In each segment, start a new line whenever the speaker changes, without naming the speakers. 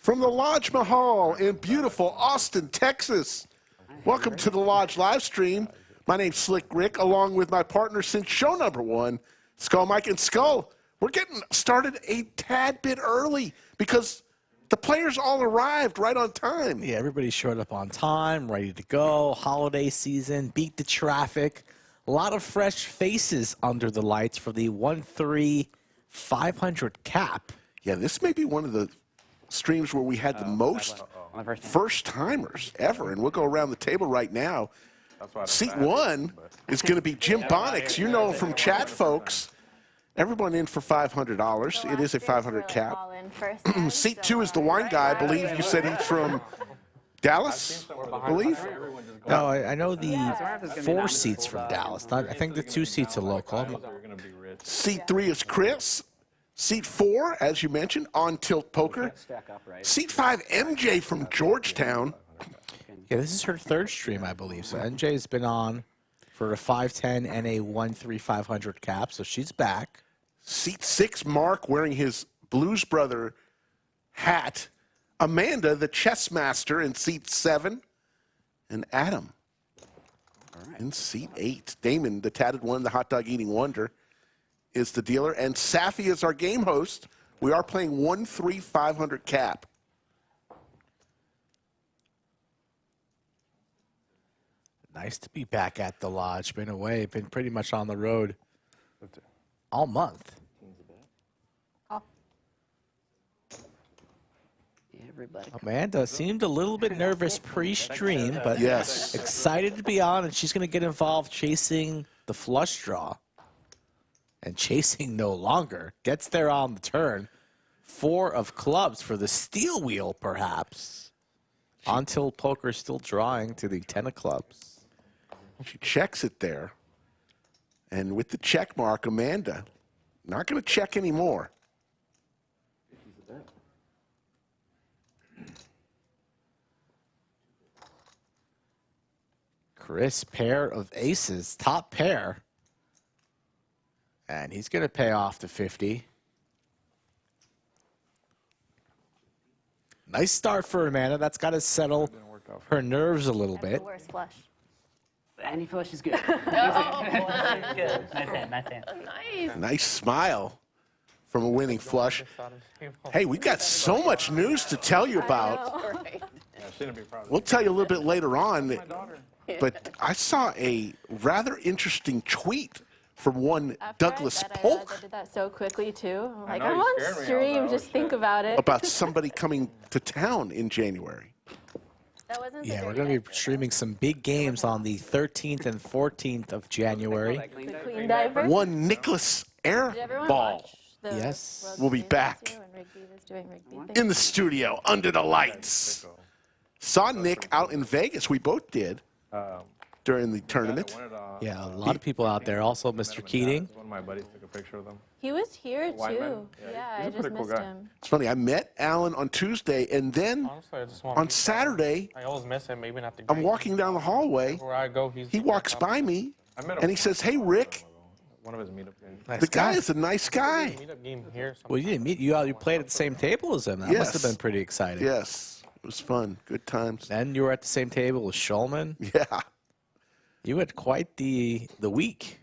From the Lodge Mahal in beautiful Austin, Texas. Welcome to the Lodge live stream. My name's Slick Rick, along with my partner since show number 1, Skull Mike and Skull. We're getting started a tad bit early because the players all arrived right on time.
Yeah, everybody showed up on time, ready to go. Holiday season, beat the traffic. A lot of fresh faces under the lights for the 1-3 500 cap.
Yeah, this may be one of the streams where we had the most first-timers ever, and we'll go around the table right now. Seat 1 is going to be Jimbonics. You know him from chat, folks. Everyone in for $500. It is a 500 cap. Seat 2 is the wine guy. I believe you said he's from Dallas, I believe?
No, I know the 4 seats from Dallas. I think the 2 seats are local.
Seat 3 is Chris. Seat 4, as you mentioned, OnTiltPoker. Seat 5, MJ from Georgetown.
Yeah, this is her 3rd stream, I believe. So MJ's been on for a 510 and a 1-3 500 cap, so she's back.
Seat 6, Mark, wearing his Blues Brother hat. Amanda, the chess master, in seat 7. And Adam in seat 8. Damon, the tatted one, the hot dog eating wonder, is the dealer. And Safi is our game host. We are playing 1-3 500 cap.
Nice to be back at the Lodge. Been away, been pretty much on the road all month. Amanda seemed a little bit nervous pre-stream, but
yes,
excited to be on, and she's going to get involved chasing the flush draw. And chasing no longer. Gets there on the turn. 4 of clubs for the steel wheel, perhaps. OnTiltPoker still drawing to the 10 of clubs.
She checks it there. And with the check mark, Amanda, not going to check anymore.
Chris, pair of aces, top pair. And he's going to pay off the 50. Nice start for Amanda. That's got to settle her nerves a little bit.
The worst flush.
Any flush is good.
Good.
Nice hand, nice hand.
Nice.
Nice smile from a winning flush. Hey, we've got so much news to tell you about. We'll tell you a little bit later on. But I saw a rather interesting tweet from one Douglas Polk.
I did that so quickly, too. I'm like, I'm on stream. Just think about it.
About somebody coming to town in January.
That wasn't
Yeah, we're going to be streaming some big games on the 13th and 14th of January.
the Queen Diver.
One Nicholas
Did everyone
Airball
watch the
Yes.
World
will be
Series
back
too, when Rigby was doing Rigby
in the studio under the lights. Saw Nick out in Vegas. We both did during the tournament.
Yeah, a lot of people out there. Also, Mr. Keating.
One of my buddies took a picture of them.
He was here,
White man.
too. Yeah,
he's
I
a
just
pretty cool
missed
guy.
him.
It's funny. I met Alan on Tuesday, and then
Honestly, I just want
on Saturday,
I always miss him, maybe not the
I'm walking down the hallway.
where I go,
He walks by me,
I met him.
and he says, "Hey, Rick."
One of his meetup games.
Nice
The guy is a nice guy.
meetup game here.
Well, you didn't meet you played at the same table as him. That must have
Yes.
been pretty exciting.
Yes, it was fun. Good times.
Then you were at the same table with Shulman.
Yeah.
You had quite the week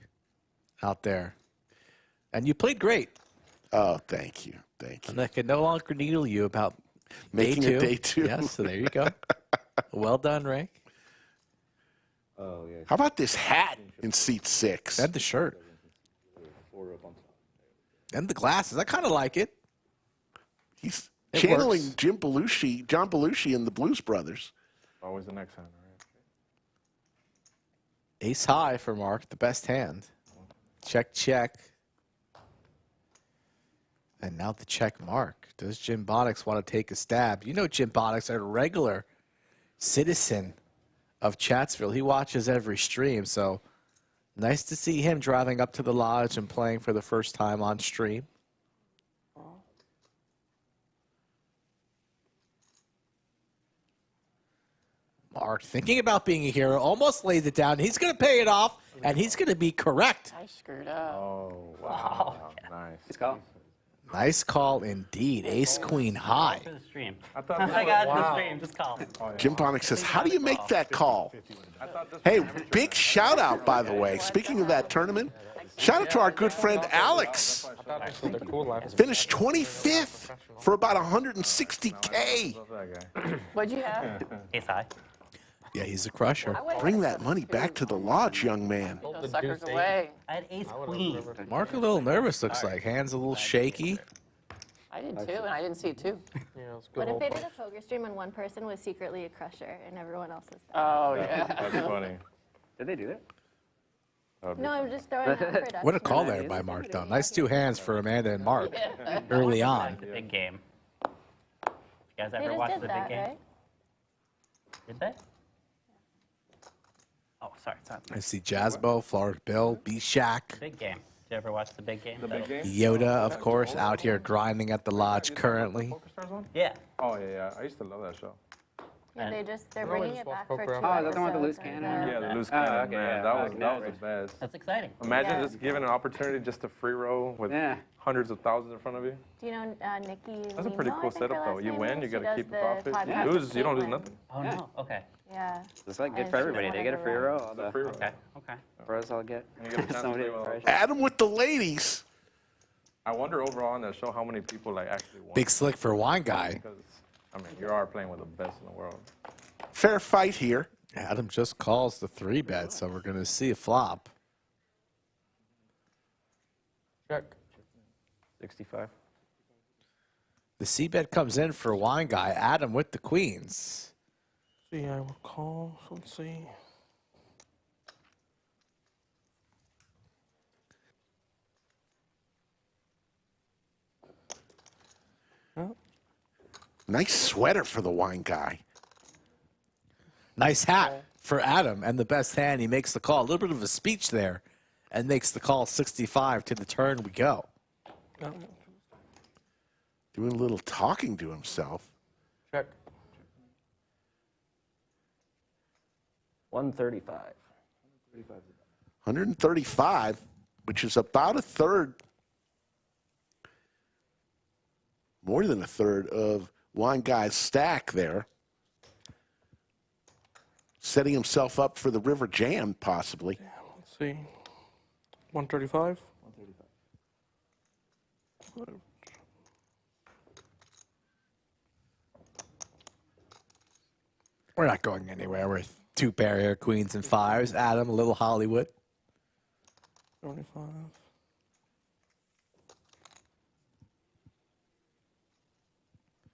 out there. And you played great.
Oh, thank you. Thank you.
And I can no longer needle you about
Making
day
it
2.
day 2.
Yes, so there you go. Well done, Ray.
Oh, yeah.
How about this hat in seat 6?
And the shirt. And the glasses. I kind of like it.
He's
It
channeling
works.
John Belushi and the Blues Brothers.
Always the next hand, right?
Ace high for Mark, the best hand. Check, check. And now the check mark. Does Jimbonics want to take a stab? You know Jimbonics, a regular citizen of Chatsville. He watches every stream, so nice to see him driving up to the Lodge and playing for the first time on stream. Mark thinking about being a hero, almost laid it down. He's going to pay it off, and he's going to be correct.
I screwed up.
Oh, wow. Nice.
Let's go.
Nice call indeed. Ace queen high.
For the stream.
I thought
I
this
got
was,
the stream. Just call.
Jimbonics says, how do you make that call? Hey, big shout out, by the way. Speaking of that tournament, shout out to our good friend Alex.
I thought this was the cool life.
Finished 25th for about 160K.
love that guy.
What'd you have?
Ace high.
Yeah, he's a crusher.
Bring that money back to the lodge, young man.
Those suckers away.
I had ace queen.
Mark a little nervous, looks like. Hands a little shaky.
I did too, and I didn't see it too.
Yeah, it's good
What if
old
they did a poker stream and one person was secretly a crusher and everyone else was bad?
Oh, yeah.
That'd be funny.
Did they do that?
That'd be
No, I'm just throwing out production.
What a call there by Mark, though. Nice two hands for Amanda and Mark early on.
The big game. You guys
They
ever
just
watch
did
the
that,
big game?
right?
Did they? Oh, sorry. It's not
I see Jazzbo, Florida Bill, B-Shack,
big game. Did you ever watch the big game?
the big game.
Yoda, of course, out here grinding at the lodge currently.
Poker Stars one?
Yeah.
Oh yeah, yeah. I used to love that show.
Yeah, they're
No,
bringing
just
it
watch
back for 2
poker.
Oh, is that the one with the loose
episodes,
cannon?
Yeah, the loose
Oh,
cannon,
okay,
man.
yeah,
That
back
was
in
the
that
best.
That's exciting.
Imagine
Yeah.
just given an opportunity just to free roll with
Yeah.
hundreds of thousands in front of you.
Do you know Nikki?
That's a pretty
Lino, I
cool
think her
setup, though.
last
You
name
win,
is?
you
She
got to
does
keep the
the
profit.
podcast
You lose,
with
you don't lose
Caitlin.
nothing.
Oh,
Yeah.
no. Okay.
Yeah.
It's like good
And
for
she's
everybody.
one
They
of
get a
the
free
runs.
roll. All
The
the
free roll.
Okay. Okay.
pros all get
And you get a chance to
somebody
play
at the
well.
price.
Adam with the ladies.
I wonder overall on that show how many people like actually won.
Big slick for Wine Guy.
Because I mean, you are playing with the best in the world.
Fair fight here.
Adam just calls the 3-bet, so we're going to see a flop.
Check.
65.
The C-bet comes in for Wine Guy. Adam with the queens.
See, I will call. Let's see.
Nice sweater for the wine guy.
Nice hat for Adam, and the best hand. He makes the call. A little bit of a speech there, and makes the call 65 to the turn we go.
Doing a little talking to himself.
Check.
135.
135, which is about a third, more than a third of Wine Guy's stack there. Setting himself up for the River Jam, possibly.
Let's see. 135.
We're not going anywhere. We're two pair here, queens and fives. Adam, a little Hollywood.
75.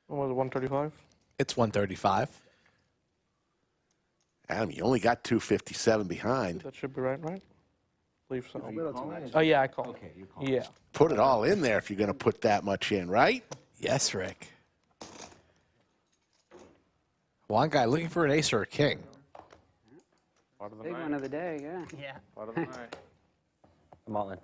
What was it, 135?
It's 135.
Adam, you only got 257 behind.
That should be right? Believe so. Oh, yeah, I called. Okay, you called. Yeah.
Put it all in there if you're going to put that much in, right?
Yes, Rick. One guy looking for an ace or a king.
Part of the
Big
night.
one of the day, yeah.
Yeah.
Part of the night.
I'm all in.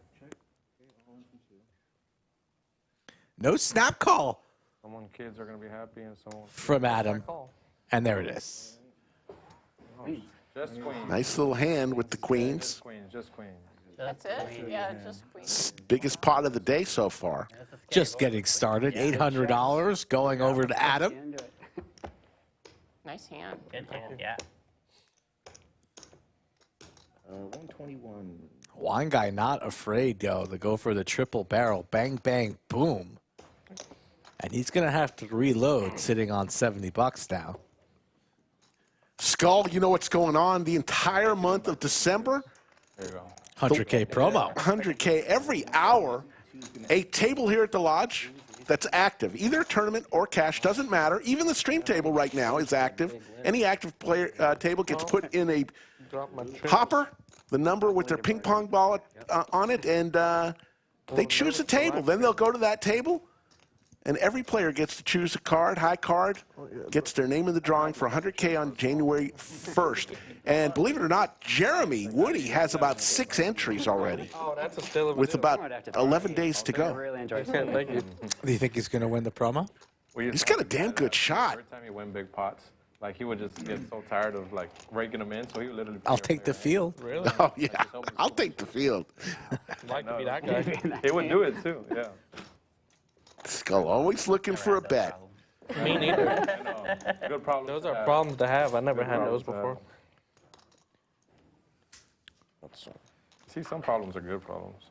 No snap call
Someone kids are going to be happy and someone.
from Adam.
Call.
And there it is.
Just queens.
Nice little hand with the queens.
Just queens. Just queens.
That's it? Yeah, just queen.
Biggest pot of the day so far.
Just getting started. $800 going over to Adam.
Into it.
Nice hand.
Good hand. Yeah.
121.
Wine guy not afraid, though, to go for the triple barrel. Bang, bang, boom. And he's going to have to reload sitting on $70 now.
Skull, you know what's going on the entire month of December?
There you go.
100K promo.
100K every hour. A table here at the lodge that's active, either a tournament or cash, doesn't matter. Even the stream table right now is active. Any active player table gets put in a
Drop my chip.
hopper, the number with their ping pong ball on it, and they choose a table. Then they'll go to that table, and every player gets to choose a card, high card, gets their name in the drawing for 100K on January 1st. And believe it or not, Jeremy Woody has about 6 entries already,
Oh, that's a still of a
with
deal.
about 11 days to
I
go.
really enjoy
Yeah,
seeing
thank you.
Do you think he's going to win the promo?
He's got a damn good shot.
Every time he win big pots, like he would just get so tired of like raking them in, so he would literally.
I'll take the field.
Really?
Oh, yeah. I'll take the field.
I'd like to be that guy.
He would do it too. Yeah.
Skull always looking for a bet.
Me neither.
I know. Good problem.
Those are problems to have. I never had those before. Let's see.
See, some problems are good problems.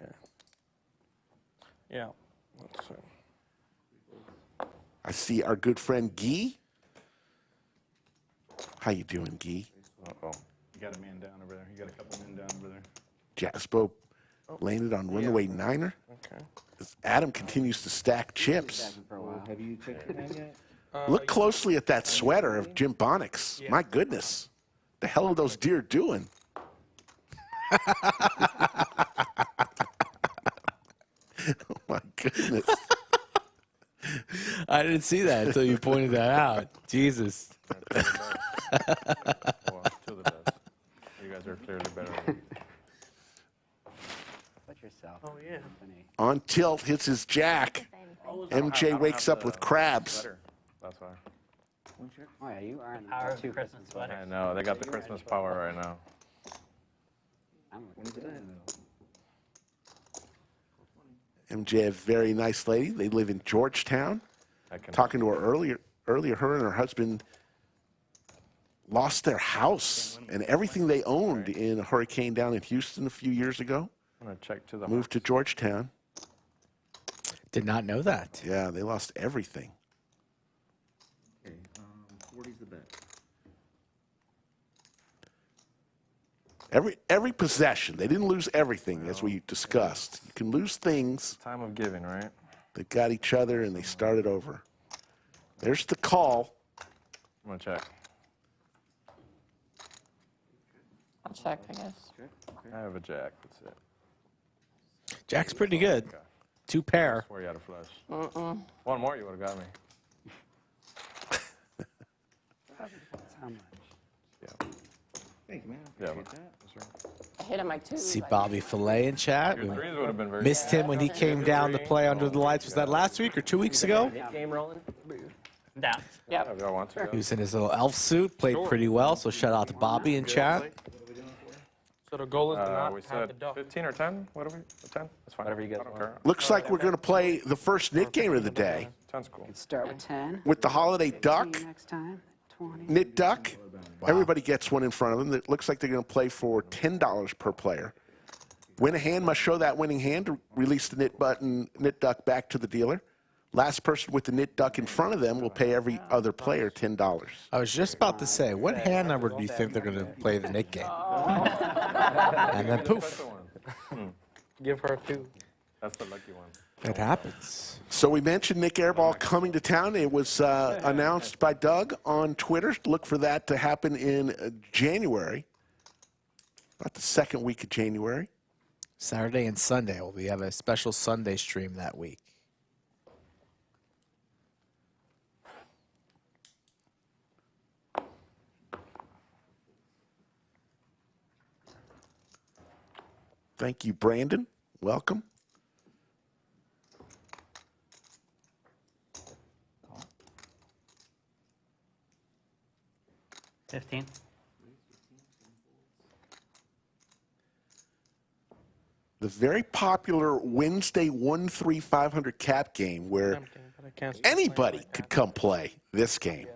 Okay. Yeah. Let's see.
I see our good friend Guy. How you doing, Guy?
Uh-oh.
You got a man down over there. You got a couple men down over there.
Jaspo landed on runaway niner.
Okay.
As Adam continues to stack chips.
For a while. Have you checked it in yet?
Look closely at that sweater of Jimbonics. My goodness. The hell are those deer doing? Oh, my goodness.
I didn't see that until you pointed that out. Jesus.
Well, two of the best. You guys are clearly better than me.
Put yourself.
Oh, yeah.
Company.
On tilt hits his jack. MJ wakes up with crabs.
Sweater. That's why.
Oh, yeah, you are in the
Power of the
two
Christmas sweater.
I know. They got the Christmas power right now.
I'm looking good.
MJ, a very nice lady. They live in Georgetown.
I can
Talking to her earlier, her and her husband lost their house and everything they owned in a hurricane down in Houston a few years ago.
I'm going to check to the
Moved to Georgetown.
Did not know that.
Yeah, they lost everything.
Okay, 40's the bet.
Every possession. They didn't lose everything, as we discussed. You can lose things.
time of giving, right?
They got each other and they started over. There's the call.
I'm going to check.
I'll check, I guess.
I have a jack. That's it.
Jack's pretty good.
Okay.
2 pair.
Swear you had a flush. One more, you would have got me.
How much?
Yeah.
Thank you, man.
Yeah,
Appreciate
but-
that.
that's right.
I hit him like 2.
See Bobby Filet in chat.
Your
We
threes would have been very
missed him when he came down to play under the lights. Was that last week or 2 weeks ago?
Game rolling?
Down.
Yeah, if y'all want to.
He was in his little elf suit, played pretty well. So shout out to Bobby in chat.
So the goal is to not
We
have the
said
duck.
15 or 10? What are we? 10? That's fine.
Whatever you guys
I don't
want.
care.
Looks like we're going to play the first knit game of the day
10's cool.
Start with 10.
with the holiday duck.
Next time, 20.
Knit duck. Everybody gets one in front of them. It looks like they're going to play for $10 per player. Win a hand must show that winning hand to release the knit duck back to the dealer. Last person with the knit duck in front of them will pay every other player $10.
I was just about to say, what hand number do you think they're going to play the knit game? And then poof,
Special one.
Give her 2.
That's the lucky one.
it happens.
So we mentioned Nick Airball coming to town. It was announced by Doug on Twitter. Look for that to happen in January, about the second week of January.
Saturday and Sunday. We have a special Sunday stream that week.
Thank you, Brandon. Welcome.
$15. 15.
The very popular Wednesday 1-3-500 cap game where
But I can't
anybody could come play this game.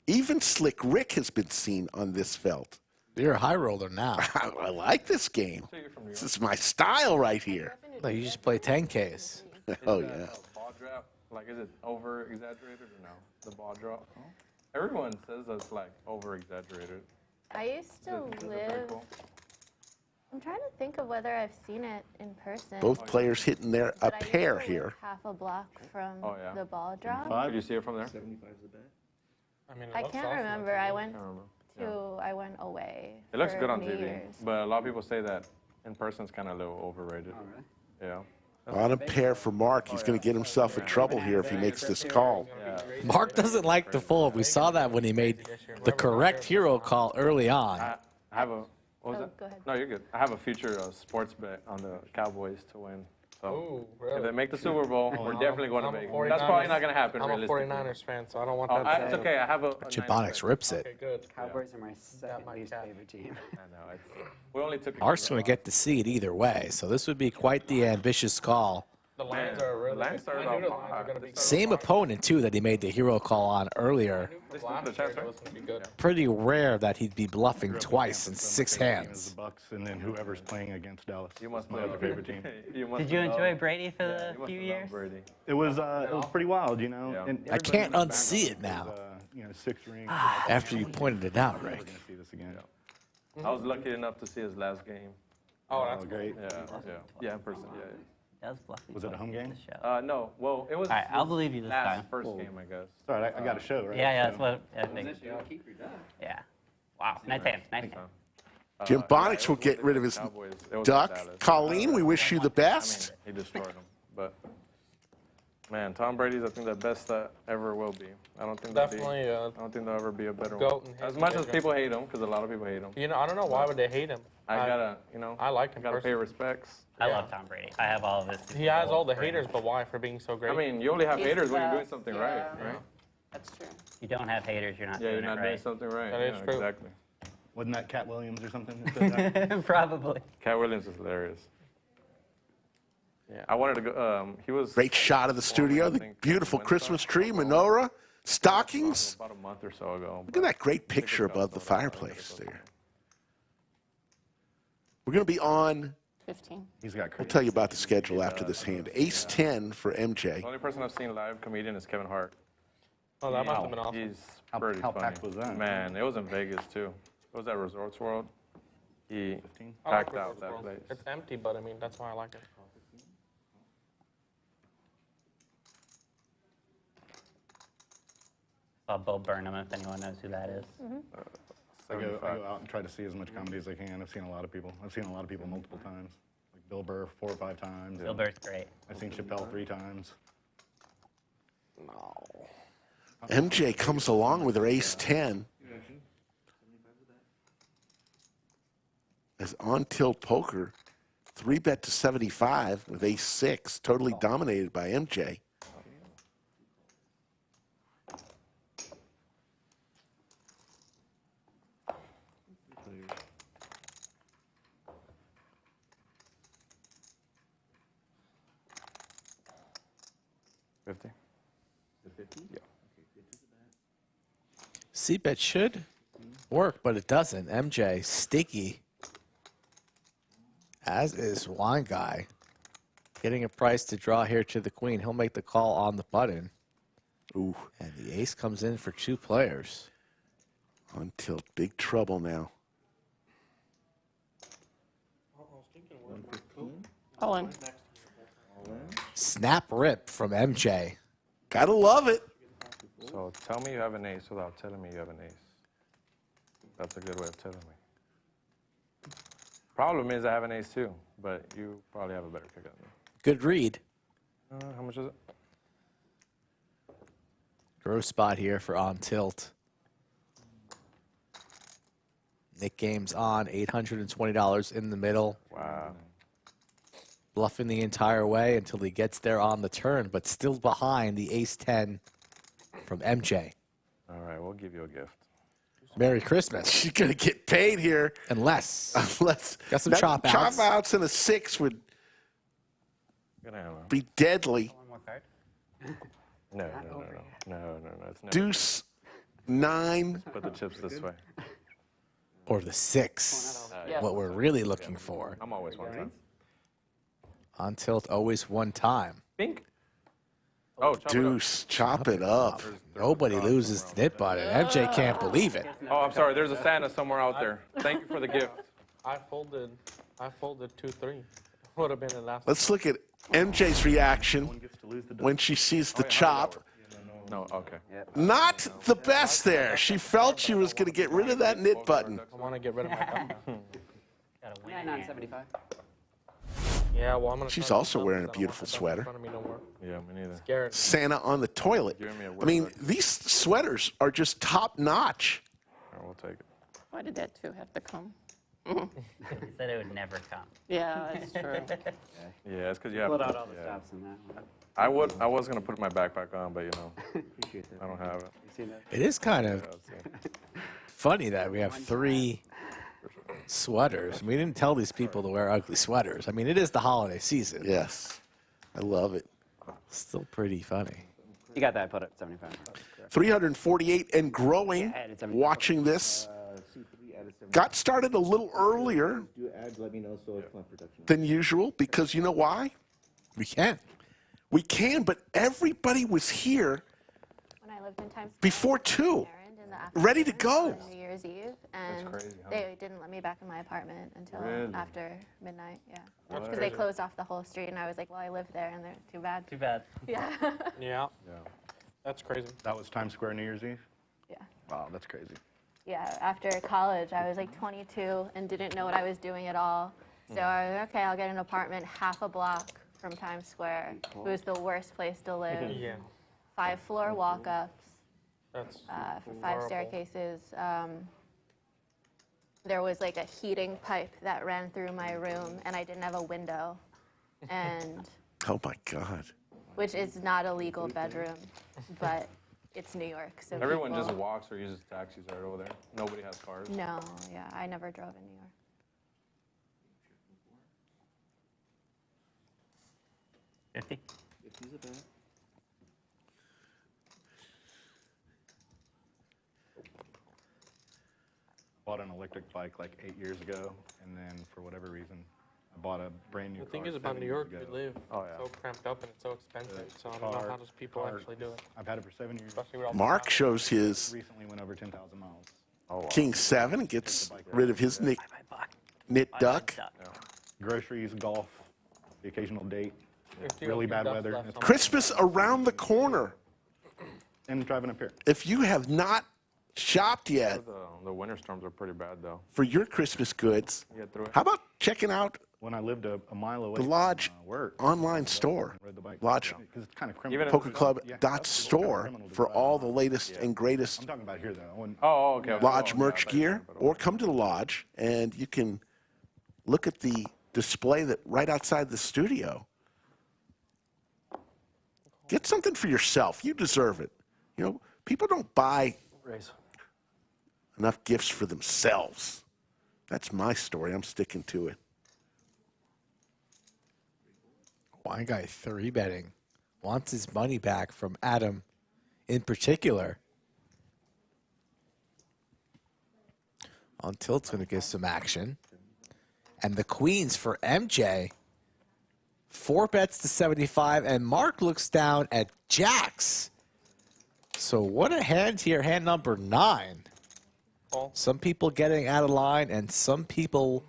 Even Slick Rick has been seen on this felt.
You're a high roller now.
I like this game. This is my style right here.
No, you just play 10Ks.
Oh, yeah.
Ball drop, like, is it over exaggerated or no? The ball drop. Everyone says that's like over exaggerated.
I used to live. I'm trying to think of whether I've seen it in person.
Both players hitting there a
but I used to
pair
live
here.
half a block from
Oh, yeah.
the ball drop.
Did you see it from there?
75's the bet.
I mean, it
I
looks
can't
awesome.
remember. I went
I don't remember.
I went away.
It looks
for
good on
New
TV,
Year's.
but a lot of people say that in person is kind of a little overrated.
Oh, really?
Yeah.
On a pair for Mark. He's going to get himself in trouble here if he makes this call.
Mark doesn't like the fold. We saw that when he made the correct hero call early on.
I have a, what was
Oh,
it?
go ahead.
No, you're good. I have a future sports bet on the Cowboys to win. So
Ooh,
if
really?
they make the Super Bowl, we're definitely going to
I'm a
Vegas.
49ers
That's probably not going to happen.
I'm a
realistically.
49ers fan, so I don't want
Oh,
that to
it's
happen.
okay. I have a
Jimbonics rips
Okay,
it.
good.
Cowboys are my second
my
least
cat.
favorite team.
I know. We only took.
Mark's going to get to see it either way. So this would be quite the ambitious call
The lines are really.
Lines started
I knew the
off
lines are gonna be
hot.
good.
Same opponent, too, that he made the hero call on earlier.
Last
the chance,
year it
right?
was gonna be good.
Pretty rare that he'd be bluffing
Grew up in
twice
Tampa,
in
so my
6
favorite team is
hands.
the Bucks, and then whoever's playing against Dallas.
You must
my
love
other favorite team.
Did you enjoy Brady for the few years?
Brady.
It was pretty wild, you know.
Yeah.
And
I can't
everybody in the
unsee it
background
now.
was, you know, 6 rings.
After you pointed it out,
We're
Rick.
never gonna see this again.
I was lucky enough to see his last game.
Oh, that's
Oh, great.
Yeah, in person. Yeah.
That was bluffing.
Was it a home game?
No. Well, it was.
All right, I'll believe you this
last
time.
first game, I guess.
It's all right. I got a show, right?
Yeah, that's
So-
what I think. Yeah. Wow. Nice hand. Nice hand.
Jimbonics will get rid of his
Cowboys. It was
duck.
Dallas.
Colleen, we wish you the
I mean,
best.
he destroyed him. But man, Tom Brady's I think the best that ever will be. I don't think
definitely.
I don't think there'll ever be a better
Goat
one.
and
As
his
much as
nigga.
people hate him, because a lot of people hate him.
You know, I don't know why would they hate him.
I gotta, you know,
I like him
gotta pay
personally.
respects.
I love Tom Brady. I have all of his.
He has all the haters, but why? For being so great.
I mean, you only have
He's
haters when you're
the-
doing something
yeah.
right?
That's true.
You don't have haters, you're not
Yeah, you're
doing
not
it
doing
right.
something right.
That is
Yeah,
true.
Exactly.
Wasn't that Cat Williams or something? that said that?
Probably.
Cat Williams is hilarious. Yeah, I wanted to go. He was
Great shot of the studio.
I
The
think,
beautiful
Wednesday.
Christmas tree, menorah, stockings.
about a month or so ago.
Look at that great picture above the fireplace there. We're going to be on.
15.
He's got
We'll
crazy.
tell you about the schedule after this hand. Ace 10 for MJ.
The only person I've seen live comedian is Kevin Hart.
oh, that must have been awesome.
He's
How
pretty funny.
packed was that?
Man, it was in Vegas too. It was at Resorts World. He
15?
I like
packed out
Resorts
that
World.
place.
It's empty, but I mean that's why I like it.
Bo Burnham, if anyone knows who that is.
I go out and try to see as much comedy as I can. I've seen a lot of people. I've seen a lot of people multiple times. Like Bill Burr 4 or 5 times.
Bill Burr's great.
I've seen Chappelle 3 times.
MJ comes along with her ace 10. As on tilt poker, 3-bet to 75 with ace 6, totally dominated by MJ. C-bet should
Work, but it doesn't. MJ, sticky. As is Wine Guy. Getting a price to draw here to the queen. He'll make the call on the button.
Ooh,
And the ace comes in for 2 players.
on tilt, big trouble now.
All in.
Snap rip from MJ.
Gotta love it.
So tell me you have an ace without telling me you have an ace. That's a good way of telling me. Problem is I have an ace too, but you probably have a better kick than me.
Good read.
How much is it?
Gross spot here for on tilt. Nick Game's on, $820 in the middle.
Wow.
Bluffing the entire way until he gets there on the turn, but still behind the ace 10 from MJ.
All right, we'll give you a gift.
Merry Christmas.
She's gonna get paid here.
Unless
Unless
Got some
that
chop outs.
Chop outs and a 6 would
Good handle.
be deadly.
One more card.
No. It's never.
Deuce 9.
Put the chips this way.
or the 6.
Yeah.
What we're really looking for.
I'm always one time.
On tilt, always one time.
Pink. Oh, chop it up.
Deuce, chop it up.
Nobody loses the nit button. MJ can't believe it.
Oh, I'm sorry. There's a Santa somewhere out there. Thank you for the gift.
I folded 2-3. Would have been the last.
Let's look at MJ's reaction
Gets to lose the
when she sees the chop.
No, okay.
Not the best there. She felt she was going to get rid of that knit button.
I want to get rid of my cup.
Gotta win.
99.75.
Yeah, well, I'm gonna.
She's
try to
also
do
wearing a
something. I don't
beautiful
want that
sweater.
in front of me no more.
Yeah, me neither.
Scared.
Santa on the toilet.
Giving me a
I mean,
word.
these sweaters are just top notch.
All right, we'll take it.
Why did that 2 have to come?
He said it would never come.
Yeah, that's true.
Yeah, it's because you have.
Pulled out all the
yeah.
stops in that one.
I was gonna put my backpack on, but you know,
Appreciate that.
I don't have it.
You seen that?
It is kind of
Yeah,
funny that we have 3 sweaters. We didn't tell these people to wear ugly sweaters. I mean, it is the holiday season.
Yes. I love it.
Still pretty funny.
You got that put at 75.
348 and growing.
Yeah, it's 75.
Watching this. Got started a little earlier than usual because you know why?
We can.
We can, but everybody was here
When I lived in Times Square,
before 2,
errand in the afternoon
ready to go.
on New Year's Eve, and
crazy, huh?
they didn't let me back in my apartment until
Really?
after midnight. Yeah, because they closed off the whole street, and I was like, well, I live there, and they're too bad.
Too bad.
Yeah.
Yeah.
Yeah.
That's crazy.
That was Times Square New Year's Eve?
Yeah.
Wow, that's crazy.
Yeah, after college, I was like 22 and didn't know what I was doing at all. So I was like, okay, I'll get an apartment half a block from Times Square. It was the worst place to live.
Yeah.
5-floor walk-ups
That's
for 5 staircases. There was like a heating pipe that ran through my room, and I didn't have a window, and
Oh my God.
which is not a legal bedroom, but it's New York, so
Everyone
people-
just walks or uses taxis right over there. Nobody has cars.
No, yeah, I never drove in New York.
50.
Bought an electric bike like 8 years ago, and then for whatever reason, I bought a brand new
the
car.
thing is about
7
New
years
York.
ago.
We live
Oh, yeah.
so cramped up and it's so expensive. So I don't know how those people actually do it.
I've had it for 7 years.
Especially with all the
Mark
traffic.
shows his
Recently went over 10,000 miles.
Oh, wow.
King 7 and gets rid of his knit duck.
Groceries, golf, the occasional date,
50
really
or
bad
ducks
weather,
left somewhere.
Christmas around the corner.
and driving up here.
If you have not shopped yet
The winter storms are pretty bad, though.
for your Christmas goods,
You get through it?
how about checking out
When I lived a mile away
the Lodge
from work,
online store,
rode the bike.
Lodge
Because it's kind of criminal.
Even if-
Poker Club
Yeah,
dot
that's
store
criminal to
for
drive
all
around.
the latest and greatest
I'm talking about here, though. When,
Oh, okay. okay.
Lodge
Oh,
merch
yeah,
gear, or come to the Lodge and you can look at the display that right outside the studio. Get something for yourself. You deserve it. You know, people don't buy enough gifts for themselves. That's my story. I'm sticking to it.
One guy 3-betting wants his money back from Adam in particular. On Tilt's going to give some action. And the queens for MJ. 4 bets to 75, and Mark looks down at jacks. So what a hand here, hand number 9.
Call.
Some people getting out of line, and some people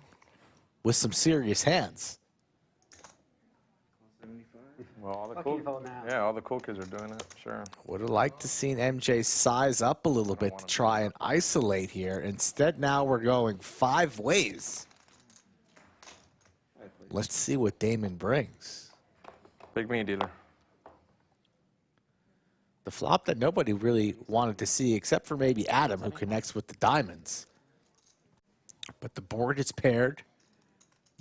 with some serious hands.
Well, all the
Fuck
cool,
you, vote now.
yeah, all the cool kids are doing it. Sure.
Would have liked to seen MJ size up a little bit to try and isolate here. Instead, now we're going 5 ways. Let's see what Damon brings.
Big me dealer.
The flop that nobody really wanted to see, except for maybe Adam, who connects with the diamonds. But the board is paired.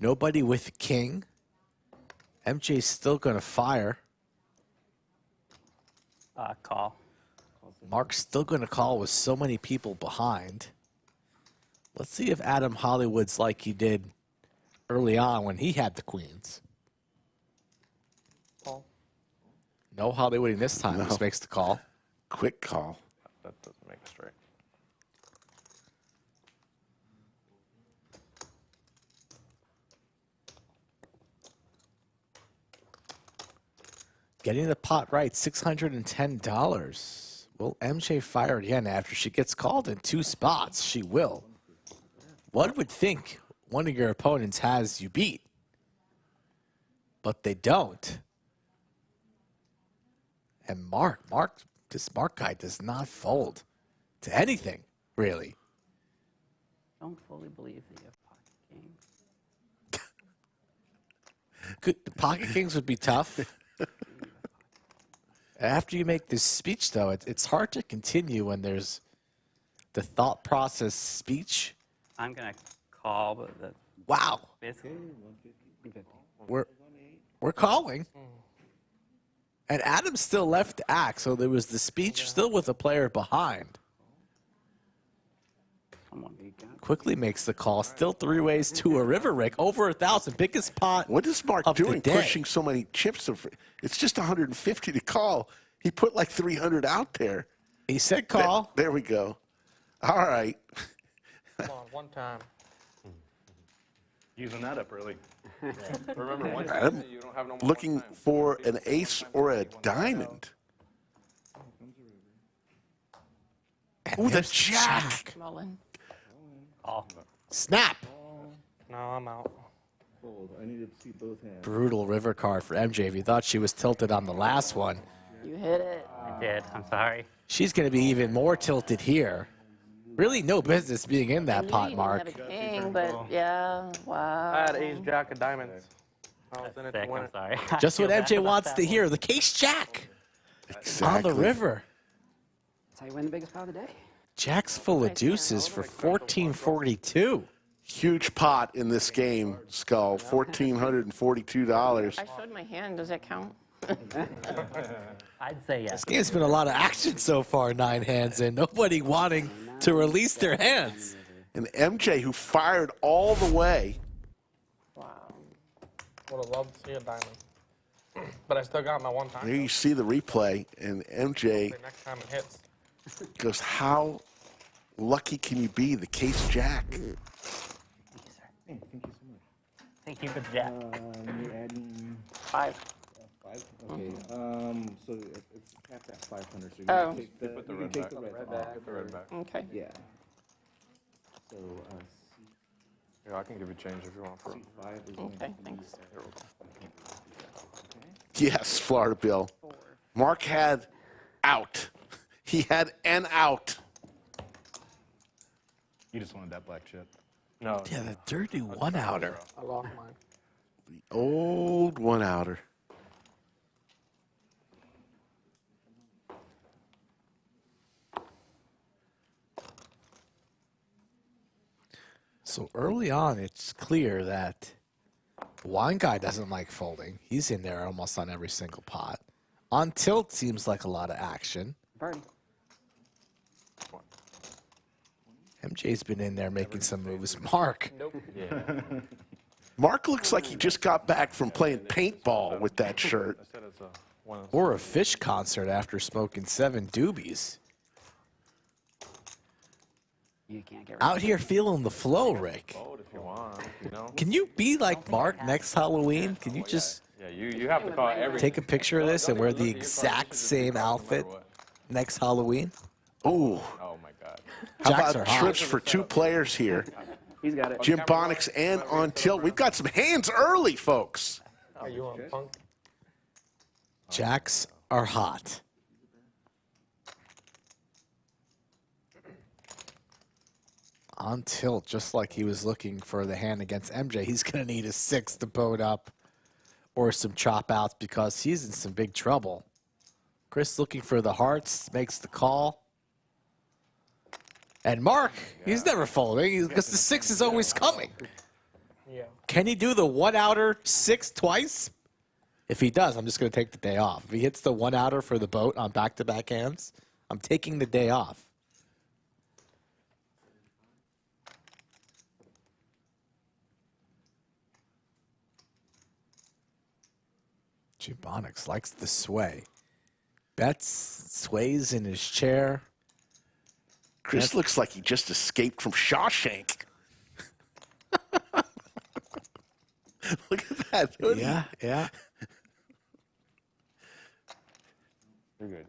Nobody with king. MJ's still going to fire.
Call.
Mark's still going to call with so many people behind. Let's see if Adam Hollywood's like he did early on when he had the queens.
Call.
No Hollywooding this time.
No.
Just makes the call.
Quick call.
That doesn't make it straight.
Getting the pot right, $610. Will MJ fire again after she gets called in 2 spots? She will. One would think one of your opponents has you beat, but they don't. And this Mark guy does not fold to anything, really.
Don't fully believe that you have pocket kings.
Pocket kings would be tough. After you make this speech, though, it's hard to continue when there's the thought process speech.
I'm gonna call, but that's
Wow,
basically.
we're calling. And Adam's still left to act, so there was the speech still with a player behind. Quickly makes the call. Still 3 ways to a river, Rick. Over 1,000. Biggest pot.
What is Mark
of the
doing
day.
pushing so many chips? It's just 150 to call. He put like 300 out there.
He said call.
There we go. All right.
Come on, one time.
Using that up early.
Remember, once
I'm
you don't have no more
looking
time.
for an ace or a diamond. Ooh, the
There's
jack.
Mullen.
Snap.
No, I'm out.
I needed to see both hands.
Brutal river card for MJ. If you thought she was tilted on the last one,
You hit it.
I did. I'm sorry.
she's going to be even more tilted here. Really no business being in that
You
pot,
didn't
Mark.
have a king, but yeah, wow.
I had ace jack of diamonds. I was in it to
Sick.
win
I'm
it.
sorry.
Just what
I feel bad
MJ
about
wants
that
to
one.
hear. The case jack on
Exactly.
the river.
That's how you win the biggest pot of the day.
Jack's full of deuces for 1442.
Huge pot in this game, Skull. $1,442.
I showed my hand. Does that count?
I'd say yes.
This game's been a lot of action so far, 9 hands in. Nobody wanting to release their hands.
And MJ, who fired all the way.
Wow.
Would have loved to see a diamond. But I still got my one time.
There you see the replay, and MJ
Next time it hits.
goes, how lucky can you be? The case jack.
Hey, thank you so much.
Thank you for the jack.
You're adding
5.
5? Okay. So it's capped at 500. So you
Oh.
can take the,
Put the
you can
red
take
back.
the red
Put
off.
the red back.
Okay.
Yeah. So
Yeah, I can give you change if you want for it.
C5 is
Okay, thanks.
Yes, Florida Bill. Mark had out. He had an out.
You just wanted that black chip.
No.
Yeah, the dirty one-outer.
I lost mine.
The old one-outer.
So early on, it's clear that Wine Guy doesn't like folding. He's in there almost on every single pot. On tilt seems like a lot of action.
Birdie.
MJ's been in there making some moves. Mark,
Yeah.
Mark looks like he just got back from playing paintball with that shirt.
I said it's a one.
or a fish concert after smoking 7 doobies.
You can't get rid
Out here feeling the flow, Rick.
Vote if you want. You know.
Can you be like Mark next Halloween? Can you just
Yeah, you have to call every.
take a picture of this and wear the exact same outfit next Halloween?
Oh,
Oh my God.
how
Jacks
about
are hot.
trips for 2 players here?
He's got it.
Jimbonics and on tilt. We've got some hands early, folks.
Are you on punk?
Jacks are hot. On tilt, just like he was looking for the hand against MJ, he's going to need a 6 to boat up or some chop outs because he's in some big trouble. Chris looking for the hearts, makes the call. And Mark, he's never folding because the 6 is always coming.
Yeah.
Can he do the one-outer 6 twice? If he does, I'm just going to take the day off. If he hits the one-outer for the boat on back-to-back hands, I'm taking the day off. Jimbonics likes the sway. Bets, sways in his chair.
Chris looks like he just escaped from Shawshank. Look at that hoodie.
Yeah, yeah.
You're good.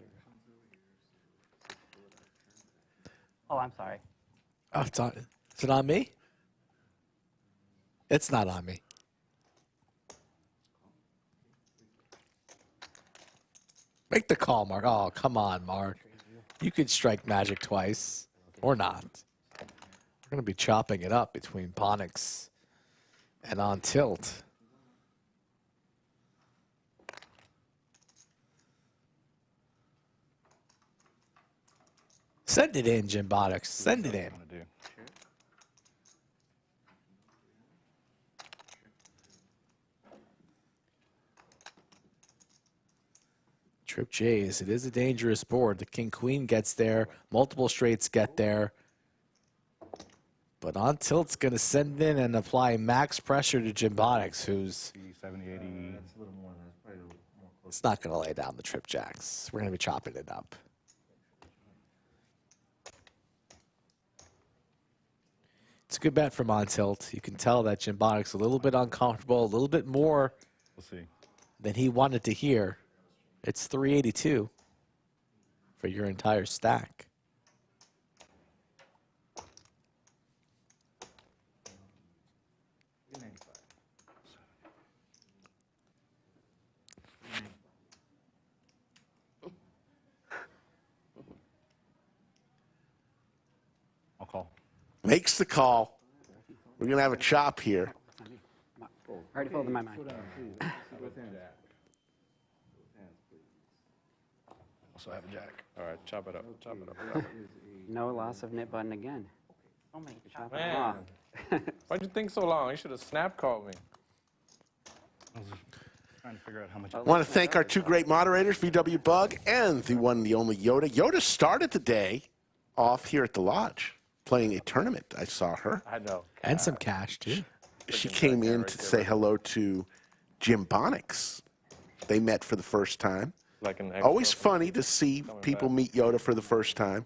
Oh, I'm sorry.
Oh, it's on. Is it on me? It's not on me. Make the call, Mark. Oh, come on, Mark. You could strike magic twice, or not. We're going to be chopping it up between Bonix and on tilt. Send it in, Jimbonics. Send it in.
Want to do?
Trip Jays. It is a dangerous board. The king queen gets there. Multiple straights get there. But On Tilt's going to send in and apply max pressure to Jimbonics, who's
70, 80.
That's a little more than that. Probably more close.
it's not going to lay down the trip jacks. We're going to be chopping it up. It's a good bet from On Tilt. You can tell that Jimbonics a little bit uncomfortable, a little bit more
We'll see.
than he wanted to hear. It's 382 for your entire stack.
I'll call.
Makes the call. We're going to have a chop here.
Already folded my mind.
Also have a jack.
All right, chop it up. Chop it up.
No loss of nit button again.
So many
Chop it
Man,
off.
why'd you think so long? You should have snap called me.
I was trying to figure out how much.
I want to thank our two great moderators, VW Bug and the one and the only Yoda. Yoda started the day off here at the lodge playing a tournament. I saw her.
I know.
And some cash, too.
She came in to say hello to Jimbonics. They met for the first time.
Like an
Always funny to see people meet Yoda for the first time.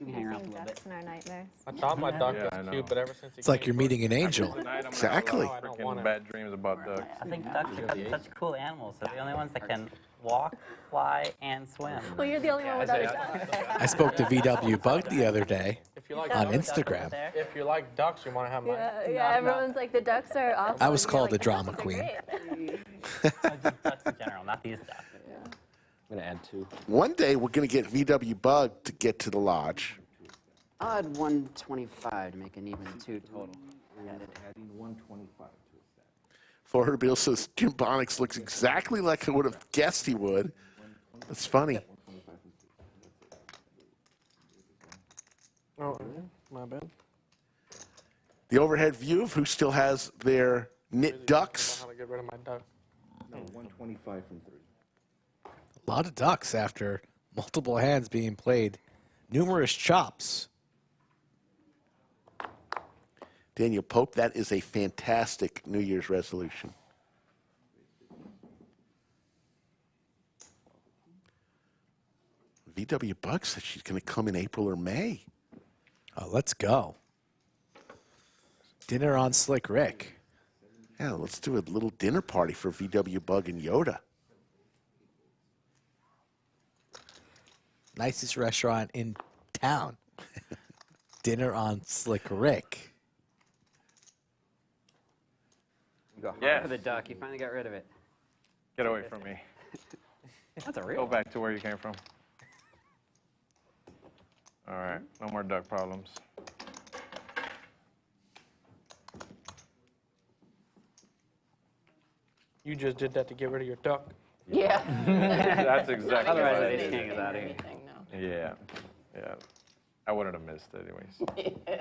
You can hang around a
Seeing
little
ducks
bit.
in our nightmares.
I thought my duck
Yeah, I
was
know.
cute, but ever since
It's like you're meeting an angel.
Exactly.
I don't
Freaking
want it.
bad dreams about ducks.
I think ducks are such cool animals. They're the only ones that can walk, fly, and swim.
Well, you're the only one without a duck.
I spoke to VW Bug the other day
If you like
on
ducks,
Instagram.
if you like ducks, you want to have mine.
Yeah, everyone's like, the ducks are awesome.
I was
You're
called
like,
the drama
ducks are
queen.
great.
Just ducks in general, not these ducks.
I'm going to add 2.
One day we're going to get VW Bug to get to the lodge.
I'll add 125 to make an even 2 total.
Adding 125 to his stack.
Florida Bill says Jimbonics looks exactly like I would have guessed he would. That's funny.
Oh, my bad.
The overhead view of who still has their knit ducks.
How to get rid of my duck.
No, 125 from 3.
A lot of ducks after multiple hands being played. Numerous chops.
Daniel Pope, that is a fantastic New Year's resolution. VW Bug said she's going to come in April or May.
Oh, let's go. Dinner on Slick Rick.
Yeah, let's do a little dinner party for VW Bug and Yoda.
Nicest restaurant in town. Dinner on Slick Rick.
Yes.
For the duck, you finally got rid of it.
Get away from me.
That's a
Go
real one.
back to where you came from. All right, no more duck problems.
You just did that to get rid of your duck.
Yeah.
That's exactly
Otherwise,
what I
the
did.
king is out of here.
Yeah, yeah. I wouldn't have missed anyways.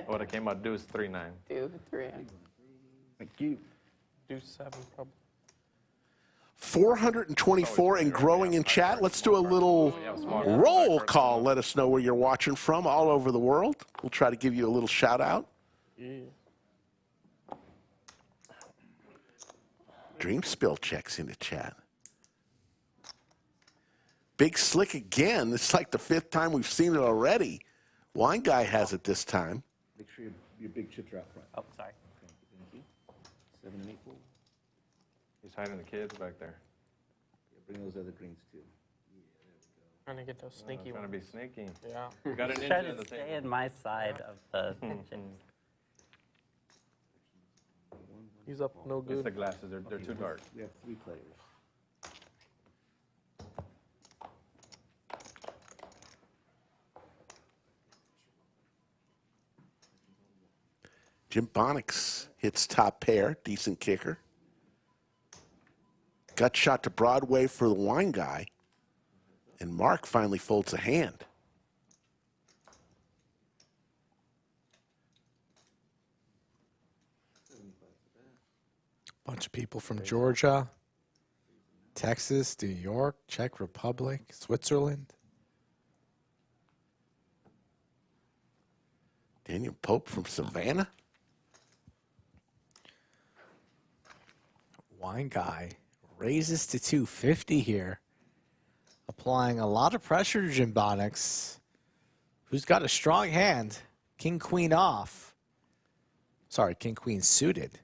I would have came out deuce 3-9.
2, 3.
Thank you.
Do 7 probably.
424 and growing in chat. Let's do a little roll call. Let us know where you're watching from all over the world. We'll try to give you a little shout out.
Yeah.
Dream Spill checks into chat. Big Slick again. It's like the 5th time we've seen it already. Wine Guy has it this time.
Make sure your big chips are out front.
Oh, sorry.
Thank you. 7 and 8 full.
He's hiding the kids back there.
Yeah, bring those other greens too.
Trying to get those sneaky
Trying to
ones.
be sneaky.
Yeah.
We got an
Try
ninja on
to
the
stay
table.
in my side of the kitchen.
He's up no
Just the
good.
glasses, they're too dark.
We have 3 players.
Jimbonics hits top pair. Decent kicker. Gut shot to Broadway for the Wine Guy. And Mark finally folds a hand.
Bunch of people from Georgia, Texas, New York, Czech Republic, Switzerland.
Daniel Pope from Savannah.
Wine Guy raises to 250 here. Applying a lot of pressure to Jimbonics, who's got a strong hand. King, queen off. Sorry, king, queen suited.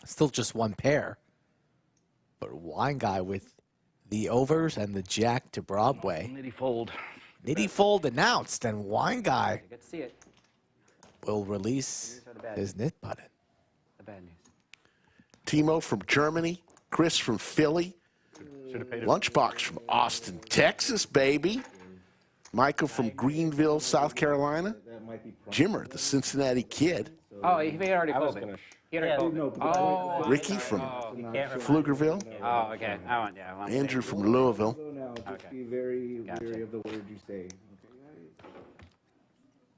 Still just one pair. But Wine Guy with the overs and the jack to Broadway.
Nitty fold.
Nitty fold announced, and Wine Guy
Good to see it.
will release his nit button.
The bad news.
Timo from Germany. Chris from Philly. Lunchbox from Austin, Texas, baby. Michael from Greenville, South Carolina. Jimmer, the Cincinnati Kid.
Oh, he already folded. He already folded. Oh,
Ricky from
can't
Pflugerville.
oh, okay. I want to
Andrew from Louisville.
So now, just be very wary of the words you say. Okay.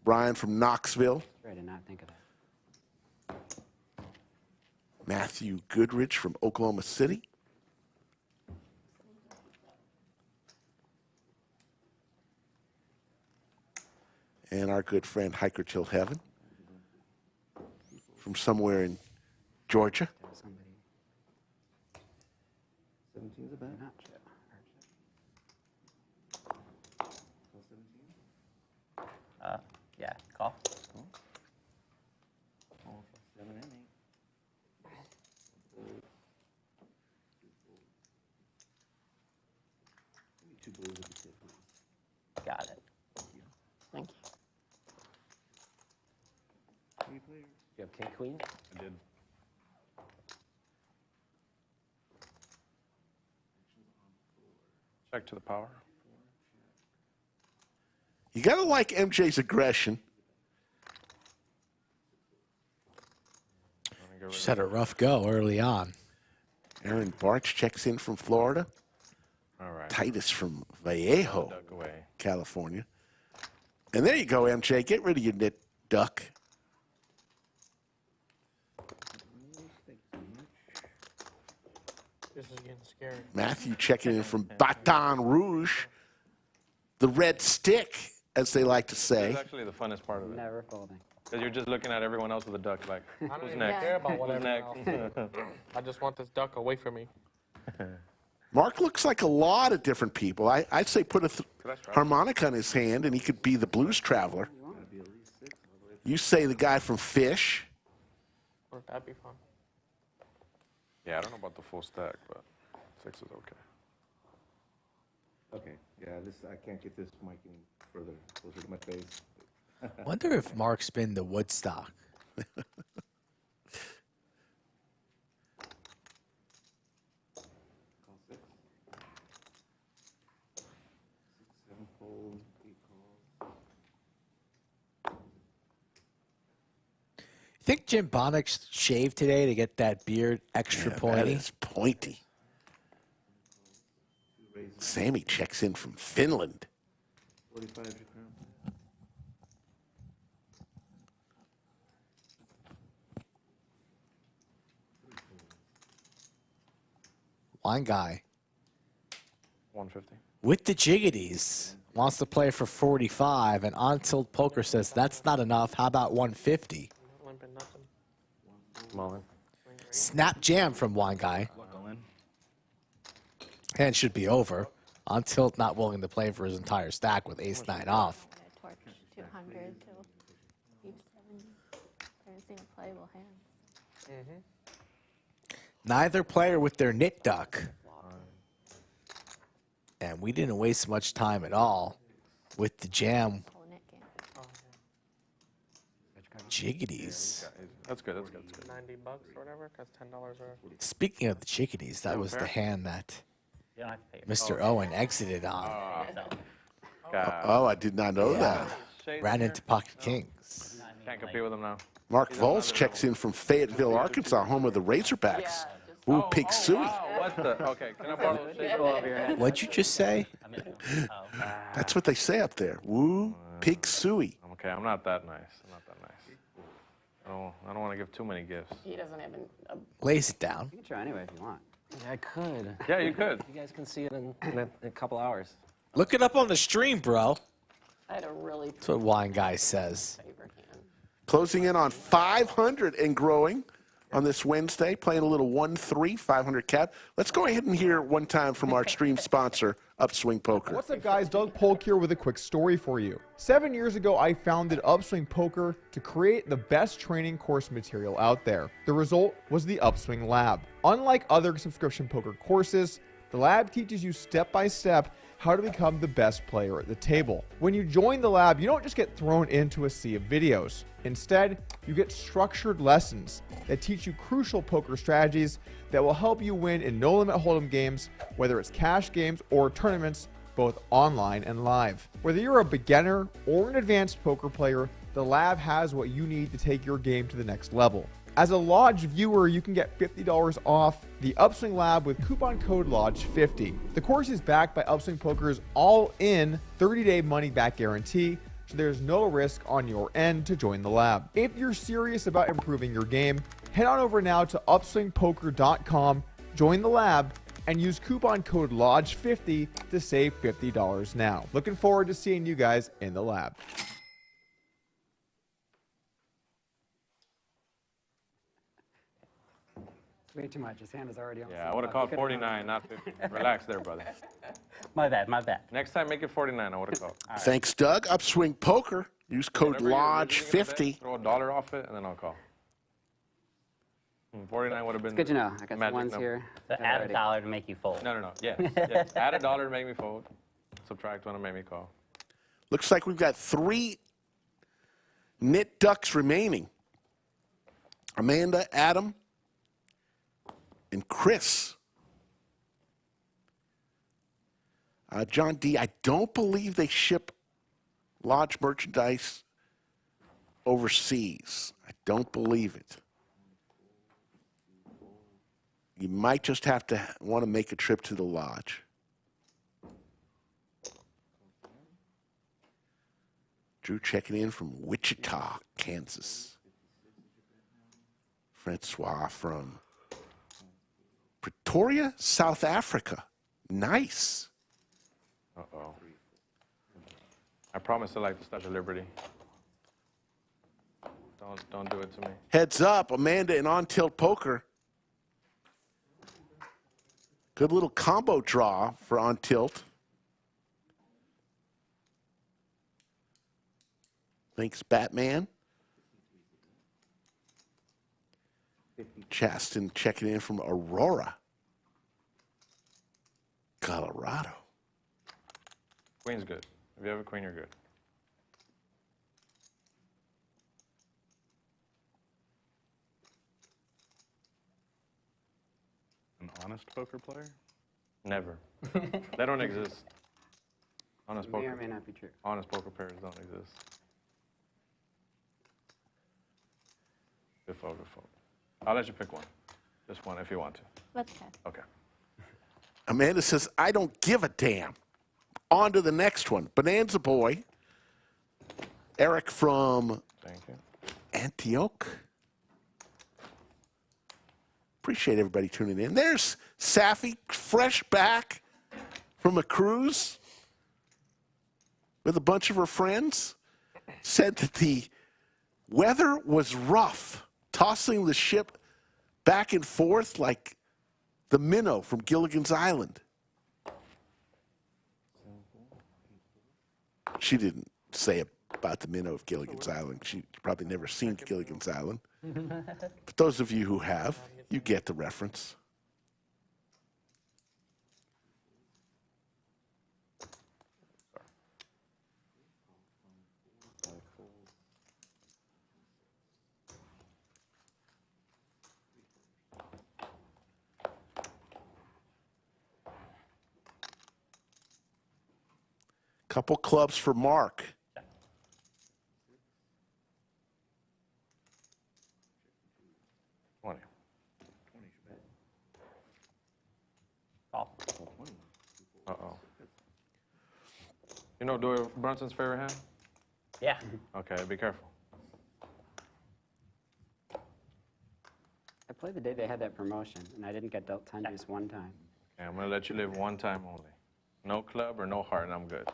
Brian from Knoxville.
I did not think of that.
Matthew Goodrich from Oklahoma City. And our good friend Hiker Till Heaven from somewhere in Georgia.
Somebody.
17's a bet.
Not sure.
Yeah, call.
All for 7 and 8. Maybe 2 blues would be safe.
Got it.
Thank you.
You have king, queen?
I did.
Check to the power.
You got to like MJ's aggression.
Just had a rough go early on.
Aaron Barch checks in from Florida.
All right.
Titus from Vallejo,
Duck away.
California. And there you go, MJ. Get rid of your nit duck.
This is getting scary.
Matthew checking in from Baton Rouge. The red stick, as they like to
This
say.
is actually the funnest part of it.
Never folding.
Because you're just looking at everyone else with a duck like,
I don't
who's
even
next?
care about
Who's
whatever
next?
else. I just want this duck away from me.
Mark looks like a lot of different people. I'd say put a
I try?
harmonica on his hand, and he could be the blues traveler. You say the guy from Fish.
Wouldn't that be fun?
Yeah, I don't know about the full stack, but 6 is okay.
Okay, yeah, I can't get this mic any further closer to my face.
Wonder if Mark's been to Woodstock.
Call 6. 6, 7 fold, 8 calls.
You think Jimbonics shaved today to get that beard extra
That
pointy?
is pointy. Sammy checks in from Finland.
45 your crown.
Wine Guy
150.
with the jiggities wants to play for 45, and OnTiltPoker says that's not enough. How about 150?
Not limping nothing.
Mullen.
Snap jam from Wine Guy.
All in.
Hand should be over. OnTilt not willing to play for his entire stack with ace-9 off.
I torch 200 till each 70. Haven't seen a playable hand.
Neither player with their nit duck. And we didn't waste much time at all with the jam
Whole net game.
jiggities.
That's good, that's good, that's good.
$90 or whatever. That's $10 or.
Speaking of the jiggities, that was the hand that
You don't have to pay.
Mr. Owen exited on.
God.
Oh, I did not know that.
Ran into pocket kings.
Can't compete with them now.
Mark Vols checks in from Fayetteville, Arkansas, home of the Razorbacks. Ooh, Pig Suey.
Wow, what the? Okay, can I borrow a shake?
Over your head.
What'd you just say?
That's what they say up there. Woo, Pig Suey.
Okay, I'm not that nice. I'm not that nice. I don't want to give too many gifts.
He doesn't have a.
Lays it down.
You can try anyway if you want.
Yeah, I could.
Yeah, you could.
You guys can see it in a couple hours.
Look it up on the stream, bro.
I had a really
That's what Wine Guy says.
favorite hand.
Closing in on 500 and growing on this Wednesday, playing a little 1-3, 500 cap. Let's go ahead and hear one time from our stream sponsor, Upswing Poker.
What's up, guys? Doug Polk here with a quick story for you. 7 years ago, I founded Upswing Poker to create the best training course material out there. The result was the Upswing Lab. Unlike other subscription poker courses, the lab teaches you step by step how to become the best player at the table. When you join the lab, you don't just get thrown into a sea of videos. Instead, you get structured lessons that teach you crucial poker strategies that will help you win in no-limit hold'em games, whether it's cash games or tournaments, both online and live. Whether you're a beginner or an advanced poker player, the lab has what you need to take your game to the next level. As a Lodge viewer, you can get $50 off the Upswing Lab with coupon code LODGE50. The course is backed by Upswing Poker's all-in 30-day money-back guarantee, so there's no risk on your end to join the lab. If you're serious about improving your game, head on over now to upswingpoker.com, join the lab, and use coupon code LODGE50 to save $50 now. Looking forward to seeing you guys in the lab.
Way too much. His hand is already on.
Yeah, I would have called 49, not 50. Relax there, brother.
My bad, my bad.
Next time, make it 49. I would have called.
Thanks, Doug. Upswing Poker. Use code
Whatever you're using in the
LODGE50.
bet, throw $1 off it, and then I'll call. 49 would have been.
It's good to know. I got some
magic
ones
number.
here.
So add $1 to make you fold.
No. Yes. Yes. Add $1 to make me fold. Subtract 1 to make me call.
Looks like we've got 3 knit ducks remaining. Amanda, Adam, and Chris. John D., I don't believe they ship Lodge merchandise overseas. I don't believe it. You might just have to want to make a trip to the Lodge. Drew checking in from Wichita, Kansas. Francois from Pretoria, South Africa. Nice.
Uh-oh. I promise I like the Statue of Liberty. Don't do it to me.
Heads up, Amanda and OnTiltPoker. Good little combo draw for OnTilt. Thanks, Batman. Chaston checking in from Aurora, Colorado.
Queen's good. If you have a queen, you're good.
An honest poker player?
Never. They don't exist. Honest
May or
poker.
may not be true.
Honest poker pairs don't exist. Good fold, good fold. I'll let you pick one. Just one if you want to.
That's okay.
Okay.
Amanda says, I don't give a damn. On to the next one. Bonanza Boy. Eric from
Thank you.
Antioch. Appreciate everybody tuning in. There's Safi, fresh back from a cruise with a bunch of her friends. Said that the weather was rough, tossing the ship back and forth like the minnow from Gilligan's Island. She didn't say about the minnow of Gilligan's Island. She's probably never seen Gilligan's Island. But those of you who have, you get the reference. Couple clubs for Mark.
Call.
Uh-oh. You know Doyle Brunson's favorite hand?
Yeah.
Okay, be careful.
I played the day they had that promotion, and I didn't get dealt 10 deuce one time.
Okay, I'm going to let you live one time only. No club or no heart, and I'm good.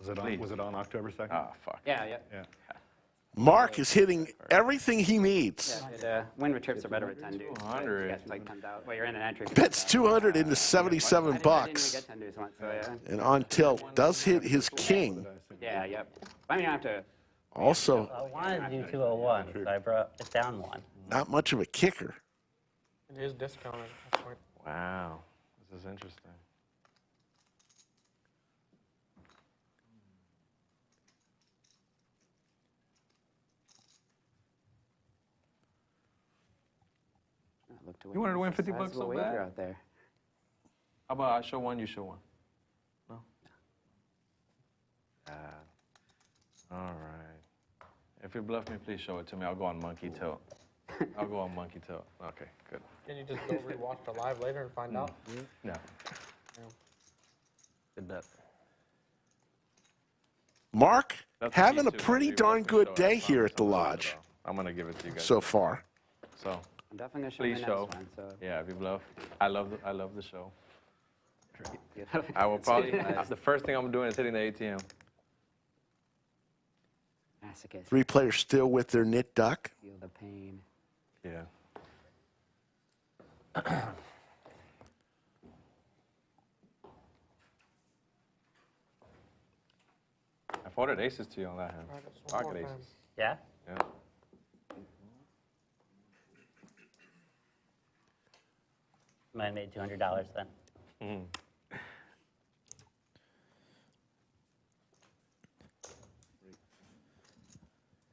Was it on October 2nd?
Ah, fuck.
Yeah, yeah.
Yeah.
Mark is hitting everything he needs.
Yeah, win with trips are better with 10 dudes.
200.
You get like 10,000. Well, you're in an entry.
Bets 200 into 77
I didn't
bucks.
even get 10 dudes once, so yeah.
And on tilt does hit his king.
Yeah, yep. I mean, I have to.
Also,
I wanted to do 201, so I brought it down one.
not much of a kicker.
It is discounted. That's right.
Wow. This is interesting. You wanted to win 50 bucks so bad?
Out there.
How about I show one, you show one? No? All right. If you bluff me, please show it to me. I'll go on monkey tilt. I'll go on monkey tilt. Okay, good.
Can you just go rewatch the live later and find out?
No.
Good bet.
Mark
That's
having a
me too.
pretty
If you
darn
bluff me,
good
show it.
day
I
here at the
promise I'll
lodge
show it. I'm going to give it to you guys.
so far.
So,
I'm definitely gonna show
please
my
show.
next one. So.
Yeah, if you bluff. I love the show.
Yeah.
I will probably, the first thing I'm doing is hitting the ATM.
Masochist.
3 players still with their knit duck.
Feel the pain.
Yeah. I forwarded aces to you on that hand.
All right, just one
Pocket
more time.
aces.
Yeah?
Yeah.
Might have made $200 then.
Mhm.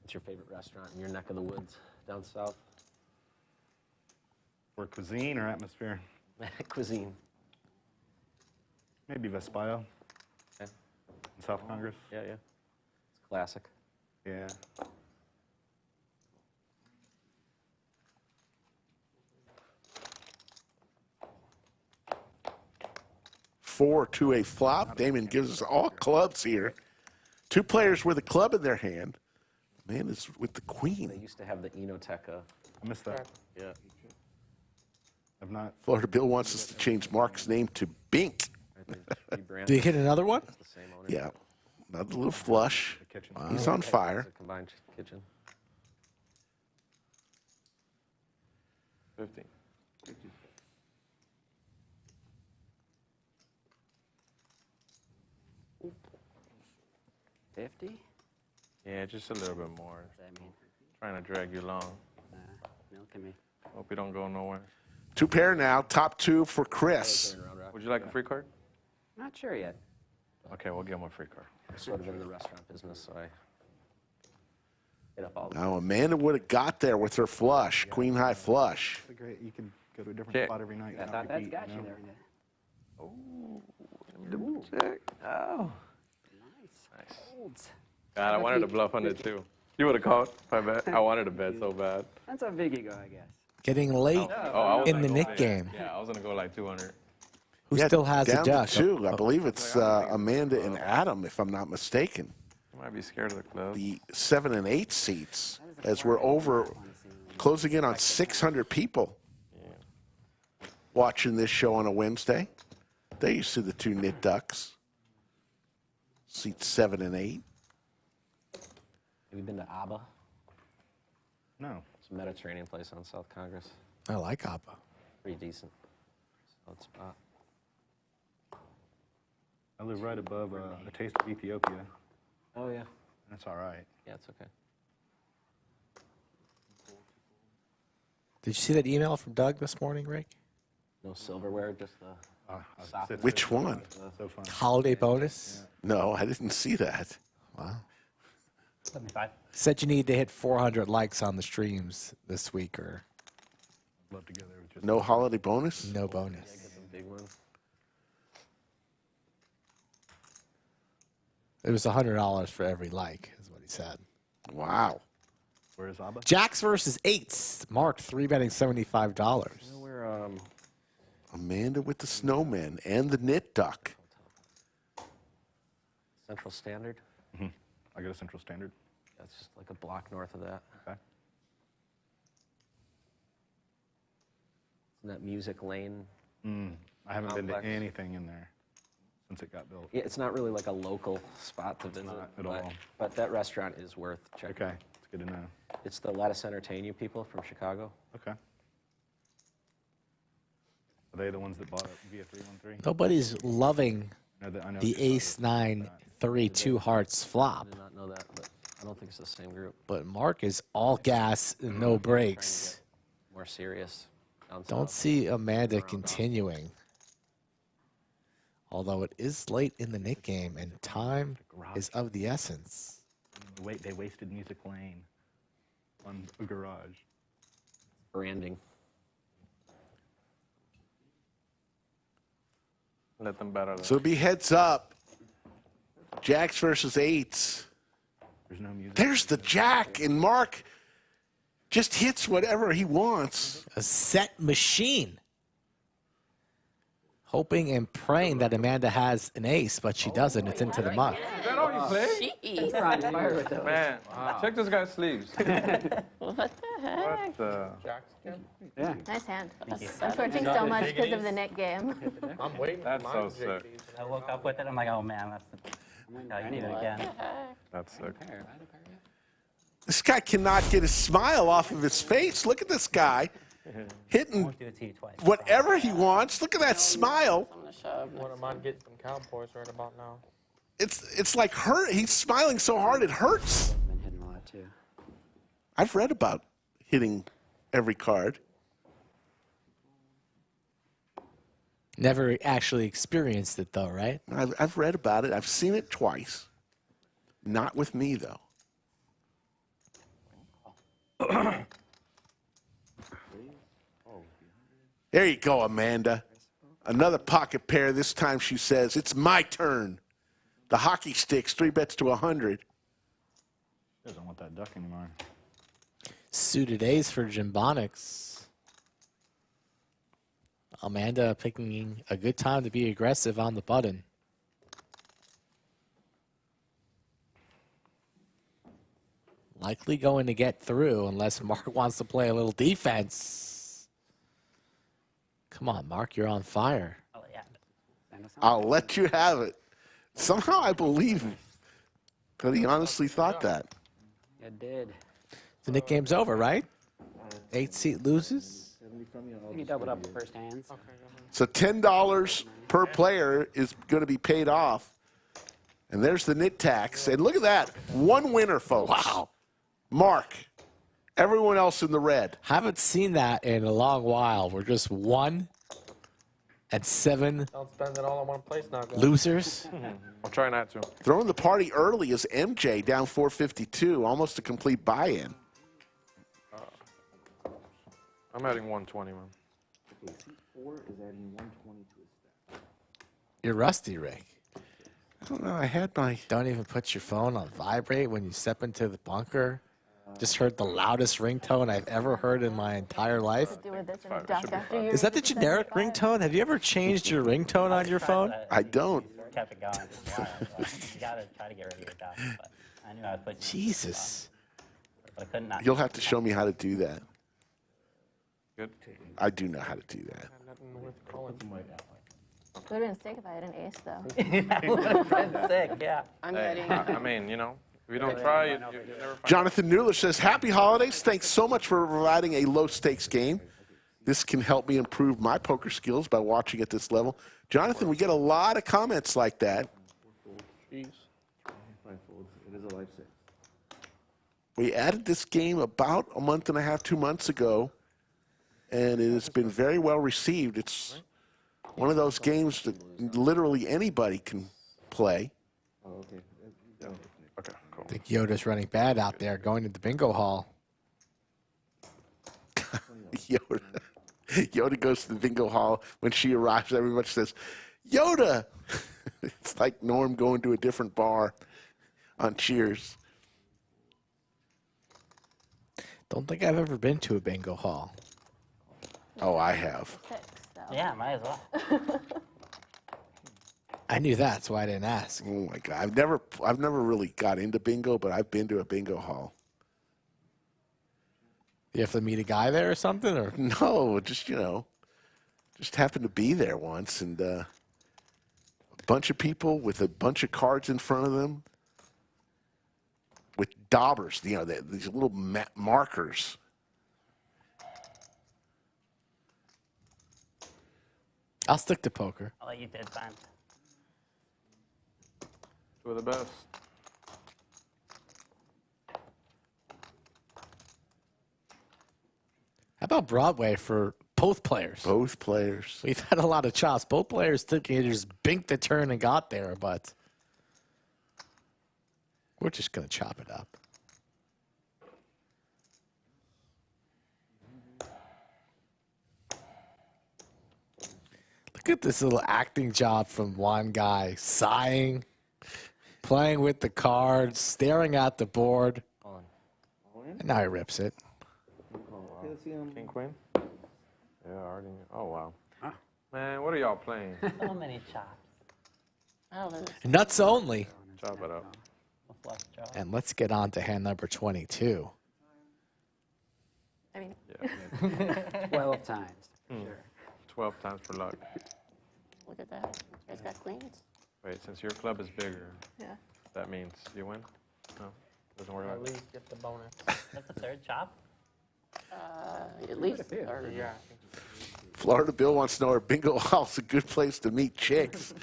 What's your favorite restaurant in your neck of the woods down south?
For cuisine or atmosphere?
Cuisine.
Maybe Vespaio
Okay.
in South Congress.
Yeah, yeah. It's classic.
Yeah.
Four to a flop. Damon gives us all clubs here. 2 players with a club in their hand. Man is with the
They
queen.
used to have the Enoteca.
I missed that.
Yeah.
I've not.
Florida Bill wants us to change Mark's name to Bink.
I think it's rebranded.
Did he hit another one?
It's the same owner.
Yeah. Another little flush.
The kitchen.
He's on fire.
It's a combined kitchen.
50.
50?
Yeah, just a little bit more.
What does that mean?
Trying to drag you along.
Milking me.
Hope you don't go nowhere.
2 pair now. Top 2 for Chris.
Would you like a free card?
Not sure yet.
Okay, we'll give him a free card.
I'm sort of in the restaurant business, so I hit up all the
Now Amanda would have got there with her flush. Queen high flush.
It's great. You can go to a different
Check.
spot every night.
I
and
thought
not
that's
repeat,
got
you
you
know?
there.
Check. Oh.
Nice. Folds.
God, I wanted to bluff on it too. You would have called, my bad. I wanted to bet so bad.
That's a big ego, I guess.
Getting late
I was
in
gonna
the
go
Nick
big.
game.
Yeah, I was going to go like 200.
Who
Yeah,
still has a
down
duck?
to 2. I believe it's Amanda and Adam, if I'm not mistaken.
You might be scared of the club.
The 7 and 8 seats, as we're over, closing in on 600 people watching this show on a Wednesday. There you see the 2 knit ducks. Seats 7 and 8.
Have you been to ABBA?
No.
It's a Mediterranean place on South Congress.
I like Appa.
Pretty decent. Solid spot.
I live right above a taste of Ethiopia.
Oh, yeah.
That's all right.
Yeah, it's okay.
Did you see that email from Doug this morning, Rick?
No silverware, just the sock.
Which one?
So fun.
Holiday bonus?
No, I didn't see that.
Wow.
75.
Said you need to hit 400 likes on the streams this week or
Love together. Just
No holiday bonus?
no bonus.
Get some big ones.
It was $100 for every like, is what he said.
Wow.
Where is Abba?
Jacks versus eights. Mark 3-betting $75.
You know where,
Amanda with the snowman and the knit duck.
Central Standard?
I got a Central Standard.
That's just like a block north of that.
Okay.
Isn't that Music Lane?
I haven't been to
Complex.
anything in there. since it got built.
Yeah, it's not really like a local spot to visit.
Not at all.
But that restaurant is worth checking.
Okay, it's good to know.
It's the Let Us Entertain You people from Chicago.
Okay. Are they the ones that bought it via 313?
Nobody's loving
I know
the ace-9, 3, 2 hearts flop.
I did not know that, but I don't think it's the same group.
But Mark is all gas and no brakes.
More serious.
Don't see Amanda continuing. Although it is late in the Nick game and time is of the essence.
Wait, they wasted Music Lane on a garage.
Branding.
Let them battle.
So it'll be heads up. Jacks versus 8s.
There's no music.
There's the jack, and Mark just hits whatever he wants.
A set machine. Hoping and praying that Amanda has an ace, but she doesn't. It's into the muck.
Is that all you play?
Jeez.
Man, check this guy's sleeves.
What the heck?
What the?
Yeah.
Nice hand. I'm switching so much because of the Nick game.
I'm waiting
That's
for
so
mine.
sick.
I woke up with it. I'm like, oh man, I need it again.
That's sick.
This guy cannot get a smile off of his face. Look at this guy hitting
Won't do it to you twice.
whatever he wants. Look at that smile.
One of mine getting some cowboys right about now.
It's like hurt. He's smiling so hard it hurts.
Been hitting a lot too.
I've read about hitting every card.
Never actually experienced it though, right?
I've read about it. I've seen it twice. Not with me though. There you go, Amanda. Another pocket pair. This time she says, it's my turn. The hockey sticks, 3 bets to 100.
Doesn't want that duck anymore.
Suited ace for Jimbonics. Amanda picking a good time to be aggressive on the button. Likely going to get through unless Mark wants to play a little defense. Come on, Mark, you're on fire.
Oh, yeah.
I'll let you have it. Somehow I believe that he honestly thought that.
I did.
The Nick game's over, right? 8 seat loses.
You doubled up the first hands.
So $10 per player is going to be paid off. And there's the nit tax. And look at that. One winner, folks.
Wow.
Mark. Everyone else in the red.
Haven't seen that in a long while. We're just 1 and 7
Don't spend it all in one place now, guys.
losers.
I'll try not to.
Throwing the party early is MJ down 452. Almost a complete buy-in.
I'm adding 120, man.
Okay, seat 4 is adding 120 to his stack.
You're rusty, Rick.
I don't know. I had my...
Don't even put your phone on vibrate when you step into the bunker. Just heard the loudest ringtone I've ever heard in my entire life.
Do with this and duck after you
Is that the
reach
generic
75.
ringtone? Have you ever changed your ringtone on your phone?
I don't.
Kept it going. You gotta try to get rid of your duck. But I knew I was putting.
Jesus.
But I couldn't not.
You'll have to show me how to do that.
Good.
I do know how to do that.
Nothing worth calling.
It would have been sick if I had an ace, though.
That would have been sick, yeah.
I'm
Hey,
ready.
I mean, you know, if you don't try, you never find
Jonathan Newler says, happy holidays. Thanks so much for providing a low-stakes game. This can help me improve my poker skills by watching at this level. Jonathan, we get a lot of comments like that.
Jeez.
5 folds. It is a live 6.
We added this game about a month and a half, 2 months ago, and it has been very well received. It's one of those games that literally anybody can play.
Oh, okay.
Okay, cool.
I think Yoda's running bad out there going to the bingo hall.
Yoda goes to the bingo hall. When she arrives, everybody says, Yoda! It's like Norm going to a different bar on Cheers.
Don't think I've ever been to a bingo hall.
Oh, I have.
Six, so.
Yeah, might as well.
I knew that, so I didn't ask.
Oh my God, I've never really got into bingo, but I've been to a bingo hall.
You have to meet a guy there or something, or
No, just just happened to be there once, and bunch of people with a bunch of cards in front of them with daubers, you know, these little markers.
I'll stick to poker.
I'll let you dead time.
Two of the best.
How about Broadway for both players?
Both players.
We've had a lot of chops. Both players took it, just binked the turn and got there, but we're just going to chop it up. Look at this little acting job from one guy, sighing, playing with the cards, staring at the board. And now he rips it.
King, queen? Yeah, already. Oh, wow. Man, what are y'all playing?
So many chops. Oh,
Nuts only.
Chop it up.
a flush draw.
And let's get on to hand number 22.
I mean,
12 times. Sure.
12 times for luck.
look at that. It's got queens.
Wait, since your club is bigger,
Yeah.
that means you win? No? Doesn't work
At
like that?
least get the bonus.
That's the third chop.
At least. Or,
Yeah.
Florida Bill wants to know, are bingo halls a good place to meet chicks?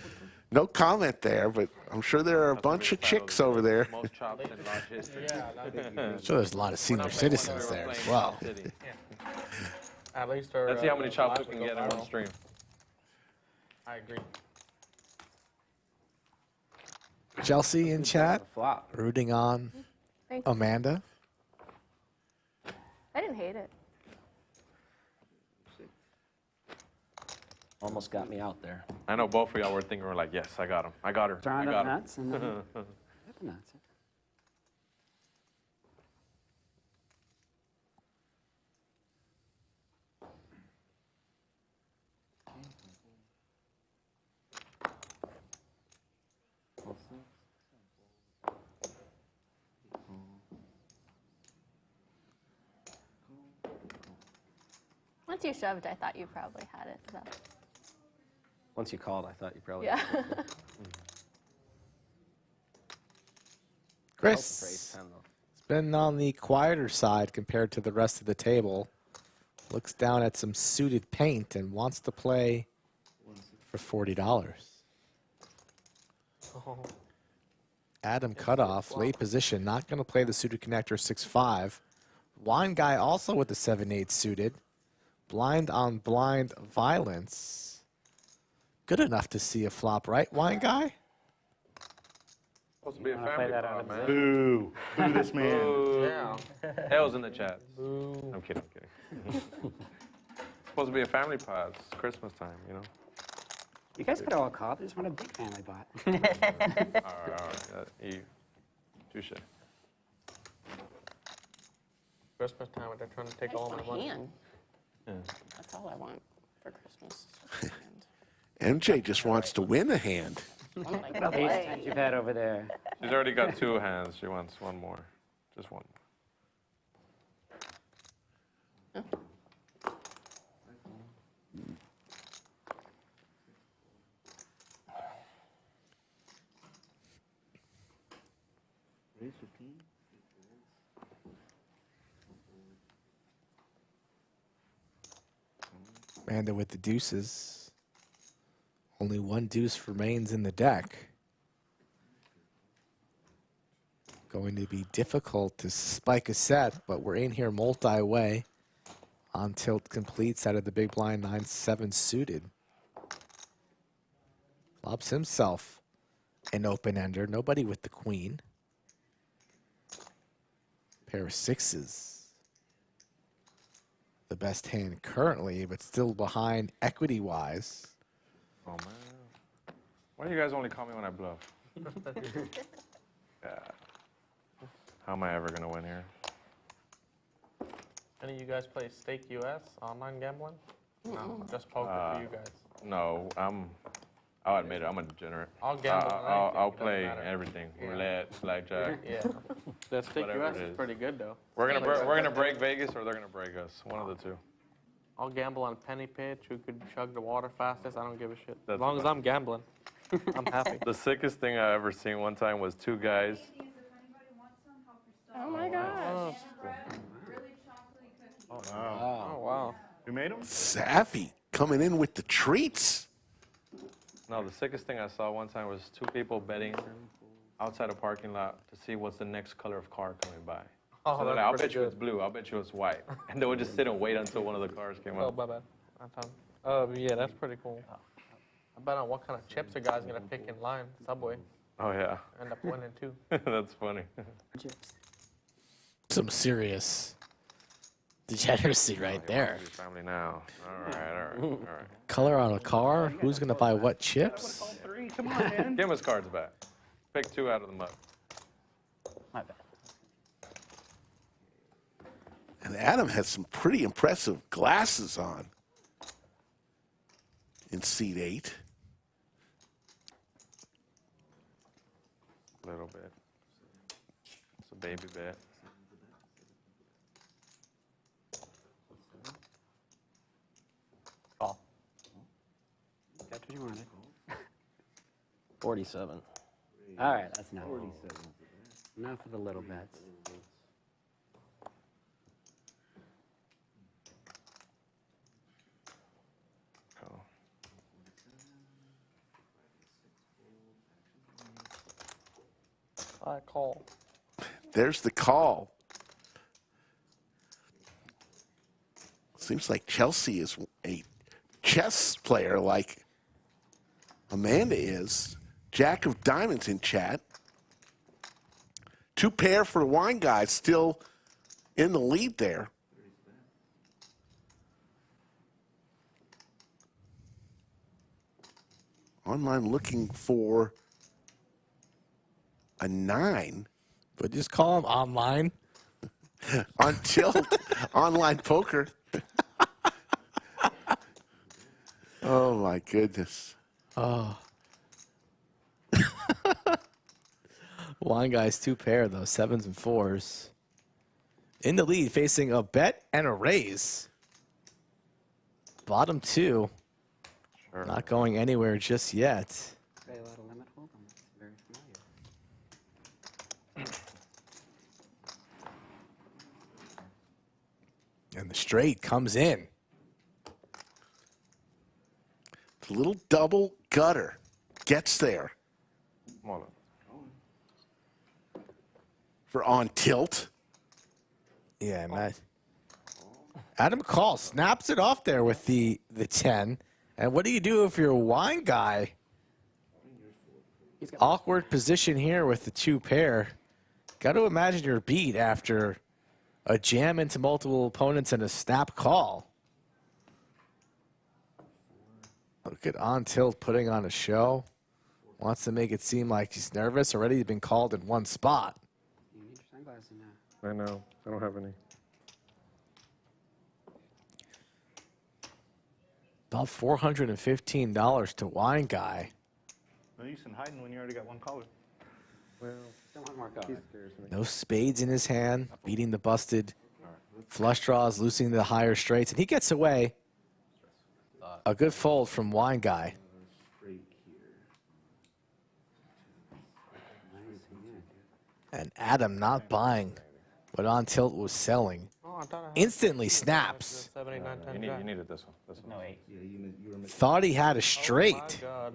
No comment there, but I'm sure there are a bunch of chicks over there.
Most chops in large history.
I'm sure there's a lot of senior citizens there as well.
At least
Let's see how many chops we can get in one stream.
I agree.
Chelsea in chat,
flop.
rooting on
Thank you.
Amanda.
I didn't hate it.
Almost got me out there.
I know both of y'all were thinking, we're like, yes, I got him. I got her. I
Throwing
got
up
him.
nuts and then hit the nuts.
Once you shoved, I thought you probably had it. So.
Once you called, I thought you probably
Yeah.
Chris, it's been on the quieter side compared to the rest of the table. Looks down at some suited paint and wants to play for $40. Adam cutoff, late position, not going to play the suited connector 6-5. Wine guy also with the 7-8 suited. Blind on blind violence. Good enough to see a flop, right, wine guy?
Supposed to be a family pot, man.
Boo. Boo this man.
Boo. Hell's in the chat. I'm kidding, I'm kidding. Supposed to be a family pot. It's Christmas time, you know?
You guys could all call. I just want a big family bot.
All right. Touche.
Christmas time when they're trying to take all my money.
Yeah.
That's all I want for Christmas.
MJ just wants to win a hand.
Ace times you've had over there.
She's already got 2 hands. She wants one more. Just one.
Amanda with the deuces. Only one deuce remains in the deck. Going to be difficult to spike a set, but we're in here multi-way. On tilt completes out of the big blind 9-7 suited. Lobs himself an open-ender. Nobody with the queen. Pair of sixes. The best hand currently, but still behind equity-wise.
Oh, man. Why do you guys only call me when I bluff? Yeah. How am I ever going to win here?
Any of you guys play Stake US, online gambling? No, just poker for you guys.
No, I'll admit it, I'm a degenerate.
I'll gamble on anything,
I'll
it doesn't
play
matter.
everything.
Yeah.
Roulette, blackjack.
Yeah. That Stake
Whatever
US
it
is
is.
pretty good, though.
We're gonna break Vegas or they're gonna break us. One of the two.
I'll gamble on penny pitch. Who could chug the water fastest? I don't give a shit.
That's
As long as
fine.
I'm gambling. I'm happy.
The sickest thing I ever seen one time was two guys.
Oh my gosh.
Oh, wow.
Oh, wow.
Who made them?
Savvy coming in with the treats.
No, the sickest thing I saw one time was two people betting outside a parking lot to see what's the next color of car coming by.
Oh,
So they're
that's
like, I'll
pretty
bet you
good.
it's blue. I'll bet you it's white. And they would just sit and wait until one of the cars came
Oh,
up.
my bad. Yeah, that's pretty cool. I bet on what kind of chips a guy's gonna pick in line. Subway.
Oh, yeah.
End up winning too.
That's funny.
Some serious degeneracy right there.
Family now. All right, all right.
Color on a car? Who's going to buy what chips?
Three, come on, man.
Give him his cards back. Pick two out of the mug.
My bad.
And Adam has some pretty impressive glasses on in seat 8.
A little bit. It's a baby bet.
Call.
That's what you wanted.
47.
All right, that's enough. Enough of the little bets.
Call.
I call.
There's the call. Seems like Chelsea is a chess player like Amanda is. Jack of Diamonds in chat. 2 pair for the wine guy, still in the lead there. Online looking for a 9.
But just call him online.
On Tilt online poker. Oh my goodness.
Oh. Wine guy's 2 pair, though, 7s and 4s. In the lead, facing a bet and a raise. Bottom 2.
Sure.
Not going anywhere just yet.
Say a lot of limit hold. I'm very familiar.
And the straight comes in.
The little double gutter gets there
Smaller.
for on tilt.
Yeah, Matt. Adam calls, snaps it off there with the 10. And what do you do if you're a wine guy? Awkward position here with the 2 pair. Got to imagine you're beat after a jam into multiple opponents and a snap call. Look at On Tilt putting on a show. Wants to make it seem like he's nervous. Already been called in one spot.
You need your sunglasses now.
I know. I don't have any.
About $415 to wine guy.
No use in hiding when you already got one caller.
Well,
Don't want more color.
No spades in his hand, beating the busted flush draws, losing the higher straights, and he gets away. A good fold from wine guy. And Adam not buying what On Tilt was selling.
Oh, I thought I had
Instantly snaps.
79, 10
you
jack.
needed this one. This one.
No, 8.
Thought he had a
Oh,
straight.
my God.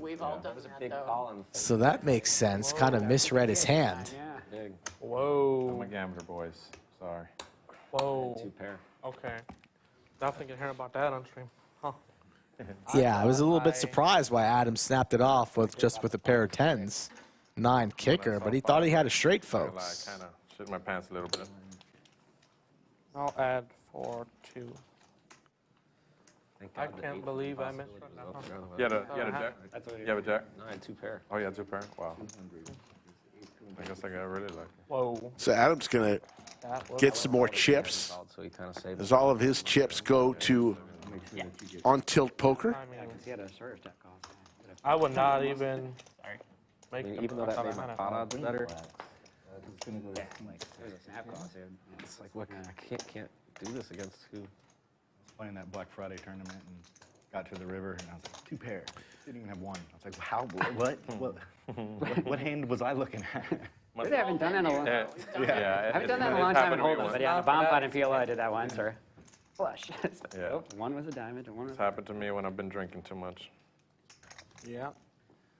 We've all done
That was a
that
big
though.
call on
So that makes sense. Kind of misread his hand.
Yeah.
big.
I'm
Whoa.
a gambler, boys. Sorry.
Whoa.
2 pair.
Okay. Definitely can hear about that on stream. Huh.
Yeah, I was a little bit surprised why Adam snapped it off with just with a pair of 10s. 9 kicker, but he thought he had a straight,
I
folks.
kind of shit my pants a little bit.
I'll add 4, 2.
Thank
I
God the
can't
8
believe I
possibility
misread
was
that
up
one.
there.
You had a jack? You have a jack?
No, I had 2 pair.
Oh, yeah, 2 pair. Wow. I guess I got really lucky.
Whoa.
So Adam's going to
That was
get some more chips
Called, so he kind of saved
as all of his chips go to On Tilt Poker.
I mean,
He had a shorter step call.
I would not even
Sorry.
I
make
mean,
them.
even though
I
that
thought
made
I
my
might
pot
have.
odds better,
There's a snap call, dude.
it's like, look, I can't do this against who.
Playing that Black Friday tournament and got to the river, and I was like, 2 pair. Didn't even have 1. I was like, how? What hand was I looking at?
I haven't done that in a long time.
Yeah.
I haven't done that in a long time in Hold'em. But yeah, on the bomb pot in PLO, I did that once, or flush.
Yeah.
Oh, 1 was a diamond, and 1 was...
It's happened to me when I've been drinking too much.
Yeah.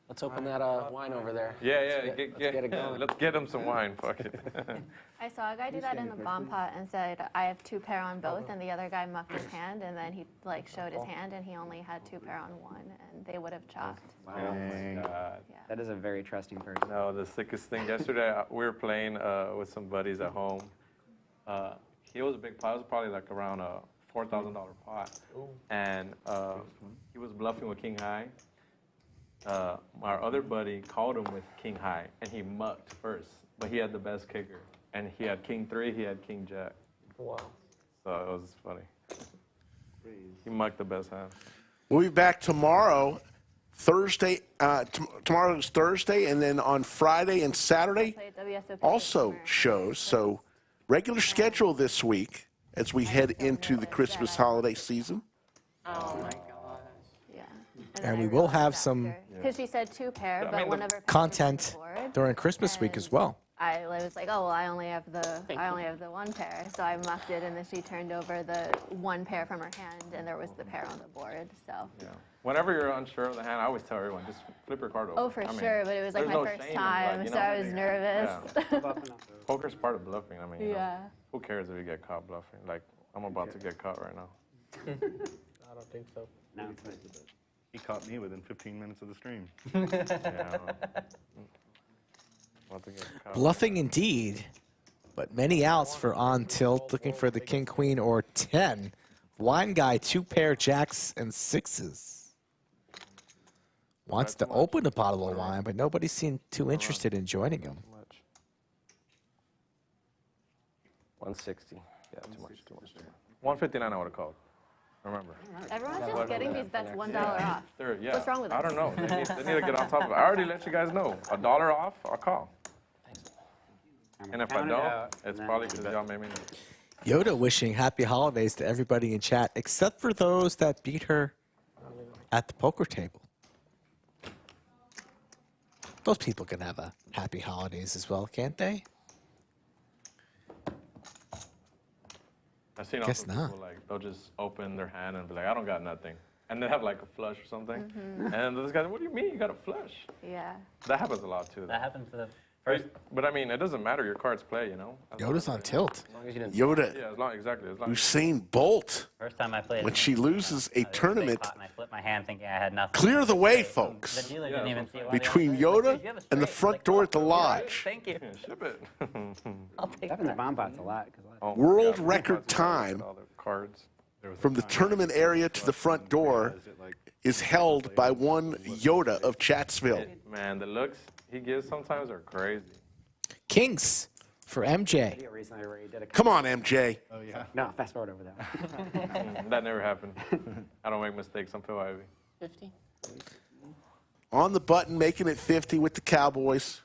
Let's open that wine over there.
Yeah,
get it going.
let's get him some wine, fuck it.
I saw a guy do that in the bomb pot and said, I have 2 pair on both, and the other guy mucked his hand, and then he like showed his hand, and he only had 2 pair on 1, and they would have chopped.
Oh my God.
Yeah.
That is a very trusting person.
No, the sickest thing, yesterday we were playing with some buddies at home. He was a big pot, it was probably like around a $4,000 pot. And he was bluffing with king high. Our other buddy called him with king high, and he mucked first, but he had the best kicker. And he had king 3, he had king jack.
Wow.
So it was funny. He mucked the best hand.
We'll be back tomorrow, Thursday. Tomorrow is Thursday, and then on Friday and Saturday,
Play at WSOP
also
summer.
shows. So regular schedule this week as we head into the Christmas holiday season.
Oh my god.
Yeah.
And we will have some
Because she said 2 pair,
I
but
mean,
one of her
content during Christmas week as well.
I was like, oh well, I only have the 1 pair, so I mucked it, and then she turned over the 1 pair from her hand, and there was the pair on the board. So.
Yeah. Whenever you're unsure of the hand, I always tell everyone, just flip your card over.
Oh, for sure, but it was like
there's
my
no
first
shame in,
time,
like, you
so
know,
I was nervous.
Yeah. Poker's part of bluffing. I mean, you know,
Yeah.
who cares if you get caught bluffing? Like, I'm about to get caught right now.
I don't think so.
No.
He caught me within 15 minutes of the stream.
Yeah. About to get caught.
Bluffing indeed, but many outs for on tilt, looking for the king, queen, or 10. Wine guy, 2 pair jacks and 6s. Wants to open a bottle of wine, but nobody seemed too interested in joining him.
160. Yeah, too much.
159 I would have called. Remember.
Everyone's just getting these bets $1 off.
Yeah.
What's wrong with
I
us?
don't know. They need to get on top of it. I already let you guys know. $1 off, I'll call. And if I don't, it's probably because y'all made me know.
Yoda wishing happy holidays to everybody in chat, except for those that beat her at the poker table. Those people can have a happy holidays as well, can't they?
I've seen
Guess
also
not.
people like they'll just open their hand and be like, I don't got nothing, and they have like a flush or something, and this guy, what do you mean you got a flush?
Yeah.
That happens a lot too.
That happens to the
First, but I mean, it doesn't matter. Your cards play, you know.
Yoda's on tilt.
As long as you didn't.
Yoda,
Yeah, as long exactly. As long
Usain Bolt.
first time I played.
When she loses a tournament,
And I flipped my hand thinking I had nothing.
clear the way,
The
folks.
dealer didn't even see it.
Between Yoda and the front door at the lodge.
Thank you.
yeah, ship it.
I'll take
Up in the
that.
bomb pots a lot.
Oh,
World
yeah,
record
look at
time
all the cards.
from the tournament area to the front door is held by one Yoda of Chatsville.
Man, the looks he gives sometimes are crazy.
Kings for MJ.
Recently, where he did a
Come on, MJ.
Oh, yeah.
No, fast forward over that.
That never happened. I don't make mistakes. I'm Phil Ivey.
50.
On the button, making it 50 with the Cowboys.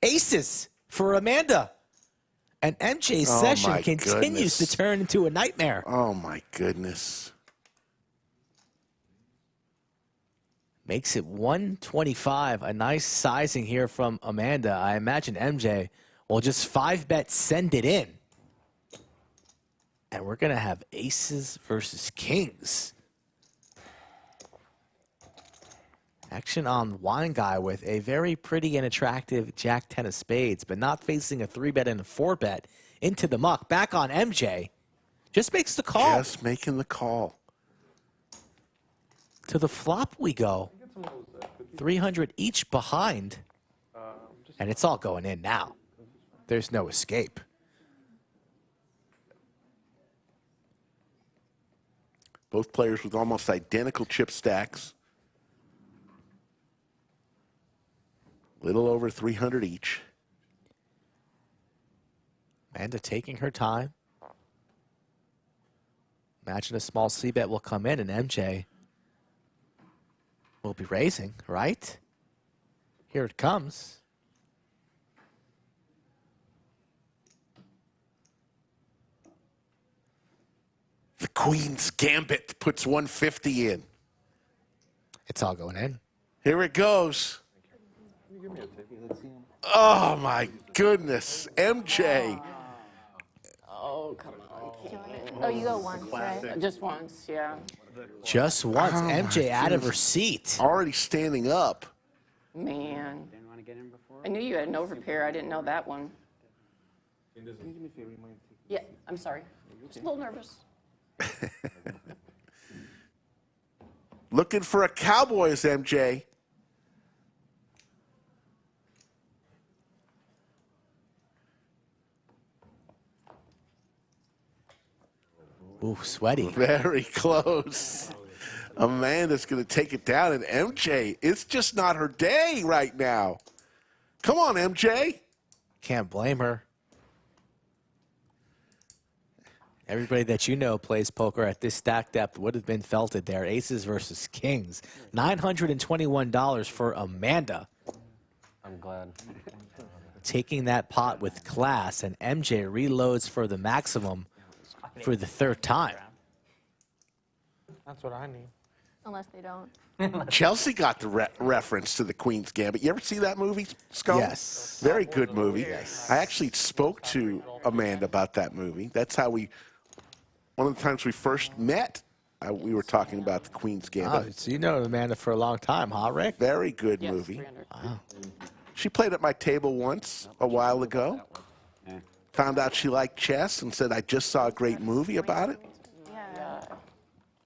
Aces for Amanda. And MJ's
Oh,
session
my
continues to
goodness.
turn into a nightmare.
Oh, my goodness.
Makes it 125. A nice sizing here from Amanda. I imagine MJ will just 5-bet send it in. And we're going to have aces versus kings. Action on Wine Guy with a very pretty and attractive Jack 10 of spades, but not facing a 3-bet and a 4-bet into the muck. Back on MJ. Just makes the call.
Just making the call.
To the flop we go. 300 each behind. And it's all going in now. There's no escape.
Both players with almost identical chip stacks. Little over 300 each.
Amanda taking her time. Imagine a small C-bet will come in and MJ will be raising, right? Here it comes.
The Queen's Gambit puts 150 in.
It's all going in.
Here it goes. Oh, my goodness. MJ.
Oh, come on.
Oh, you go once, right?
Just once, yeah.
Just once.
Oh,
MJ
my
out of her
goodness.
seat.
Already standing up.
Man.
Didn't want to get in before?
I knew you had an overpair. I didn't know that one. Yeah, I'm sorry. Just a little nervous.
Looking for a Cowboys, MJ.
Ooh, sweaty.
Very close. Amanda's going to take it down, and MJ, it's just not her day right now. Come on, MJ.
Can't blame her. Everybody that you know plays poker at this stack depth would have been felted there. Aces versus kings. $921 for Amanda.
I'm glad.
Taking that pot with class, and MJ reloads for the maximum for the third time.
That's what I need.
Unless they don't.
Chelsea got the reference to the Queen's Gambit. You ever see that movie, Scott?
Yes.
Very good movie. Yes. I actually spoke to Amanda about that movie. That's how one of the times we first met, we were talking about the Queen's Gambit.
Oh, so you know Amanda for a long time, huh, Rick?
Very good
Yes,
movie.
300.
Wow.
She played at my table once a while ago. Found out she liked chess and said, I just saw a great movie about it.
Yeah.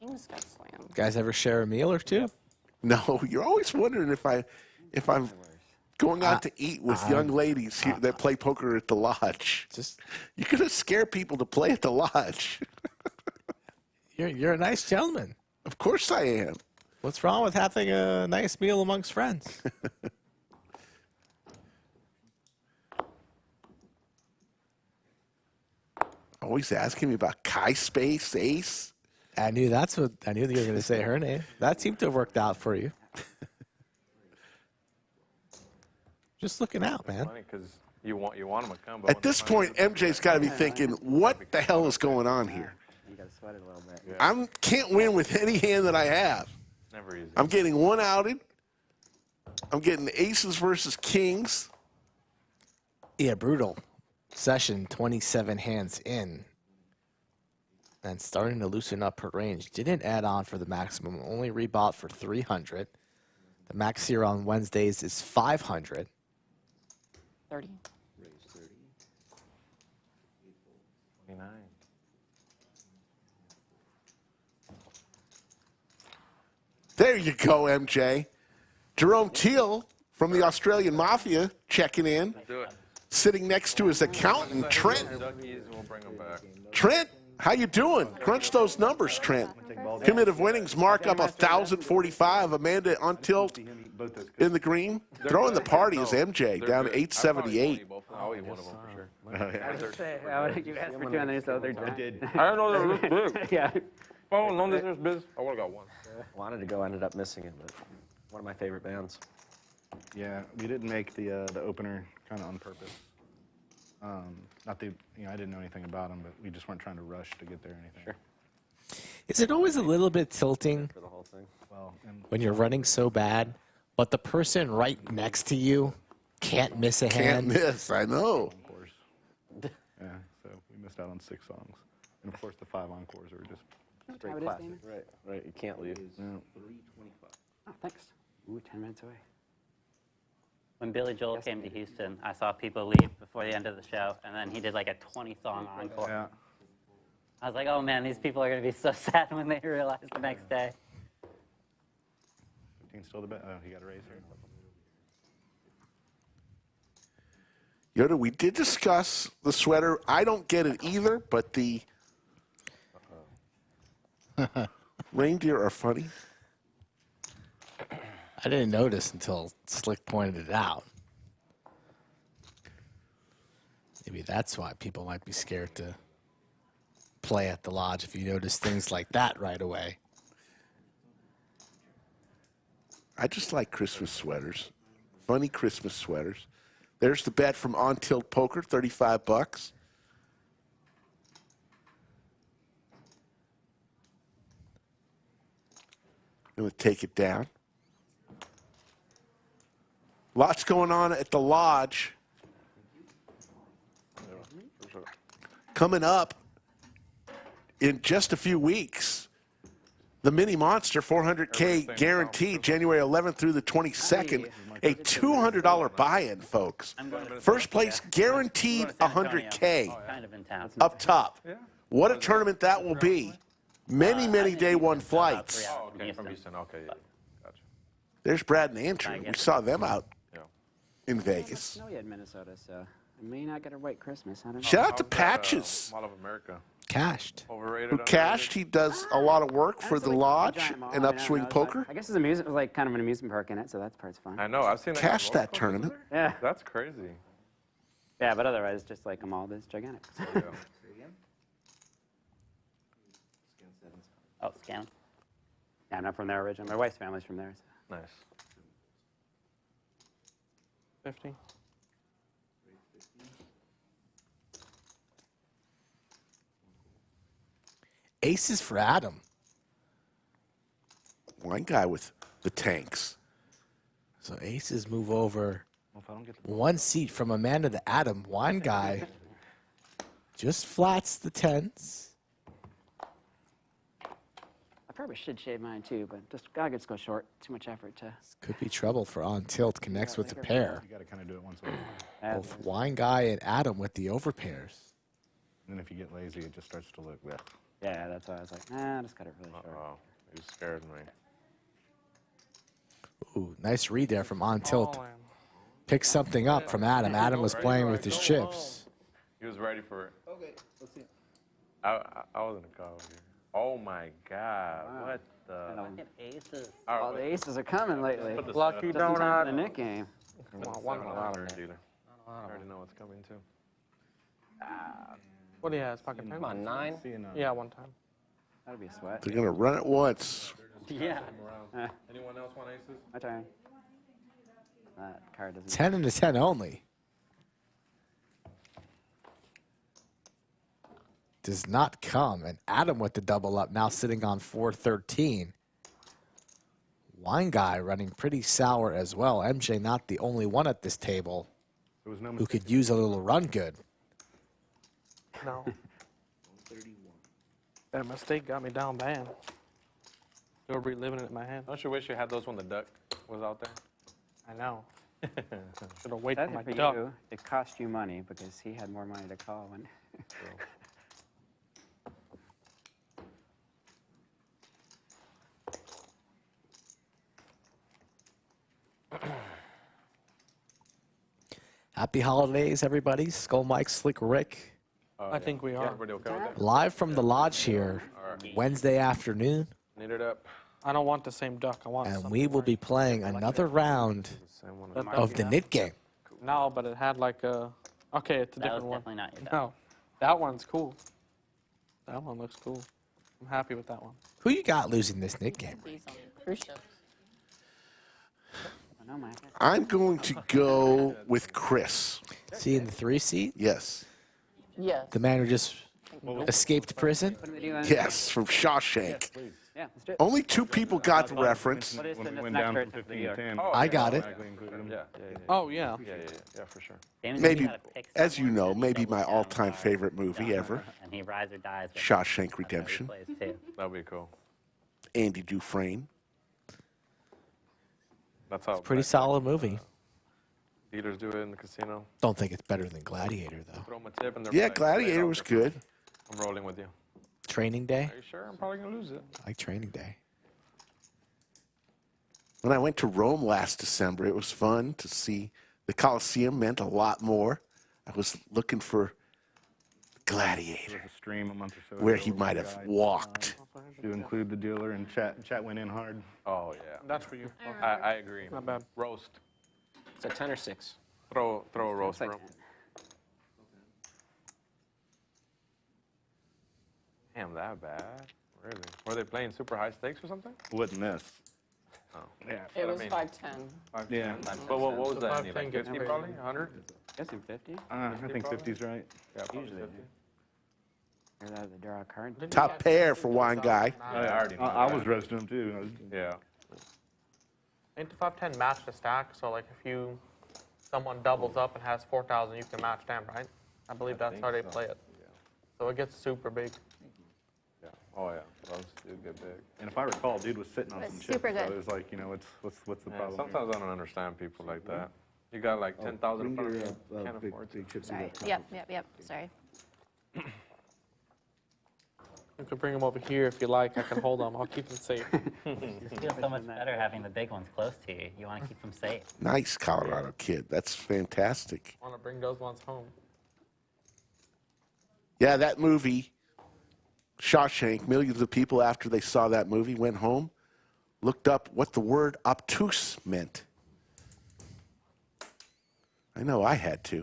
Kings got slammed.
Guys ever share a meal or two?
No, you're always wondering if I'm going out to eat with young ladies here that play poker at the lodge. You're going to scare people to play at the lodge.
You're a nice gentleman.
Of course I am.
What's wrong with having a nice meal amongst friends?
Always asking me about Chi Space, Ace.
I knew you were going to say her name. That seemed to have worked out for you. Just looking out, man.
Funny because you want them to come.
At this point, MJ's got to be thinking, what the hell is going on here?
You got to sweat it a little bit.
I can't win with any hand that I have.
Never easy.
I'm getting one outed. I'm getting aces versus kings.
Yeah, brutal session, 27 hands in. And starting to loosen up her range. Didn't add on for the maximum, only rebought for 300. The max here on Wednesdays is 500.
30.
29.
There you go, MJ. Jerome Teal from the Australian Mafia checking in.
Do it.
Sitting next to his accountant, Trent.
Duckies, we'll bring them back.
Trent, how you doing? Crunch those numbers, Trent. Cumulative winnings mark up 1,045. Amanda on tilt in the green. Throwing the party is MJ down to 878.
I'll eat one of them for sure.
You asked for two and then you said they're done.
I didn't know they were this big.
Yeah.
Oh, no, this is biz. I would have got one.
Wanted to go, ended up missing it, but one of my favorite bands.
Yeah, we didn't make the opener kind of on purpose. Not the, I didn't know anything about them, but we just weren't trying to rush to get there or anything.
Sure.
Is it always a little bit tilting
For the whole thing.
Well, and
when you're running so bad, but the person right next to you can't miss a
Can't
hand?
miss, I know.
encores. Yeah, so we missed out on 6 songs. And of course, the 5 encores were just
Straight
How it is,
classic.
Damon?
Right. You can't leave.
Oh, thanks. Ooh, 10 minutes away.
When Billy Joel came to Houston, I saw people leave before the end of the show, and then he did like a 20-song encore.
Yeah.
I was like, oh man, these people are going to be so sad when they realize the next day.
15 still the bet. Oh, he got a raise here.
Yoda, we did discuss the sweater. I don't get it either, but the reindeer are funny.
I didn't notice until Slick pointed it out. Maybe that's why people might be scared to play at the lodge if you notice things like that right away.
I just like Christmas sweaters. Funny Christmas sweaters. There's the bet from OnTiltPoker, $35. Going to take it down. Lots going on at the lodge. Coming up in just a few weeks, the Mini Monster 400K guaranteed, January 11th through the 22nd, a $200 buy-in, folks. First place guaranteed 100K up top. What a tournament that will be. Many, many day one flights.
Oh, okay, from Houston. Okay, yeah. Gotcha.
There's Brad and Andrew. We saw them out in Vegas.
Snowy in Minnesota, so I may not get a white Christmas. I don't know.
Shout out to Patches.
Mall of America.
Cashed.
Overrated.
Who cashed? He does a lot of work for the lodge and Upswing Poker.
I guess it's amusement, like kind of an amusement park in it, so that part's fun.
I know. I've seen that.
Cashed that tournament.
Yeah.
That's crazy.
Yeah, but otherwise, just like a mall that's gigantic.
Yeah.
Oh, scan.
Yeah, I'm not from there originally. My wife's family's from there. So.
Nice.
50.
Aces for Adam.
One guy with the tanks.
So aces move over
Well, if I don't get the
one seat from Amanda to Adam. One guy just flats the tens.
I probably should shave mine too, but just gotta just go short. Too much effort to.
Could be trouble for on tilt. Connects with the pair.
You got to kind of do it once a week.
Both Wine Guy and Adam with the overpairs.
And then if you get lazy, it just starts to look blech.
Yeah, that's why I was like, nah, just cut it really short.
Oh, you scared me.
Ooh, nice read there from on tilt.
All in.
Picked something up from Adam. Adam was playing with his chips.
He was ready for it.
Okay, let's see.
I was in the car over here. Oh my God!
Wow.
What the?
Fucking aces.
All the aces are coming lately.
Put the
Lucky
Just in time for
donut.
the Nick game.
Come on, one
$7
more.
dealer. I already know what's coming too.
What do you have? Pocket 10?
Come on, 9.
Seeing,
Yeah, one time.
That'd be a sweat.
They're going to run it once.
Yeah.
Anyone else want aces?
My turn. That card doesn't.
10 and a 10 only. Does not come. And Adam with the double up, now sitting on 413. Wine Guy running pretty sour as well. MJ not the only one at this table
there was no
who
mistake.
could use a little run good.
No. That mistake got me down bad. Still reliving it in my head.
Don't you wish you had those when the duck was out there?
I know. Should have waited
That's
for my
for
duck.
you. It cost you money because he had more money to call when.
Happy holidays, everybody. Skull Mike, Slick Rick.
I think we
Yeah,
are.
everybody okay with that?
Live from the lodge here, Wednesday afternoon.
Knit it up.
I don't want the same duck. I want
And
something
we will be playing another round
Same one.
That
of the knit game.
No, but it had like a. Okay, it's a
That was
different one.
definitely not your duck.
No, that one's cool. That one looks cool. I'm happy with that one.
Who you got losing this knit game?
These on cruise ships.
I know, Mike.
I'm going to go with Chris.
See in the 3 seat?
Yes.
Yes.
The man who just escaped prison?
What do we do then?
Yes, from Shawshank.
Yeah, let's do it.
Only 2 people got the reference.
What is the
When we went
next
down
person
from
for the
15 to
year?
10.
Oh,
I got it.
automatically included them.
Yeah,
Oh yeah.
yeah, for sure.
James
Maybe,
gotta pick
as you
someone
know,
to
maybe
double
my
down
all-time
on.
favorite movie ever,
And he rides or dies. with
Shawshank
That's how he
Redemption.
plays, too.
That'd be cool.
Andy Dufresne.
That's how.
Pretty solid movie.
Dealers do it in the casino.
Don't think it's better than Gladiator, though.
Throw them a tip and they're
Yeah,
like,
Gladiator
"Wait,
was
I'll-
good.
I'm rolling with you.
Training Day?
Are you sure? I'm probably gonna lose it.
I like Training Day.
When I went to Rome last December, it was fun to see the Colosseum meant a lot more. I was looking for
There
Gladiator,
was a stream a month or so
where
ago
he
with
might
the
have
guy,
walked.
To include the dealer, and chat went in hard.
Oh yeah.
That's for you.
I agree.
Not bad.
Roast.
It's a 10 or 6.
Throw a roast
It's
for
like
him. Damn, that bad? Really? Were they playing super high stakes or something?
Wouldn't miss.
Oh.
Yeah.
It
I
was
mean-
510.
Yeah.
But what was
So
that?
510
Like
gets
50
paid.
probably? 100?
Guessing 50.
I think 50's right.
Yeah, probably
Usually,
50.
Or the draw card.
Top pair for wine guy.
I already know
I
that.
was roasting him too.
Yeah.
8 to 5, 10 match the stack. So like if someone doubles up and has 4,000, you can match them, right? I believe that's how they play it. So it gets super big.
Yeah. Oh yeah. Those do get big.
And if I recall, dude was sitting on
It was
some chips.
super
So
good.
it was like, you know, what's the
Yeah,
problem?
sometimes I don't understand people like that. You got like 10,000 in front of you. Can't afford to.
big chips.
Sorry. Yep. Sorry.
You can bring them over here if you like. I can hold them. I'll keep them safe.
It feels so much better having the big ones close to you. You want to keep them safe.
Nice Colorado kid. That's fantastic.
I want to bring those ones home.
Yeah, that movie, Shawshank, millions of people after they saw that movie went home, looked up what the word obtuse meant. I know I had to.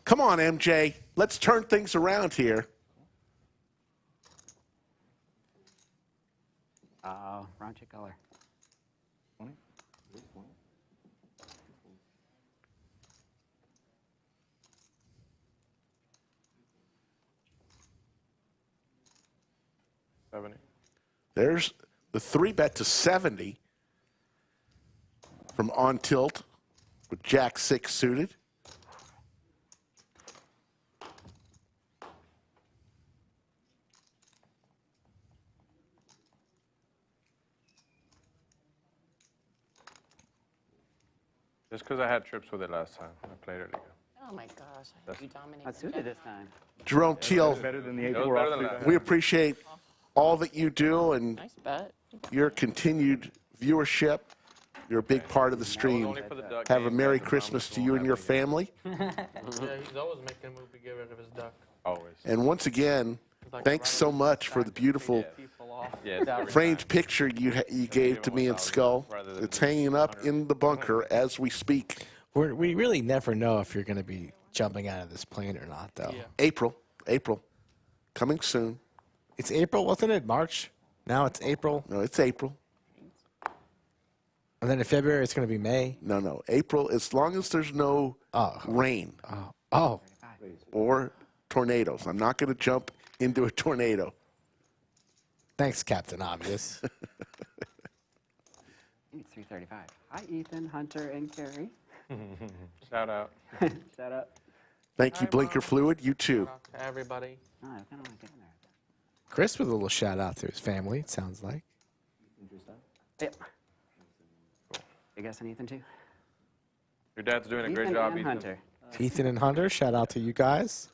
Come on, MJ. Let's turn things around here.
Wrong chick color.
There's the 3-bet to 70 from On Tilt with Jack 6 suited.
Just because I had trips with it last time, I played it again.
Oh my gosh, you dominated.
Not suited this time.
Jerome Teal,
Better than the
It was
8-4
better than
offsuit.
that.
we appreciate all that you do and
Nice bet.
your continued viewership. You're a big part of the stream.
Only for the duck
Have a
game,
Merry
that's the
Christmas
promise
to
we'll
you and
have
your
again.
family.
Yeah, he's always making a move to get rid of his duck.
Always.
And once again, thanks so much for the beautiful
People off.
Yeah, it's every
framed
time.
picture you gave to me in Skull. It's hanging up in the bunker as we speak.
We really never know if you're going to be jumping out of this plane or not, though.
Yeah.
April, coming soon.
It's April, wasn't it? March? Now it's April.
No, it's April.
And then in February, it's going to be May.
No, April. As long as there's no rain
Oh.
or tornadoes, I'm not going to jump into a tornado.
Thanks, Captain Obvious.
It's 335. Hi, Ethan, Hunter, and Carrie.
Shout out.
Shout out.
Thank you,
Hi,
Blinker
Mom.
Fluid. You
Shout
too.
out to everybody.
Oh, I kind of want to get in there.
Chris with a little shout out to his family, it sounds like.
Yep. You guessing Ethan, too?
Your dad's doing a great
Ethan
job,
and
Ethan.
Hunter.
Ethan and Hunter, shout out to you guys.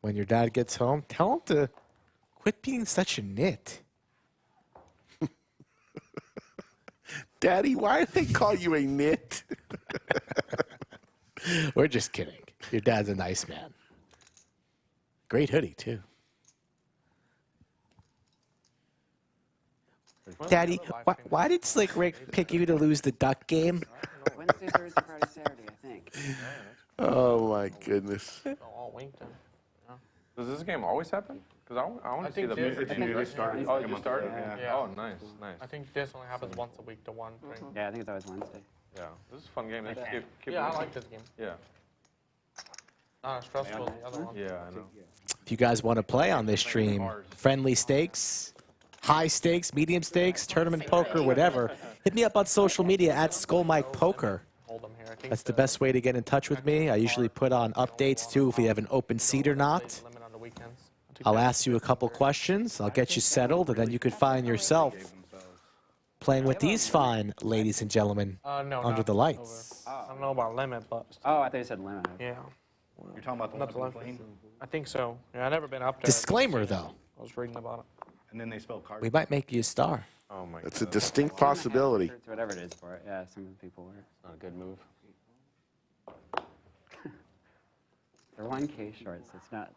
When your dad gets home, tell him to quit being such a nit.
Daddy, why do they call you a nit?
We're just kidding. Your dad's a nice man. Great hoodie, too. Daddy, why did Slick Rick pick you to lose the duck game?
Wednesday, Thursday, Friday, Saturday, I think.
Oh, my goodness.
All winked him.
Does this game always happen? Because I want to see
think
the
this-
music.
I think
It started
Oh,
a
you
month
started?
ago.
Yeah.
Oh, nice.
I think this only happens once a week to one thing.
Yeah, I think it's always Wednesday.
Yeah, this is a fun game. Let's
Okay.
keep
Yeah, I
moving.
like this game.
Yeah,
Not as stressful as the other one.
yeah, I know.
If you guys want to play on this stream, friendly stakes, high stakes, medium stakes, tournament poker, whatever, hit me up on social media at SkullMikePoker.
Hold them here. I think
That's the best way to get in touch with me. I usually put on updates too if we have an open seat or not.
limit on the weekends.
I'll ask you a couple questions. I'll get you settled, and then you could find yourself playing with these fine ladies and gentlemen
No,
under
not
the lights.
over. I don't know about limit, but
Oh, I thought you said limit.
yeah,
You're talking about the
not the
one on the
limit.
plane?
I think so. Yeah, I never been up there.
Disclaimer, though,
I was reading about it.
And then they spell card.
we might make you a star.
Oh my
It's a
god.
distinct possibility.
Shirts, whatever it is for it. Yeah, some of the people wear it.
Not a good move.
They're 1K shorts. It's not.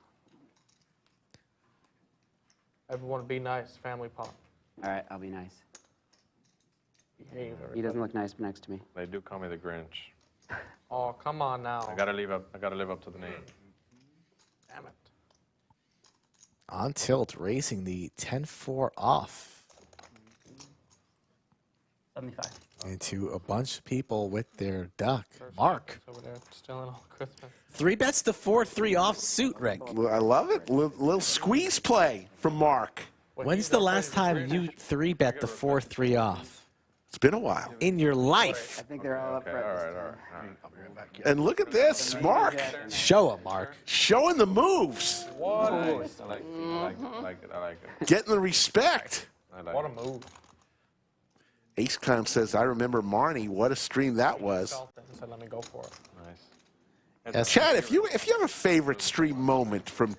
Everyone be nice. Family pop.
All right, I'll be nice.
Behave.
He doesn't look nice next to me.
They do call me the Grinch.
Oh, come on now.
I gotta live up to the name.
Damn it.
On Tilt, raising the 10-4 off.
75.
Into a bunch of people with their duck. Mark.
Over there, stealing all Christmas.
3-bets the 4-3 offsuit, Rick.
I love it. Little squeeze play from Mark.
When's the last time you 3-bet the 4-3 off?
It's been a while.
In your life.
I think they're all up for it.
All right.
And look at this, Mark.
Show him, Mark.
Showing the moves.
What? Nice. I like it.
Getting the respect.
What a move.
Ace Clown says, I remember Marnie. What a stream that was.
Felt it and said, let me go for it.
Nice.
Chad, if you have a favorite stream moment from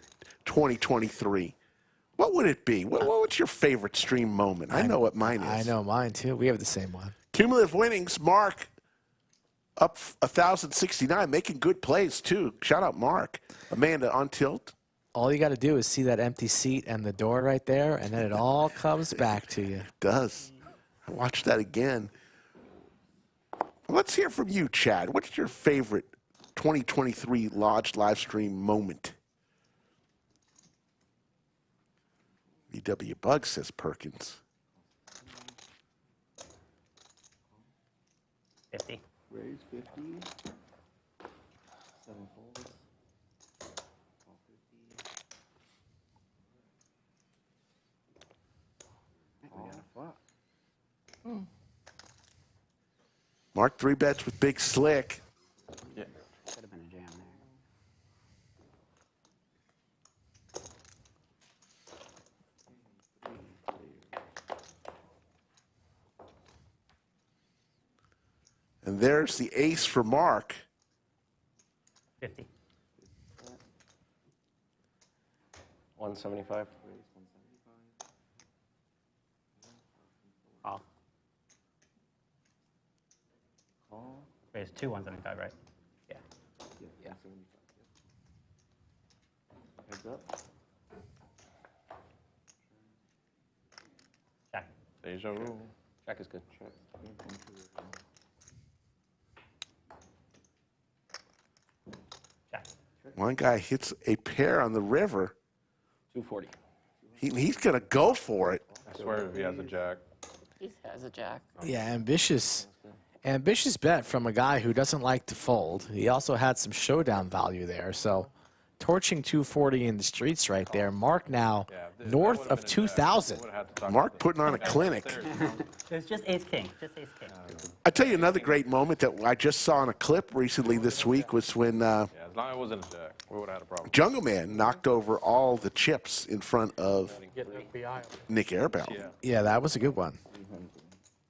2023, what would it be? What's your favorite stream moment? I know what mine is.
I know mine, too. We have the same one.
Cumulative winnings, Mark, up 1,069, making good plays, too. Shout out, Mark. Amanda on tilt.
All you got to do is see that empty seat and the door right there, and then it all comes back to you.
It does. I watched that again. Let's hear from you, Chad. What's your favorite 2023 Lodge live stream moment? VW Bug, says Perkins.
50.
Raise 50. 7 folds. Call 50. We got a flop.
Mark 3-bets with Big Slick.
Yeah.
Could have been a jam there.
And there's the ace for Mark.
50.
175.
Call. Raise 2 175, right? Yeah.
Yeah. 175. Heads up.
Check.
Deja vu.
Check is good.
Check.
Check.
One guy hits a pair on the river.
240.
He's going to go for it.
I swear if he has a jack.
He has a jack.
Yeah, ambitious bet from a guy who doesn't like to fold. He also had some showdown value there. So torching 240 in the streets right there. Mark now north of 2,000.
Mark putting on a clinic.
It's just ace king. Just ace king.
I tell you another great moment that I just saw in a clip recently this week was when
Yeah, as long as it wasn't a jack, we would have had a problem.
Jungle Man knocked over all the chips in front of
Get FBI.
Nick Airball.
Yeah.
Yeah, that was a good one.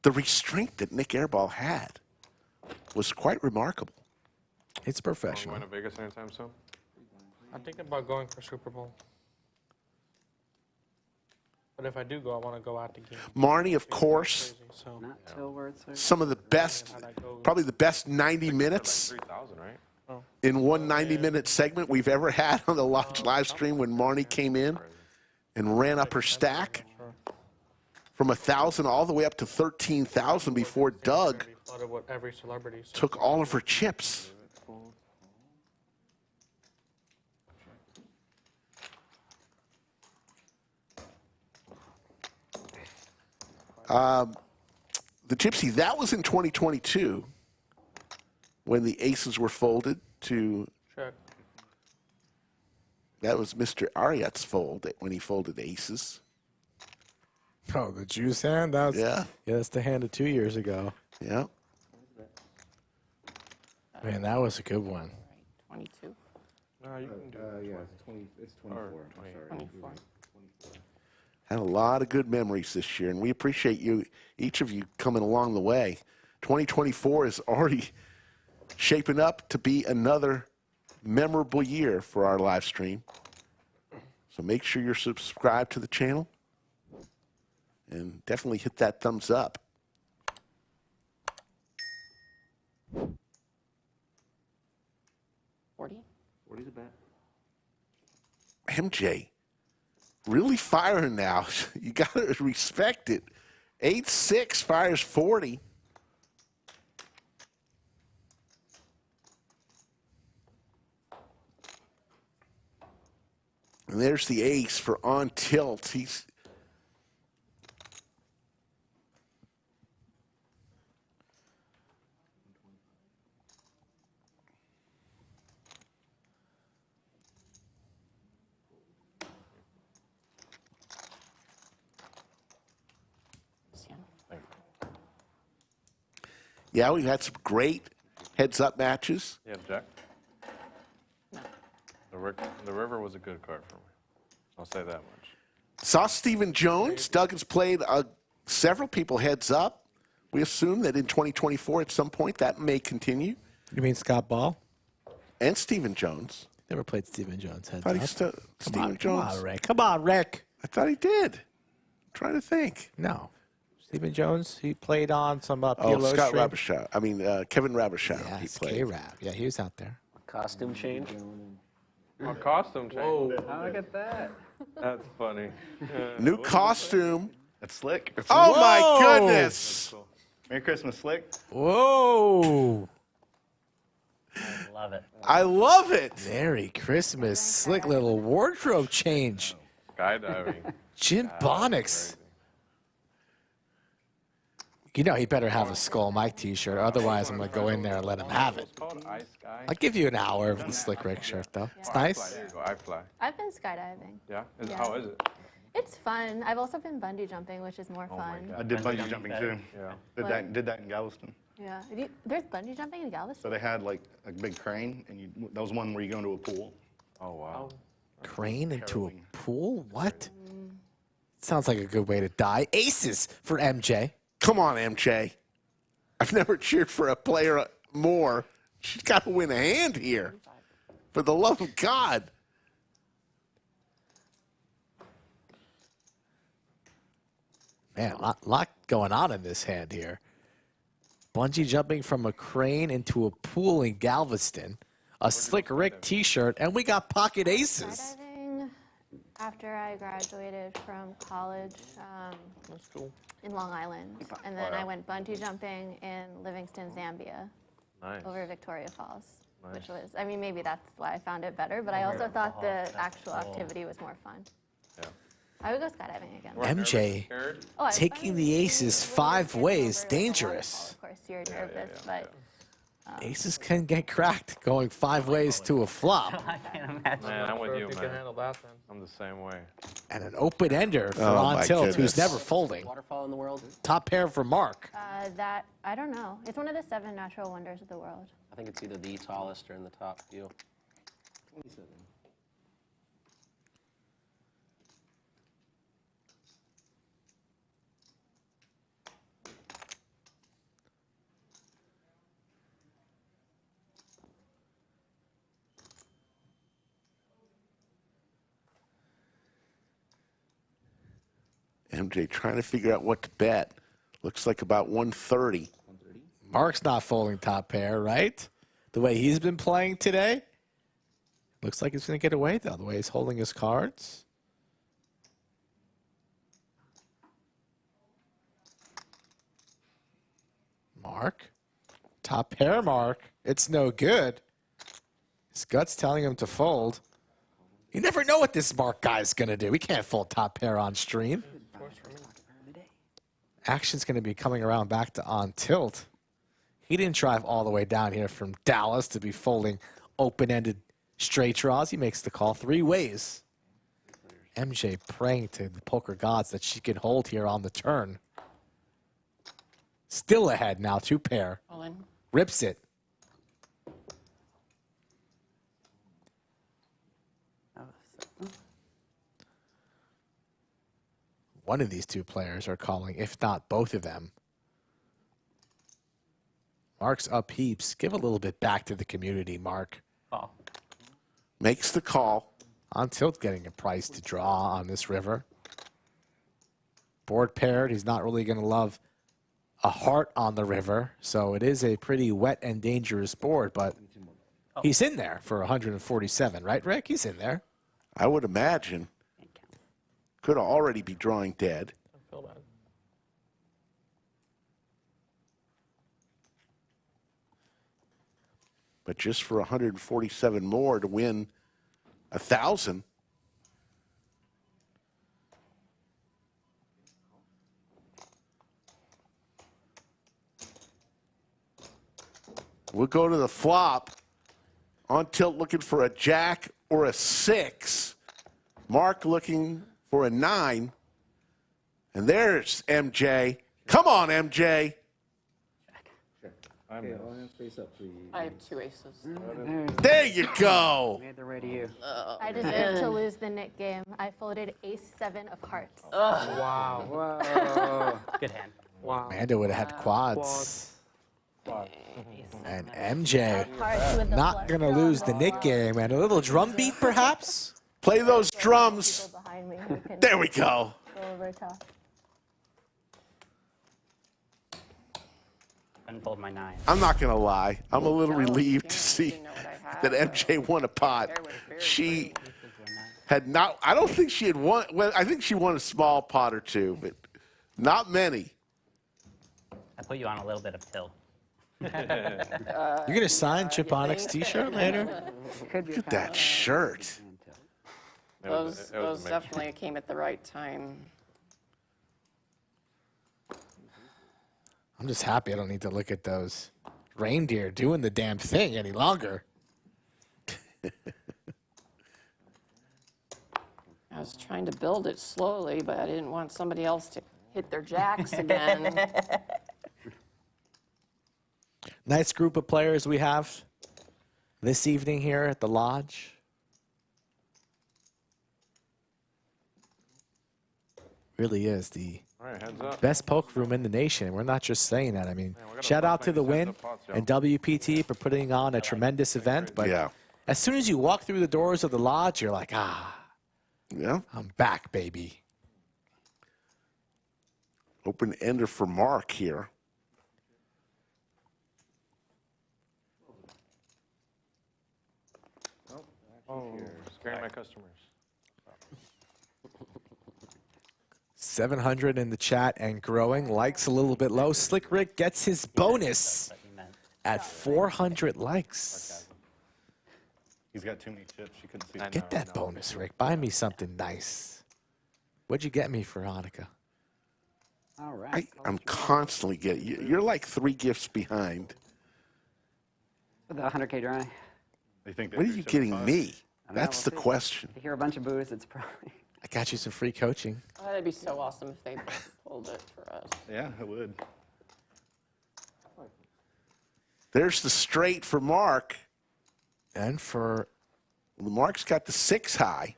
The restraint that Nick Airball had was quite remarkable.
It's
Going
professional.
to Vegas anytime soon?
I'm thinking about going for Super Bowl. But if I do go, I want to go out the game.
Marnie, of course,
Crazy, so.
Not till where it's
some of the best, probably the best 90 minutes
3,000, right?
in one 90-minute segment we've ever had on the Lodge live stream when Marnie came in and ran up her stack from 1,000 all the way up to 13,000 before Doug
Flooded with every celebrity. So
took all of her chips. The Gypsy, that was in 2022 when the aces were folded to,
check.
that was Mr. Ariat's fold when he folded aces.
Oh, the juice hand? That was,
Yeah.
Yeah, that's the hand of 2 years ago.
Yeah.
Man, that was a good one.
22.
No, you can do
Yeah, it's 20. It's 24. I'm sorry.
24.
Had a lot of good memories this year, and we appreciate you, each of you, coming along the way. 2024 is already shaping up to be another memorable year for our live stream. So make sure you're subscribed to the channel, and definitely hit that thumbs up.
$40.
40's a bet.
MJ, really firing now. You got to respect it. 8-6 fires 40. And there's the ace for on tilt. He's Yeah, we've had some great heads-up matches.
Yeah, Jack. The river was a good card for me. I'll say that much.
Saw Stephen Jones. Doug has played several people heads up. We assume that in 2024 at some point that may continue.
You mean Scott Ball?
And Stephen Jones.
Never played Stephen Jones heads
I
up.
thought Stephen
Come
Jones.
on, Rick. Come on, Rick.
I thought he did. I'm trying to think.
No. Stephen Jones, he played on some PLO
Scott
stream.
Rabashow. I mean, Kevin Rabashow.
Yeah,
he
it's
played.
K-Rab. Yeah, he was out there.
Costume change.
A costume change.
Whoa, look at that.
That's funny.
New costume.
That's slick. It's
Oh,
slick.
my
Whoa.
goodness.
Merry Christmas, slick.
Whoa.
Love it.
I love it.
Merry Christmas. Slick little wardrobe change.
Skydiving.
Jimbonics. You know he better have a Skull Mike t-shirt, otherwise I'm going to go in there and let him have it.
It's called Ice Sky.
I'll give you an hour of the Slick Rick shirt, though. It's nice.
There you go, I fly.
I've been skydiving.
Yeah?
Yeah.
How is it?
It's fun. I've also been bungee jumping, which is more
Oh my
fun.
God.
I did bungee jumping too.
Yeah.
Did that in Galveston.
Yeah. There's bungee jumping in Galveston?
So they had like a big crane, and that was one where you go into a pool.
Oh, wow.
Crane into a pool? What? Sounds like a good way to die. Aces for MJ.
Come on, MJ. I've never cheered for a player more. She's got to win a hand here. For the love of God.
Man, a lot going on in this hand here. Bungee jumping from a crane into a pool in Galveston. A Slick Rick t-shirt, and we got pocket aces.
Skydiving after I graduated from college in Long Island. And then I went bungee jumping in Livingston, Zambia.
Nice.
Over Victoria Falls. Which was, I mean, maybe that's why I found it better, but I also thought the actual activity was more fun.
Yeah.
I would go skydiving again.
MJ
Oh, I was
taking
fine.
the aces 5 ways, dangerous.
Of course, you're nervous, but
Aces can get cracked going 5 ways to a flop.
I can't imagine.
Man, I'm with
Sure
you,
if you
man.
can handle that then.
I'm the same way.
And an open ender for
Oh,
on
my
tilt,
goodness.
who's never folding.
Waterfall in the world.
Top pair for Mark.
that, I don't know. It's one of the 7 natural wonders of the world.
I think it's either the tallest or in the top few.
27.
MJ trying to figure out what to bet. Looks like about 130.
130.
Mark's not folding top pair, right? The way he's been playing today. Looks like he's going to get away, though, the way he's holding his cards. Mark. Top pair, Mark. It's no good. His gut's telling him to fold. You never know what this Mark guy's going to do. He can't fold top pair on stream. Action's going to be coming around back to on tilt. He didn't drive all the way down here from Dallas to be folding open-ended straight draws. He makes the call 3 ways. MJ praying to the poker gods that she can hold here on the turn. Still ahead now, 2 pair.
All in.
Rips it. One of these 2 players are calling, if not both of them. Mark's up heaps. Give a little bit back to the community, Mark.
Call.
Makes the call.
On tilt getting a price to draw on this river. Board paired. He's not really going to love a heart on the river. So it is a pretty wet and dangerous board, but he's in there for 147, right, Rick? He's in there.
I would imagine. Could already be drawing dead.
I feel bad.
But just for 147 more to win 1,000. We'll go to the flop. On tilt looking for a jack or a 6. Mark looking for a 9. And there's MJ. Come on, MJ.
Okay, all hands face up, please.
I have 2 aces.
There you go.
Made their way to you.
I deserve to lose the Nick game. I folded ace-7 of hearts.
Wow.
Whoa.
Good hand.
Wow.
Amanda would have had quads. And MJ
Hearts with the
not
flush
going to
draw
lose
and
the
the
Nick
flop.
game. And a little drum beat, perhaps?
Play those drums.
People behind me who can
There we go.
go over top.
Unfold my 9.
I'm not going to lie. I'm a little relieved to
You
see
know what I have.
that MJ won a pot.
There was very
She had not, I don't think she had won, well, I think she won a small pot or two, but not many.
I put you on a little bit of tilt.
You're going to sign Jimbonics t-shirt later?
Could be
Look at that shirt.
Those definitely came at the right time.
I'm just happy I don't need to look at those reindeer doing the damn thing any longer.
I was trying to build it slowly, but I didn't want somebody else to hit their jacks again.
Nice group of players we have this evening here at the lodge. Really is the
All right, heads up.
best poker room in the nation. We're not just saying that. I mean,
we gotta
shout out
stop
to the
playing
Win
the pots, yo.
and WPT for putting on a tremendous event. But
Yeah.
as soon as you walk through the doors of the lodge, you're like,
Yeah.
I'm back, baby.
Open ender for Mark here.
Oh, scaring my customers.
700 in the chat and growing. Likes a little bit low. Slick Rick gets his bonus at 400 likes.
He's got too many chips. You couldn't see.
Get that bonus, Rick. Buy me something nice. What'd you get me for Hanukkah?
All right.
I'm constantly getting, you're like 3 gifts behind.
The 100K dry.
They think
What are you getting me?
I know,
That's the
we'll see.
question.
If you hear a bunch of boos, it's probably.
I got you some free coaching.
Oh, that'd be so awesome if they pulled it for us.
Yeah, it would.
There's the straight for Mark.
And for
Mark's got the 6 high.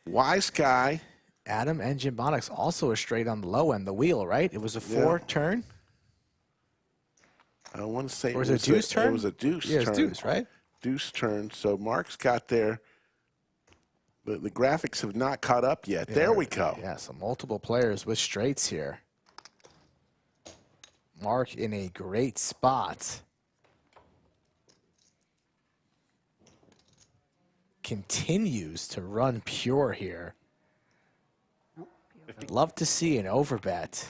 Wise guy.
Adam and Jimbonics, also a straight on the low end, the wheel, right? It was a 4 turn.
I want to say
Or was it a deuce turn?
It was a deuce turn.
Yeah, it was deuce, right?
Deuce turn. So Mark's got there. But the graphics have not caught up yet. There we go.
Yeah, so multiple players with straights here. Mark in a great spot. Continues to run pure here. I'd love to see an overbet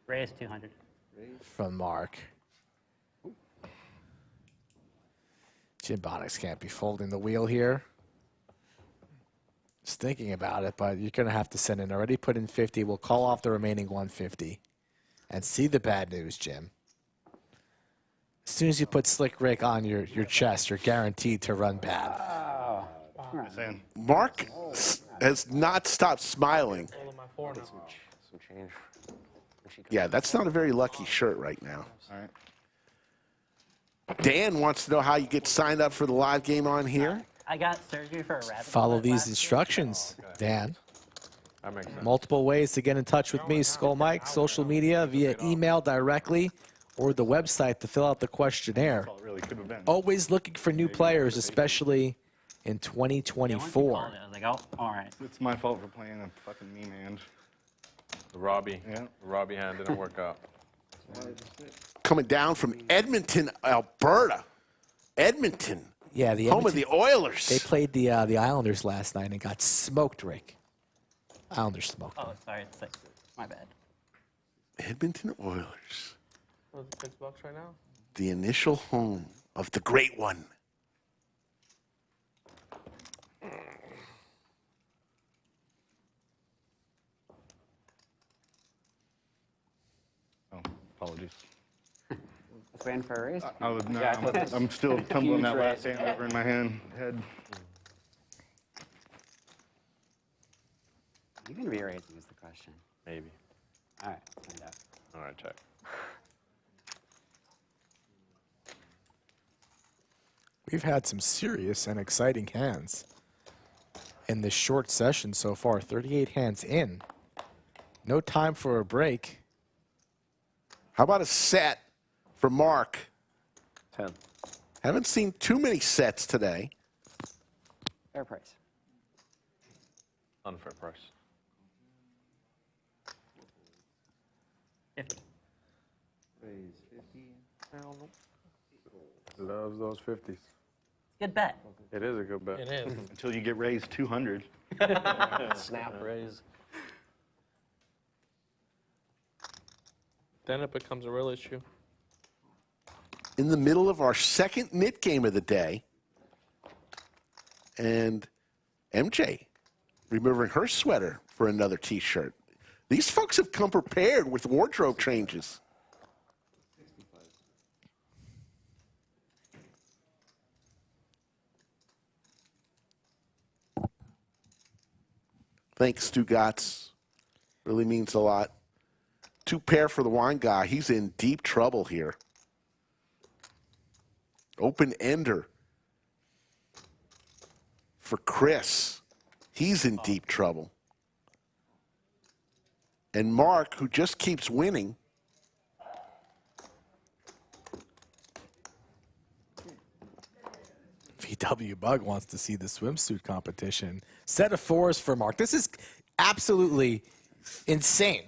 Raise 200.
from Mark. Jimbonics can't be folding the wheel here. Just thinking about it, but you're going to have to send in. Already put in 50. We'll call off the remaining 150. And see the bad news, Jim. As soon as you put Slick Rick on your chest, you're guaranteed to run bad.
Mark has not stopped smiling.
Some
change.
Yeah, that's not a very lucky shirt right now.
All right.
Dan wants to know how you get signed up for the live game on here.
I got surgery for a rabbit.
Follow these instructions, Dan.
That makes sense.
Multiple ways to get in touch with me, Skull Mike, social media, via email directly, or the website to fill out the questionnaire.
That's all it really could have been.
Always looking for new players, especially in
Yeah, once you
2024.
called it, I was like, oh, all right.
It's my fault for playing a fucking meme hand.
The Robbie.
Yeah.
The Robbie hand didn't work out.
Coming down from Edmonton, Alberta. Edmonton,
Yeah, the
home of the Oilers.
They played the Islanders last night and got smoked, Rick. Islanders smoked them.
Oh, sorry, it's 6. My bad.
Edmonton Oilers,
Was it $6 right now?
the initial home of the great one.
Oh, apologies.
Just waiting for a raise.
I was no,
Yeah, I thought this-
I'm still
a
tumbling
huge
that last
raise.
hand over in my head.
You going to be raising is the question.
Maybe.
All right, let's find out.
All right, check.
We've had some serious and exciting hands in this short session so far. 38 hands in. No time for a break.
How about a set for Mark?
10.
Haven't seen too many sets today.
Fair price.
Unfair price.
50.
Raise 50.
Loves those 50s.
Good bet.
It is a good bet.
It is.
Until you get raised 200.
Snap raise.
Then it becomes a real issue.
In the middle of our second nit game of the day. And MJ removing her sweater for another T-shirt. These folks have come prepared with wardrobe changes. Thanks, Stugotz. Really means a lot. 2 pair for the wine guy. He's in deep trouble here. Open ender for Chris. He's in deep trouble. And Mark, who just keeps winning.
VW Bug wants to see the swimsuit competition. Set of 4s for Mark. This is absolutely insane.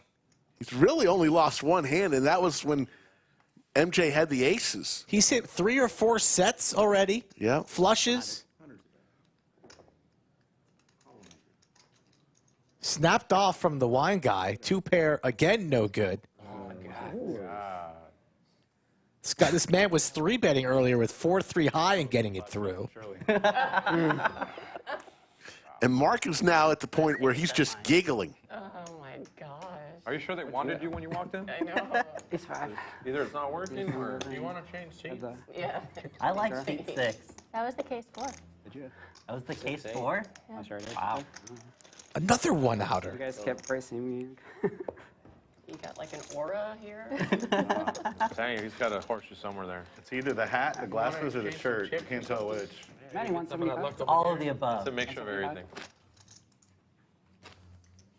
He's really only lost one hand, and that was when MJ had the aces.
He's hit 3 or 4 sets already.
Yeah.
Flushes. Snapped off from the wine guy. 2 pair, again, no good. This man was 3-betting earlier with 4-3 high and getting it through.
And Mark is now at the point where he's just giggling.
Oh my gosh.
Are you sure they wanted you when you walked in?
I know.
It's 5.
Either it's not working or...
Do you want to change seats?
Yeah.
I like seat 6.
That was the case 4.
Did you?
That was the case 4?
I'm sure it is.
Wow.
Another
You
one-outer.
guys kept pricing me.
You got like an aura here.
Dang, he's got a horseshoe somewhere there.
It's either the hat, the glasses, or the shirt. You can't tell which.
Matty wants
Some of that
75.
looked over
All
here.
of the above.
It's a mixture of everything.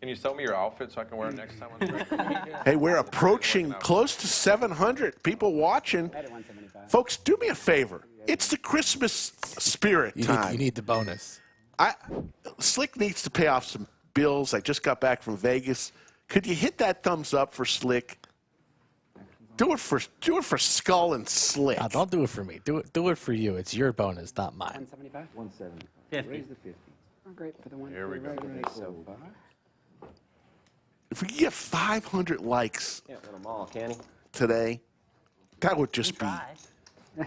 Can you sell me your outfit so I can wear it next time on the break?
Hey, we're approaching close to 700 people watching.
Matty 175.
Folks, do me a favor. It's the Christmas spirit time.
You need the bonus.
Slick needs to pay off some bills. I just got back from Vegas. Could you hit that thumbs up for Slick? Do it for Skull and Slick.
No, don't do it for me. Do it for you. It's your bonus, not mine.
175.
175.
50.
Raise the 50.
Oh, great for the one.
Here we go.
So far.
If we could get 500 likes
Can't win them all, can he?
today, that would just be
Try.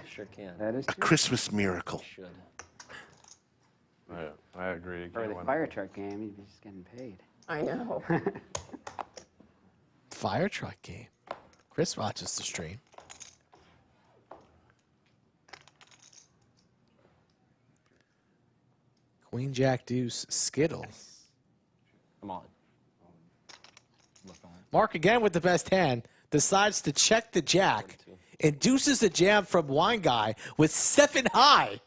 Sure can.
That is
a
true.
Christmas miracle.
Should.
Yeah, I agree. You
For
can't
the
win.
fire truck game, he's just getting paid.
I know.
Fire truck game. Chris watches the stream. Queen Jack Deuce Skittles.
Come on.
Mark again with the best hand. Decides to check the jack. Induces a jam from Wine Guy with 7 high.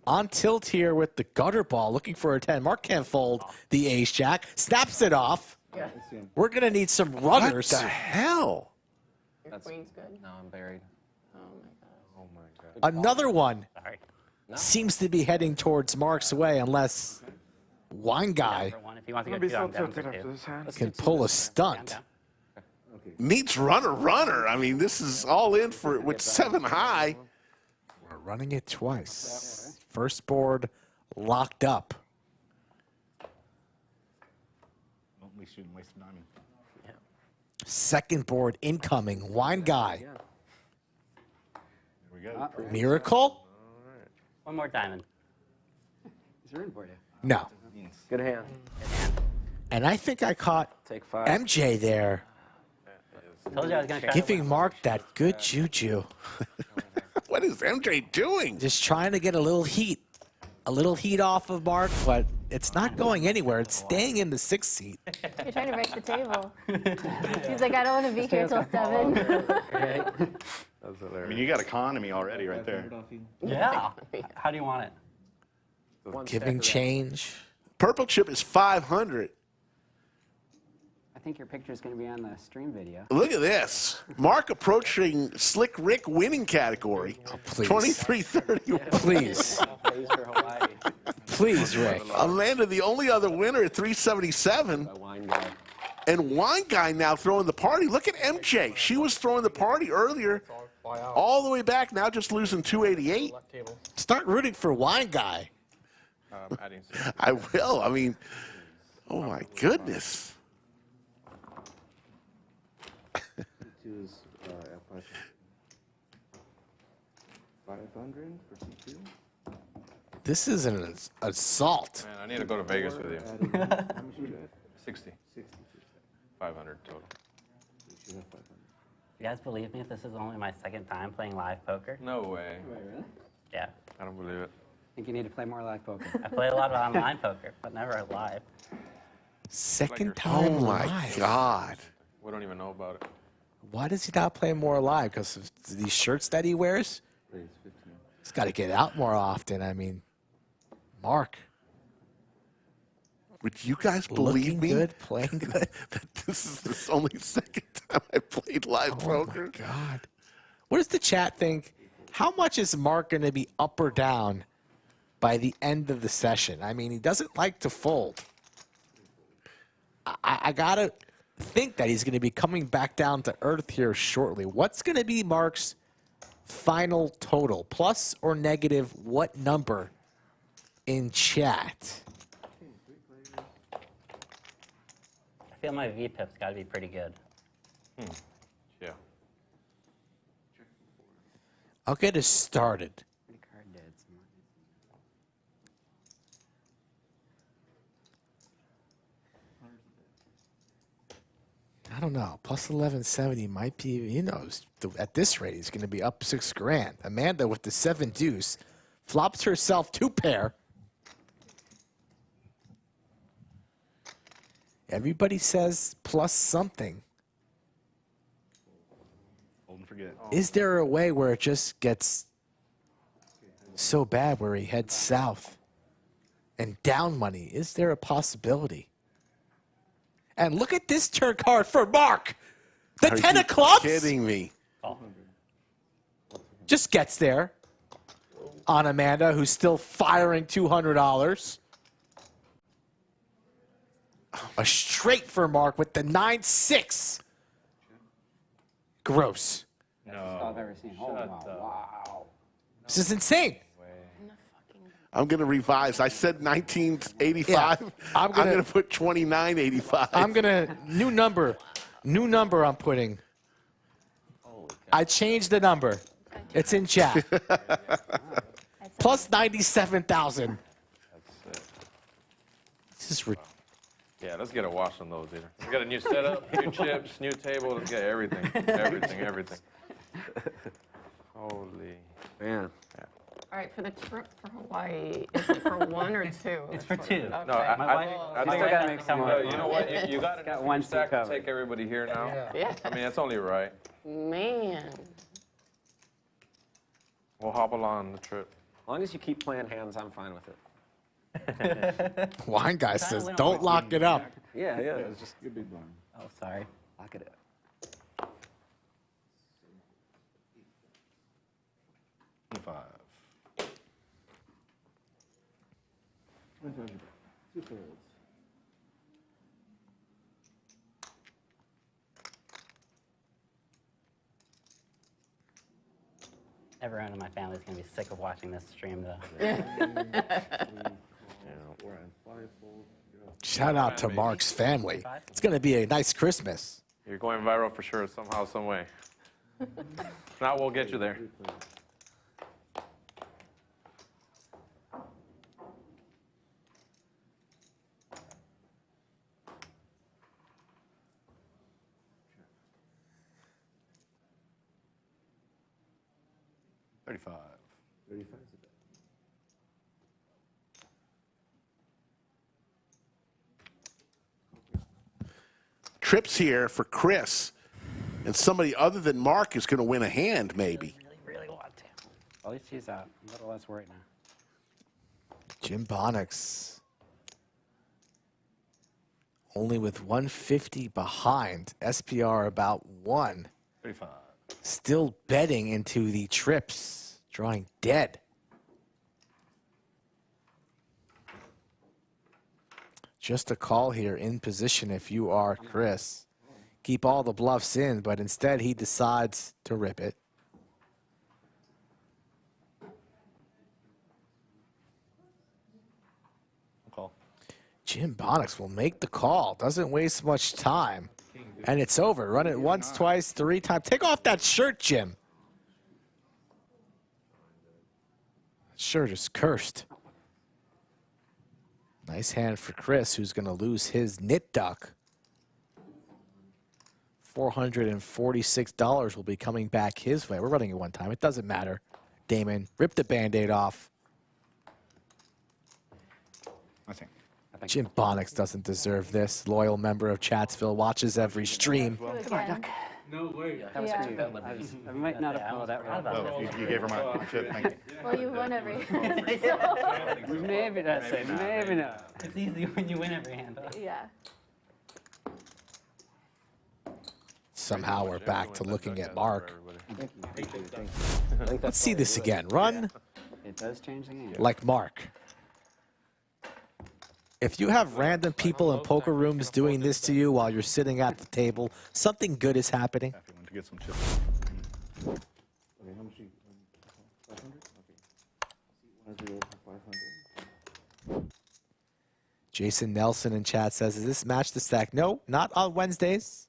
On tilt here with the gutter ball, looking for a 10. Mark can't fold the ace jack. Snaps it off.
Yeah.
We're going to need some
What
runners.
the hell?
Your queen's good.
No, I'm buried.
Oh my god.
Oh my God.
Another one
Sorry.
seems to be heading towards Mark's way unless Wine Guy
For one, if you want to go 2, I'm down for 2.
can pull a stunt.
Down.
Needs runner. I mean, this is all in for with 7 high.
We're running it twice. First board locked up.
Well, at least you didn't waste a diamond.
Second board incoming. Wine Guy.
There we go.
Miracle?
One more diamond.
He's rooting for you.
No.
Good hand.
And I think I caught
Take 5.
MJ there,
Told you I was going to try.
giving Mark that good juju.
What is MJ doing?
Just trying to get a little heat off of Mark, but it's not going anywhere. It's staying in the 6th seat.
You're trying to break the table. He's like, I don't want to be here till 7.
That's
I
hilarious.
mean, you got economy already right there.
Yeah. How do you want it?
Giving change.
Purple chip is 500.
I think your picture is going to be on the stream video.
Look at this. Mark approaching Slick Rick winning category.
Oh, please.
23-30.
Please.
Plays for Hawaii.
Please, Rick.
Amanda, the only other winner at 377.
A wine guy.
And Wine Guy now throwing the party. Look at MJ. She was throwing the party earlier. All the way back, now just losing 288.
Start rooting for Wine Guy.
Adding
I will. I mean, oh my goodness.
C2 is F5. 500 for C2.
This is an assault.
Man, I need to go to Vegas with you.
How much you got?
60.
60.
500 total.
You should have 500.
You guys believe me if this is only my second time playing live poker?
No way.
Wait, really?
Yeah.
I don't believe it.
I think you need to play more live poker.
I play a lot of online poker, but never live.
Second
Oh
time
my
live.
God.
We don't even know about it.
Why does he not play more live? Because of these shirts that he wears?
Plays 15.
He's got to get out more often. I mean, Mark.
Would you guys believe
Looking
me
good, playing good.
that this is the only second time I played live poker?
Oh, my God. What does the chat think? How much is Mark going to be up or down by the end of the session? I mean, he doesn't like to fold. I got to think that he's going to be coming back down to earth here shortly. What's going to be Mark's final total? Plus or negative what number in chat?
I feel my VPIP's got to be pretty good.
Yeah.
I'll get us started.
Card dead.
I don't know. Plus 1170 might be, you know, at this rate, he's going to be up $6,000. Amanda with the 7 deuce flops herself 2 pair. Everybody says plus something.
Hold and forget.
Is there a way where it just gets so bad where he heads south and down money? Is there a possibility? And look at this turn card for Mark. The
Are
10
you
of clubs
kidding me?
just gets there on Amanda, who's still firing $200. A straight for Mark with the 9-6. Gross.
I've ever seen. Oh, wow.
This is insane.
I'm going to revise. I said 1985.
Yeah, I'm gonna
put 2985.
I'm going to, new number I'm putting. I changed the number. It's in chat. Plus 97,000. This is ridiculous.
Yeah, let's get a wash on those, either. We got a new setup, new chips, new table. Let's get everything. Everything. Holy.
Man.
Yeah.
All right, for the trip for Hawaii, is it for 1 or 2?
It's for 2.
Okay.
No,
My wife
gotta make some more.
You know what? You got
Got
enough
one
in your stack to
covered.
take everybody here now.
Yeah.
I mean, that's only right.
Man.
We'll hop along the trip.
As long as you keep playing hands, I'm fine with it.
Wine guy says, don't lock it up.
Yeah, it's just
You're big blind.
Oh, sorry.
lock it up.
Five.
25. 2 folds.
Everyone in my family is going to be sick of watching this stream, though.
4 and 5 folds.
Shout out to Mark's family. It's going to be a nice Christmas.
You're going viral for sure, somehow, some way. If not, we'll get you there.
$35.
35 is a bet.
Trips here for Chris. And somebody other than Mark is going to win a hand, maybe.
Really want to. At least he's a little less worried now.
Jimbonics only with 150 behind. SPR about 1.
35.
Still betting into the trips. Drawing dead. Just a call here in position if you are Chris. Keep all the bluffs in, but instead he decides to rip it.
Call.
Jimbonics will make the call. Doesn't waste much time. And it's over. Run it once, twice, 3 times. Take off that shirt, Jim. Shirt is cursed. Nice hand for Chris, who's going to lose his knit duck. $446 will be coming back his way. We're running it one time. It doesn't matter. Damon, rip the Band-Aid off.
I think.
Jimbonics doesn't deserve this. Loyal member of Chatsville, watches every stream.
No way.
That was cute. I might not have followed that right.
Oh, you gave her my chip. Thank you.
Well, you won every.
Maybe that's it. Maybe not.
It's easy when you win every hand.
Yeah.
Somehow we're back to looking at Mark.
Thank you.
Let's see this again. Run
It does change the game.
like Mark. If you have random people in poker rooms doing this to you while you're sitting at the table, something good is happening.
Happy one to get some chips.
Okay, how much you? 500? Okay. 500.
Jason Nelson in chat says, is this match the stack? No, not on Wednesdays.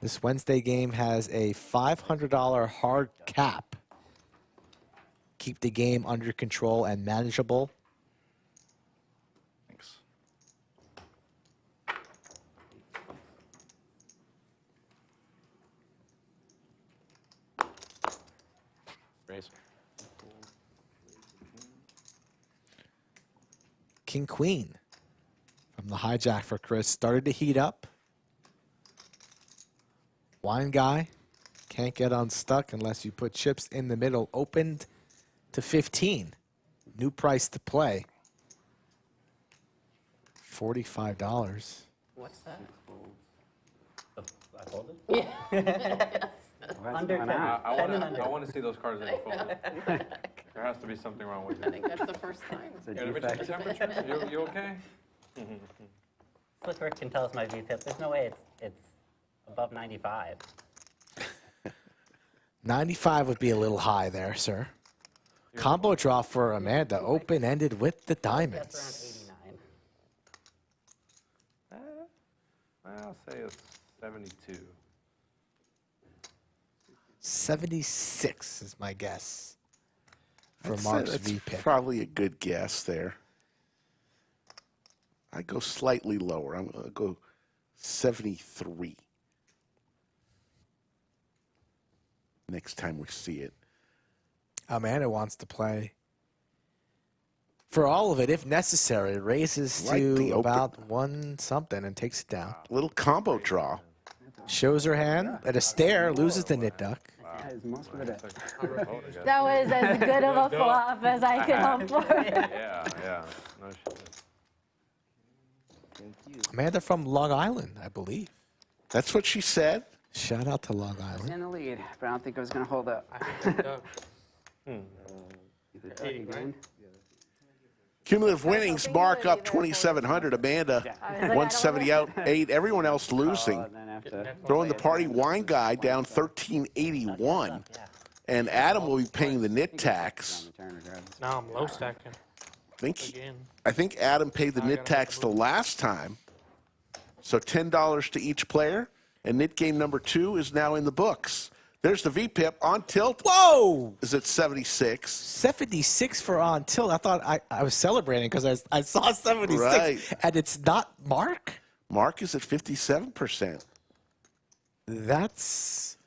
This Wednesday game has a $500 hard cap. Keep the game under control and manageable.
Thanks.
Raise.
King Queen from the hijack for Chris started to heat up. Wine guy can't get unstuck unless you put chips in the middle. Opened to 15. New price to play. $45.
What's that? I folded?
What's
Under
going
10.
on?
I want to see those cards that you folded. There has to be something wrong with
I
you.
think that's the first time.
It's a
Yeah, let me check the
defect.
temperature. You okay?
Slick can tell us my VPIP. There's no way it's above 95.
95 would be a little high there, sir. Combo draw for Amanda. Open-ended with the
That's around
diamonds.
89.
I'll say it's 72.
76 is my guess for
I'd say
Mark's
that's
VPIP.
probably a good guess there. I go slightly lower. I'm going to go 73. Next time we see it.
Amanda wants to play for all of it, if necessary. Raises
Like the
to
open.
about 1 something and takes it down.
Little combo draw.
Shows her hand at a stare, loses the knit duck.
That is most of it.
That was as good of a flop as I could hope for.
Yeah. No shit.
Amanda from Long Island, I believe.
That's what she said.
Shout out to Long
It's
Island.
in the lead, but I don't think it was going to hold up. Either duck again.
Cumulative winnings, Mark up 2,700. Amanda,
I was like, I
170 out, 8. Everyone else losing.
And then after
Throwing the party wine guy down 1381. And Adam will be paying the knit tax.
Now I'm low stacking again.
I think Adam paid the knit tax the last time. So $10 to each player. And knit game number 2 is now in the books. There's the VPIP on tilt.
Whoa!
Is at 76.
76 for on tilt. I thought I was celebrating because I saw 76.
Right.
And it's not Mark?
Mark is at 57%.
That's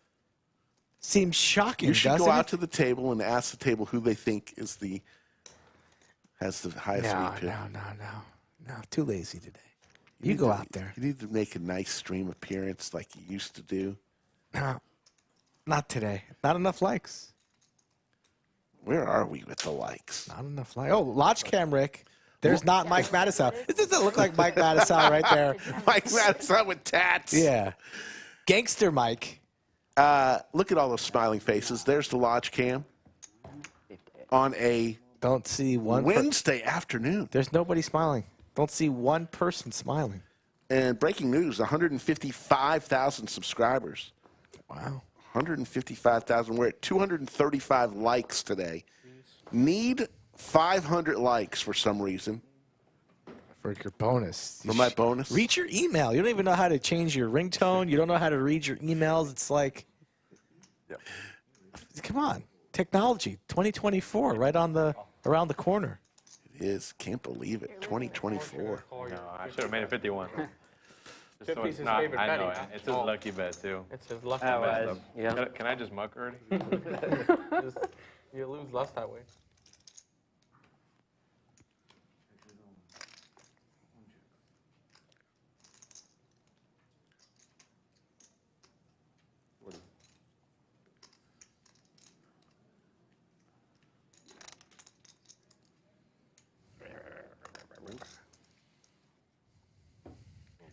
seems shocking,
You should
doesn't
go out
it?
to the table and ask the table who they think is has the highest VPIP.
No. Too lazy today. You go out there.
You need to make a nice stream appearance like you used to do.
No, not today. Not enough likes.
Where are we with the likes?
Not enough likes. Oh, Lodge Cam, Rick. There's not Mike Madison. It doesn't look like Mike Madison right there.
Mike Madison with tats.
Yeah. Gangster Mike.
Look at all those smiling faces. There's the Lodge Cam on a
Don't see one.
Wednesday afternoon.
There's nobody smiling. Don't see one person smiling.
And breaking news, 155,000 subscribers.
Wow.
155,000. We're at 235 likes today. Need 500 likes for some reason.
For your bonus.
For my bonus?
Read your email. You don't even know how to change your ringtone. You don't know how to read your emails. It's like, come on. Technology, 2024, right on around the corner.
It is. Can't believe it. 2024.
No, I should have made it 51. Just so
50's
it's
his
not,
favorite
I know,
betting.
it's his lucky bet too.
It's his lucky
Oh,
bet.
yeah.
Can I just muck already?
You lose less that way.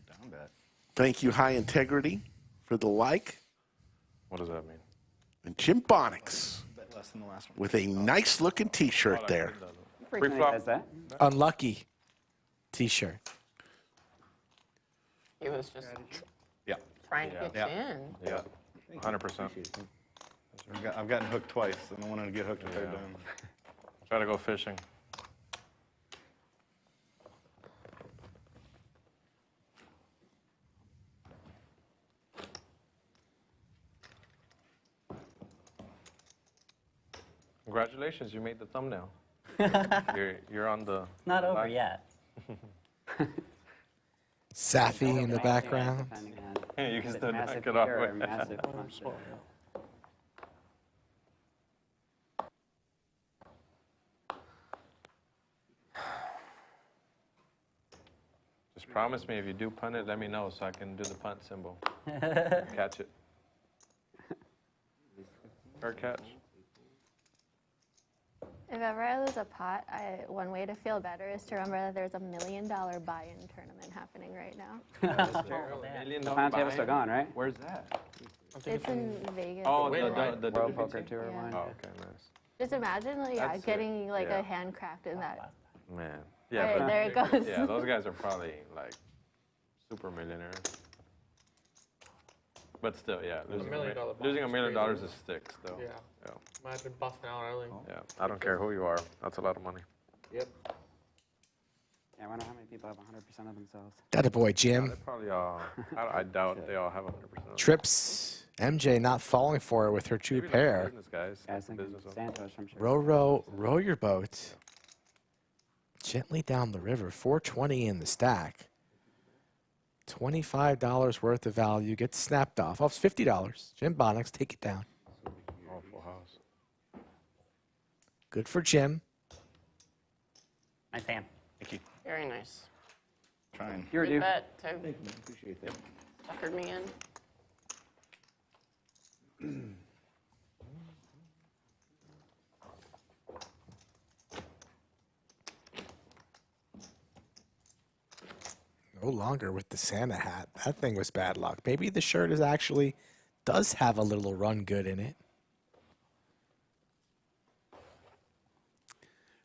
Down bet.
Thank you, High Integrity, for the like.
What does that mean?
And Jimbonics
Bet less than the last one.
with a nice looking t-shirt there.
Free flop.
Does that?
Unlucky t-shirt.
He was just
Yeah.
trying to get
Yeah.
you in.
Yeah, 100%.
I've gotten hooked twice, and I wanted to get hooked a third time.
Try to go fishing. Congratulations, you made the thumbnail. You're on the.
Not over
live.
yet.
Safi in the background.
You can still knock
Massive
it off.
pure or massive monster.
Just promise me if you do punt it, let me know so I can do the punt symbol. Catch it. Fair catch.
If ever I lose a pot, one way to feel better is to remember that there's $1 million buy-in tournament happening right now.
The final table's still going, right?
Where's that?
It's in Vegas.
Oh,
the
World Poker Tour
Yeah.
one.
Oh, okay, nice.
Just imagine, like,
That's sick.
getting like
Yeah.
a hand cracked in that.
Man.
All
Yeah,
right,
but
there it goes.
yeah, those guys are probably like super millionaires. But still, yeah, losing $1 million is sticks, though.
Yeah.
Yeah.
Imagine busting out early.
Yeah. I don't care who you are. That's a lot of money.
Yep.
Yeah, I wonder how many people have 100% of themselves.
That a boy,
They
Jim.
probably all. I doubt they all have 100%.
Trips. MJ not falling for it with her two
Maybe not
pair.
business guys.
Yeah, I was thinking
Business.
Santos from sure.
Row your boat. Gently down the river. 420 in the stack. $25 worth of value gets snapped off. Oh, it's $50. Jimbonics, take it down.
Oh, full house.
Good for Jim.
Nice hand.
Thank you.
Very nice.
Trying.
You're
Good
due.
bet, too.
Thank you, man. Appreciate that.
Suckered me in.
No longer with the Santa hat. That thing was bad luck. Maybe the shirt is actually does have a little run good in it.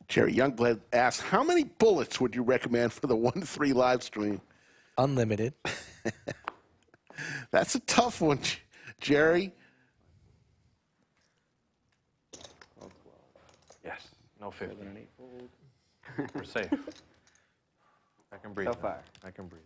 Jerry Youngblood asks, how many bullets would you recommend for the 1-3 live stream?
Unlimited.
That's a tough one, Jerry.
Yes. No 50. We're safe. I can breathe.
So
now.
far.
I can breathe.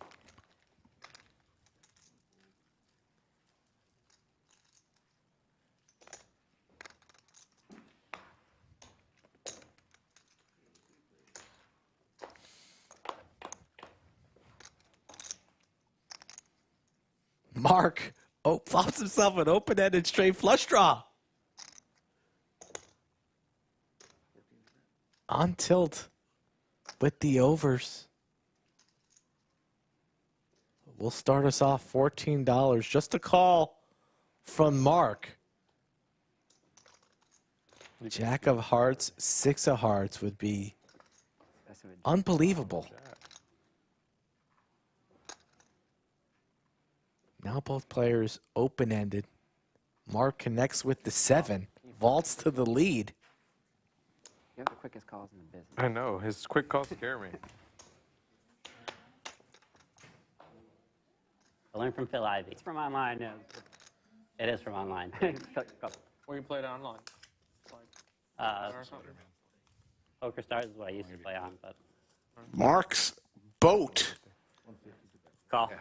Mark flops himself an open-ended straight flush draw. On tilt with the overs. will start us off $14. Just a call from Mark. Jack of hearts, 6 of hearts would be unbelievable. Now both players open-ended. Mark connects with the 7, vaults to the lead.
You have the quickest calls in the business.
I know. His quick calls scare me.
I learned from Phil Ivey.
It's from online. Yeah.
It is from online.
Where you play it online?
Poker Stars is what I used to play on, but
Mark's boat.
call.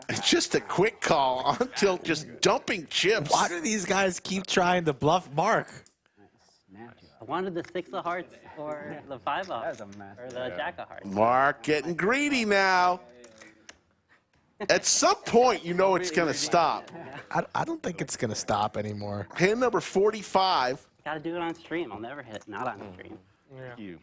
It's just a quick call on tilt, just dumping chips.
Why do these guys keep trying to bluff Mark?
I wanted the 6 of hearts or the 5 of hearts or the Jack of hearts.
Mark getting greedy now. At some point, you know it's going to stop.
I don't think it's going to stop anymore.
Hand number 45.
Got to do it on stream. I'll never hit not on stream.
You.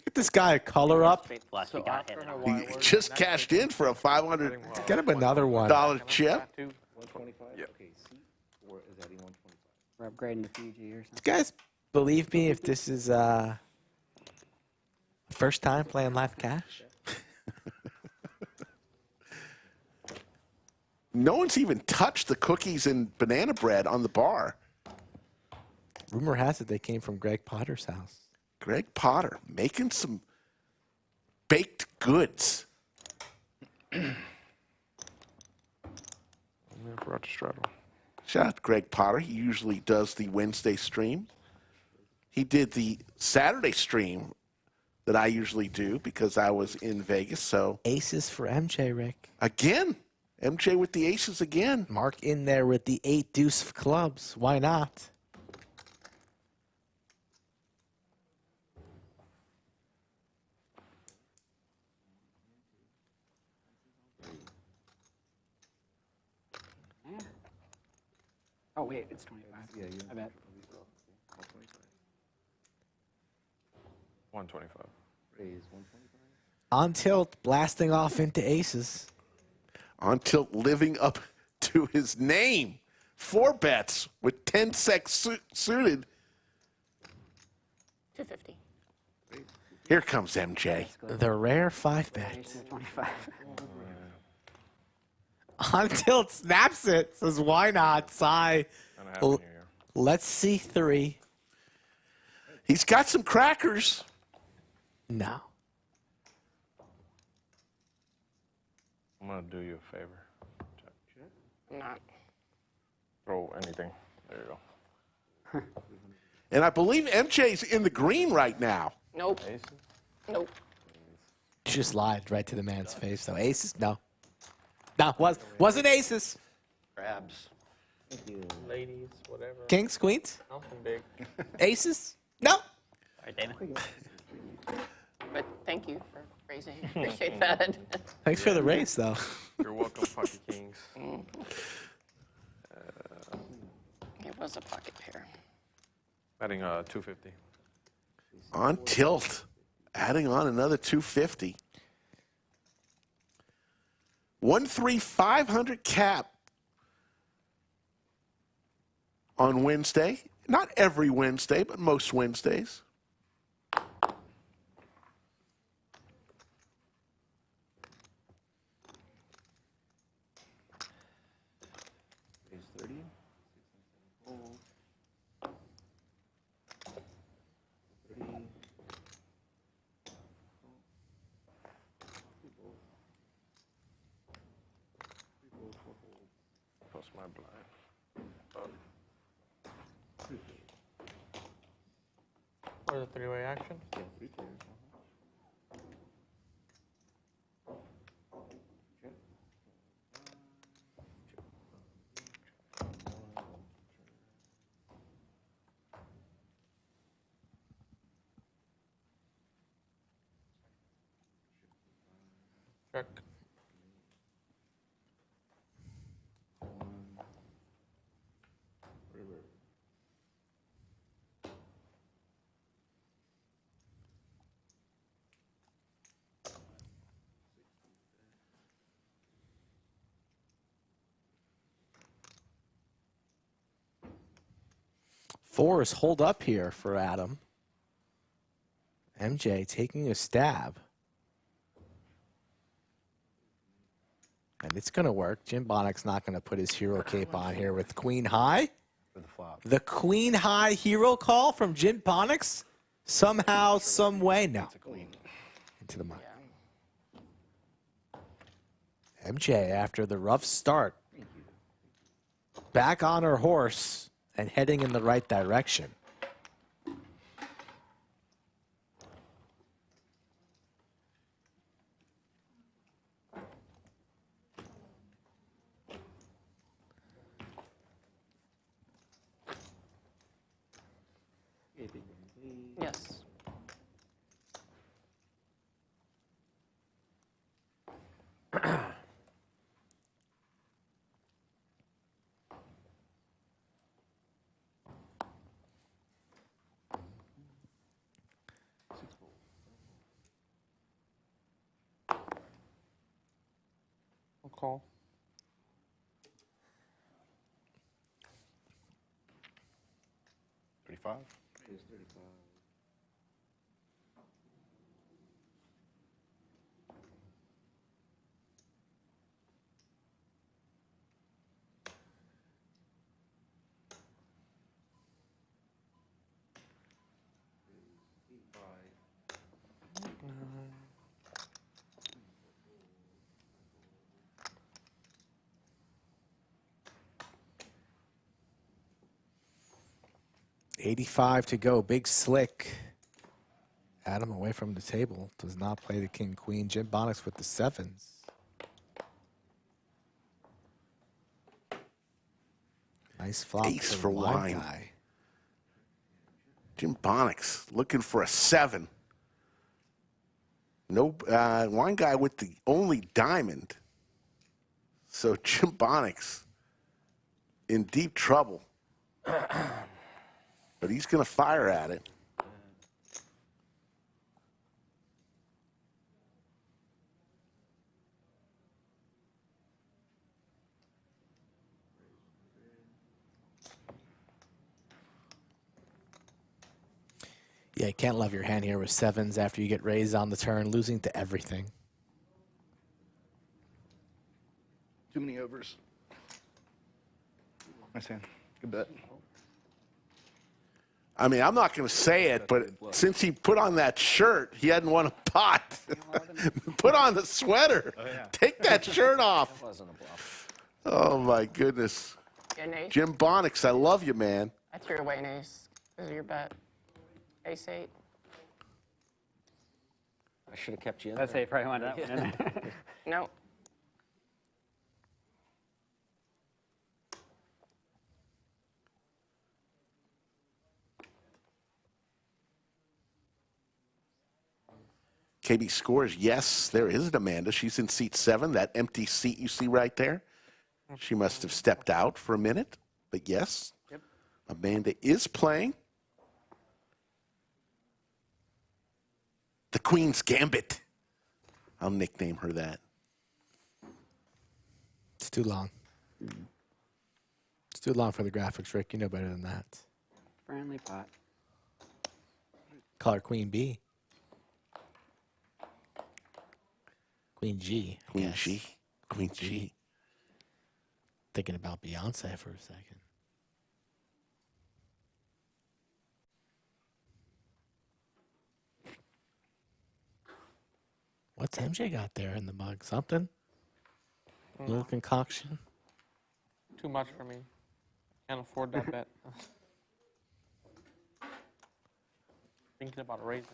Get this guy a color up.
Straight flush. You got to hit it.
He just cashed in for a $500
Get him another one.
chip.
125? Okay, seat, or is that 125?
We're upgrading to Fiji or
You
something.
guys believe me if this is first time playing live cash?
No one's even touched the cookies and banana bread on the bar.
Rumor has it they came from Greg Potter's house.
Greg Potter making some baked goods.
I forgot to straddle.
Shout out to Greg Potter. He usually does the Wednesday stream. He did the Saturday stream that I usually do because I was in Vegas. So
Aces for MJ, Rick.
again, MJ with the aces again.
Mark in there with the 8 deuce of clubs. Why not?
Oh, wait, it's 25.
Yeah, you.
I bet.
125.
Raise 125?
On tilt, blasting off into aces.
On tilt, living up to his name. 4 bets with 10 sec suited.
250.
Here comes MJ.
The rare 5 bet.
25.
On tilt snaps it. Says, why not? Sigh. Let's see 3.
He's got some crackers.
No.
I'm going to do you a favor.
Not.
Throw anything. There you go.
And I believe MJ's in the green right now.
Nope.
Aces?
Nope.
You just lied right to the man's face, though. Aces? No. No, wasn't aces.
Crabs.
Ladies, whatever.
Kings, queens?
Something big.
Aces? No.
All right, Dana.
But thank you for raising. Appreciate that.
Thanks for the raise, though.
You're welcome, Pocket Kings.
It was a pocket pair.
Betting 250.
On tilt. Adding on another 250. 1-3-500 cap on Wednesday. Not every Wednesday, but most Wednesdays.
Raise 30. Hold. 30.
Plus my blind.
Or the 3-way action.
Yeah, 3 players.
Check.
Fours hold up here for Adam. MJ taking a stab. And it's going to work. Jimbonics not going to put his hero cape on here with queen high.
For the flop.
The queen high hero call from Jimbonics. Somehow, some way. No. Into the mud. MJ, after the rough start, back on her horse and heading in the right direction.
Yes.
I'll call.
$35.
It's 35.
$85 to go. Big slick. Adam away from the table. Does not play the king queen. Jimbonics with the sevens. Nice flop
Ace
for
for
the wine
wine.
guy.
Jimbonics looking for a 7. No, wine guy with the only diamond. So Jimbonics in deep trouble. But he's going to fire at it.
Yeah, you can't love your hand here with sevens after you get raised on the turn, losing to everything.
Too many overs. Nice hand. Good bet.
I mean, I'm not going to say it, but since he put on that shirt, he hadn't won a pot. Put on the sweater.
Oh, yeah.
Take that shirt off.
That wasn't a bluff.
Oh, my goodness.
An ace.
Jimbonics, I love you, man.
I threw away an ace. This is your bet. Ace 8.
I should have kept you in
Let's
there.
say probably wanted that one in there.
No.
KB scores, yes, there is an Amanda. She's in seat 7, that empty seat you see right there. She must have stepped out for a minute, but yes,
Yep.
Amanda is playing. The Queen's Gambit. I'll nickname her that.
It's too long. It's too long for the graphics, Rick. You know better than that.
Friendly pot.
Call her Queen B. Queen G. I
Queen
guess.
G. Queen G.
Thinking about Beyonce for a second. What's MJ got there in the mug? Something? Little concoction?
Too much for me. Can't afford that bet. Thinking about raising.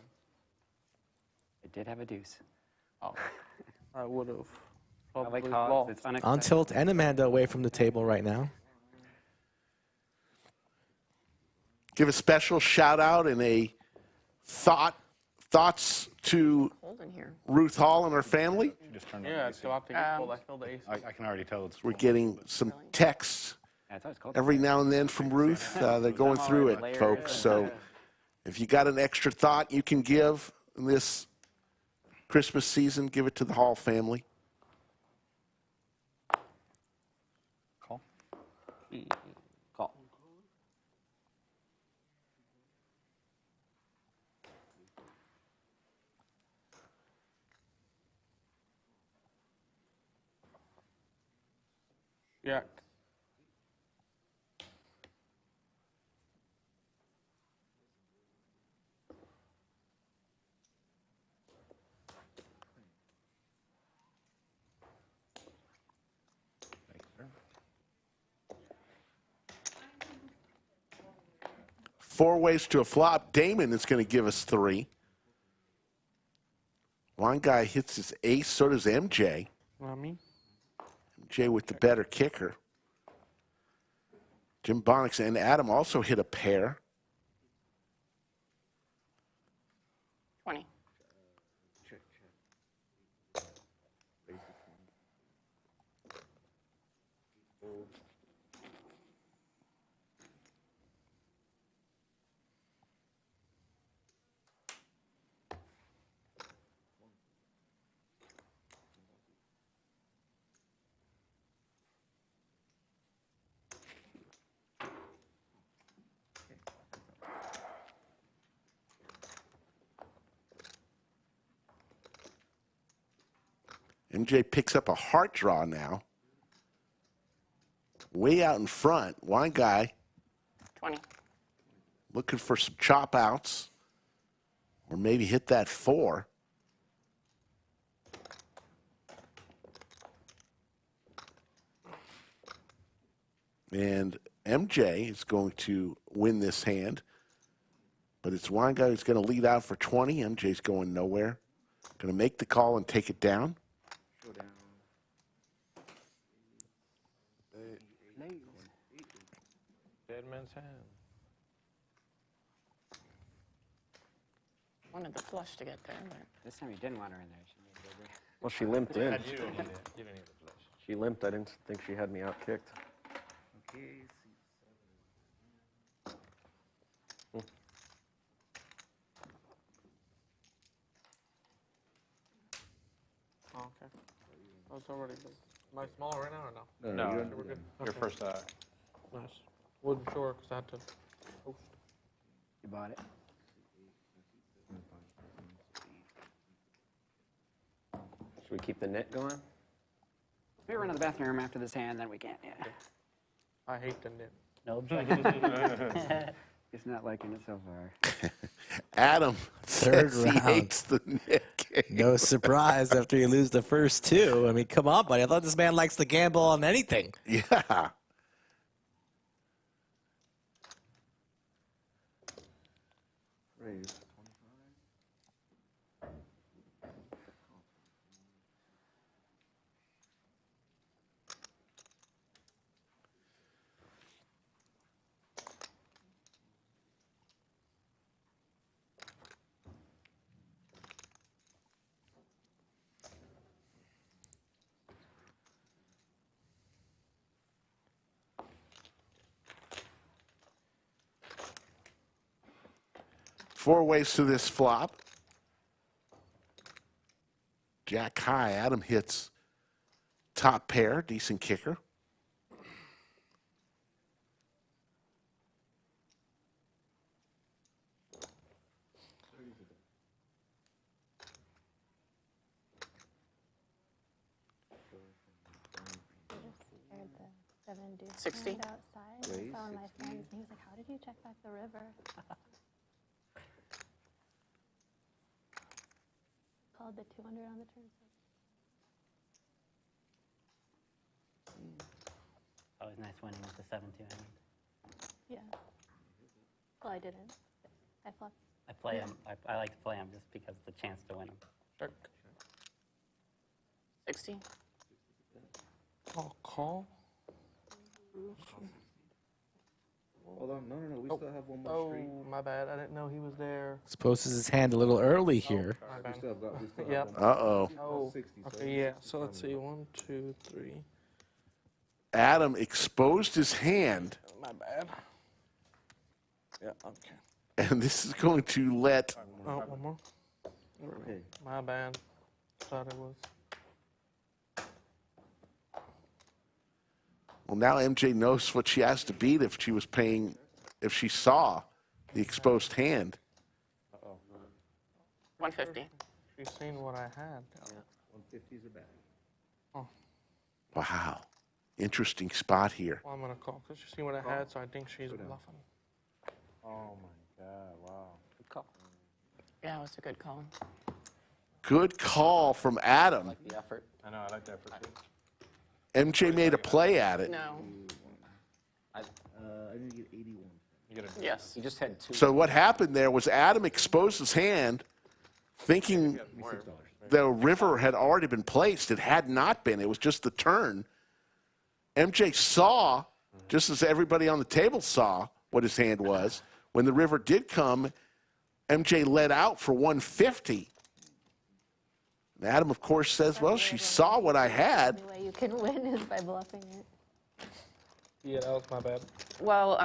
It did have a deuce.
Oh, I would have
Probably
probably
calls.
lost.
It's
On
unexpected.
tilt and Amanda away from the table right now.
Give a special shout out and a thoughts to
Holding here.
Ruth Hall and her family.
She just turned
Yeah,
on
it's about to get pulled. I
Um,
feel the ace.
I can already tell it's
We're getting some texts
Yeah, it's always called.
every now and then from Ruth. They're going through it, folks. So if you got an extra thought you can give in this Christmas season, give it to the Hall family.
Call.
Call. Jack.
Four ways to a flop. Damon is going to give us 3. One guy hits his ace, so does MJ.
Me.
MJ with the better kicker. Jimbonics and Adam also hit a pair.
20.
MJ picks up a heart draw now. Way out in front. One guy
20.
looking for some chop outs. Or maybe hit that 4. And MJ is going to win this hand. But it's one guy who's going to lead out for 20. MJ's going nowhere. Going to make the call and take it down.
Dead man's hand.
Wanted the flush to get there, but
This time you didn't want her in there. She needed a break.
Well, she limped in.
You didn't need it. You didn't need the flush.
She limped. I didn't think she had me out kicked.
Okay,
Oh, okay. Oh, it's already good. Am I smaller right now or no?
No,
We're good.
your
Okay.
first
Nice. Wasn't sure because I had to post.
You bought it?
Should we keep the net going?
Maybe run to the bathroom after this hand, then we can. Yeah.
I hate the nip.
No objection.
He's not liking it so far.
Adam
Third
says he
round.
hates the Nick.
No surprise after you lose the first 2. I mean, come on, buddy. I thought this man likes to gamble on anything.
Yeah.
raise.
4 ways to this flop. Jack high. Adam hits top pair. Decent kicker.
Heard the 7 deuce
60.
hand outside. I saw my friends, and he was like, "How did you check back the river?" Called the 200 on the turn.
Always nice winning with the 7-2 hand.
Yeah. Well, I didn't. I flopped.
I play him. I like to play him just because the chance to win him.
Check.
60.
Oh, call.
Hold on, no, we still have one more street.
Oh, my bad. I didn't know he was there.
Supposes his hand a little early here.
My
We
bad.
still have
Yep.
one more.
Uh-oh.
Oh,
60, so
okay, yeah. So let's see. 1, 2, 3.
Adam exposed his hand,
My bad. Yeah, okay.
and this is going to let
Oh, one more.
Okay.
My bad. Thought it was.
well, now MJ knows what she has to beat if she was paying, if she saw the exposed hand.
150.
She's seen what I had.
150s are back.
Wow. Interesting spot here.
Well, I'm going to call because she's seen what I had, so I think she's bluffing.
Oh my God! Wow.
Good call.
Yeah, it was a good call.
Good call from Adam.
I like the effort.
I know, I like that for too.
MJ made a play at it.
No.
I didn't get 81.
You get a,
Yes.
You just had two.
So what happened there was Adam exposed his hand, thinking the river had already been placed. It had not been. It was just the turn. MJ saw, just as everybody on the table saw, what his hand was. When the river did come, MJ led out for 150. And Adam, of course, says, well, she saw what I had.
The way you can win is by bluffing it.
Yeah, that was my bad.
Well,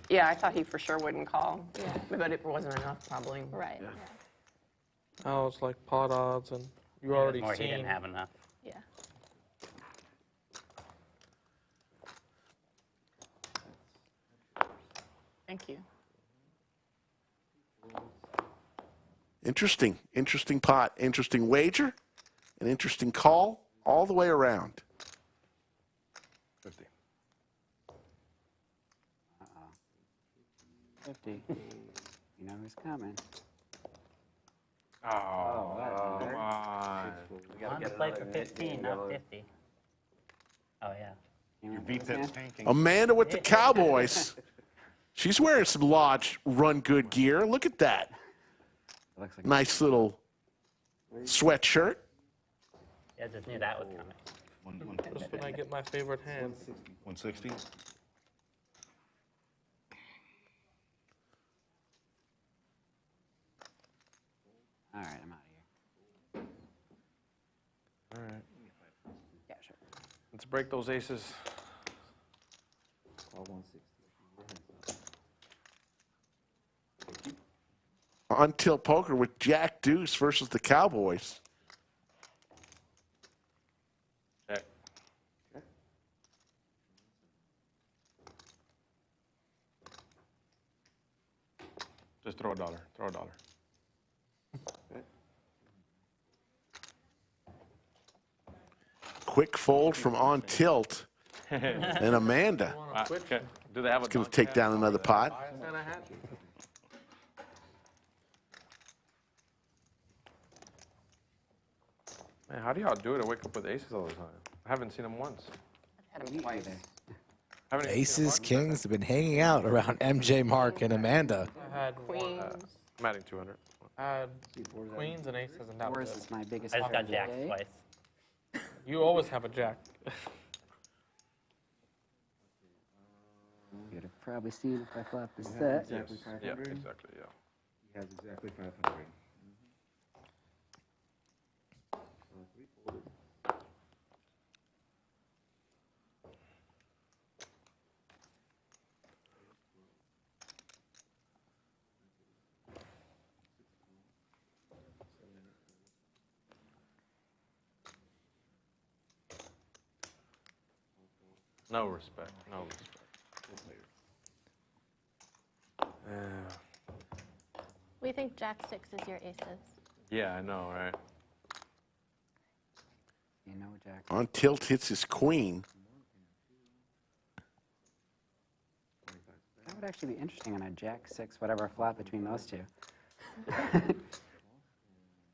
yeah, I thought he for sure wouldn't call. Yeah. But it wasn't enough, probably.
Right.
Yeah.
Oh, it's like pot odds, and you
It was
already
more
seen.
he didn't have enough.
Yeah.
Thank you.
Interesting. Interesting pot. Interesting wager. An interesting call all the way around.
50.
50. You know who's coming.
Oh, come on.
We gotta
On
get
play
another
for
hit.
15, not 50. Oh, yeah.
You
Your VPIP's tanking.
Amanda with the Cowboys. She's wearing some Lodge Run Good gear. Look at that.
Looks like
Nice little sweatshirt.
Yeah, just knew that was coming.
Just when I get my favorite hand.
160.
All right, I'm out of here.
All right.
Yeah, sure.
Let's break those aces.
Call 160.
On Tilt Poker with Jack Deuce versus the Cowboys.
Check. Just throw a dollar. Throw a dollar.
Quick fold from On Tilt. And Amanda
Okay. Do they have a
is going to
donkey
take
hat?
down another pot.
Highest hand I had.
Man, how do y'all do it to wake up with aces all the time? I haven't seen them once.
I've had him twice.
Haven't even seen
Aces,
them once.
kings have been hanging out around MJ, Mark, and Amanda.
I had
Queens.
I'm adding 200.
I had queens and aces, and that was
Fours
it.
is my biggest
I just got
problem
jacks
today.
twice.
You always have a jack.
You'd have probably seen if I flopped the
You have
set.
exactly
Yeah,
500.
exactly, yeah.
He has exactly 500. Three folded.
No respect. No respect.
We think Jack 6 is your aces.
Yeah, I know, right?
You know, Jack.
On Tilt hits his queen.
That would actually be interesting on a Jack 6, whatever flop between those two.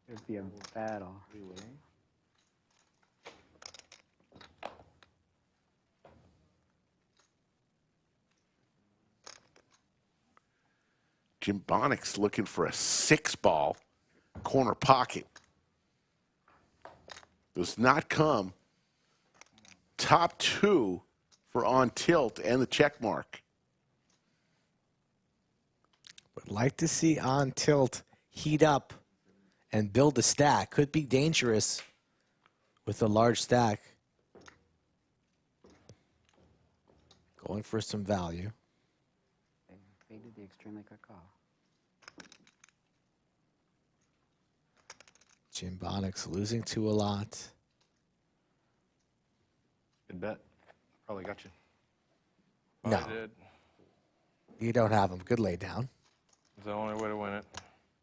It'd be a battle.
Jimbonics looking for a 6-ball corner pocket. Does not come. Top 2 for On Tilt and the check mark.
Would like to see On Tilt heat up and build a stack. Could be dangerous with a large stack. Going for some value.
They faded the extremely good call.
Jimbonics losing to a lot.
Good bet. Probably got you.
No,
I did.
you don't have him. Good lay down.
It's the only way to win it.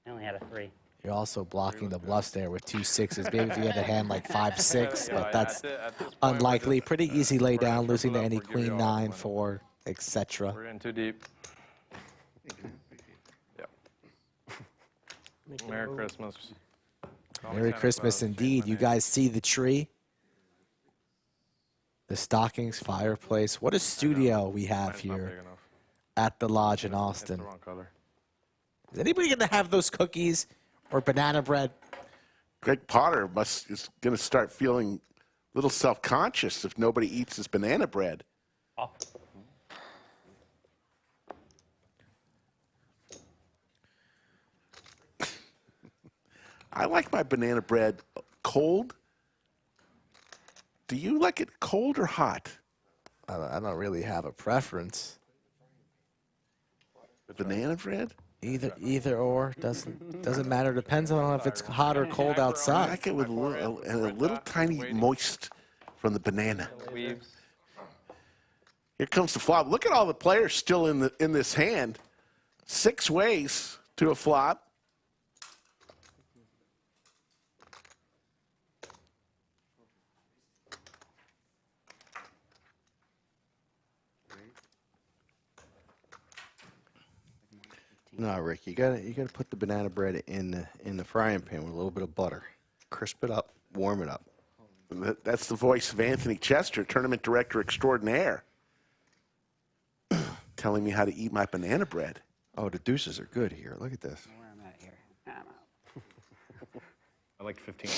I only had a 3.
You're also blocking the bluffs there with 2 6s. Maybe if you had a hand like 5 6, but that's
at this point,
unlikely. Pretty easy lay down,
we're
losing to
gonna
any
forgive you
queen
all
9,
when-
4, etc.
We're in too deep. Yep. Merry Christmas. Call me
Merry
Santa
Christmas
Claus,
indeed.
change my
You
name.
guys see the tree? The stockings, fireplace. What a studio we have
Mine's not
here
big enough.
at the lodge in
It's
Austin.
the wrong color.
Is anybody going to have those cookies or banana bread?
Greg Potter is going to start feeling a little self-conscious if nobody eats his banana bread.
Oh.
I like my banana bread cold. Do you like it cold or hot?
I don't really have a preference.
Banana bread?
Either or doesn't matter. Depends on if it's hot or cold
I
outside.
like it with a little tiny moist from the banana.
Weaves.
Here comes the flop. Look at all the players still in this hand. 6 ways to a flop.
No, Rick, you gotta put the banana bread in the frying pan with a little bit of butter. Crisp it up, warm it up.
That's the voice of Anthony Chester, tournament director extraordinaire, telling me how to eat my banana bread.
Oh, the deuces are good here. Look at this.
Where I'm at here. I'm out.
I like 15.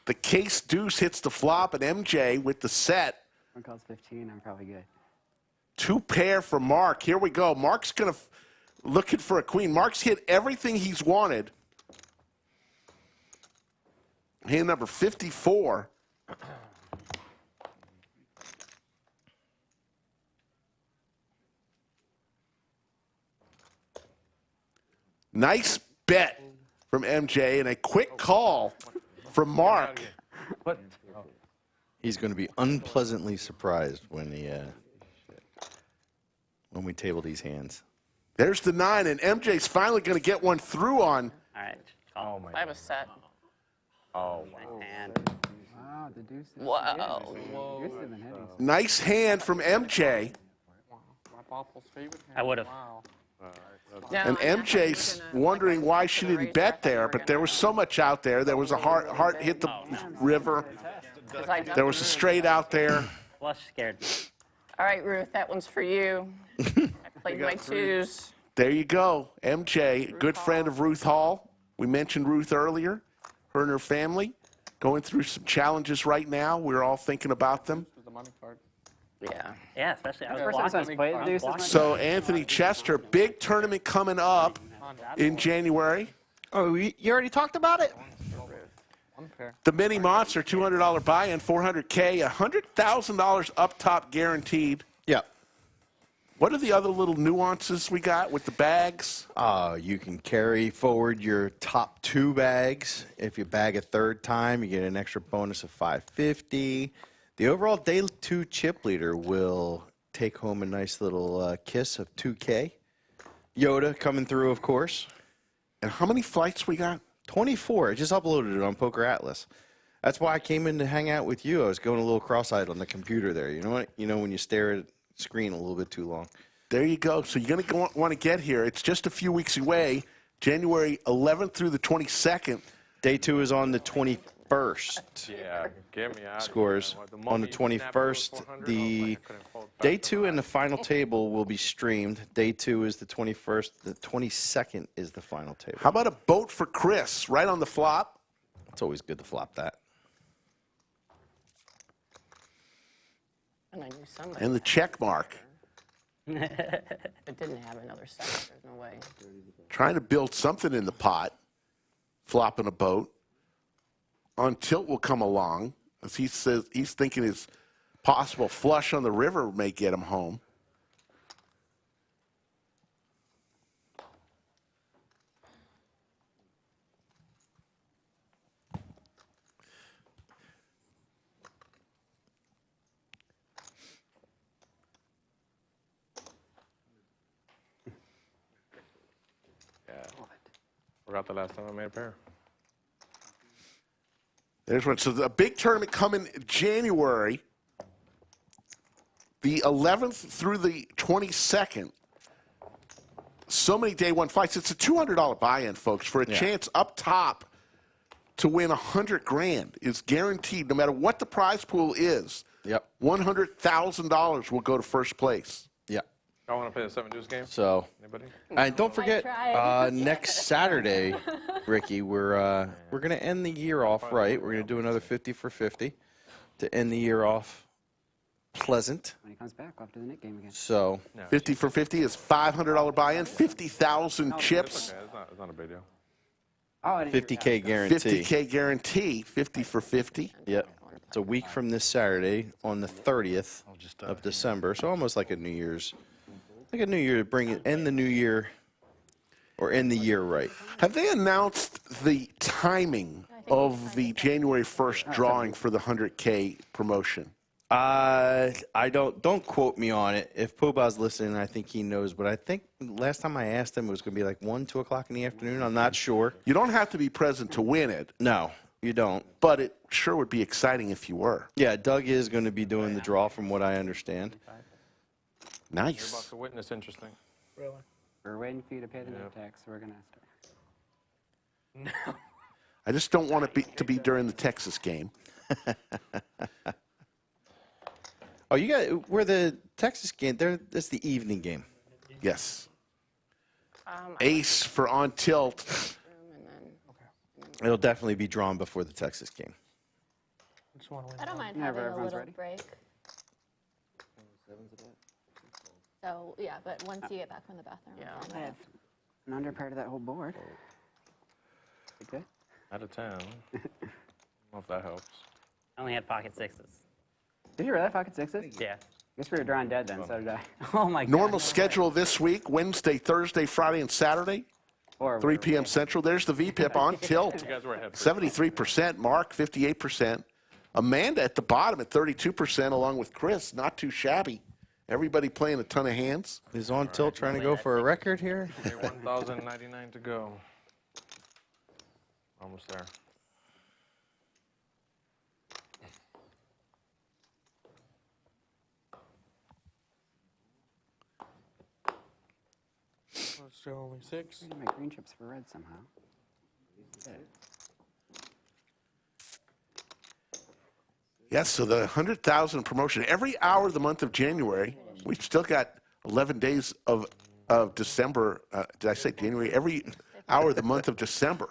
The case deuce hits the flop, and MJ with the set.
One calls 15. I'm probably good.
2 pair for Mark. Here we go. Mark's gonna looking for a queen. Mark's hit everything he's wanted. Hand number 54. Nice bet from MJ and a quick call from Mark.
What?
He's going to be unpleasantly surprised when we table these hands.
There's the 9, and MJ's finally going to get one through on.
All right.
Oh my.
I have a set.
Oh.
Nice hand.
Wow, the deuce is
Wow.
good. Deuce has been hitting.
Nice hand from MJ.
My Bopple's favorite hand.
I would've.
Wow.
And MJ's wondering why she didn't bet there, but there was so much out there. There was a heart hit the river. There was a straight out there.
Flush scared.
All right, Ruth, that one's for you. I played my 2s.
There you go. MJ, good friend of Ruth Hall. We mentioned Ruth earlier. Her and her family going through some challenges right now. We're all thinking about them.
The money card.
Yeah.
Yeah, especially I was
First time
blocking.
since played the deuce.
blocking.
So Anthony Chester, big tournament coming up in January.
Oh, you already talked about it?
One pair.
The Mini Monster, $200 buy-in, $400K, $100,000 up top guaranteed.
Yeah.
What are the other little nuances we got with the bags?
You can carry forward your top 2 bags. If you bag a 3rd time, you get an extra bonus of $550. The overall day 2 chip leader will take home a nice little kiss of $2K. Yoda coming through, of course.
And how many flights we got?
24. I just uploaded it on Poker Atlas. That's why I came in to hang out with you. I was going a little cross-eyed on the computer there. You know what? You know when you stare at the screen a little bit too long.
There you go. So you're going to want to get here. It's just a few weeks away, January 11th through the 22nd.
Day 2 is on the 21st.
Yeah, get me out.
Scores on the 21st. The day 2 and the final table will be streamed. Day 2 is the 21st. The 22nd is the final table.
How about a boat for Chris right on the flop?
It's always good to flop that.
And I knew somebody.
And the check mark.
It didn't have another set. There's no way.
Trying to build something in the pot. Flopping a boat. On tilt will come along, as he says he's thinking his possible flush on the river may get him home.
Forgot the last time I made a pair.
There's one. So the big tournament coming January, the 11th through the 22nd. So many day one fights. It's a $200 buy-in, folks, for a chance up top to win $100,000 is guaranteed, no matter what the prize pool is.
Yep.
$100,000 will go to first place.
Yep.
I want to play a 7 deuce game.
So,
Anybody?
and don't forget, next Saturday, Ricky, we're gonna end the year off right. We're gonna do another 50 for 50 to end the year off pleasant.
When he comes back, we'll have to do the Nick game again.
So,
50 for 50 is $500 buy-in, 50,000 chips.
Okay, it's not a big deal.
Oh, I didn't hear
50K guarantee.
50K guarantee, 50 for 50.
Yep. It's a week from this Saturday on the 30th of December. So almost like a New Year's, like a New Year to bring it, end the New Year, or end the year right.
Have they announced the timing of the January 1st drawing for the 100K promotion?
I don't quote me on it. If Poobah's listening, I think he knows. But I think last time I asked him, it was going to be like 1, 2 o'clock in the afternoon. I'm not sure.
You don't have to be present to win it.
No, you don't.
But it sure would be exciting if you were.
Yeah, Doug is going to be doing the draw, from what I understand.
You're about
Nice.
to witness interesting.
Really?
We're waiting for you to pay the note tax, so we're going to start.
I just don't want it to be during the Texas game.
Oh, you got where the Texas game? That's the evening game.
Yes. Ace for on tilt.
It'll definitely be drawn before the Texas game.
I don't mind
Whenever
having a
everyone's
little
ready.
break. So, yeah, but once you get back from the bathroom.
Yeah.
I'm fine
I
with
have an under part of that whole board. Is it good?
Out of 10. I don't know if that helps.
I only had pocket sixes.
Did you really have pocket sixes?
Yeah.
Guess we were drawing dead then, so did I. Oh my god.
Normal schedule this week, Wednesday, Thursday, Friday, and Saturday,
Or
3 p.m. Central. There's the VPIP on tilt.
You guys were ahead.
73%. Mark, 58%. Amanda at the bottom at 32%, along with Chris. Not too shabby. Everybody playing a ton of hands.
Is on tilt trying to go for a record here?
1,099 to go. Almost there.
Still only 6.
I need my green chips for red somehow.
Yes, so the 100,000 promotion. Every hour of the month of January, we've still got 11 days of December. Did I say January? Every hour of the month of December.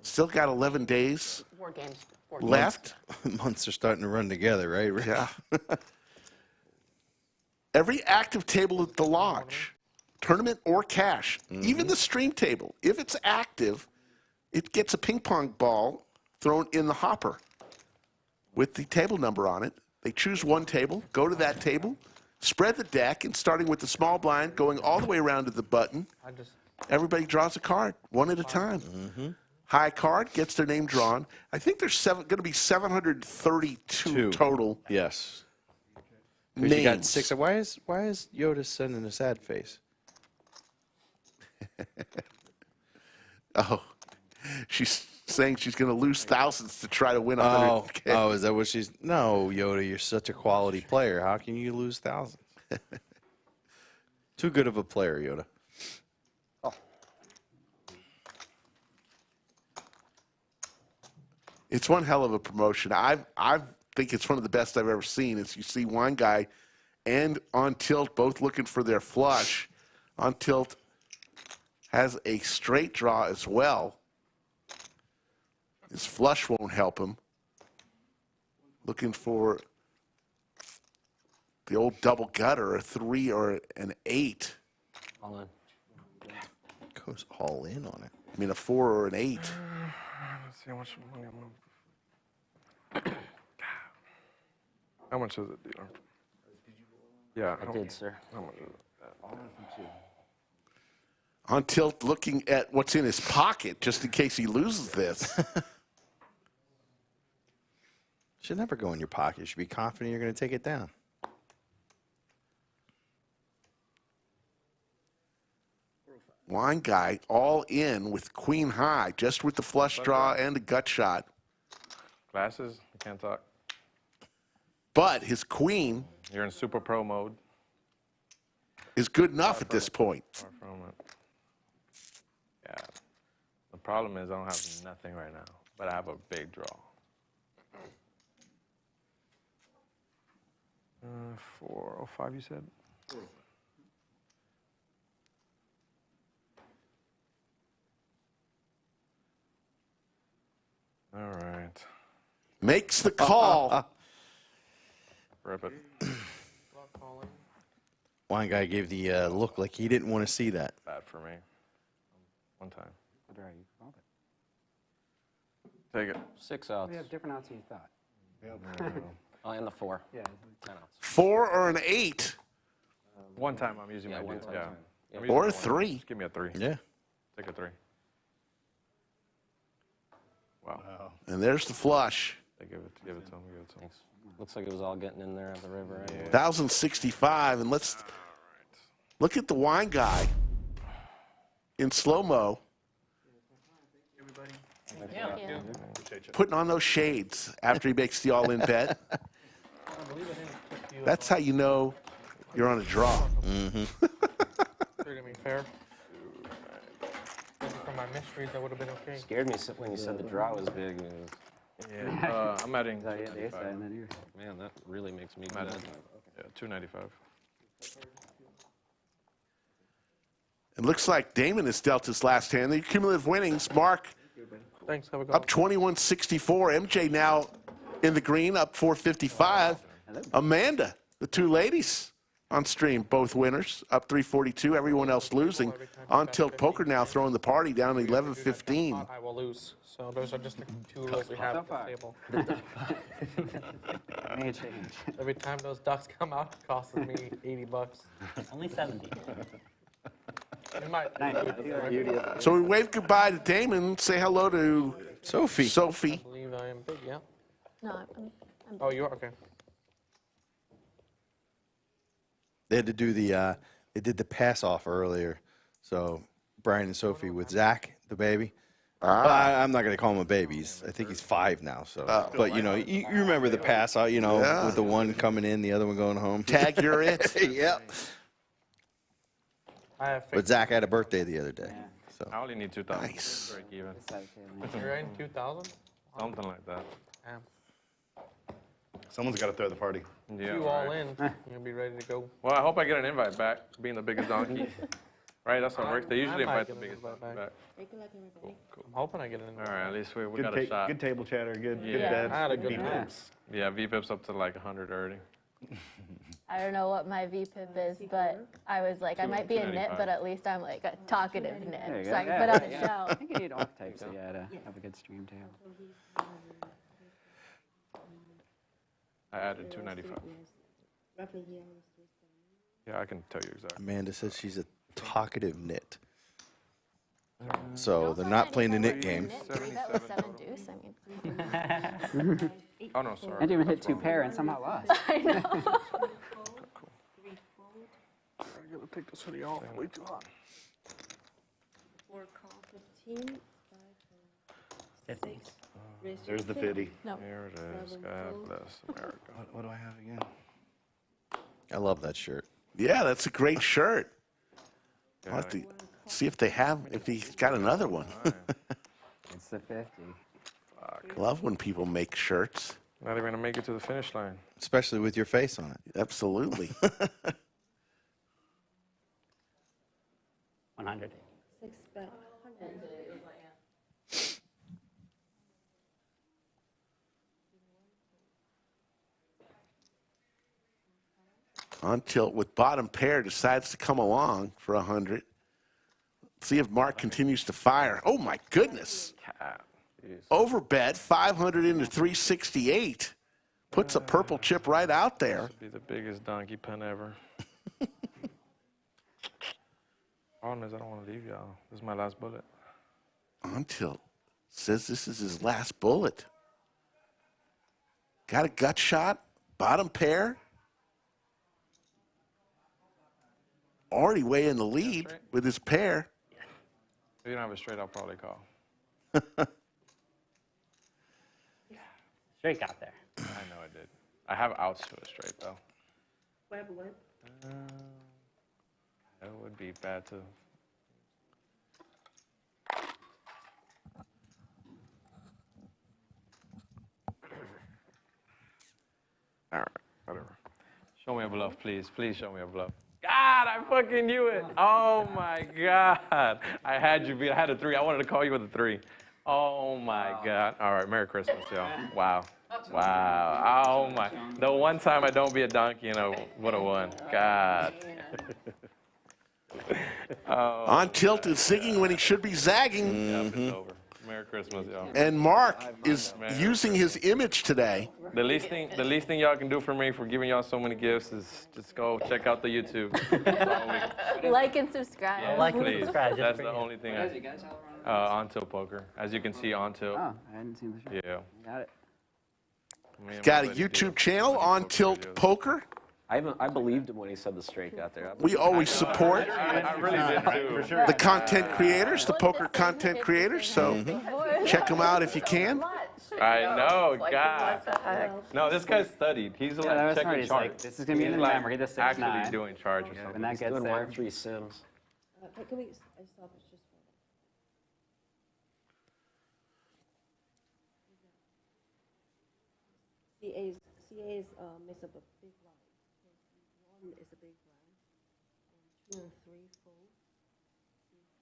Still got 11 days left.
Months are starting to run together, right?
Yeah. Every active table at the lodge, tournament or cash, even the stream table, if it's active, it gets a ping pong ball thrown in the hopper with the table number on it. They choose one table, go to that table, spread the deck, and starting with the small blind, going all the way around to the button, everybody draws a card, one at a time. High card gets their name drawn. I think there's going to be 732 total.
Yes.
Names.
You got 6. Why is Yoda sending a sad face?
Oh, she's saying she's going to lose thousands to try to win 100K.
Oh, is that what she's? No, Yoda, you're such a quality player. How can you lose thousands? Too good of a player, Yoda.
It's one hell of a promotion. I think it's one of the best I've ever seen. Is you see one guy and on tilt both looking for their flush. On tilt has a straight draw as well. His flush won't help him. Looking for the old double gutter, a 3 or an 8.
All in.
Goes all in on it.
I mean, a 4 or an 8.
Let's see how much money I'm going to. How much is it, dealer? Yeah,
I did, sir.
How much is it?
On tilt looking at what's in his pocket just in case he loses this.
Should never go in your pocket. You should be confident you're going to take it down.
Wine guy all in with queen high, just with the flush draw and a gut shot.
Glasses, you can't talk.
But his queen
You're in super pro mode.
is good enough at this point.
Far from it. Yeah. The problem is I don't have nothing right now, but I have a big draw. 405, you said? All right.
Makes the call.
Rip it.
Wine guy gave the look like he didn't want to see that.
Bad for me. One time.
There, you called it.
Take it.
6 outs.
We have different outs than you thought.
Oh, and the 4.
Yeah.
10 outs.
4 or an 8
One time I'm using
Yeah,
my
one
dude.
time.
Yeah.
Yeah.
I'm using
or
my
a
one.
3.
Just give me a 3.
Yeah.
Take a 3. Wow.
And there's the flush.
Give it to him. Give it to him.
Thanks. Looks like it was all getting in there at the river. Anyway.
1,065. And let's look at the wine guy in slow-mo.
Yeah.
Putting on those shades after he makes the all-in bet. That's how you know you're on a draw.
They're gonna be fair. For my mysteries, that would have been okay.
Scared me when you said the draw was big.
Yeah. I'm adding.
So yeah, the ace
295.
side, and then you.
Man, that really makes me
I'm
mad.
adding. Yeah, 295.
It looks like Damon has dealt his last hand. The cumulative winnings, Mark
Thanks. Have a good
up 21-64. MJ now in the green, up 455. Amanda, the two ladies on stream, both winners, up 342. Everyone else losing. On Tilt Poker now throwing the party down to 11-15.
I will lose. So those are just the 2 rules we have at the table.
May change.
Every time those ducks come out, it costs me $80.
Only 70.
We might.
So we wave goodbye to Damon, say hello to
Sophie.
I
Sophie.
believe I am big, yeah.
No, I'm
Oh, you are? Okay.
They had to do the they did the pass off earlier. So Brian and Sophie with Zach, the baby. Well, I'm not going to call him a baby. I think he's 5 now. So, but you know, you remember the pass out, you know,
Yeah.
with the one coming in, the other one going home.
Tag, you're it.
Yep.
I have
But Zach had a birthday the other day. So
I only need 2,000.
Nice.
Break even.
You're in 2,000?
Something like that.
Damn.
Someone's got to throw the party.
Yeah.
You all
right.
in. You'll be ready to go.
Well, I hope I get an invite back, being the biggest donkey. Right, that's how it works. They
I
usually
might
invite the
get an
biggest
invite
donkey
back.
back. Cool, cool.
I'm hoping I get an
All right, at least we got a
Good,
shot.
good table chatter. Good
Yeah.
bed.
I had a good
VPips.
night.
Yeah, VPIP's up to like 100 already.
I don't know what my VPIP is, but I was like, I might be a nit,
295.
but at least I'm like a talkative
There
nit,
you
so
go.
I can
Yeah,
put on
yeah,
a
yeah.
show.
I think you need archetypes to have a good stream too.
I added 295. Yeah, I can tell you exactly.
Amanda says she's a talkative nit. So they're not playing the knit game.
That was 7 deuce. I mean,
Oh, no, sorry.
I didn't even hit
That's
2
wrong.
pair and somehow lost.
I know.
I'm going to take this hoodie off. Way too hot.
15.
50.
There's the 50.
No.
Here it is. God bless America.
What do I have again?
I love that shirt.
Yeah, that's a great shirt.
Yeah,
I'll have to see if they have, if he's got another one.
It's the 50.
Love when people make shirts.
Not even going to make it to the finish line.
Especially with your face on it.
Absolutely.
100.
6 bet 100.
On tilt with bottom pair decides to come along for 100. See if Mark continues to fire. Oh my goodness.
Cat. Jeez.
Overbet 500 into 368. Puts a purple chip right out there.
Should be the biggest donkey pun ever. Problem is, I don't want to leave y'all. This is my last bullet.
On tilt says this is his last bullet. Got a gut shot, bottom pair. already way in the lead with his pair.
If you don't have a straight, I'll probably call.
Straight got there.
I know I did. I have outs to a straight, though.
What?
That would be bad, too. All right, whatever. Show me a bluff, please. Please show me a bluff. God, I fucking knew it. Oh, my God. I had you beat. I had a 3. I wanted to call you with a 3. Oh, my God. All right, Merry Christmas, y'all. Wow. Wow. Oh, my. The one time I don't be a donkey and I would have won. God. Oh,
On tilt is zigging when he should be zagging.
Yep, it's over. Merry Christmas, y'all.
And Mark is using his image today.
The least thing y'all can do for me for giving y'all so many gifts is just go check out the YouTube.
Like and subscribe.
Yeah, like and
Please.
subscribe.
That's the only thing OnTiltPoker. As you can see, OnTilt.
Oh, I hadn't seen the show.
Yeah.
Got it.
Me and
Got
my
a
buddy
YouTube
do.
channel, On Tilt Poker.
I believed him when he said the straight got there.
We always support
I really did too.
the content creators, the poker content creators. So check them out if you can.
I know, God. No, this guy's studied. He's
that
like
was
checking
smart. He's
charts.
like, this is gonna be in the
He's like
memory, the 6-9.
actually doing charts or something.
When that
He's
gets
doing
there.
1-3 sims.
Can we stop it just for CA's makes up a big line. 1 is a big line. 2 and 3 full. 4 is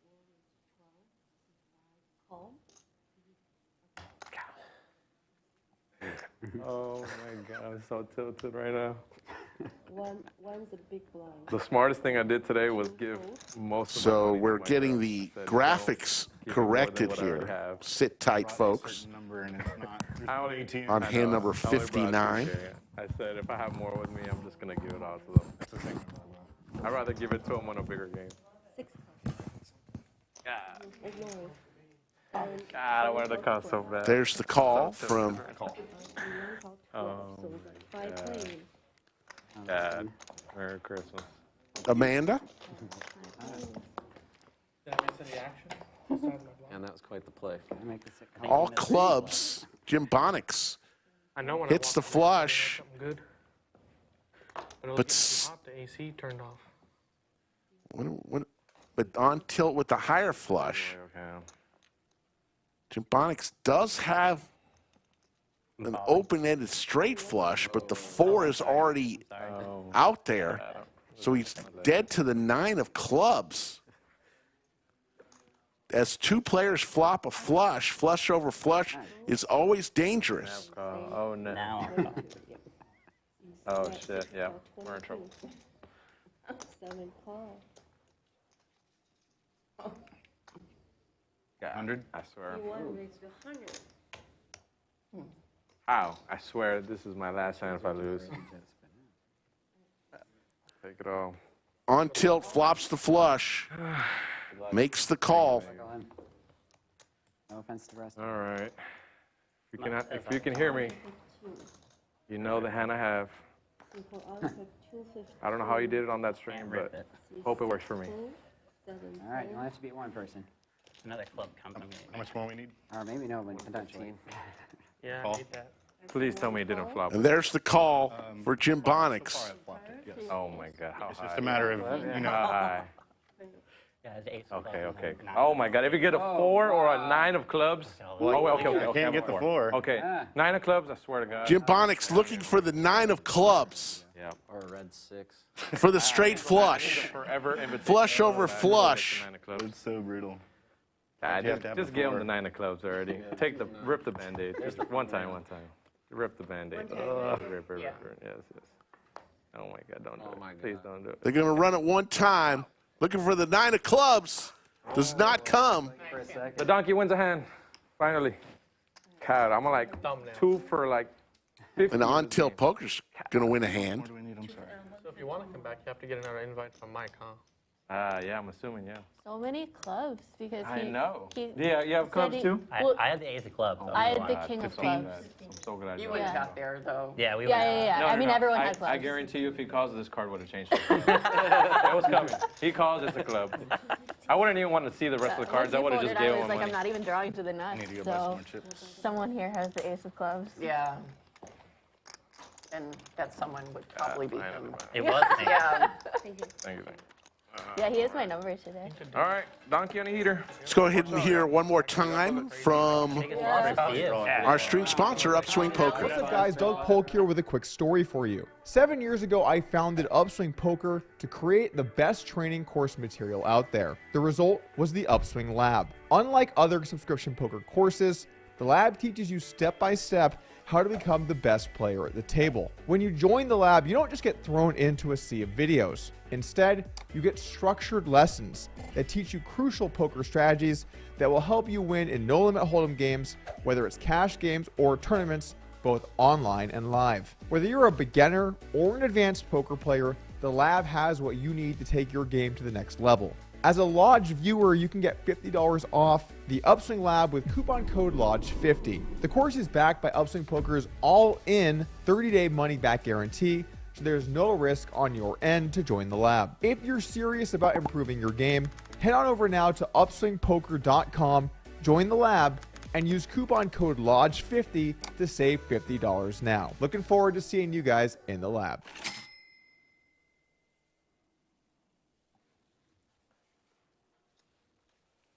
12. 5 calm.
Oh my God, I'm so tilted right now.
One's a big blind.
The smartest thing I did today was give most of my
So
money to
we're
my
getting
girl.
the
Said,
graphics
"Don't give me more than
corrected
what I already
here.
have."
Sit tight, folks.
Number and it's not.
I only,
On
I
hand
know.
number
I only brought
59.
2K. I said if I have more with me, I'm just gonna give it all to them.
That's the thing.
I'd rather give it to them on a bigger game.
6
God,
ignore.
God, I wanted to call so bad.
There's the call from
Oh,
So we got 5
God.
plays.
God, Merry Christmas.
Amanda.
And that was quite the play.
All clubs. Jimbonics
I know when
hits the flush.
Good.
But
The AC turned off.
but on tilt with the higher flush.
Okay.
Jimbonics does have an open-ended straight flush, but the 4 is already out there. So he's dead to the 9 of clubs. As 2 players flop a flush, flush over flush is always dangerous.
Oh no.
Now.
Oh shit. Yeah, we're in trouble.
7 call.
100? I swear.
You want to raise to 100.
How? I swear this is my last hand if I lose. Take it all.
On tilt flops the flush, makes the call.
No offense to the rest.
All right. If you can hear me, you know the hand I have. I don't know how you did it on that stream, but hope it works for me.
All right, you only have to beat one person.
Another club company.
How much more we need?
Or maybe no, but potentially.
Yeah,
Call.
I need that.
Please tell me it didn't flop.
And there's the call for Jimbonics.
Oh my God, how
It's
high?
just a matter of, you know,
How high?
Yeah, it's 8.
Okay, okay. Oh my God, if you get a 4 or a 9 of clubs. Oh, okay.
Can't get the 4.
Okay, 9 of clubs, I swear to God.
Jimbonics looking for the 9 of clubs
Yeah.
Or a red 6.
for the straight flush.
Forever invitation.
Flush over
Bad.
flush.
9 of clubs.
It's so brutal.
Ah,
You have to have
just
the
give him
4.
the 9 of clubs already. Rip the Band-Aid. One time. Rip the Band-Aid. Rip. Yes. Oh my God, don't do it. Please don't do it.
They're going to run it one time, looking for the 9 of clubs. Does not come.
For a second.
The donkey wins a hand. Finally. God, I'm like 2 for like 50.
And on tilt poker's going to win a hand.
What do we need? I'm sorry.
So if you want to come back, you have to get another invite from Mike, huh?
Yeah, I'm assuming, yeah.
So many clubs because
I
he.
know.
He
Yeah, you have
said
clubs too?
Well,
I had the ace of clubs. So
I had the king of clubs.
I'm so glad
You
you
would have
Yeah.
got there, though.
Yeah, we
Yeah.
No,
I mean, everyone
I,
had clubs.
I guarantee you, if he calls, this card would have changed. It was coming. He calls, it's a club. I wouldn't even want to see the rest of the cards. I would have just gave
I
him
was like,
money.
I'm not even drawing to the nuts.
Need to go buy some
So
more chips.
someone here has the ace of clubs.
Yeah. And that someone would probably be him.
It was me.
Yeah.
Thank you.
Thank you.
Yeah, he has my number today.
All right, Donkey on a heater.
Let's go ahead and hear one more time from our stream sponsor, Upswing Poker.
What's up, guys? Doug Polk here with a quick story for you. 7 years ago, I founded Upswing Poker to create the best training course material out there. The result was the Upswing Lab. Unlike other subscription poker courses, the lab teaches you step by step how to become the best player at the table. When you join the lab, you don't just get thrown into a sea of videos. Instead, you get structured lessons that teach you crucial poker strategies that will help you win in no-limit hold'em games, whether it's cash games or tournaments, both online and live. Whether you're a beginner or an advanced poker player, the lab has what you need to take your game to the next level. As a Lodge viewer, you can get $50 off the Upswing Lab with coupon code LODGE50. The course is backed by Upswing Poker's all-in 30-day money-back guarantee, so there's no risk on your end to join the lab. If you're serious about improving your game, head on over now to upswingpoker.com, join the lab, and use coupon code LODGE50 to save $50 now. Looking forward to seeing you guys in the lab.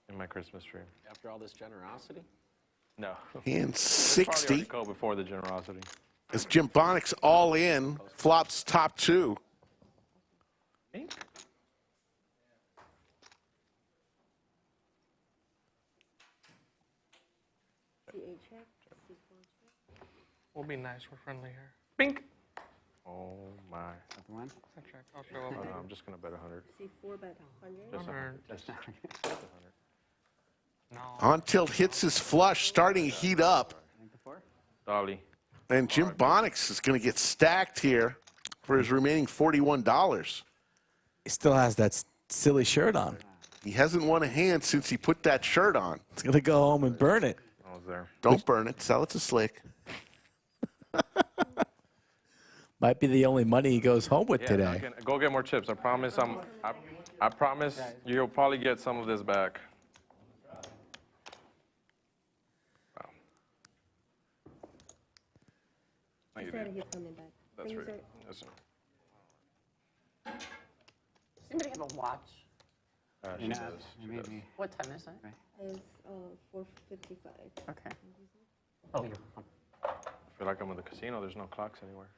In my Christmas tree.
After all this generosity?
No.
And
Probably
60
already called before the generosity.
is Jimbonics all in, flops top two.
We'll be nice. We're friendly here.
Bink. Oh my.
One?
Check. I'll show up.
I'm just gonna bet 100.
C4 bet 100.
Just 100.
Just
Just 100.
No.
On tilt hits his flush, starting to heat up.
Dolly.
And Jimbonics is going to get stacked here for his remaining $41.
He still has that silly shirt on.
He hasn't won a hand since he put that shirt on.
He's going to go home and burn it.
I was there.
Don't burn it. Sell it to Slick.
Might be the only money he goes home with today.
Duncan, go get more chips. I promise. I promise you'll probably get some of this back. Wow.
He said he's coming back.
That's
Things
right. Yes, sir.
Does anybody have a watch?
She does. She does.
Maybe.
What time is it?
It's 4:55.
Okay.
Oh,
I feel like I'm in the casino. There's no clocks anywhere.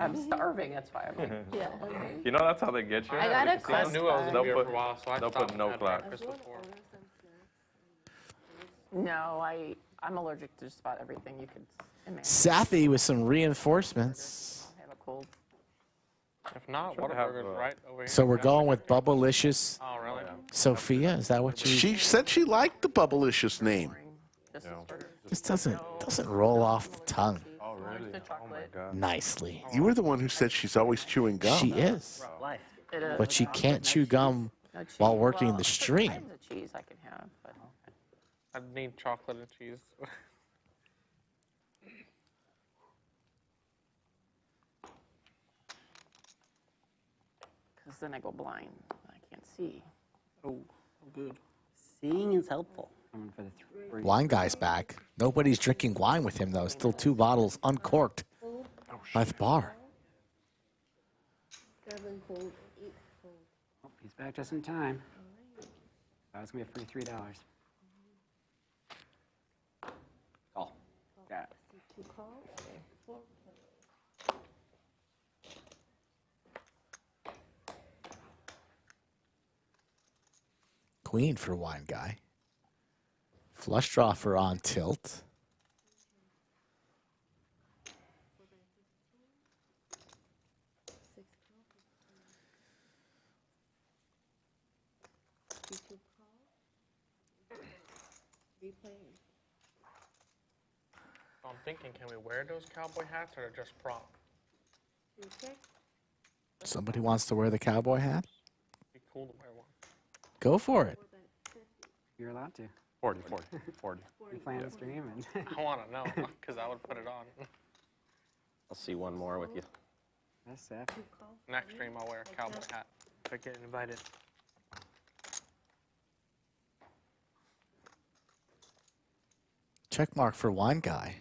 I'm starving. That's why I'm like,
Yeah.
You know that's how they get you.
I got a
I
crust
knew I was
bag.
going to be here for a while, so I
they'll
stopped
put no
at
clock.
breakfast before.
No,
I'm allergic to just about everything you could imagine.
Safi with some reinforcements.
I have a cold. If not,
Sure to have,
Whataburger's right over here.
So we're going with Bubblicious
Oh, really?
Sophia. Is that what you?
She said she liked the Bubblicious name.
Just
Yeah.
This doesn't roll off the tongue
Oh, really?
the
Oh, my
chocolate.
God.
nicely.
You were the one who said she's always chewing gum.
She is,
life.
It is.
but she can't chew gum
No cheese.
while working
Well,
the
certain
stream.
kinds of cheese I can have, but I need chocolate and cheese. Because then I go blind. I can't see.
Oh, good. Seeing is helpful. Coming for the three.
Wine guy's back. Nobody's drinking wine with him though. Still 2 bottles uncorked by the bar.
7 fold, 8 fold.
Oh, he's back just in time. That's going to be a free $3. Call. Got it.
2 calls. 4
Queen for wine guy. Flush draw for on tilt.
So I'm thinking, can we wear those cowboy hats or just prop?
Somebody wants to wear the cowboy hat?
Be cool to wear one.
Go for it.
You're allowed to.
40, 40, 40.
You plan to stream and
I want to know because I would put it on.
I'll see one more with you.
that's Seth.
Next stream, I'll wear a cowboy hat if I get invited.
Check mark for Wine Guy.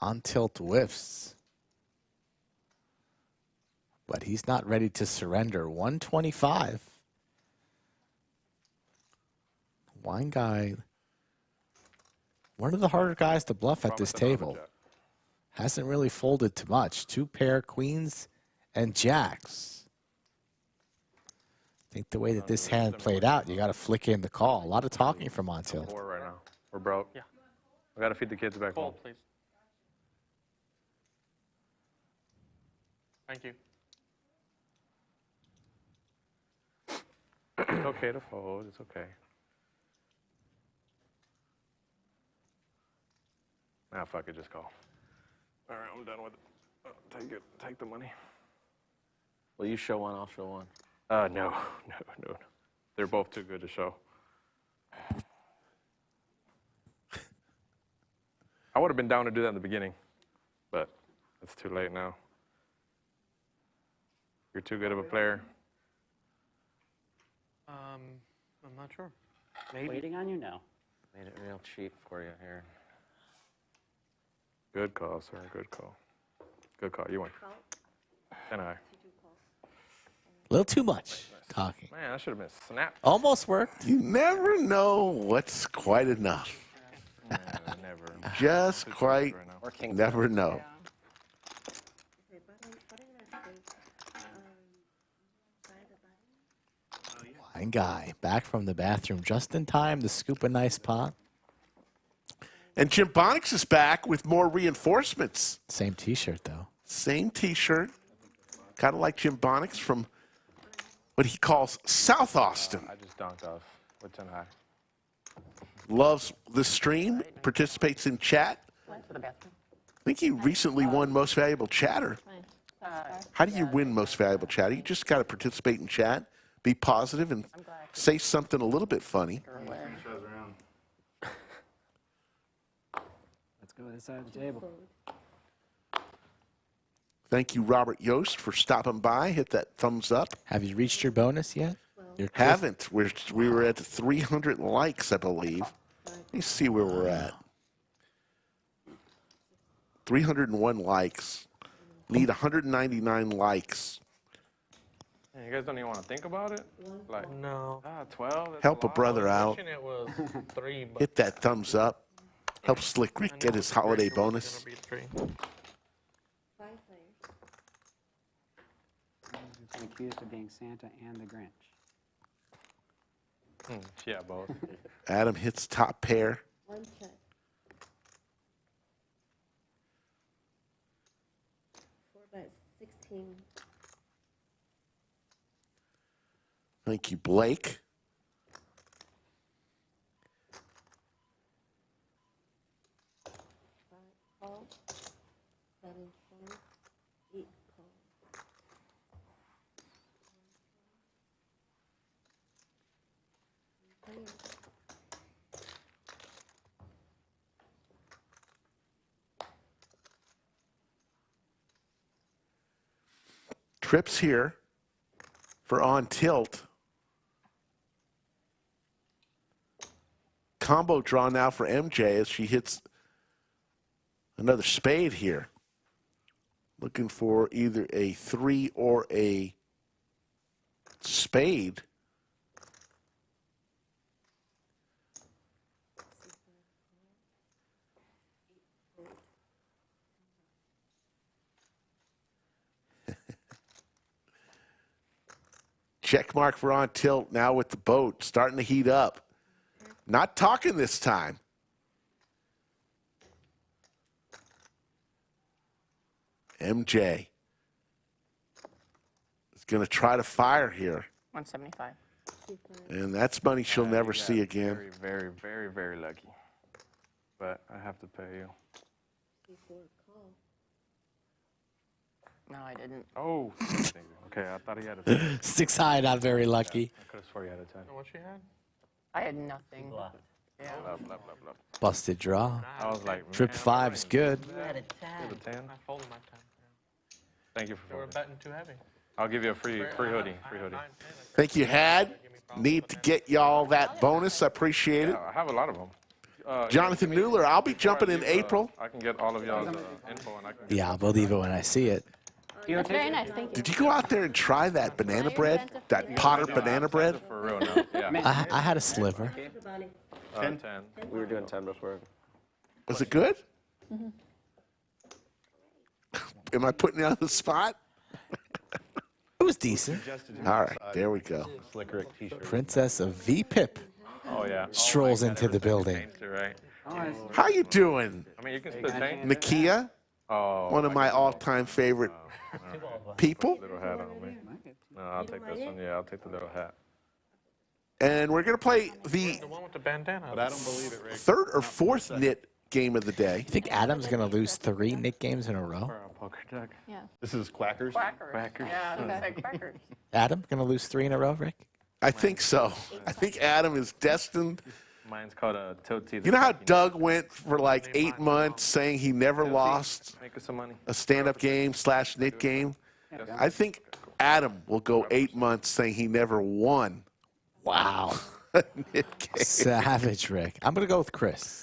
On tilt whiffs. But he's not ready to surrender. 125. Wine Guy, one of the harder guys to bluff at this table. Hasn't really folded too much. 2 pair queens and jacks. I think the way that this hand played out, you got to flick in the call. A lot of talking from on tilt.
4 right now. We're broke.
Yeah.
We got to feed the kids back home.
Fold, please. Thank you.
It's okay to fold. It's okay. Ah, fuck it, just call. All right, I'm done with it. Take it. Take the money.
Will you show one? I'll show one.
No. They're both too good to show. I would have been down to do that in the beginning, but it's too late now. You're too good of a player.
I'm not sure. Maybe.
Waiting on you now.
Made it real cheap for you here.
Good call, sir. Good call. Good call. You win. And I.
A little too much talking.
Man, that should have been snapped.
Almost worked.
You never know what's quite enough.
Never.
Just quite never know.
Okay, button,
Wine Guy back from the bathroom just in time to scoop a nice pot.
And Jimbonics is back with more reinforcements.
Same T-shirt though.
Same T-shirt. Kind of like Jimbonics from what he calls South Austin.
I just dunked off with 10 high.
Loves the stream, participates in chat. I think he recently won Most Valuable Chatter. How do you win Most Valuable Chatter? You just got to participate in chat, be positive, and say something a little bit funny.
Let's go this side of the table.
Thank you, Robert Yost, for stopping by. Hit that thumbs up.
Have you reached your bonus yet?
Haven't. We were at 300 likes, I believe. Let me see where we're at. 301 likes. Need 199 likes.
You guys don't even want to think about it? Like,
no.
12? That's
Help a brother out.
Wishing it was 3, but
Hit that thumbs up. Help Slick Rick get his holiday bonus.
it'll be 3.
5 players.
He's been accused of being Santa and the Grinch.
Yeah, both.
Adam hits top pair.
1 check. 4 bets, 16.
Thank you, Blake.
Call. 7 fold. 8 call.
Trips here for on tilt. Combo draw now for MJ as she hits another spade here. Looking for either a 3 or a spade. Check mark for on tilt now with the boat starting to heat up. Not talking this time. MJ is going to try to fire here.
175.
And that's money she'll never see again.
Very, very, very, very lucky. But I have to pay you.
No, I didn't.
Oh. Okay, I thought he had a
6 high, not very lucky.
I could have before you had a 10.
What she had?
I had nothing. Yeah.
Bluff.
Busted draw.
I was like,
Trip
man,
5's good.
You had a 10.
You have a 10?
I folded my 10.
Thank you for
They were
folding.
betting too heavy.
I'll give you a free hoodie. Free hoodie.
Thank you, Had. Need to get y'all that bonus. I appreciate it.
Yeah, I have a lot of them.
Jonathan Mueller, I'll be jumping in April.
I can get all of y'all's info and I can.
Yeah, I'll believe it when I see it.
That's very nice. Thank you.
Did you go out there and try that banana bread? That Potter banana bread?
For real now. Yeah.
I had a sliver.
10.
We were doing 10 before.
Was it good? Am I putting you on the spot?
It was decent.
All right, there we go.
Slick Rick t-shirt.
Princess of V-Pip
Oh yeah.
strolls into the building.
Gangster, right?
How you doing,
I mean, you can split chain.
Nakia?
Oh.
One of my all-time favorite people.
Little hat on me. No, I'll take this one. Yeah, I'll take the little hat.
And we're going to play the
The one with the bandana.
But I don't believe it, Rick.
third or fourth knit game of the day.
You think Adam's going to lose 3 Nick games in a row?
For a poker duck.
Yeah.
This is Quackers.
Quackers. Yeah, that's like Quackers.
Adam going to lose 3 in a row, Rick?
I think so. I think Adam is destined.
Mine's called a Tilt T.
You know how Doug went for like 8 months saying he never lost
Make us some money.
a stand-up game / knit game? I think Adam will go 8 months saying he never won
Wow.
a knit game.
Savage, Rick. I'm going to go with Chris.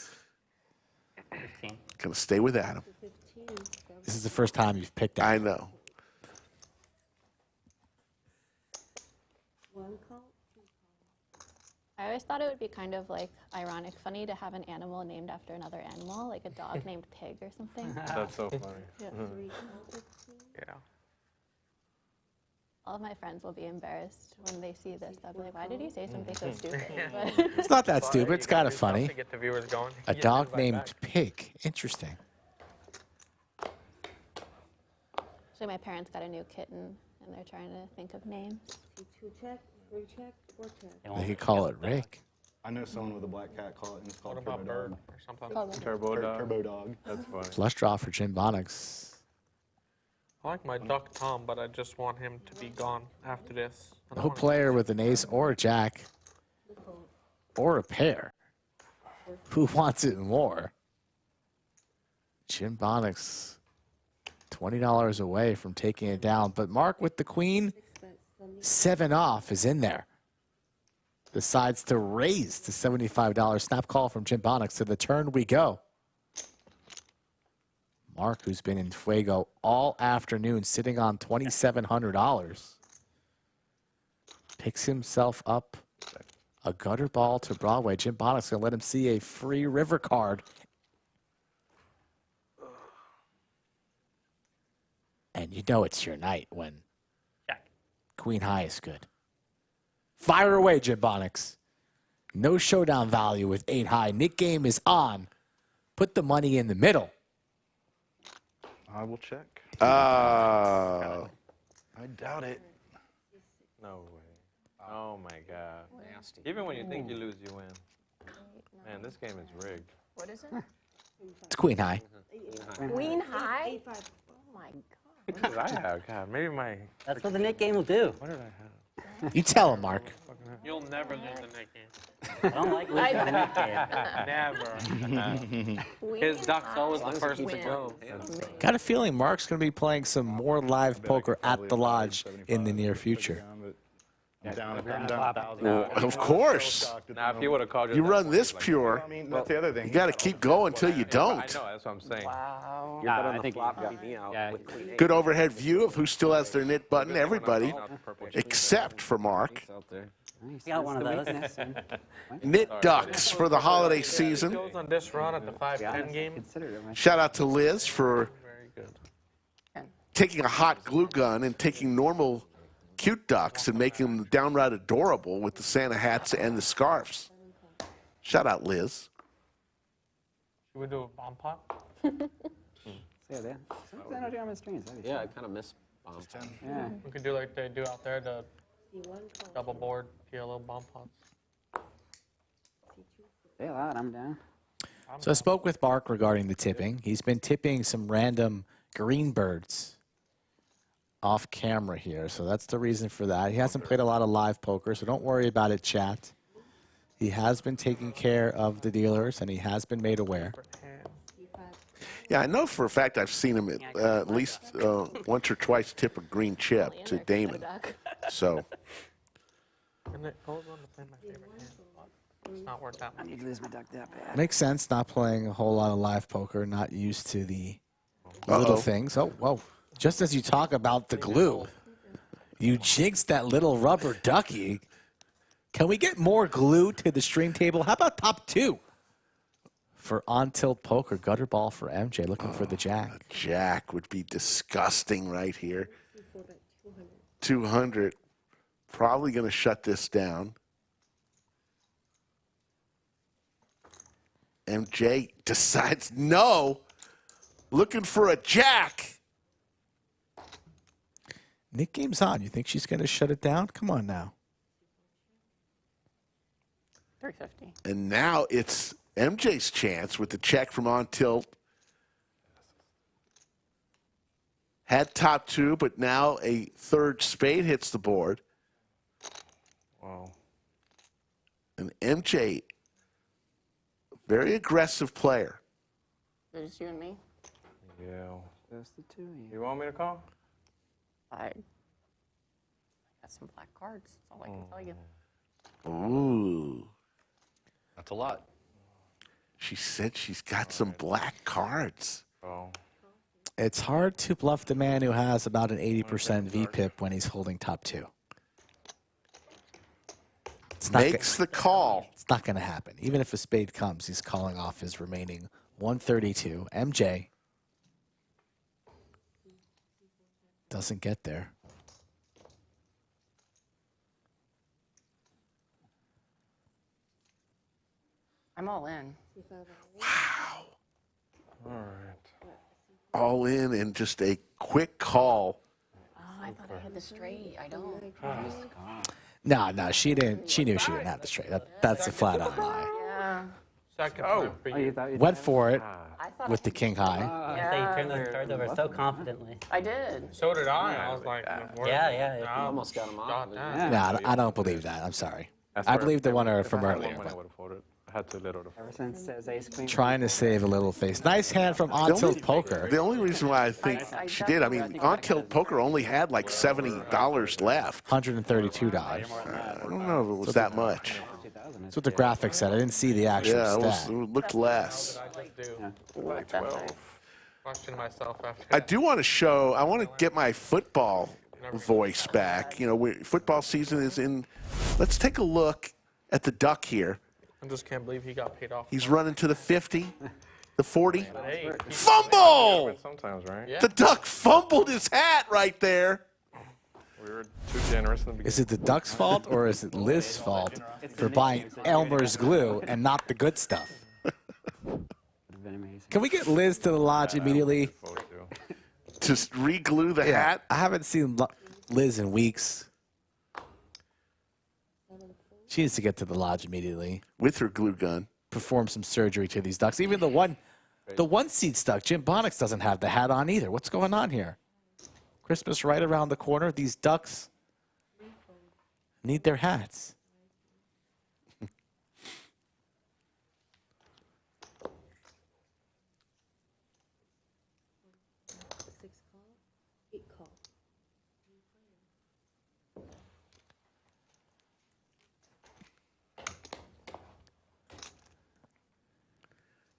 15.
Gonna stay with Adam.
This is the first time you've picked
I
Adam.
know.
One call, two
I always thought it would be kind of like ironic, funny to have an animal named after another animal, like a dog named Pig or something.
That's so funny.
Yeah.
call, 3 call, 15.
Yeah.
All of my friends will be embarrassed when they see this. They'll be like, why did you say something so stupid?
It's not that stupid. It's kind of funny.
To get the viewers going.
A
Yeah,
dog
like
named
that.
Pig. Interesting.
Actually, my parents got a new kitten, and they're trying to think of names.
2 check, 3 check, 4 check.
They could call it Rick.
I know someone with a black cat call it, and it's called
What about
Turbo
bird
Dog.
or something?
Call them.
Turbo dog.
Turbo Dog.
That's funny.
Flush draw for Jimbonics.
I like my duck Tom, but I just want him to be gone after this. I don't
No
want him-
player with an ace or a jack or a pair. Who wants it more? Jimbonics, $20 away from taking it down. But Mark with the queen, 7 off is in there. Decides to raise to $75. Snap call from Jimbonics. To the turn we go. Mark, who's been in Fuego all afternoon, sitting on $2,700. Picks himself up a gutter ball to Broadway. Jimbonics going to let him see a free river card. And you know it's your night when
Jack.
Queen High is good. Fire away, Jimbonics. No showdown value with 8 high. Nick game is on. Put the money in the middle.
I will check.
Oh.
I doubt it.
No way. Oh my God. Even when you think you lose, you win. Man, this game is rigged.
What is it?
It's Queen High.
Queen High?
8-5.
Oh my God.
What did I have? God, maybe my.
That's what the Nick game will do.
What did I have?
You tell him, Mark.
You'll never lose the Nick game.
I don't like losing the Nick game.
Never. His duck's always the first to go.
Got a feeling Mark's going to be playing some more live poker at the lodge in the near future.
I'm down 1,000.
Of course.
Now, if you would have called
You run this pure,
I mean, that's the other thing.
you got to keep going until you
I
don't.
know, that's what I'm saying.
Wow.
You're better
I
on the
think
flop
yeah.
beat me out
Yeah.
with queen eight.
Good overhead view of who still has their knit button. Everybody, except for Mark.
Out there.
Nice. Got one of those.
Knit ducks for the holiday season.
Goes on this run at the 5-10 game.
Consider it.
Shout out to Liz for
Very good.
taking a hot glue gun and taking normal cute ducks and making them downright adorable with the Santa hats and the scarves. Shout out, Liz.
Should we do a bomb pot?
Yeah, something I do on my screens. That'd be
Yeah, I
fun.
kind of miss bomb.
Yeah.
We could do like they do out there, the
C1 call.
double board PLO bomb pots.
Say a lot. I'm down.
So I spoke with Mark regarding the tipping. He's been tipping some random green birds off camera here, so that's the reason for that. He hasn't played a lot of live poker, so don't worry about it, chat. He has been taking care of the dealers, and he has been made aware.
Yeah, I know for a fact I've seen him at least once or twice tip a green chip to Damon. So.
And it goes on to play my favorite hand, but it's not worth that much.
I need to lose my duck that bad.
Makes sense, not playing a whole lot of live poker, not used to the little things. Oh, whoa. Just as you talk about the glue, you jinxed that little rubber ducky. Can we get more glue to the stream table? How about top 2 for OnTiltPoker? Gutter ball for MJ, looking for the jack.
Jack would be disgusting right here. 200. Probably going to shut this down. MJ decides no. Looking for a jack.
Nick game's on. You think she's going to shut it down? Come on now.
350.
And now it's MJ's chance with the check from OnTilt. Had top 2, but now a third spade hits the board.
Wow.
And MJ, very aggressive player.
There's you and me.
Yeah.
Just the 2 of you.
You want me to call?
I got some black cards. That's all I can tell you.
Ooh.
That's a lot.
She said she's got some black cards.
Oh.
It's hard to bluff the man who has about an 80% VPIP when he's holding top 2.
Makes the call.
It's not going to happen. Even if a spade comes, he's calling off his remaining 132. MJ doesn't get there.
I'm all in.
Wow.
All right.
All in and just a quick call.
Oh, I thought I had the straight. I don't.
No, she didn't. She knew she didn't have the straight. That's a flat out lie.
Yeah.
Second
Oh.
time for you.
Went for it
I thought
with the king high.
I say you turned those cards over so confidently.
I did.
So did I. I was like,
Yeah.
I
Almost got him off.
No, I don't believe that. I'm sorry. I believe the winner from earlier.
I would have folded. I had too little to fold.
Ever since says ace queen.
Trying to save a little face. Nice hand from OnTiltPoker.
The only reason why I think she did, I mean, OnTiltPoker only had like $70 left.
$132.
I don't know if it was that much.
That's what the graphic said. I didn't see the actual
Yeah,
stat.
it looked less.
I just do.
Like 12.
Question myself after.
I do want to show, I want to get my football voice back. You know, football season is in. Let's take a look at the duck here.
I just can't believe he got paid off.
He's running to the 50, the 40.
Hey,
Fumble!
Sometimes, right?
Yeah.
The duck fumbled his hat right there.
We were too generous in the beginning.
Is it the duck's fault or is it Liz's fault for buying Elmer's glue and not the good stuff?
Would have been amazing.
Can we get Liz to the lodge immediately?
Just re-glue the hat?
I haven't seen Liz in weeks. She needs to get to the lodge immediately.
With her glue gun.
Perform some surgery to these ducks. Even the one seed stuck. Jimbonics doesn't have the hat on either. What's going on here? Christmas right around the corner. These ducks need their hats.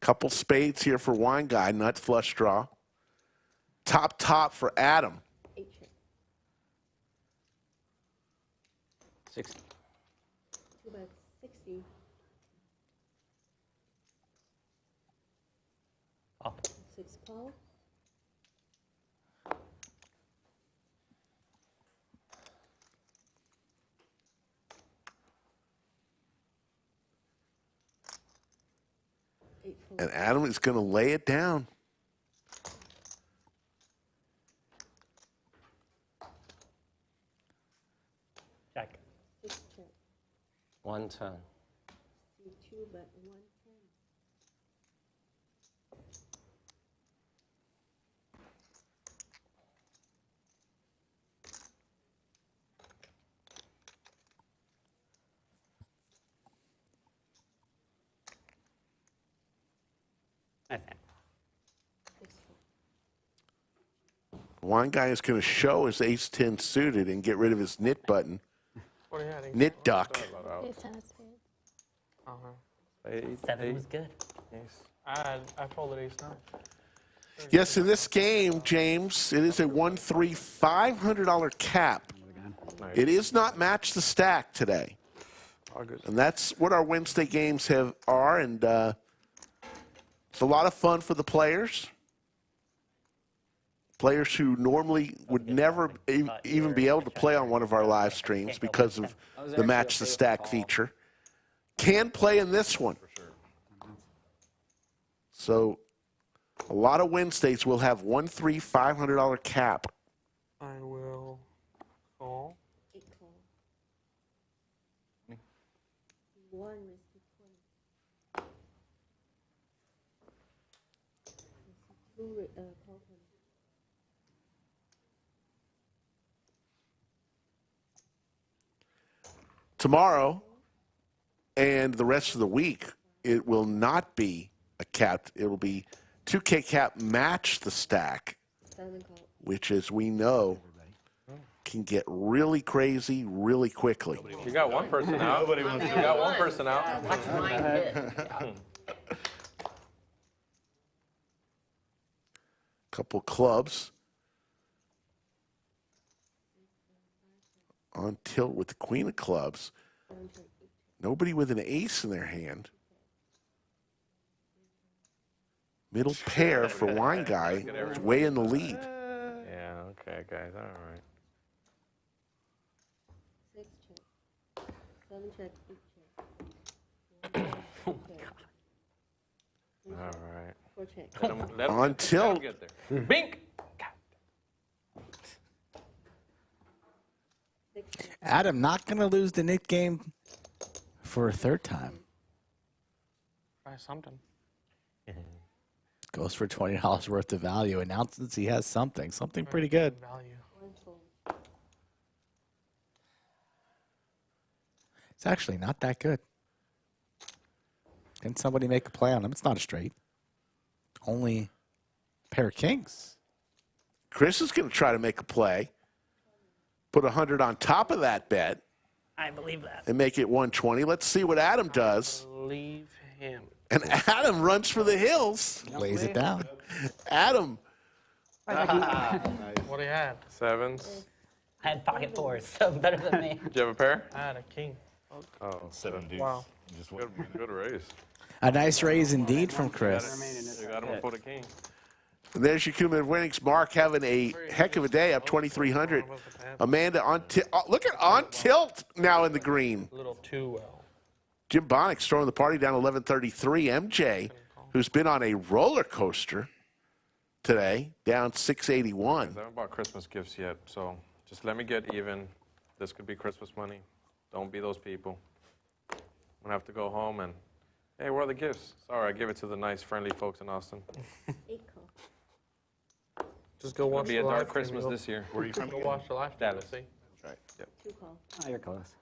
Couple spades here for Wine Guy, nut flush draw. Top for Adam.
60.
60.
Oh.
6 call.
And Adam is going to lay it down.
Check.
6 check.
110.
C2 bet 110.
Wine guy is going to show his ace-10 suited and get rid of his nit button.
What do you have?
Nit duck.
Ace-10 of spades.
Seven was good.
I folded ace-9.
Yes, in this game, James, it is a 1-3 $500 cap. It is not match the stack today. And that's what our Wednesday games are, and it's a lot of fun for the players. Players who normally would never even be able to play on one of our live streams because of the match the stack feature can play in this one. So a lot of Wednesdays will have 1-3 $500 cap.
I will call.
1 is to 20. 2 call 20.
Tomorrow and the rest of the week, it will not be a cap. It will be 2K cap match the stack, which, as we know, can get really crazy really quickly.
You got one person out. You got one person out.
Watch mine hit.
Couple clubs on tilt with the queen of clubs. Nobody with an ace in their hand. Middle pair for Wine Guy is way in the lead.
Yeah, okay, guys, all right.
6 check. 7 check, 8 check.
All right.
4 check.
Let him
On tilt.
get there. Bink!
Adam not going to lose the nit game for a third time.
Try something.
Goes for $20 worth of value. Announces he has something pretty good.
Value.
It's actually not that good. Can somebody make a play on him? It's not a straight. Only a pair of kings.
Chris is going to try to make a play. Put 100 on top of that bet.
I believe that.
And make it 120. Let's see what Adam does.
Leave him.
And Adam runs for the hills.
Lays it down.
Adam.
What do you have?
Sevens.
I had pocket fours, so better than me.
Do you have a pair?
I had a king.
Oh,
7 deuce.
Wow.
good raise.
A nice raise indeed from Chris.
You got him for the king.
And there's your cumulative winnings. Mark having a heck of a day, up 2,300. Amanda on tilt. Oh, look at on tilt now in the green.
A little too well.
Jimbonics throwing the party down 1133. MJ, who's been on a roller coaster today, down 681.
I haven't bought Christmas gifts yet, so just let me get even. This could be Christmas money. Don't be those people. I'm going to have to go home and, hey, where are the gifts? Sorry, I give it to the nice, friendly folks in Austin.
8 call.
Just go watch
It'll be
the
a dark
live stream,
Christmas
you'll-
this year.
Where are you from?
Go watch the live stream.
Dallas.
See.
That's right. Yep.
2 call.
Oh, you're close.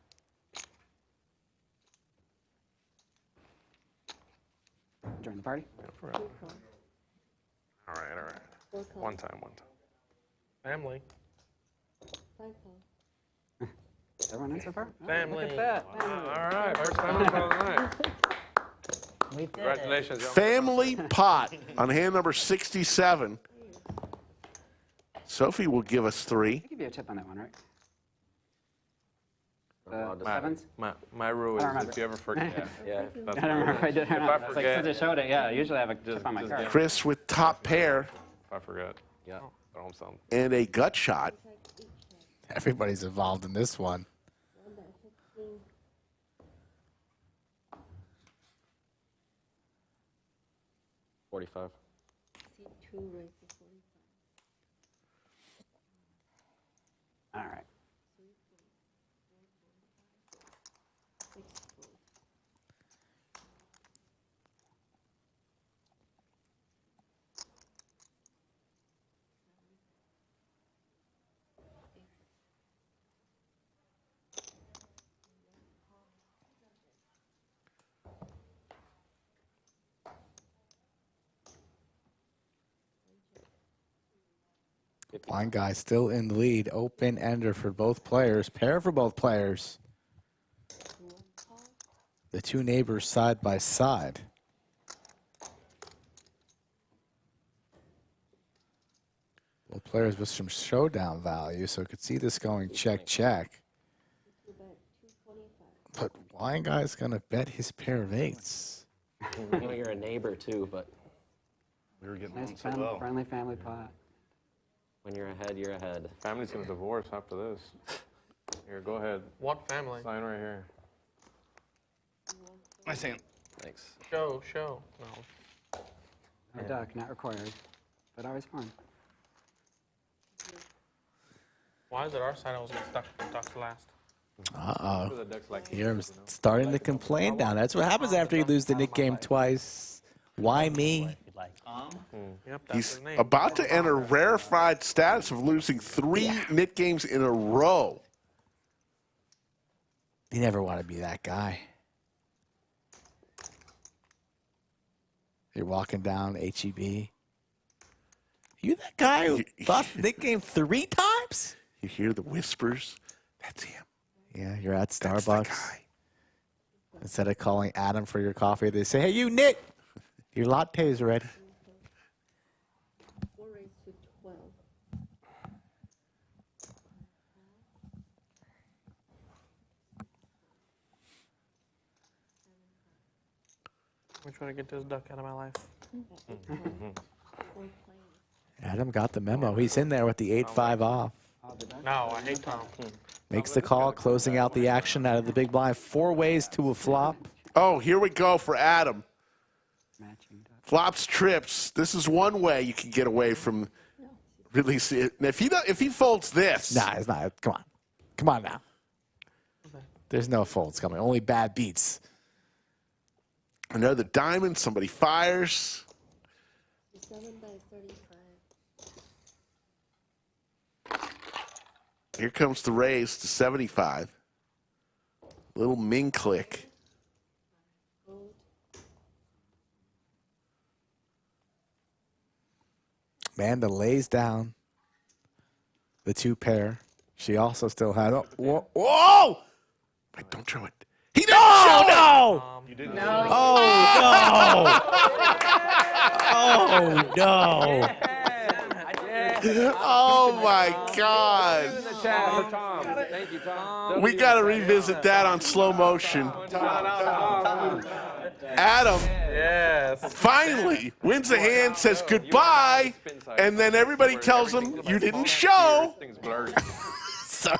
Join the party?
Yeah, for
2
real.
call.
All right, all right.
4 call.
One time.
Family.
5 call.
Everyone in so far? Oh,
Family.
Look at that.
All right, first time in the night.
We did
Congratulations, y'all.
Family pot on hand number 67. Sophie will give us 3.
I'll give you a tip on that one, right? The
My-
sevens?
My rule
I
is
don't remember.
if you ever forget. Yeah, that's
I don't remember if I did or
If
not.
I
It's like,
forget,
since I showed it, yeah, usually I have a tip on my
just
card.
get-
Chris with top pair
if I forget. Yeah. Throw him some.
and a gut shot.
Everybody's involved in this one.
1 bet 15.
45.
C2 raise to 45.
All right.
6 fold.
Blind guy still in the lead. Open ender for both players. Pair for both players. The two neighbors side by side. Both players with some showdown value, so could see this going check, check. But blind guy's going to bet his pair of eights.
I know you're a neighbor too, but
We were getting
Nice
on so well.
friendly family pot.
when you're ahead, you're ahead.
Family's gonna divorce after this. Here, go ahead.
What family?
Sign right here.
Nice hand.
Thanks.
Show. No.
No duck, not required, but always fun.
Why is it our side always gets stuck with ducks last?
Uh-oh.
The deck's like
Here I'm starting to complain now. That's what happens after you lose the Nick game twice. Why me?
Yep, that's
He's
his name.
about to enter rarefied status of losing 3 Nick games in a row.
You never want to be that guy. You're walking down HEB. You that guy who lost the Nick game 3 times?
You hear the whispers? That's him.
Yeah, you're at
That's the
Starbucks.
guy.
Instead of calling Adam for your coffee, they say, hey, you Nick, your latte is ready.
4 raised to 12.
I'm trying to get this duck out of my life.
Adam got the memo. He's in there with the 8-5 off.
No, I hate Tom.
Makes the call, closing out the action out of the big blind. 4 ways to a flop.
Oh, here we go for Adam.
Matching duck.
Flops, trips. This is one way you can get away from releasing it. And if he folds this.
Nah, it's not. Come on. Come on now. There's no folds coming. Only bad beats.
Another diamond. Somebody fires.
7 by 35.
Here comes the raise to 75. Little Ming click.
Fold.
Amanda lays down the 2 pair. She also still had. Oh, whoa! Whoa!
Wait, don't show it. He didn't show it!
No!
You didn't.
Oh, no! Oh, no!
Oh, my God.
Chat for Tom. Thank you, Tom.
We got to revisit that on slow motion. Adam
Yes.
finally wins the hand, says goodbye, and then everybody tells him you didn't show.
Things blurry.
So,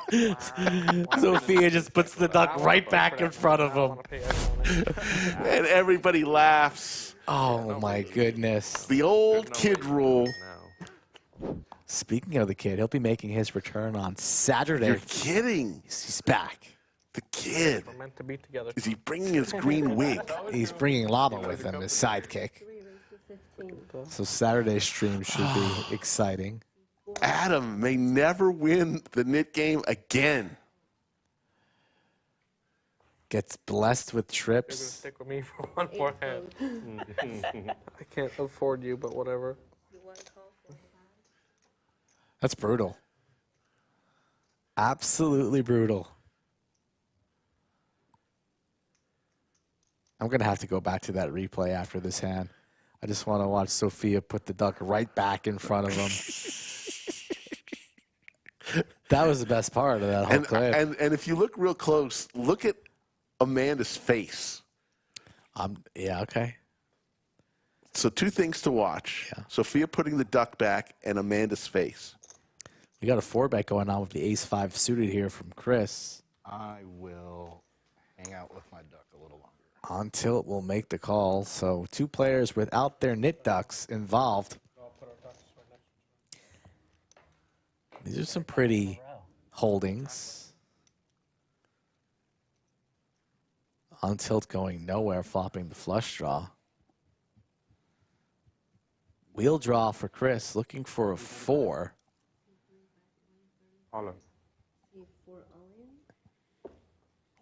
Sophia just puts the duck right back in front of him.
And everybody laughs.
Oh, my goodness.
The old kid rule.
Speaking of the kid, he'll be making his return on Saturday.
You're kidding.
He's back.
The kid.
We're meant to be together.
Is he bringing his green wig?
He's bringing Llama with him, his sidekick.
3 raised to 15.
So Saturday's stream should be exciting.
Adam may never win the knit game again.
Gets blessed with
You're gonna
trips.
stick with me for one more hand. I can't afford you, but whatever.
You want to call for 5?
That's brutal. Absolutely brutal. I'm going to have to go back to that replay after this hand. I just want to watch Sophia put the duck right back in front of him. That was the best part of that whole clip.
And if you look real close, look at Amanda's face.
Yeah, okay.
So 2 things to watch.
Yeah.
Sophia putting the duck back and Amanda's face.
We got a 4-bet going on with the ace-5 suited here from Chris.
I will hang out with my duck a little longer.
On tilt will make the call. So 2 players without their knit ducks involved. These are some pretty holdings. On tilt going nowhere, flopping the flush draw. Wheel draw for Chris, looking for a 4.
All of
See 4 all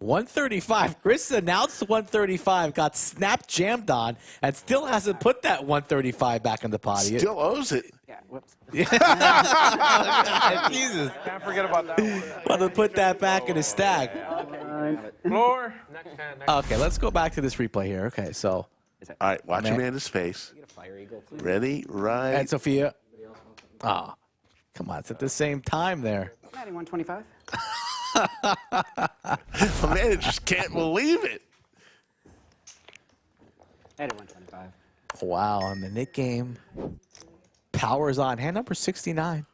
in.
135. Chris announced 135, got snap jammed on, and still hasn't put that 135 back in the pot.
Still owes it.
Yeah, whoops.
Jesus.
Can't forget about that one.
Want to put that back in his stack.
Floor.
Next hand.
Okay, let's go back to this replay here. Okay, so.
All right, watch Amanda's face. Ready, right.
And Sophia. Oh, come on. It's at the same time there.
Adding 125.
Amanda just can't believe it.
Adding 125.
Wow, on the Nick game. Power's on. Hand number 69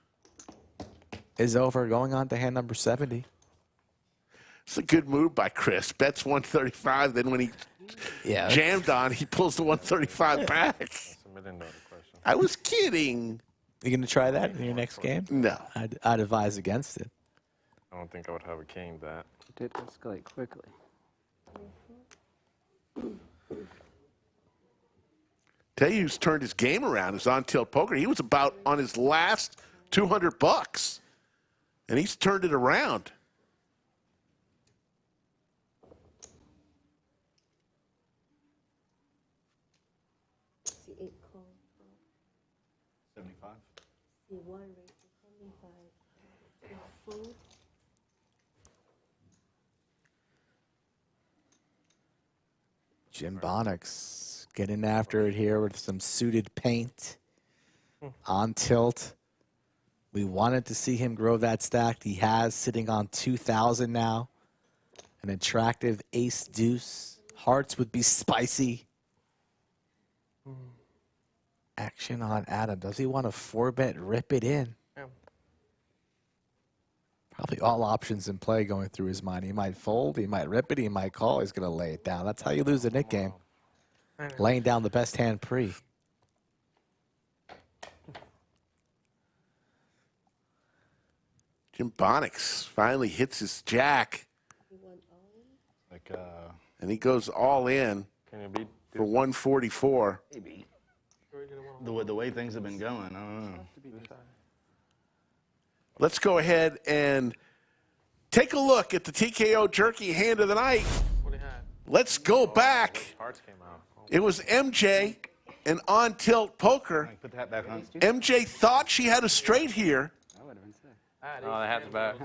is over. Going on to hand number 70.
It's a good move by Chris. Bets 135. Then when he jammed on, he pulls the 135 back.
That's a $1 million question.
I was kidding.
You going to try that in your next game?
No.
I'd advise against it.
I don't think I would have a king that.
It did escalate quickly.
Tell you who's turned his game around is OnTiltPoker. He was about on his last $200, and he's turned it around.
C8 call.
75.
C1 rate to 75. Fold.
Jimbonics getting after it here with some suited paint. On tilt. We wanted to see him grow that stack. He has, sitting on 2,000 now. An attractive ace deuce. Hearts would be spicy. Action on Adam. Does he want to 4-bet rip it in?
Yeah.
Probably all options in play going through his mind. He might fold, he might rip it, he might call, he's going to lay it down. That's how you lose the Nick game. Laying down the best hand pre.
Jimbonics finally hits his jack.
Like,
and he goes all in
Can you beat
for 144.
maybe. The way things have been going, I don't know.
Let's go ahead and take a look at the TKO Jerky hand of the night.
What do you have?
Let's go back.
Hearts came out.
It was MJ and OnTiltPoker.
Put that back on.
MJ thought she had a straight here.
That would have been sick.
Oh, they had the back.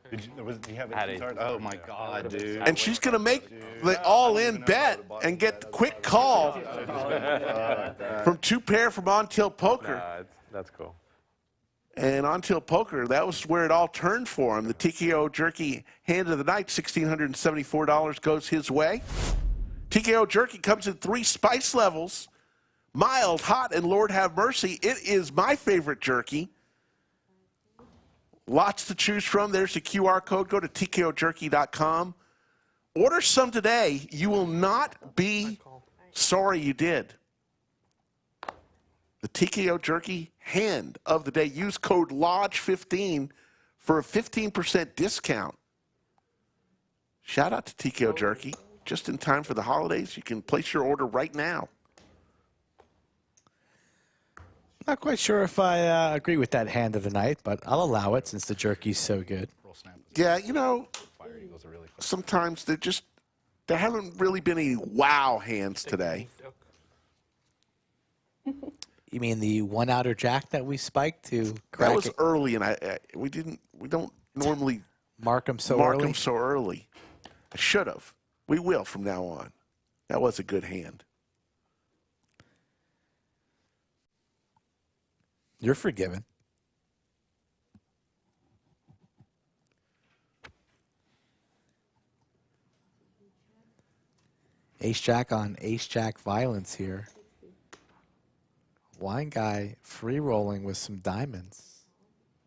Do you have
Had
a
it.
card? Oh my God, dude.
And she's going to make the all-in bet and get the quick call from 2-pair from OnTiltPoker.
Nah, that's cool.
And OnTiltPoker, that was where it all turned for him. The TKO Jerky hand of the night, $1,674 goes his way. TKO Jerky comes in 3 spice levels: mild, hot, and Lord have mercy. It is my favorite jerky. Lots to choose from. There's the QR code. Go to tkojerky.com. Order some today. You will not be sorry you did. The TKO Jerky hand of the day. Use code LODGE15 for a 15% discount. Shout out to TKO Jerky. Just in time for the holidays. You can place your order right now.
Not quite sure if I agree with that hand of the night, but I'll allow it since the jerky's so good.
Yeah, you know, sometimes there haven't really been any wow hands today.
You mean the one-outer jack that we spiked to crack
That was
it?
early, and we don't normally
Mark them so
mark
early?
them so early. I should have. We will from now on. That was a good hand.
You're forgiven. Ace-jack on ace-jack violence here. Wine guy free-rolling with some diamonds.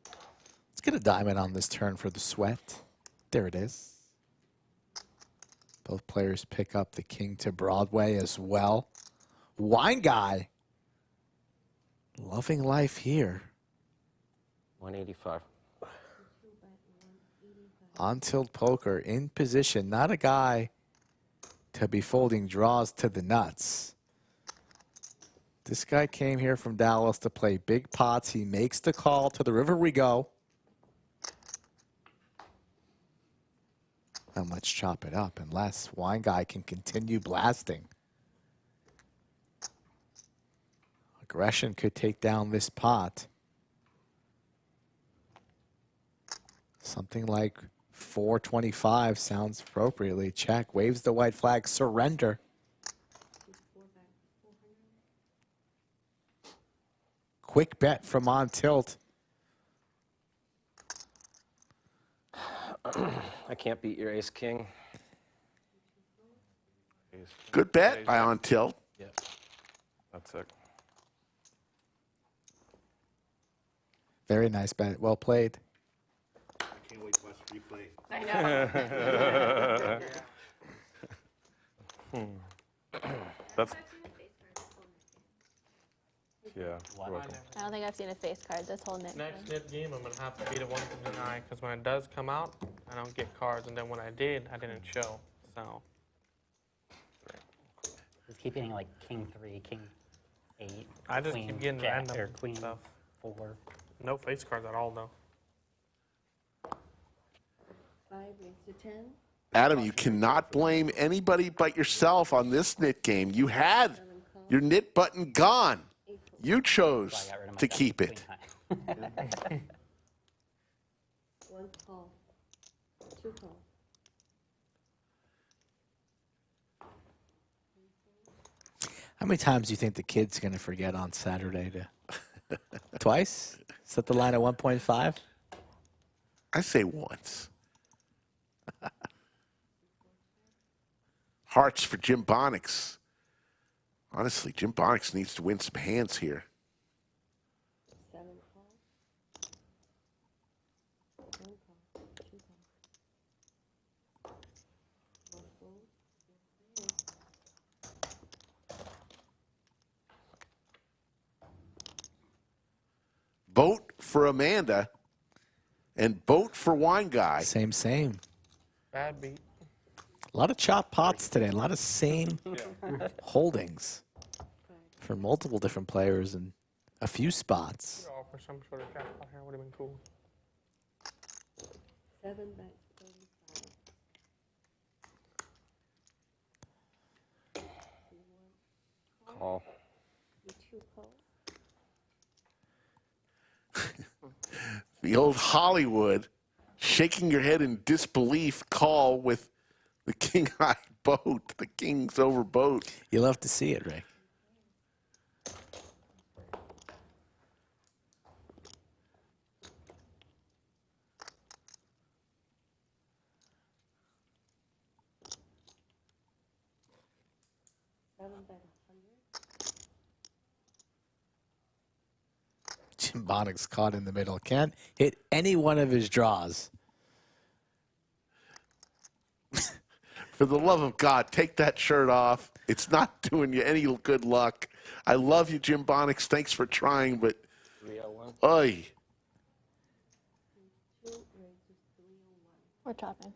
Let's get a diamond on this turn for the sweat. There it is. Both players pick up the king to Broadway as well. Wine guy. Loving life here.
185.
OnTiltPoker in position. Not a guy to be folding draws to the nuts. This guy came here from Dallas to play big pots. He makes the call. To the river we go. And let's chop it up unless Wine Guy can continue blasting. Aggression could take down this pot. Something like 425 sounds appropriately. Check, waves the white flag, surrender. Quick bet from On Tilt.
I can't beat your ace king.
Good bet by On Tilt.
Yes. That's it.
Very nice bet. Well played.
I can't wait to watch replay.
I know.
That's. Yeah.
I
I don't think I've seen a face card this whole Nick.
Next nip game, I'm gonna have to be the one to deny because when it does come out, I don't get cards, and then when I did, I didn't show. So.
Just keep getting like king 3, king 8.
I just
queen
keep getting
jack,
random
or queen
stuff.
4.
No face cards at all, though.
5 raised to 10.
Adam, you cannot blame anybody but yourself on this nit game. You had your nit button gone. You chose to keep it.
1 call. 2 call.
How many times do you think the kid's going to forget on Saturday? Twice? Set the line at 1.5?
I say once. Hearts for Jimbonics. Honestly, Jimbonics needs to win some hands here.
7 call. 1 call. 2 call. 1 fold.
Boat for Amanda and boat for Wine Guy.
Same.
Bad beat.
A lot of chop pots today. A lot of same holdings for multiple different players in a few spots.
Offer some sort of jackpot here would have been cool.
7 bets. 35.
Call.
2 calls.
The old Hollywood, shaking your head in disbelief call with the king high boat, the king's over boat.
You love to see it, Ray. Jimbonics caught in the middle. Can't hit any one of his draws.
For the love of God, take that shirt off. It's not doing you any good luck. I love you, Jimbonics. Thanks for trying, but...
301.
Oy.
We're chopping.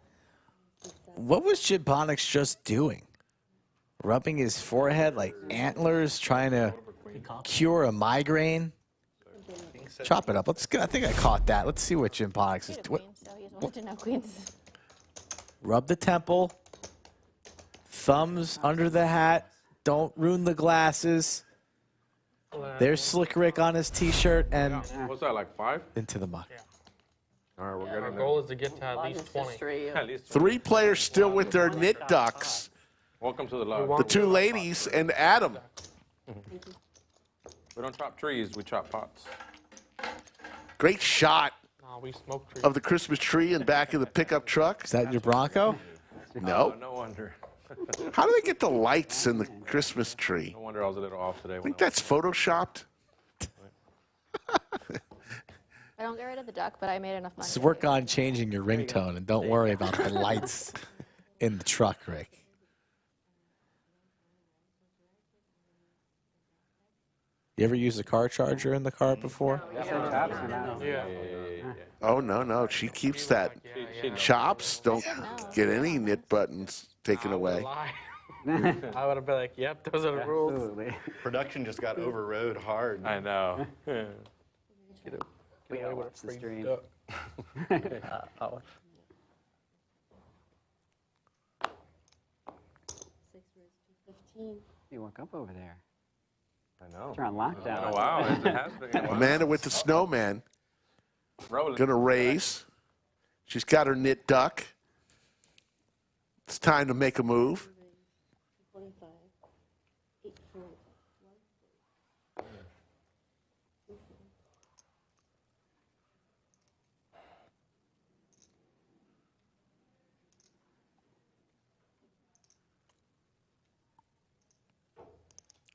What was Jimbonics just doing? Rubbing his forehead like antlers, trying to cure a migraine? Chop it up. Let's get. I think I caught that. Let's see what Jimbonics is doing.
So he's wanted to know queens.
Rub the temple. Thumbs under the hat. Don't ruin the glasses. There's Slick Rick on his T-shirt and
What's that, like 5?
into the muck.
All right, we're
Our
getting
goal is to get to at least 20.
At least
3 players still with their knit ducks.
Welcome to the love.
The 2 ladies and Adam.
We don't chop trees, we chop pots.
Great shot
No, we smoke trees.
of the Christmas tree in back of the pickup truck.
Is that your Bronco?
No.
No wonder.
How do they get the lights in the Christmas tree?
No wonder I was a little off today.
I think that's photoshopped.
I don't get rid of the duck, but I made enough money.
Just work on changing your ringtone and don't worry about the lights in the truck, Rick. You ever use a car charger in the car before?
Oh, no. She keeps that. Chops don't get any knit buttons taken away.
I would have been like, yep, those are the rules.
Production just got overrode hard.
I know.
We gotta watch the stream.
Oh.
You woke up over there.
I know.
You're on lockdown.
Oh, wow. It has been a while.
Amanda with the snowman. Gonna raise. She's got her knit duck. It's time to make a move.
25, 8 4, 1 4, 2 4.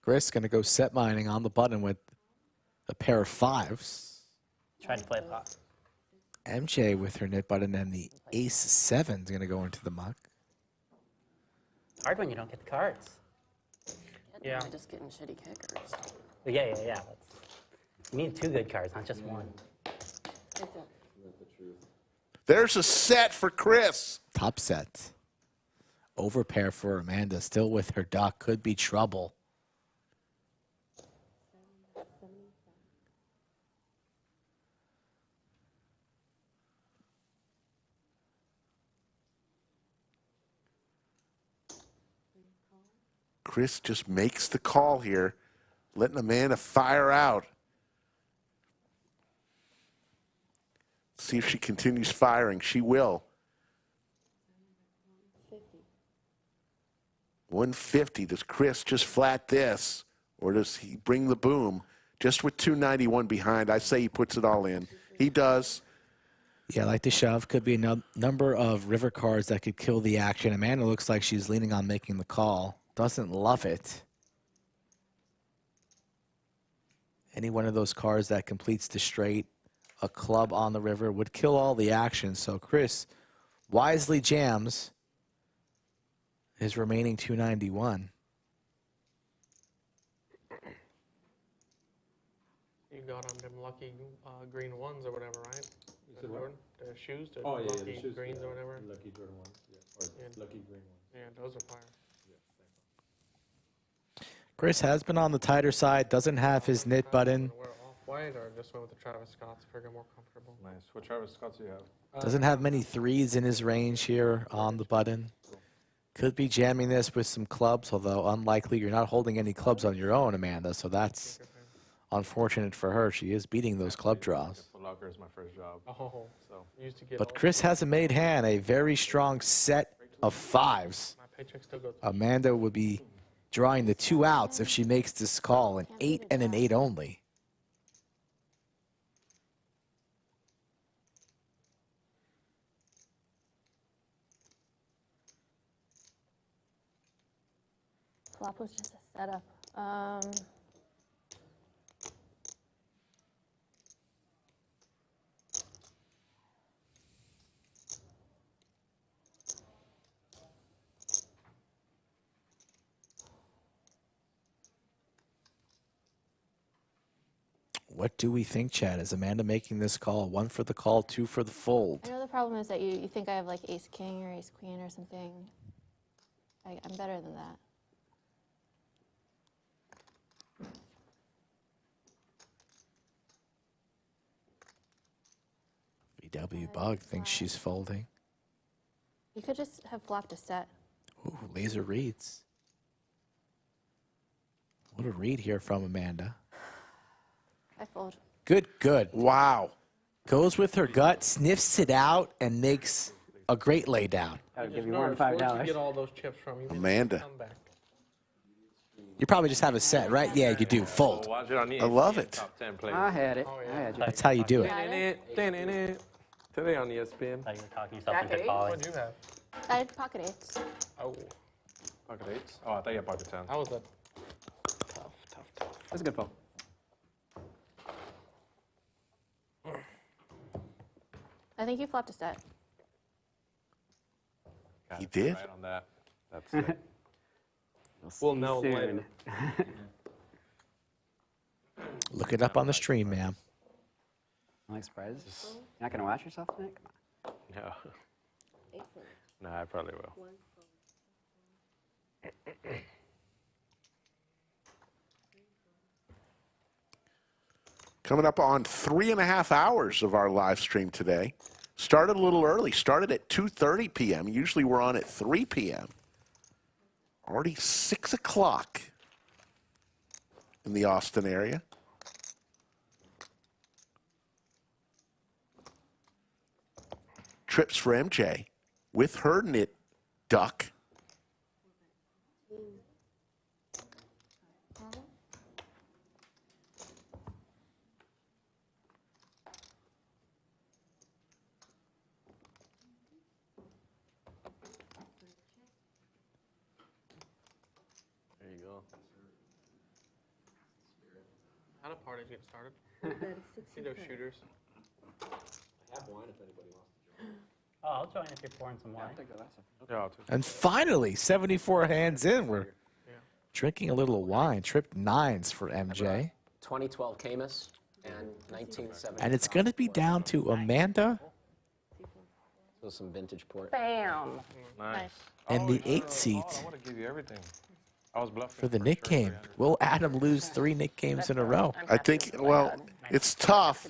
Chris going to go set mining on the button with a pair of fives.
Tried to play pop.
MJ with her knit button, and the ace seven is going to go into the muck.
Hard when you don't get the cards.
Yeah. Just getting shitty kickers.
Yeah. You need 2 good cards, not just one.
There's a set for Chris.
Top set. Over pair for Amanda, still with her duck. Could be trouble.
Chris just makes the call here, letting Amanda fire out. See if she continues firing. She will. 150. Does Chris just flat this, or does he bring the boom? Just with 291 behind, I say he puts it all in. He does.
Yeah, like the shove. Could be a number of river cards that could kill the action. Amanda looks like she's leaning on making the call. Doesn't love it. Any one of those cards that completes the straight, a club on the river, would kill all the action. So Chris wisely jams his remaining 291.
You got them lucky green ones or whatever, right?
said what?
The shoes, the
Oh, yeah,
lucky
the shoes,
greens
yeah,
or whatever.
Lucky Jordan ones, yeah, or lucky green ones.
Yeah, those are fire.
Chris has been on the tighter side, doesn't have his knit button.
Wear off-white or just went with the Travis Scott's, figure more comfortable.
Nice. What Travis Scott do you have?
Doesn't have many threes in his range here on the button. Could be jamming this with some clubs, although unlikely. You're not holding any clubs on your own, Amanda, so that's unfortunate for her. She is beating those club draws.
Foot Locker is my first job.
Oh,
so.
Used to get
But Chris has a made hand, a very strong set of fives.
my paycheck still goes.
Amanda would be drawing the 2 outs if she makes this call, an 8 and an 8 only.
Flop was just a setup.
What do we think, Chad? Is Amanda making this call? 1 for the call, 2 for the fold.
I know the problem is that you think I have like ace king or ace queen or something. I'm better than that.
VW Bug thinks she's folding.
You could just have flopped a set.
Ooh, laser reads. What a read here from Amanda.
I fold.
Good, good.
Wow.
Goes with her gut, sniffs it out, and makes a great lay down.
I'll give you
Norris,
$1
where'd you
$5.
get all those chips from? You didn't
Amanda.
come back.
You probably just have a set, right? Yeah, you do. Fold.
Watch it on the
I love it.
Top 10 players.
I had it.
Oh, yeah.
I had you.
That's how you do it.
Today on ESPN.
Thought you were talking yourself into
Jack
calling.
What'd you have?
I had pocket eights.
Oh,
Pocket 8s? Oh, I thought you had pocket 10.
that was a
That's a good fold.
I think you flopped a set.
Got
He
it
did?
Right on that. That's it.
We'll
know later.
Look it up on the stream, ma'am.
I'm like surprised. You're not going to watch yourself tonight? Come on.
No. No, I probably will.
Coming up on 3.5 hours of our live stream today. Started a little early. Started at 2:30 p.m. Usually we're on at 3 p.m. Already 6 o'clock in the Austin area. Trips for MJ with her knit duck.
There you go.
How do parties get started? See those shooters.
I have wine if anybody wants to join.
Oh, I'll join if you're pouring some wine.
Yeah, I'll take
And finally, 74 hands in, we're drinking a little wine. Trip 9s for MJ.
2012 Camus and 1970.
And it's going to be down to Amanda
So some vintage port.
Bam.
Nice.
and the 8th
I
seat
want to give you everything. I was bluffing
for the
sure,
Nick game.
yeah.
Will Adam lose 3 Nick games in a row?
I think, well, it's tough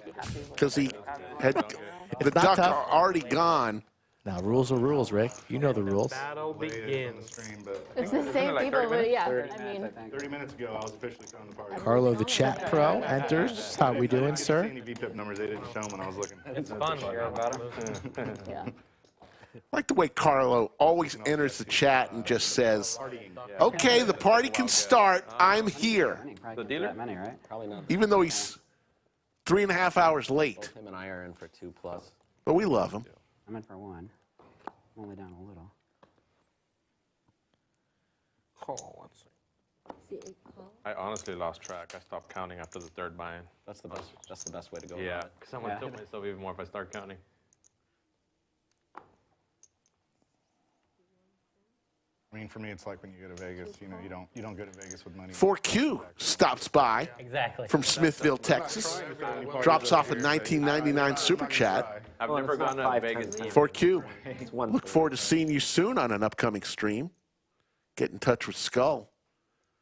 because he had the
It's not
duck
tough.
already gone.
Now, rules are rules, Rick. You know the rules.
Battle begins.
It's the same people, but yeah. I mean,
30 minutes ago, I was officially throwing the party.
Carlo, the chat pro, enters. How we doing, sir?
Any VPIP numbers they didn't show them when I was looking.
It's fun when you're about them.
yeah.
I like the way Carlo always enters the chat and just says, okay, the party can start. I'm here.
The dealer?
That many, right? Probably not.
Even though he's 3.5 hours late.
Both him and I are in for 2+.
But we love him.
I'm in for 1. I'm only down a little.
Oh, let's see.
I honestly lost track. I stopped counting after the third buy-in.
That's the best. That's the best way to go.
Yeah,
about it.
because I'm going to tilt myself even more if I start counting.
I mean, for me, it's like when you go to Vegas. You know, you don't go to Vegas with money.
4Q stops by
Exactly.
from Smithville, Texas. Drops off a 1999 super chat.
I've never gone to Vegas.
4Q. Look forward to seeing you soon on an upcoming stream. Get in touch with Skull.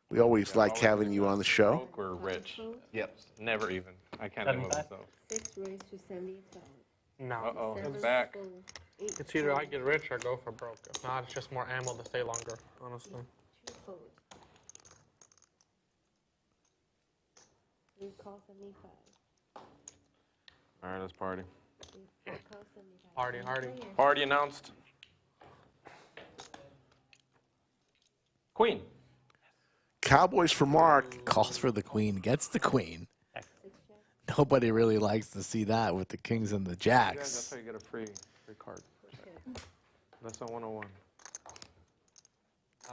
We always like having you on the show.
Broke or rich?
Yep.
Never even. I can't live with myself.
6 raised to 75.
No.
Uh-oh, it's back.
It's either I get rich or go for broke. If not, it's just more ammo to stay longer, honestly.
2 fold. 3 call 75.
All right, let's party.
4 call 75.
Party, hardy.
Party announced. Queen.
Cowboys for Mark.
Calls for the queen, gets the queen. Nobody really likes to see that with the kings and the
Yeah, that's
jacks.
how you get a free card. That's a 101.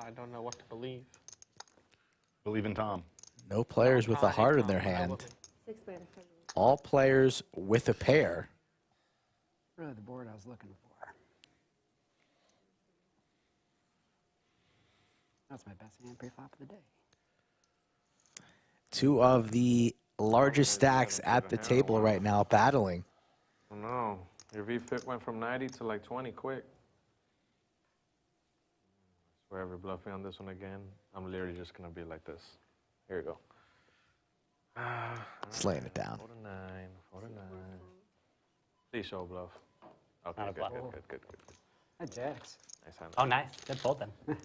I don't know what to believe.
Believe in Tom.
No players with a heart in their hand.
6 better.
All players with a pair.
Really the board I was looking for. That's my best hand pre-flop of the day.
2 of the largest stacks at the table right now battling.
Oh, no. Your VFIP went from 90 to like 20 quick. I swear, we're bluffing on this one again. I'm literally just going to be like this. Here we go.
Slaying it down.
4 to 9, 4 to 9. Please show bluff. Okay,
Not a
good,
bluff.
good, good, good, good.
Hi, Jacks.
Nice hand.
Oh, nice. Good fold then.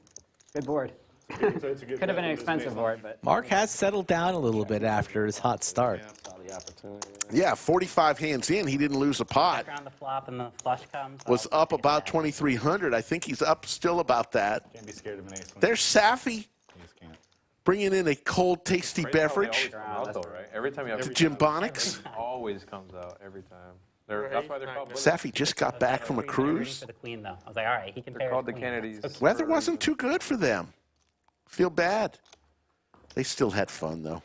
Good board. Could have been an expensive board, but
Mark has settled down a little bit after his hot start.
Saw the opportunity.
Yeah, 45 hands in. He didn't lose a pot.
Back around the flop and the flush comes.
Was
I'll
up
take
about
that.
2,300. I think he's up still about that.
Can't be scared of an ace.
There's Safi
You just can't.
bringing in a cold, tasty
Crazy how they
beverage
always come out, though, right? Every time you have
to Jimbonics.
always comes out every time. That's why they're called.
Safi just got back from a
Waiting
cruise.
for the queen, though. I was like, all right, he can
They're
pair
called
his
the
queen.
Kennedys.
That's okay.
Weather wasn't too good for them. Feel bad. They still had fun, though.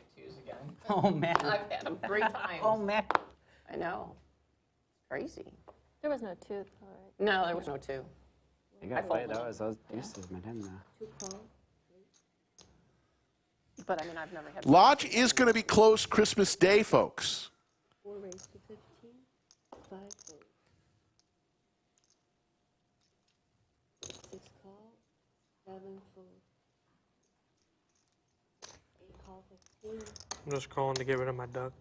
Oh, man.
I've had them 3 times.
Oh, man.
I know. Crazy.
There was no tooth. All right.
No, there was no 2.
you got to play those. Those deuces, my 10 now.
2 call.
But I mean, I've never had.
Lodge is going to be closed Christmas Day, folks.
4 raised to 15. 5 fold. 6 call. 7 fold. 8 call 15.
I'm just calling to get rid of my duck.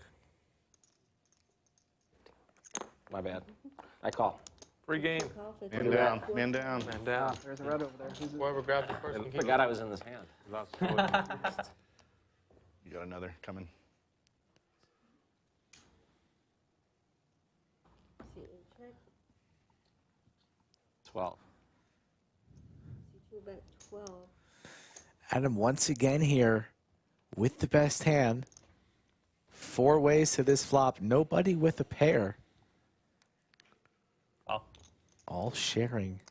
My bad. I call.
Free game.
Man down, man down.
Man down.
There's a red over there.
Whoever grabs it first.
I forgot I was in this hand.
Lost
You got another coming.
See, in check,
12.
C2 bet 12.
Adam once again here with the best hand. 4 ways to this flop. Nobody with a pair.
Oh.
All sharing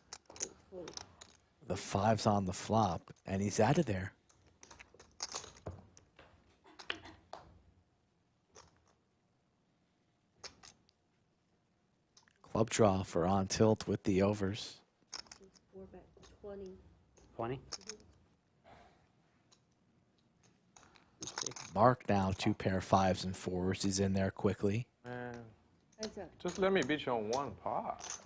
the 5s on the flop, and he's out of there. Club draw for on tilt with the overs.
C4 bet 20.
20?
Mark now 2 pair 5s and 4s. He's in there quickly.
Man,
Heads up.
just let me beat you on one pot.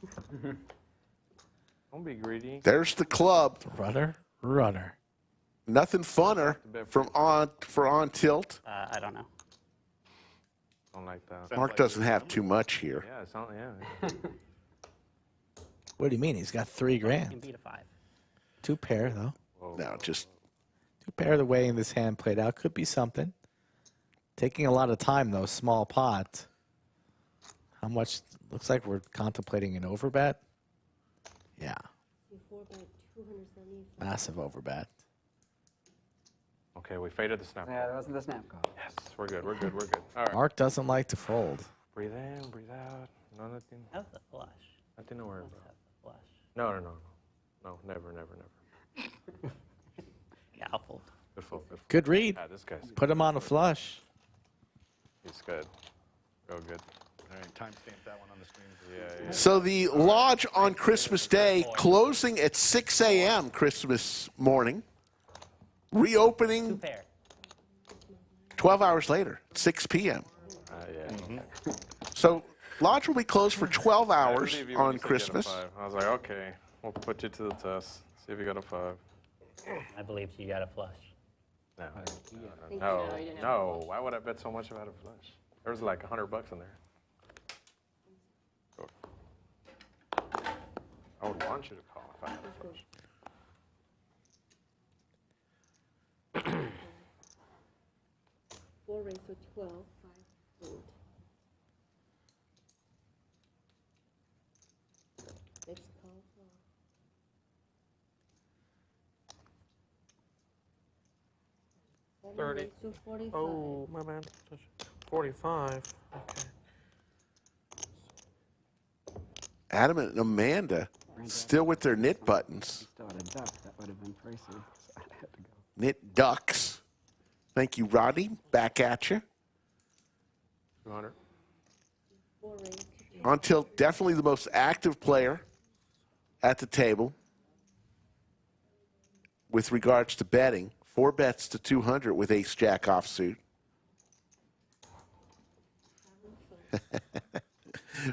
Don't be greedy.
There's the club.
Runner, runner.
Nothing funner for on tilt.
I don't know.
Don't like that.
Mark doesn't have too much here.
Yeah, it's not, yeah.
What do you mean? He's got 3
You can
grand.
beat a 5.
2 pair though.
No, just
2 pair the way this hand played out could be something. Taking a lot of time though. Small pot. How much? Looks like we're contemplating an overbet. Yeah,
C4 bet 275.
massive overbet.
Okay, we faded the snap.
Yeah, that wasn't the snap call.
Yes, we're good, we're good, we're good. All right.
Mark doesn't like to fold.
Breathe in, breathe out. No, nothing.
How's the flush?
Nothing to worry
Let's
about.
have the flush.
No, no, no, no. No, never, never, never.
Yeah, I'll fold.
Good fold, good fold.
Good read.
Yeah, this guy's
Put him on a flush.
He's good. Go good.
All right, timestamp that one on the screen.
Yeah, yeah.
so the lodge on Christmas Day closing at 6 a.m. Christmas morning,
2
reopening
pair.
12 hours later, 6 p.m.
Yeah.
So lodge will be closed for 12
I
hours
believe you when
on
you said get a
Christmas.
5. I was like, okay, we'll put you to the test. See if you got a 5.
I believe you got a flush.
No,
you.
no,
No, you didn't have
no. Why would I bet so much about a flush? There was like $100 in there. Go. I would want you to call if I had a flush.
Four raised to 12, 5 fold. Next call for
30.
raised to 45.
Oh, my man. 45. Okay.
Adam and Amanda still with their knit buttons.
Still had a duck. That would have been pricey. So I had to go.
Knit ducks. Thank you, Roddy. Back at you.
200.
Four raised to 10.
On tilt, definitely the most active player at the table with regards to betting. 4 bets to 200 with ace jack offsuit.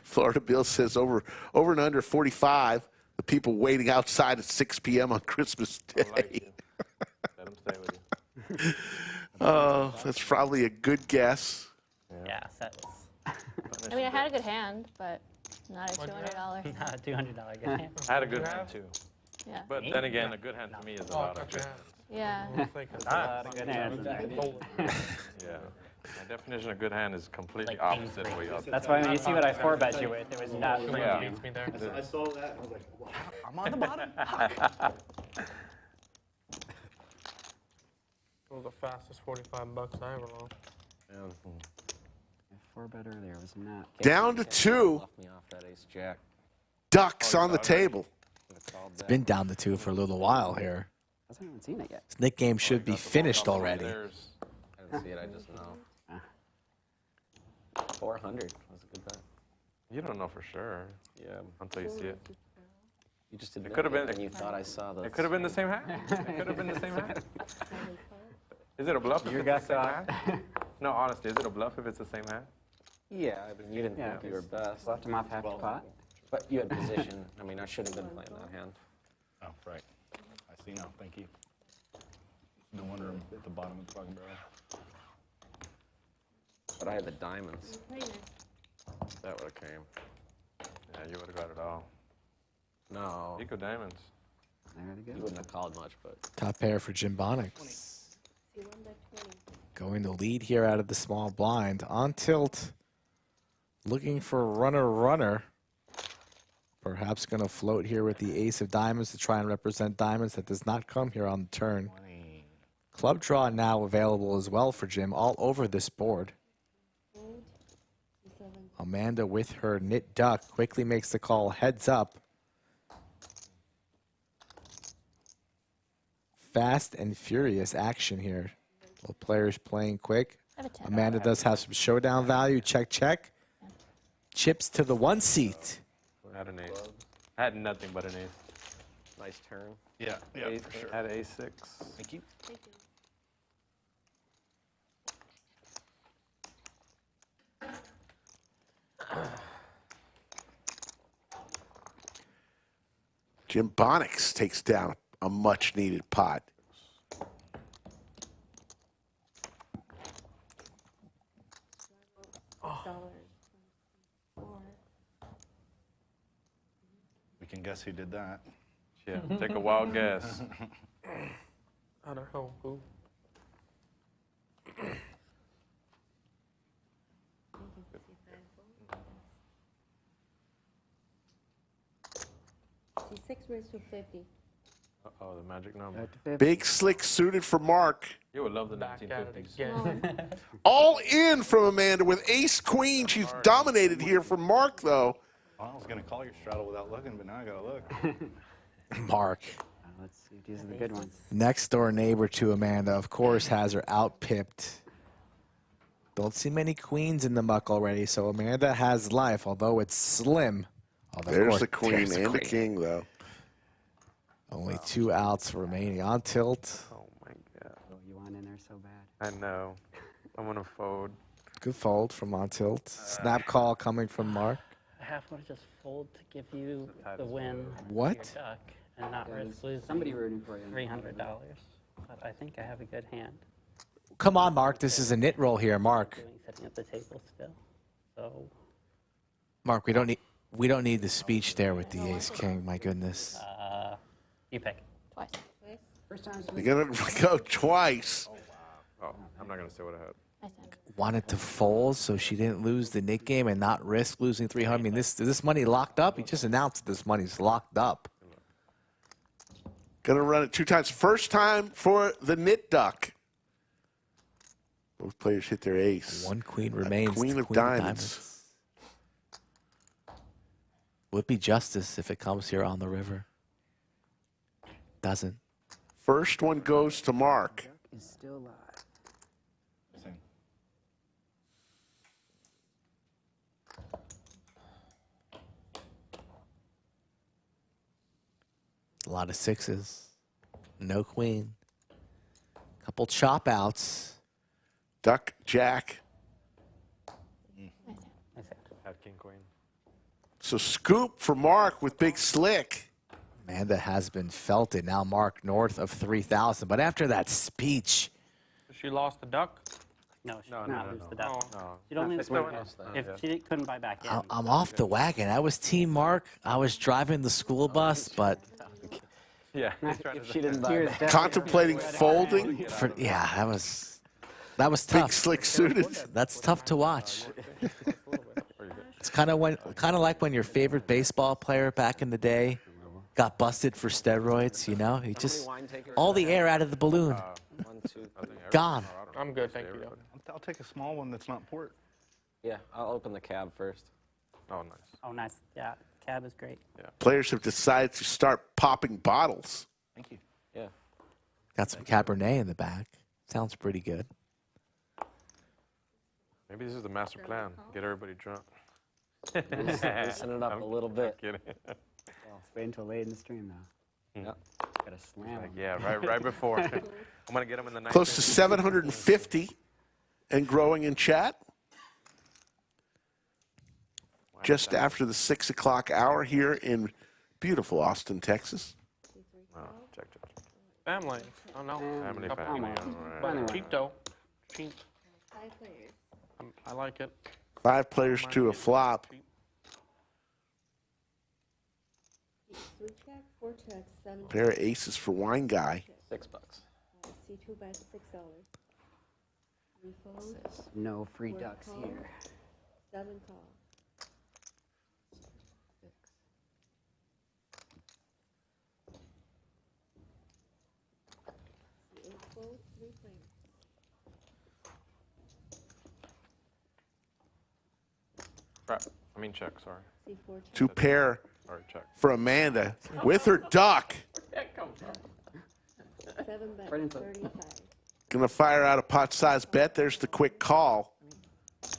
Florida Bill says over and under 45. The people waiting outside at 6 p.m. on Christmas
I like
Day.
you. Let him stay with you.
Oh, that's probably a good guess.
Yeah, settles.
I mean, I had a good hand, but not a $200.
Not a $200 good hand.
I had a good hand too.
Yeah.
But then again, a good hand to me is
Oh, I
about a
thought
good
you
hand.
Yeah.
had. I'm thinking
A lot of good hands.
Yeah. My definition of good hand is completely
Like king
opposite
three.
what y'all
That's why when you see what I 4-bet you with, it was not for
Yeah.
you.
beats me there.
I saw that and I was like, wow.
I'm on the bottom.
It was the fastest $45 I ever lost.
Yeah.
4-bet earlier was not.
Down to 2
Left me off that ace jack.
ducks on the table.
Could've called that.
Been down to 2 for a little while here.
Hasn't even seen it yet.
This Nick game should be finished already.
There's
I didn't see it, I just know. 400 was a good bet.
You don't know for sure
Yeah.
until you see it.
You just didn't
It
know
could've been-
and you thought I saw the.
It could have been the same hand. It could have been the same hand.
75.
Is it a bluff if
You
it's
got
the same
caught.
hand? No, honestly, is it a bluff if it's the same hand?
Yeah, I mean, you didn't
Yeah,
think you were best.
Left him off half the pot.
But you had position. I mean, I should have been playing that hand.
Oh, right. I see now. Thank you. No wonder I'm at the bottom of the fucking barrel.
But I had the diamonds.
Play next.
That would have came. Yeah, you would have got it all.
No.
Eco diamonds.
There they
He
go.
wouldn't have called much, but.
Top pair for Jimbonics.
See one by 20.
Going to lead here out of the small blind. On tilt. Looking for runner. Perhaps going to float here with the ace of diamonds to try and represent diamonds. That does not come here on the turn. Club draw now available as well for Jim all over this board.
Fold. C7.
Amanda with her knit duck quickly makes the call heads up. Fast and furious action here. Both players playing quick. Amanda does have some showdown value. Check, check. Chips to the 1 seat.
I had an ace. I had nothing but an ace.
Nice turn.
Yeah, yeah, for sure.
I had a6.
Thank you.
Thank you.
Jimbonics takes down a much-needed pot.
We can guess who did that.
Yeah, take a wild guess.
I don't know who.
C6 raised to 50.
Uh-oh, the magic number.
Big slick suited for Mark.
You would love the
Back at it
1950s.
again.
All in from Amanda with ace queen. She's dominated here from Mark, though.
Well, I was going to call your straddle without looking, but now I got to look.
Mark.
Let's see. These are the good ones.
Next door neighbor to Amanda, of course, has her out-pipped. Don't see many queens in the muck already, so Amanda has life, although it's slim. Although, of
There's
course,
the queen
there's
and the
queen.
king, though.
Only 2 outs remaining. On tilt.
Oh, my God.
Oh, you want in there so bad.
I know. I'm going to fold.
Good fold from on tilt. Snap call coming from Mark.
I have to just fold to give you the win.
What?
For your duck and not risk losing
Somebody rooting for you.
$300. But I think I have a good hand.
Come on, Mark. This is a knit roll here, Mark.
Sitting at the table still. So
Mark, we don't need the speech there with the ace king. My goodness.
you pick.
Twice.
First time.
You're going to go twice.
Oh, I'm not going to say what I had.
Wanted to fold so she didn't lose the knit game and not risk losing 300. I mean, this money locked up. He just announced this money's locked up.
Going to run it 2 times. First time for the knit duck. Both players hit their ace.
1 queen remains.
Queen
the
of diamonds.
Would be justice if it comes here on the river. Doesn't.
First one goes to Mark.
Is still alive.
A lot of 6s. No queen. Couple chop outs.
Duck, jack.
Had king, queen.
So scoop for Mark with big slick.
Amanda has been felted. Now Mark north of 3,000. But after that speech.
She lost the duck?
No, she
No,
did
no,
not
no,
lose
no.
the duck.
No.
She'd only
That's
lose
what it is,
if she couldn't buy back in.
I'm off the wagon. I was Team Mark. I was driving the school bus, but
Yeah.
If she didn't buy that.
Contemplating folding.
yeah, that was
Big
tough.
slick suited.
That's tough to watch. It's kind of like when your favorite baseball player back in the day got busted for steroids. You know, he just all the air out of the balloon, gone.
I'm good, thank you.
I'll take a small one that's not port.
Yeah, I'll open the cab first.
Oh, nice.
Oh, nice. Yeah, cab is great.
Players have decided to start popping bottles.
Thank you.
Yeah.
Got some Cabernet in the back. Sounds pretty good.
Maybe this is the master plan. Get everybody drunk.
Loosen it up a little bit.
Kidding.
Well, let's wait until late in the stream now.
Yep.
Gotta slam 'em.
Yeah, right before. I'm going to get them in the night.
Close to 750 and growing in chat. Just after the 6 o'clock hour here in beautiful Austin, Texas.
Oh, check.
Family. Oh, no.
Family,
Couple
family.
more.
All right.
Cheap, though. Cheap.
5 players.
I like it.
5 players to a flop.
C3 C4 check, 7.
Pair of aces for wine guy.
$6.
C2 bet, $6. 3 fold.
No free
4
ducks
call,
here.
7 call. C8 fold, 3 plain.
Check, sorry.
C4 check.
Two pair
Sorry, check.
for Amanda with her duck.
7 bet,
Right into-
35.
Gonna fire out a pot-sized bet. There's the quick call.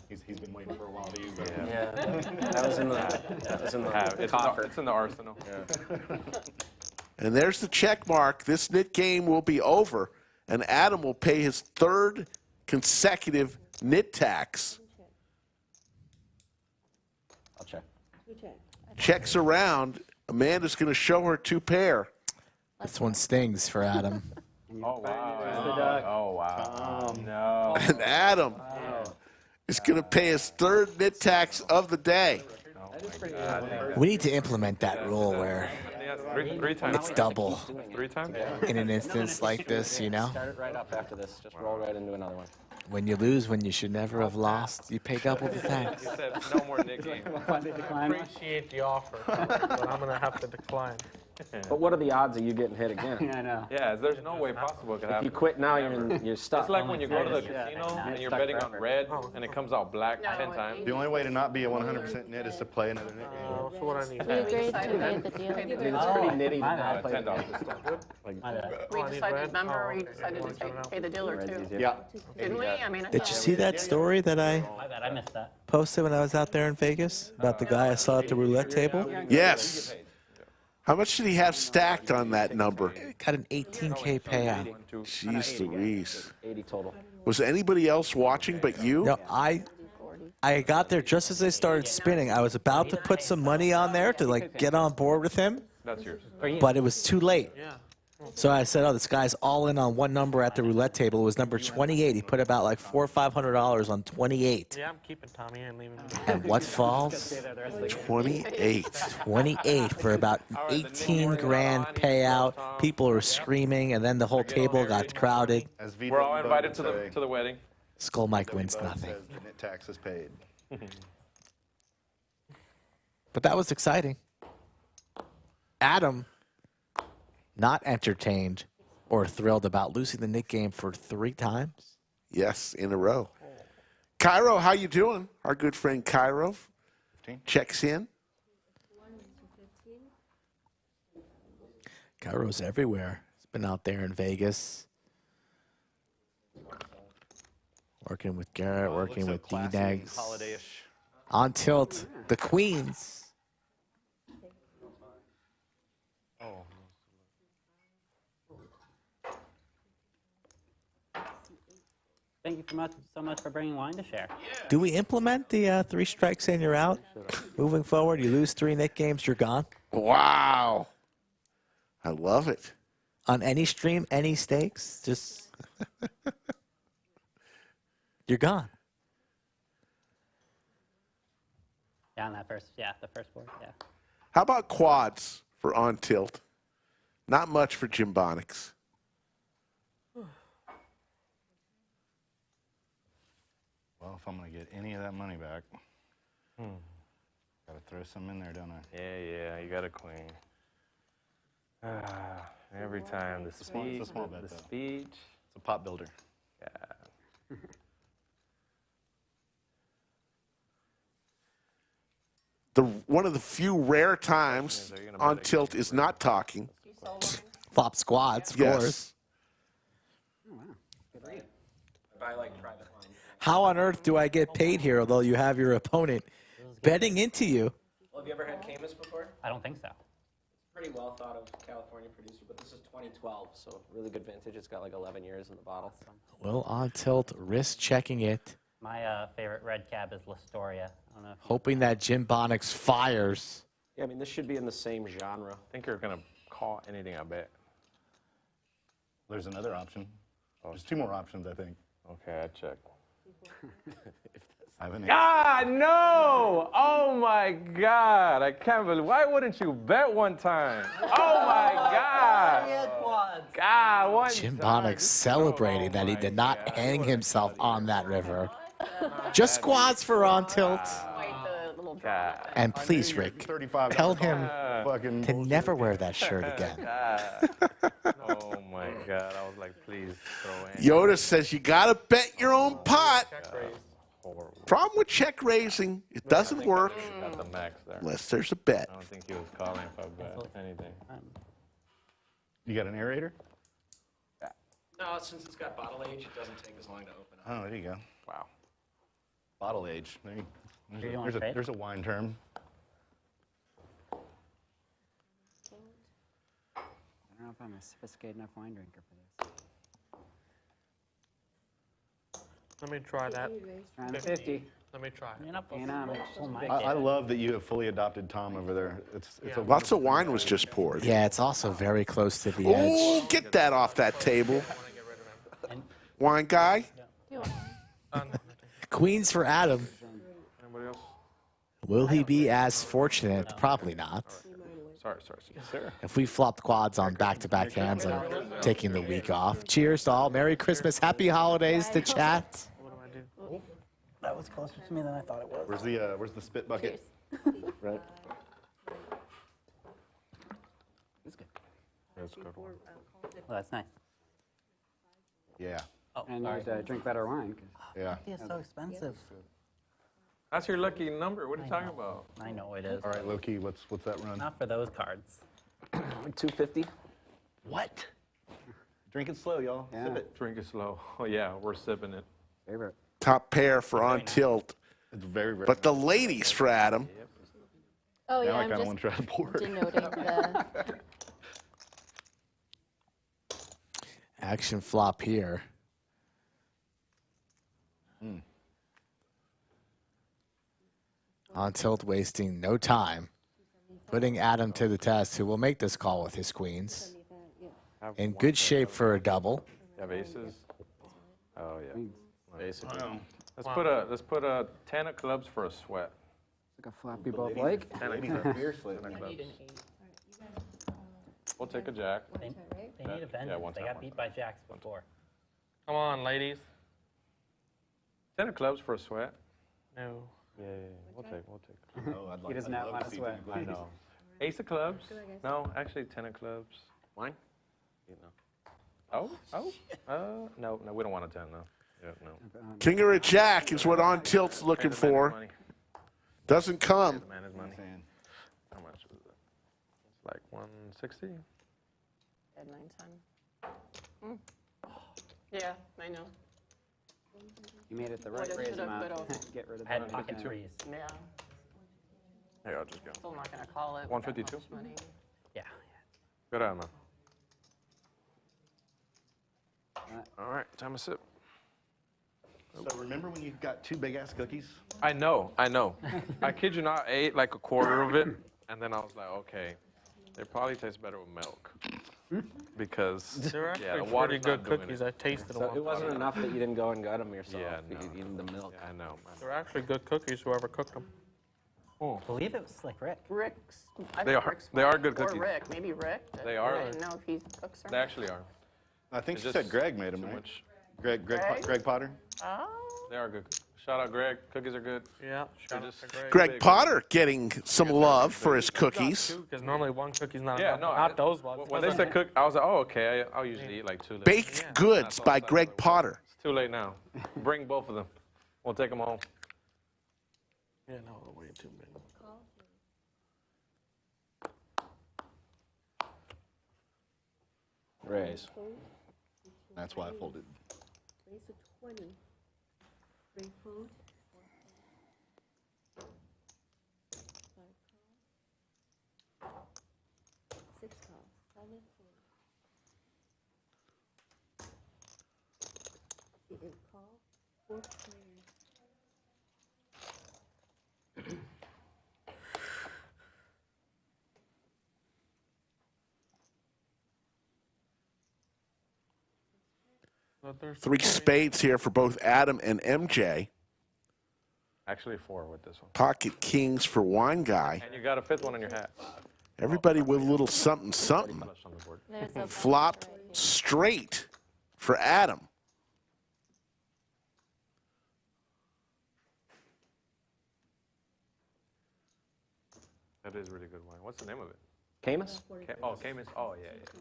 He's been waiting for a while to use that.
Yeah, that was in the coffer.
It's in the arsenal.
And there's the check mark. This nit game will be over, and Adam will pay his third consecutive nit tax.
I'll check.
2 check.
Checks around. Amanda's going to show her two pair.
This one stings for Adam.
Oh, wow. Oh, wow. No.
And Adam is going to pay his third nit tax of the day.
We need to implement that rule where
Three times.
it's double
3 times?
in an instance like this, you know?
Start it right up after this. Just roll right into another one.
When you lose, when you should never have lost, you pay double the tax.
He said no more Nick game.
Appreciate the offer, but I'm going to have to decline.
But what are the odds of you getting hit again?
Yeah, I know.
Yeah, there's no way possible it could
If
happen.
you quit now, you're stuck.
It's like when you go to the casino and you're betting on red and it comes out black 10 times.
The only way to not be a 100% nit is to play another nit game.
That's what I need.
We agreed to pay the deal.
I mean, it's pretty nitty to not play.
$10.
We decided, remember, we decided to pay the deal or two.
Yeah.
Didn't we? I mean, I
Did you see that story that I
My bad, I missed that.
posted when I was out there in Vegas about the guy I saw at the roulette table?
Yes. How much did he have stacked on that number?
Got an 18K payout.
Jeez Louise.
80 total.
Was anybody else watching but you?
No, I got there just as they started spinning. I was about to put some money on there to like get on board with him,
That's yours.
but it was too late. So I said, "Oh, this guy's all in on one number at the roulette table." It was number 28. He put about like $400 or $500 on 28.
Yeah, I'm keeping Tommy and leaving me.
And what falls?
28.
28 for about 18 grand payout. People are screaming, and then the whole table got crowded.
As Vito
We're all
and Bo
invited
would
to the wedding.
Skull Mike
say,
wins
Bo
nothing.
says the nit tax is paid.
But that was exciting. Adam, not entertained or thrilled about losing the nit game for 3 times.
Yes, in a row. Cairo, how you doing? Our good friend Cairo checks in.
Cairo's everywhere. He's been out there in Vegas. Working with Garrett, working with D-Negs.
Holiday-ish.
On tilt, the Queens.
Thank you so much for bringing wine to share.
Do we implement the 3 strikes and you're out? Moving forward, you lose 3 nit games, you're gone.
Wow. I love it.
On any stream, any stakes, just you're gone.
Yeah, on that the first board, yeah.
How about quads for on tilt? Not much for Jimbonics.
Well, if I'm going to get any of that money back, got to throw some in there, don't I?
Yeah, you got a queen. Every time the speech,
it's a small bet,
the
though.
speech.
It's a pot builder.
Yeah.
One of the few rare times on tilt is not talking.
Flop squads, of course.
I like private line.
How on earth do I get paid here, although you have your opponent betting into you?
Well, have you ever had Camus before?
I don't think so.
Pretty well thought of California producer, but this is 2012, so really good vintage. It's got like 11 years in the bottle.
Well, on tilt, risk checking it,
My favorite red cab is Listoria. I don't know if
hoping that Jimbonics fires.
Yeah, I mean, this should be in the same genre.
I think you're going to call anything, I bet.
There's another option. There's 2 more options, I think.
Okay, I check. Ah, no! Oh my God! I can't believe. Why wouldn't you bet one time? Oh my God! God, one
Jimbonics celebrating that he did not hang himself on that river. Just squads for on tilt. And please, Rick, tell him to never wear that shirt again.
Oh my God! I was like, please throw in.
Yoda says you got to bet your own pot. Problem with check raising, it doesn't work
At the max there.
unless there's a bet.
I don't think he was calling if I bet anything.
You got an aerator?
No, since it's got bottle age, it doesn't take as long to open up.
Oh, there you go.
Wow.
Bottle age. There's a wine term.
I don't know if I'm a sophisticated enough wine drinker for this.
Let me try that.
Trying 50.
Let me try.
I love that you have fully adopted Tom over there. It's a
Lots of wine was just poured.
Yeah, it's also very close to the edge.
Oh, get that off that table. Wine guy?
Queens for Adam.
Anybody else?
Will he be as fortunate? Probably not.
Sorry. Sir.
If we flopped quads on back-to-back hands and taking the week off. Cheers to all. Merry Christmas. Happy holidays to chat.
That was closer to me than I thought it was.
Where's the spit bucket? Right.
It's good.
That's a good one.
Well, that's nice.
Yeah.
Oh, and there's drink better wine.
Yeah.
It's so expensive.
That's your lucky number. What are you talking about?
I know it is.
All right, Loki, what's that run?
Not for those cards.
250.
What? Drink it slow, y'all. Sip it.
Drink it slow. Oh yeah, we're sipping it.
Favorite.
Top pair for on tilt.
It's very, very
But the ladies for Adam.
Oh, yeah,
Now I
I'm
kind of
just
want to try to pour it.
denoting the...
Action flop here. On tilt wasting no time. Putting Adam to the test, who will make this call with his queens. In good shape for a double.
You have aces? Oh yeah.
Basically.
Let's put a 10 of clubs for a sweat.
Like a flop you both like.
10 of clubs. 10 of clubs. We'll take a jack.
They need a vengeance.
one
They
time,
got beat by jacks before.
Come on, ladies.
10 of clubs for a sweat.
No.
Yeah. We'll take.
Oh,
He doesn't know how to sweat.
I know. Ace of clubs? No, actually 10 of clubs. Wine? No. No, we don't want a 10, no. Yeah, no.
King or a jack is what on tilt's looking for. Doesn't come.
Man is money. How much is it? It's like 160.
Dead 910. Yeah, I know.
You made it the right
Would've,
raise
should've,
amount.
could've.
Get rid of
I had
that.
pocket two.
Yeah.
Here, I'll just go.
Still not gonna call it.
152?
Money.
Yeah.
Good eye, man. All right, time to sip.
So remember when you got two big-ass cookies?
I know. I kid you not, I ate like a quarter of it, and then I was like, okay, they probably taste better with milk. Because,
They're actually
the
pretty
water's
good
not doing
cookies.
it.
I tasted
So
them.
it wasn't enough that you didn't go and gut them yourself.
Yeah,
You
no,
could eat the milk.
I know, man.
They're actually good cookies, whoever cooked them.
I believe it was like Rick.
Rick's. I
They
think
are-
Rick's
they are
fine.
good
Or
cookies.
Rick, maybe Rick.
They are.
I didn't know if he cooks or
They actually are.
I think
It's
she
just
said Greg made them,
too
right?
much.
Greg Potter?
Oh.
They are good. Shout out Greg. Cookies are good.
Yeah, shout out
just-
to Greg.
Greg Potter getting some love for his cookies.
Because normally one cookie's not
Yeah,
enough.
no.
Not those ones.
When they said cook, I was like, oh, okay. I'll usually eat like 2 little.
Baked Goods by Greg Potter.
It's too late now. Bring both of them. We'll take them home.
Yeah, no, way too many.
Raise.
That's why I folded.
Raise to 20. Bring food. 5 call. 6 call. 7 4. You can call 4 players.
But there's
3 spades here for both Adam and MJ.
Actually 4 with this one.
Pocket kings for wine guy.
And you got a 5th one in your hat.
Everybody with a little something, something.
There's a
Flop straight for Adam.
That is really good wine. What's the name of it?
Camus?
Camus. Oh, yeah, yeah.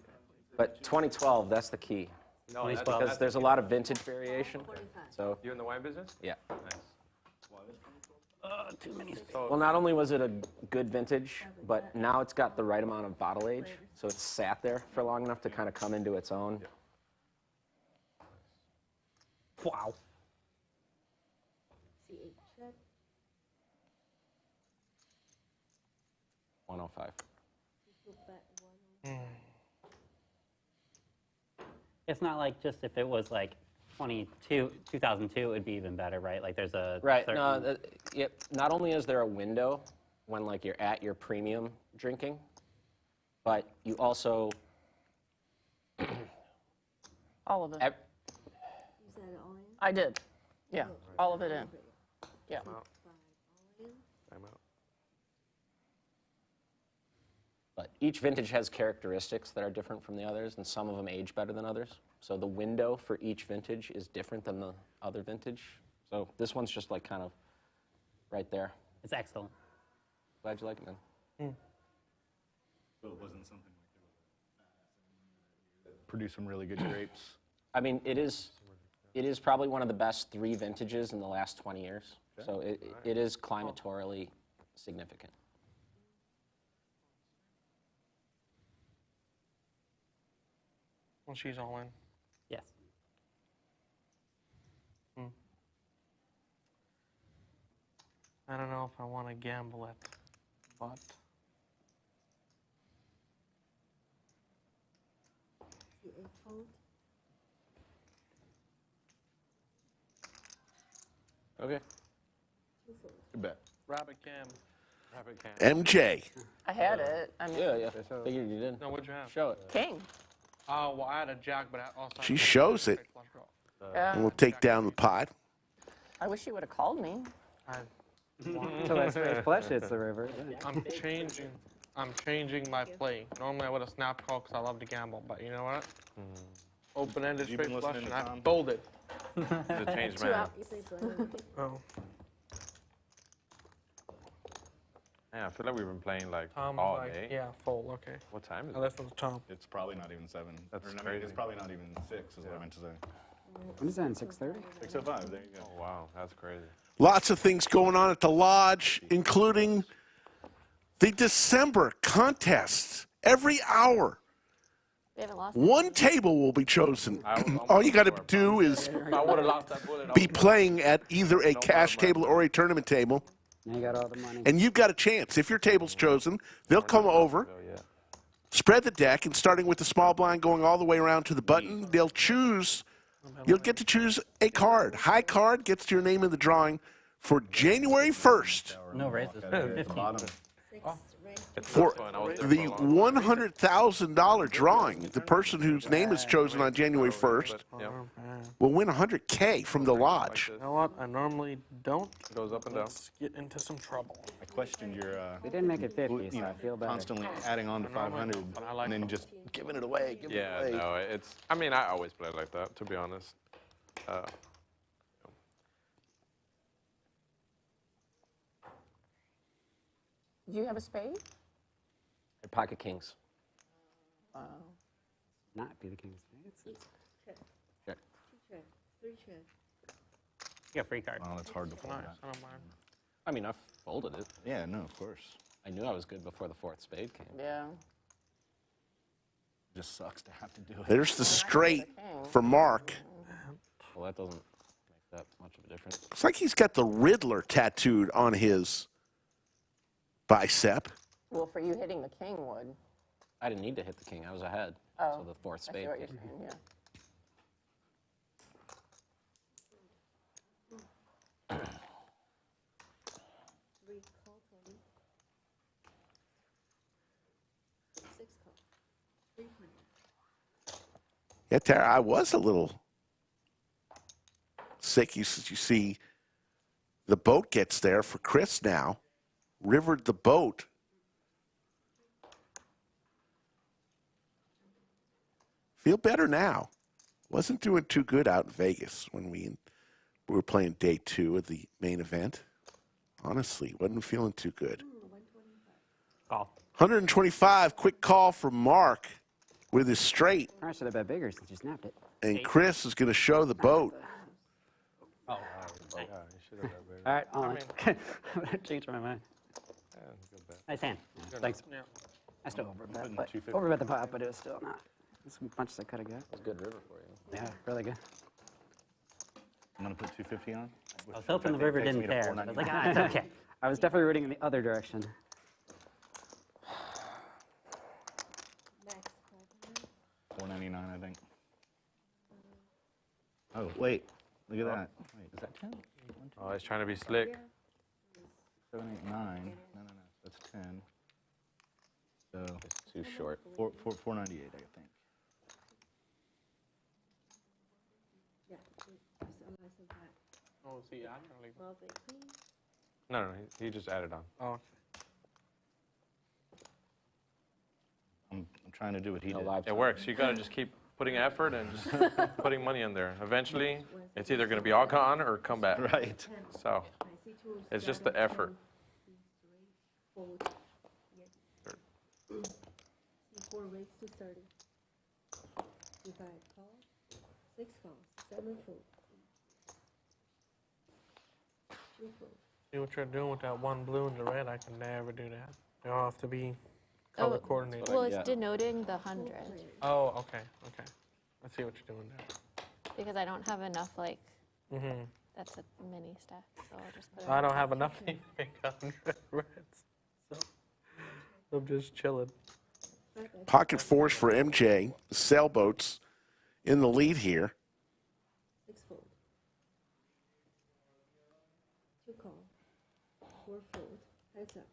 But 2012, that's the key.
No, that's
Because there's a lot of vintage variation. So
You in the wine business?
yeah.
Nice.
Too many.
Well, not only was it a good vintage, but now it's got the right amount of bottle age. So it's sat there for long enough to kind of come into its own.
Wow.
C8 check.
105.
Put back 1.
It's not like just if it was like 2002, it would be even better, right? Like there's a
Right.
certain-
No, not only is there a window when like you're at your premium drinking, but you also
All of it.
You said it all in?
I did. Yeah, all of it in. Yeah.
Time out.
All in?
Time out.
But each vintage has characteristics that are different from the others, and some of them age better than others. So the window for each vintage is different than the other vintage. So this one's just like kind of right there.
It's excellent.
Glad you like it, man.
So it wasn't something like produce some really good grapes.
I mean, it is probably one of the best 3 vintages in the last 20 years. So it is climatorily significant.
Well, she's all in.
Yes.
I don't know if I want to gamble it, but
C8 fold.
Okay.
2 fold.
You bet.
rabbit cam.
MJ.
I had it. I mean,
Yeah. Figured you did.
No, what'd you have?
Show it.
king.
Oh, well, I had a jack, but I also had
She
a
shows it.
straight flush draw.
Yeah.
And we'll take down the pot.
I wish you would have called me.
So that's great flush hits the river.
I'm changing my play. Normally I would have snapped call because I love to gamble, but you know what? Open-ended
You been
straight flush,
listening
and
to
I
Tom?
folded.
The change
2
man.
out. You play blind.
Oh.
Yeah, I feel like we've been playing like
Tom
all
was like,
day.
yeah, fold, okay.
What time is
I
it?
listened to Tom.
It's probably not even 7.
That's
Or, I mean,
crazy.
it's probably not even 6 is what I meant to say.
What is that, 6:30?
6:05, there you go.
Oh, wow, that's crazy.
Lots of things going on at the lodge, including the December contests. Every hour,
They haven't lost.
one table will be chosen. All you got to do is
If I would have lost that bullet, I
be
would've-
playing at either a cash table or a tournament table,
Now you got all the money.
and you've got a chance. If your table's chosen, they'll come over,
Oh, yeah.
spread the deck, and starting with the small blind going all the way around to the button, they'll choose. You'll get to choose a card. High card gets your name in the drawing for January 1st
No raises.
At the
15.
bottom.
6 range.
It's
for
fun. I was there
the
for a long time.
$100,000 drawing. The person whose name is chosen on January 1st
Yep.
will win $100K from the lodge.
You know what? I normally don't.
Goes up and down.
Let's get into some trouble.
I questioned your,
They didn't make it 50,
you
so
know,
I feel better.
constantly adding on to 500
But I like
and then
them.
just giving it away, giving
Yeah,
it away.
no, it's. I mean, I always play like that, to be honest.
Do you have a spade?
They're pocket kings.
Wow.
Not be the king's spades.
Check.
Check.
2 check. 3 check.
You got free card.
Oh, it's hard to fold
Nice.
that.
I don't mind.
I mean, I folded it.
Yeah, no, of course.
I knew I was good before the 4th spade came.
Yeah.
Just sucks to have to do it.
There's the straight for Mark.
Well, that doesn't make that much of a difference.
Looks like he's got the Riddler tattooed on his bicep.
Well, for you hitting the king would.
I didn't need to hit the king. I was ahead.
Oh,
So the 4th
I see
spade
what you're
came.
saying, yeah.
Three call, Tony. 6 call. 300.
Yeah, Tara, I was a little sick. You see The boat gets there for Chris now. Rivered the boat. Feel better now. Wasn't doing too good out in Vegas when we were playing day 2 of the main event. Honestly, wasn't feeling too good.
Call.
125, quick call from Mark with his straight.
I should have bet bigger since you snapped it.
And Chris is going to show the boat.
Oh.
Yeah, you should have that better.
All right, I changed my mind.
Yeah, good bet.
Nice hand. Thanks. I still overbet,
Putting
but
250.
overbet the pot, but it was still not as much as I could have got.
That's a good river for you.
Yeah, really good.
I'm going to put 250 on.
I was hoping the river didn't pair. I was like, ah, it's okay.
I was definitely rooting in the other direction.
Next,
$4.99, I think. Oh, wait. Look at that. Wait, is that 10?
Oh, he's trying to be slick.
7, 8, 9. No. That's 10. So
It's too short.
498, I think.
yeah, it's a nice and hot.
Oh, see, I don't like.
Well, they clean.
No, he just added on.
Oh, okay.
I'm trying to do what he
No
did.
live
It works. You got to just keep putting effort and just putting money in there. Eventually, it's either going to be all gone or come back.
Right.
So it's just the effort.
Fold. Yes. C4 rates to 30. C5 call. 6 call. 7 fold. 2 fold.
See what you're doing with that one blue and the red? I can never do that. They all have to be color coordinated.
Well, it's denoting the 100
Oh, okay. I see what you're doing there.
because I don't have enough, like,
Mm-hmm.
that's a mini stack, so I'll just put it
I
on
don't
top.
have enough to make 100 reds. So I'm just chilling.
Pocket fours for MJ. The sailboats in the lead here.
6 fold. 2 call. 4 fold. Heads up.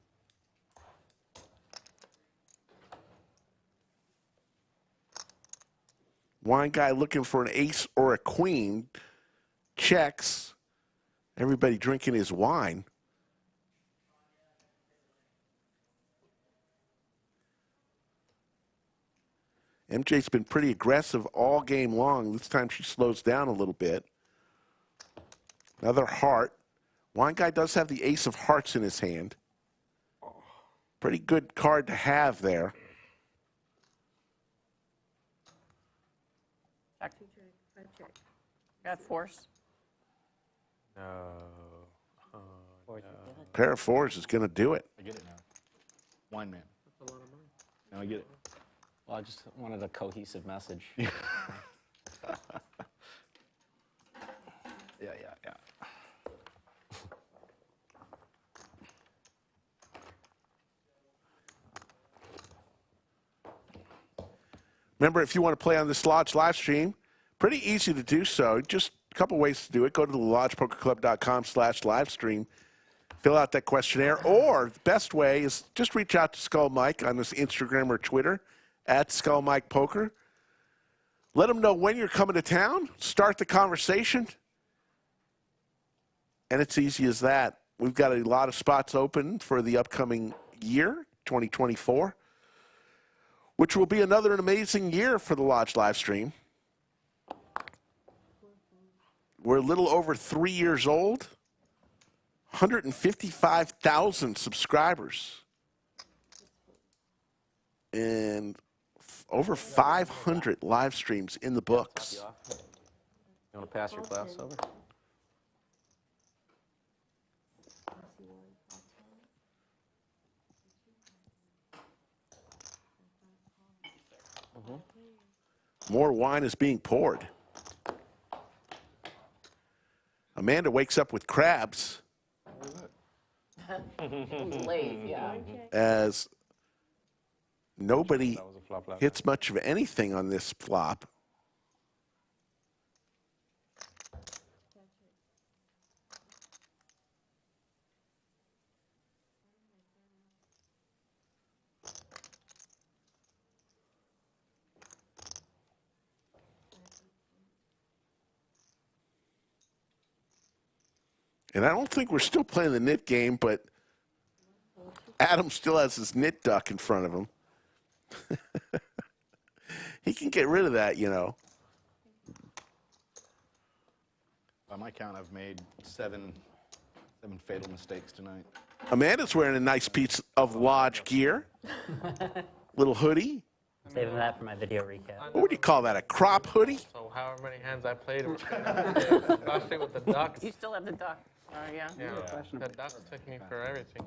Wine guy looking for an ace or a queen. Checks. Everybody drinking his wine. MJ's been pretty aggressive all game long. This time she slows down a little bit. Another heart. Wine guy does have the ace of hearts in his hand. Pretty good card to have there.
Check. 5 check.
Got force.
No. Oh, no.
Pair of fours is going to do it.
I get it now. Wine man. That's a lot of money. Now I get it.
Well, I just wanted a cohesive message.
Yeah.
Remember, if you want to play on this Lodge live stream, pretty easy to do so. Just a couple ways to do it. Go to the lodgepokerclub.com/livestream. Fill out that questionnaire. Or the best way is just reach out to Skull Mike on this Instagram or Twitter at Skull Mike Poker. Let them know when you're coming to town. Start the conversation. And it's easy as that. We've got a lot of spots open for the upcoming year, 2024, which will be another amazing year for the Lodge live stream. We're a little over 3 years old. 155,000 subscribers. And over 500 live streams in the books.
You want to pass your glass over?
More wine is being poured. Amanda wakes up with crabs
Late, yeah.
as nobody
That was a flop last
hits much of anything on this flop. And I don't think we're still playing the nit game, but Adam still has his nit duck in front of him. He can get rid of that, you know.
By my count, I've made seven fatal mistakes tonight.
Amanda's wearing a nice piece of Lodge gear. Little hoodie.
Saving that for my video recap.
What would you call that, a crop hoodie?
So however many hands I played, it was especially with the ducks.
You still have the duck. Oh, yeah.
Yeah, the ducks took me for everything.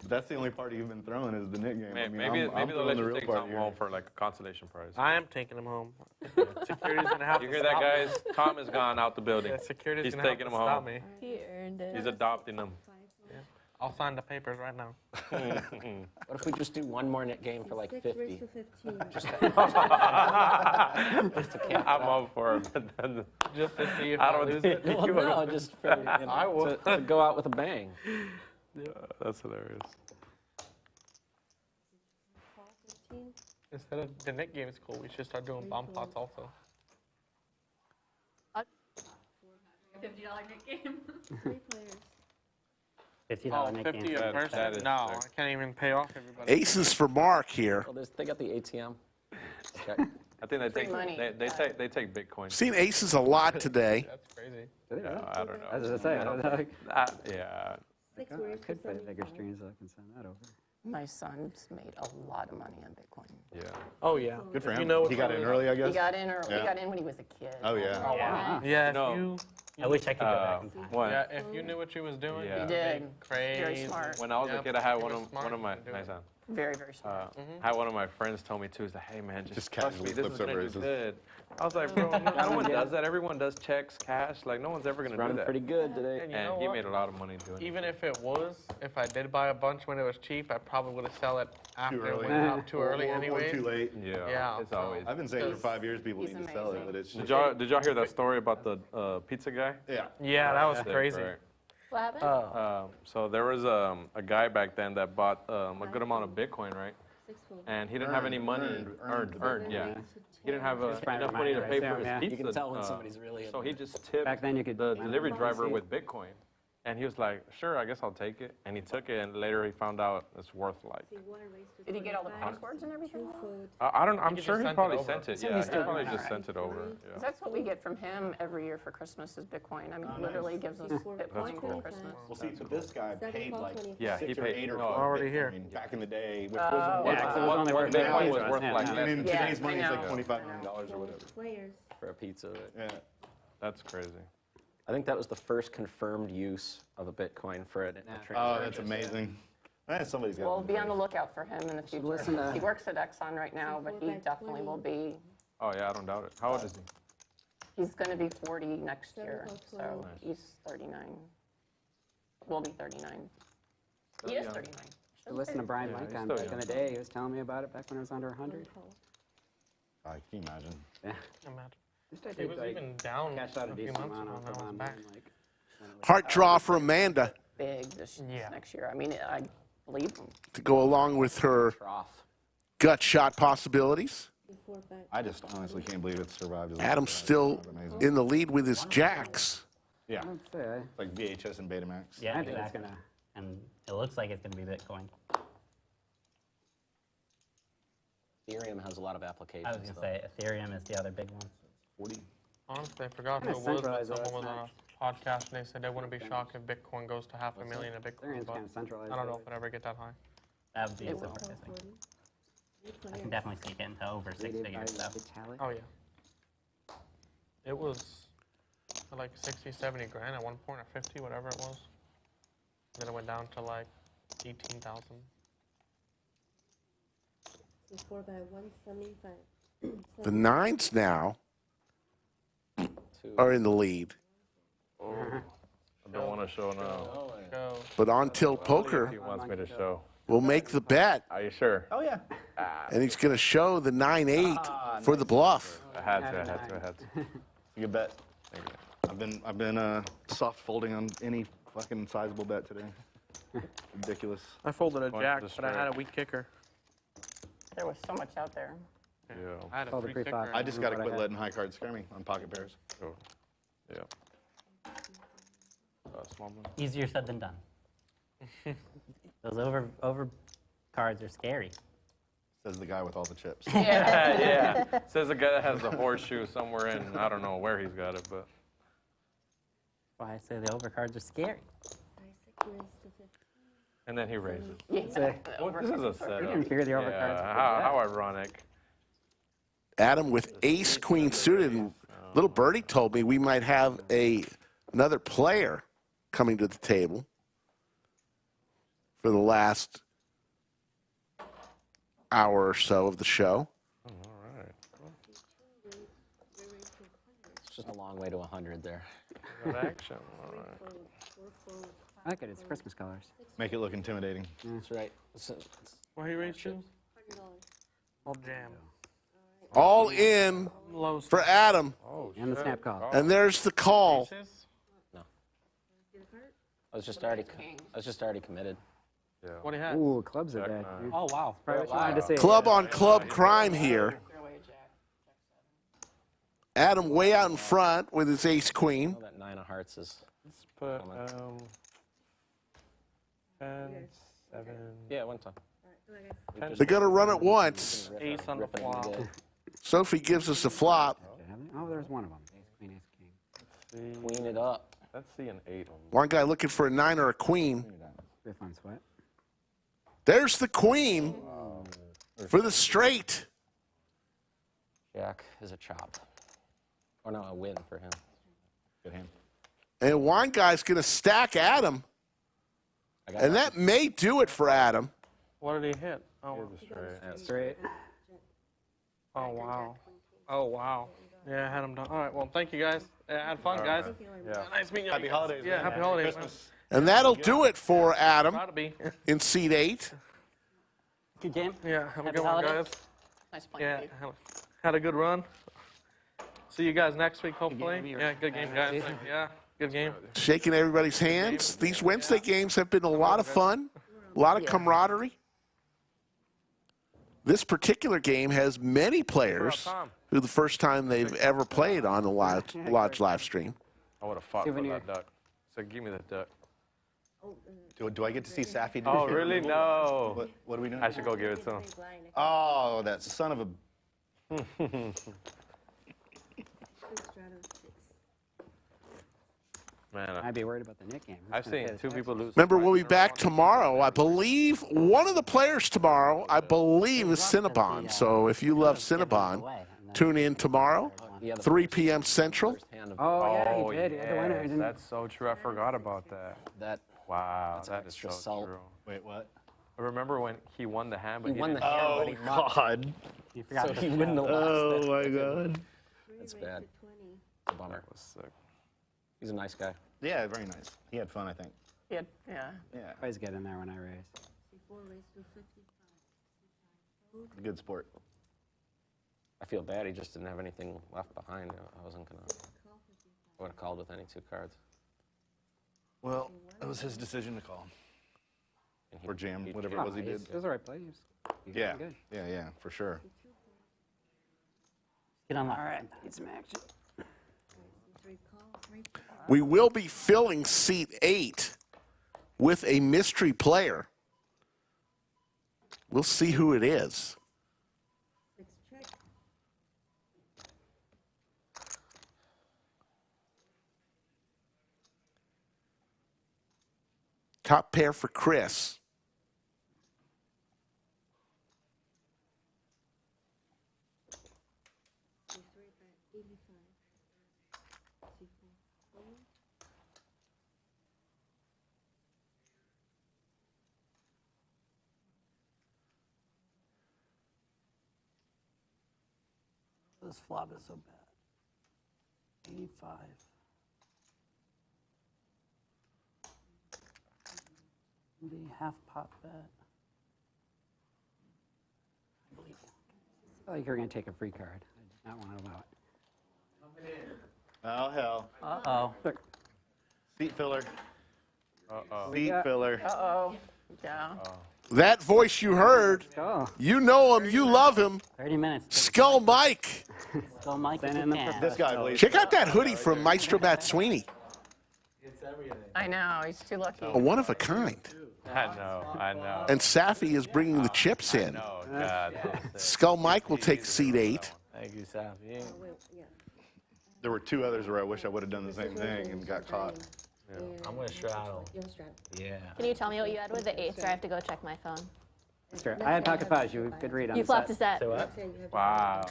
That's the only party you've been throwing is the nit game.
Maybe they'll let you take something home for like a consolation prize.
I am taking them home. Security's gonna have
You
to
hear
stop
that,
me.
guys? Tom has gone out the building.
Yeah, security's
He's
gonna have
taking
to
them
stop
home.
me.
He earned it.
He's adopting them.
Yeah. I'll sign the papers right now.
What if we just do one more net game for like 50? Just
I'm up for it, but then
Just to see if
I
I
don't
lose
think
it.
Well, no, just for, you know,
I will.
to go out with a bang.
Yeah, that's hilarious.
Instead of the net game is cool, we should start doing bomb plots also.
$50 net game.
3 players.
$50 net
50
game.
a person?
that is
No,
sick.
I can't even pay off everybody.
Aces for Mark here.
Well, they got the ATM. Check.
I think they
Free
take
money.
they take Bitcoin.
Seen aces a lot today.
That's crazy.
Yeah, I don't know.
I was going to say, I don't know.
Yeah.
6
I
words
could
for
put bigger
75.
streams so I can send that over.
My son's made a lot of money on Bitcoin.
Yeah.
Oh, yeah.
Good for him.
You know
he got in early, I guess.
He got in early.
Yeah.
He got in when he was a kid.
Oh, yeah.
Oh, wow.
Yeah,
No.
if you,
I wish I could go back in time.
When,
yeah, if you knew what you was doing,
Yeah.
you'd
He did.
be crazy.
Very smart.
when I was a
Yep,
kid, I had
he
one
was
of
smart,
my
he could do
nice
it.
sound.
Very, very smart.
Had one of my friends told me too, is that, hey man, just trust me,
casually
this
flips
is gonna
over
do
aces.
good. I was like, bro, no one does that. Everyone does checks, cash. Like no one's ever gonna do
Running
that.
pretty good today.
And you know
And he
what?
made a lot of money doing it.
Even if it was, if I did buy a bunch when it was cheap, I probably would have sell it after it
early.
went up too early
Or
anyway.
too late.
Yeah,
Yeah,
it's
so-
always.
I've been saying for
Because
5 years people
he's
need to sell it,
amazing.
but it's
Did y'all hear that story about the pizza guy?
yeah.
Yeah, that was
Sick,
crazy.
right?
What happened?
So there was a guy back then that bought a good amount of Bitcoin, right?
6 fold.
And he didn't have any money earned, yeah. He didn't have
Just
enough
by
money to pay for
assume,
his
yeah.
pizza.
You can tell when somebody's really
So
in
he just tipped
Back then you could
the
yeah.
delivery driver
See it.
with Bitcoin. And he was like, sure, I guess I'll take it. And he took it, and later he found out it's worth like,
See, 1 raised to
Did he get all the
25,
passwords and everything?
2 fold.
I don't, I'm
could
sure
just
he
send it
probably
over.
sent it.
So
Yeah,
he's
he
still
probably
doing
just
it,
sent it over.
'Cause
Yeah.
that's what we get from him every year for Christmas is Bitcoin. I mean, he literally gives us Bitcoin
cool.
for Christmas.
Well, see, but this guy
Seven
paid
fold,
like
25.
Yeah, he
6 or
paid.
8 or
no,
12
Already here.
Bitcoin back in the day, which
Oh,
wasn't
Yeah, 'cause it was
One
only worth
Bitcoin
$8
was
to us,
worth
yeah,
like
yeah.
I mean,
less.
Yeah,
today's money
I
is like
know.
$25 million or whatever.
Players.
for a pizza. Right?
Yeah.
That's crazy.
I think that was the first confirmed use of a Bitcoin for a transfer.
Oh, that's amazing. Somebody's got
We'll
one
be on the
face.
lookout for him in the future.
listen to-
He works at Exxon right now, but he definitely will be.
Oh yeah, I don't doubt it. How old is he?
He's going to be 40 next year, so
7
he's 39. Will be 39. He is 39.
Listen to Brian
Yeah, he's
Lincoln
still
back in
young.
the day. He was telling me about it back when it was under 100.
Can you imagine?
Yeah.
Imagine.
Used to
It
take,
was
like,
even down
cashed out a
a few
decent
months
amount
ago.
off
Now
of
it's
online.
back.
Like, when it was-
Heart draw for Amanda
Big this
Yeah.
next year. I mean, I believe him.
to go along with her
Trough.
gut shot possibilities.
Before back.
I just honestly can't believe it survived. as long
Adam's
as it has.
still
It's amazing.
in the lead with his jacks.
Yeah,
I would say,
like VHS and Betamax.
Yeah,
I think it's
exactly.
gonna.
And it looks like it's going to be Bitcoin.
Ethereum has a lot of applications.
I was going to say Ethereum is the other big one.
40.
Honestly, I forgot who
Kinda
it was, but
centralized, though,
someone was
it's
on a podcast and they said they wouldn't be shocked if Bitcoin goes to $500,000 a Bitcoin.
Ethereum's
But
kind of centralized.
I don't know
though.
if it'll ever get that high.
That would be
It will.
surprising.
40. 3
I
players.
can definitely see it getting to over 6
Rated
figures
by
though.
Vitalik.
Oh, yeah. It was like 60, 70 grand at one point, or 50, whatever it was. Then it went down to like 18,000.
Before by 175.
The nines now are in the lead.
I don't want to show now.
Go.
But on tilt
He
poker
wants me to show.
will make the bet,
Are you sure?
Oh yeah.
and he's going to show the 9-8 for the bluff.
I had to.
It's a good bet. I've been soft folding on any fucking sizable bet today. Ridiculous.
I folded a
Going for
jack,
the
but I had a
straight.
weak kicker.
There was so much out there.
Yeah.
I had a
Oh, the
3
pre-flop.
kicker.
I just got to
What I
quit
had.
letting high cards scare me on pocket pairs.
Sure. Yeah. small blind.
Easier said than done. Those over cards are scary.
Says the guy with all the chips.
Yeah. Says the guy that has the horseshoe somewhere in, I don't know where he's got it, but.
Why I say the over cards are scary.
And then he raises.
Yeah.
Well, this is a setup.
You can figure the over cards.
How ironic.
Adam with ace queen suited. And little birdie told me we might have another player coming to the table for the last hour or so of the show.
Oh, all right.
It's just a long way to 100 there.
Good action. All right.
I like it. It's Christmas colors.
Make it look intimidating.
That's right.
Why you raise two? All jam.
All in for Adam.
Oh,
And the snap call.
And there's the call.
No. I was just already committed.
Yeah.
What do you have?
Ooh, clubs are dead.
Oh, wow.
Probably wanted to say
Club on club crime here. Adam way out in front with his ace queen.
Oh, that 9 of hearts is.
Let's put 10, 7.
Yeah, one time.
They're going to run it once.
Ace on the flop.
Sophie gives us a flop.
Oh, there's one of them. Ace, queen, ace, king.
Queen it up.
Let's see an 8.
One guy looking for a 9 or a queen.
Fifth on sweat.
There's the queen for the straight.
Jack is a chop. Or no, a win for him.
Good hand.
And one guy's going to stack Adam. And that may do it for Adam.
What did he hit? Oh,
Straight.
oh wow. Oh, wow. Yeah, I had him done. All right, well, thank you, guys. Yeah, had fun, guys.
Yeah.
Nice meeting you.
Happy holidays,
Yeah,
man.
happy holidays.
Christmas.
And that'll do it for Adam
Proud to be.
in seat 8.
Good game.
Yeah, have a
Happy
good one,
holidays.
guys.
Nice playing
Yeah,
with you.
had a good run. See you guys next week, hopefully. Yeah, good game, guys. Yeah, good game.
Shaking everybody's hands. These Wednesday games have been a lot of fun, a lot of camaraderie. This particular game has many players who the first time they've ever played on the Lodge live stream.
I would have fought for
Souvenir.
that duck. So give me the duck.
Do I get to see Safi?
Oh, really? No.
What are we doing?
I should go give it to him.
Oh, that son of a.
Man,
I'd be worried about the Nick game.
I've seen 2 people lose.
Remember, we'll be back tomorrow. I believe one of the players tomorrow, I believe, is Cinnabon. So if you love Cinnabon, tune in tomorrow, 3 p.m. Central.
Oh, yeah, he did. He had the winner. He
Yes,
didn't-
that's so true. I forgot about that.
That
Wow, that is
extra
so
salt.
true.
Wait, what?
I remember when he won the hand, but
he won the
didn't-
hand, but he lost.
God.
You forgot
So
the
he wouldn't have lost.
Oh my God.
That's bad. It's a bummer.
That was sick.
He's a nice guy.
Yeah, very nice. He had fun, I think.
Yeah.
Yeah.
Always get in there when I raise.
Good sport.
I feel bad. He just didn't have anything left behind. I wasn't gonna. I would have called with any 2 cards.
Well, it was his decision to call.
And he-
Or jam,
he
whatever it
jammed.
was he did.
It was the right play. He was
Yeah.
good.
Yeah, for sure.
Get on that.
All right, need some action.
We will be filling seat 8 with a mystery player. We'll see who it is. Top pair for Chris.
This flop is so bad. 85. The half pot bet.
I feel like you're going to take a free card. I did not want to allow it.
Oh, hell.
Uh-oh.
Look,
Seat filler.
Uh-oh.
Seat filler.
Uh-oh. Yeah.
That voice you heard,
oh,
you know him, you love him.
30 minutes.
Skull Mike.
Skull Mike.
Stand
if
in
you
the
can.
This guy, please.
Check out that hoodie from Maestro Matt Sweeney.
I know, he's too lucky.
A one of a kind.
I know.
And Safi is bringing the chips in.
Oh, God.
Skull Mike will take seat 8.
Thank you, Safi.
There were 2 others where I wish I would have done the same thing and got caught.
I'm going to straddle. Yeah.
Can you tell me what you had with the 8s, or I have to go check my phone?
Sure. I had pocket fives. You could read on
You
the
flopped
set.
a set.
Wow.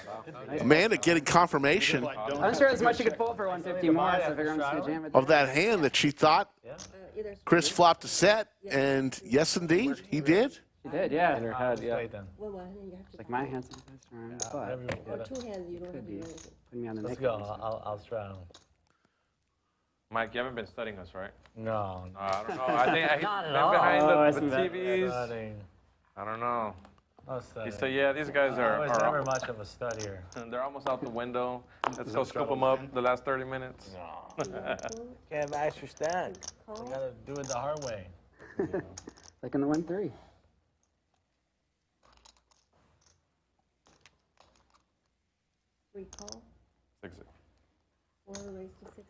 Amanda getting confirmation
I'm sure as much you could pull for 150 more, so I figure I'm just going to jam it.
of that hand that she thought Chris flopped a set, and yes, indeed, he did.
She did, yeah.
In her head, yeah.
Well, well, then you have to.
Like my hands sometimes around, but
Or 2 hands, you don't have to do anything.
putting me on the
Let's
neck.
go. I'll straddle.
Mike, you haven't been studying us, right?
No.
I don't know. I think
Not at
been
all.
behind
Oh,
the TVs.
Studying.
I don't know.
No
He
studying.
said, yeah, these guys
I was
are
never much of a studier.
they're almost out the window. Let's go scoop them up the last 30 minutes.
Can't match your stack. You gotta do it the hard way.
Like in the 1-3.
Three call,
60.
4 raise to 60.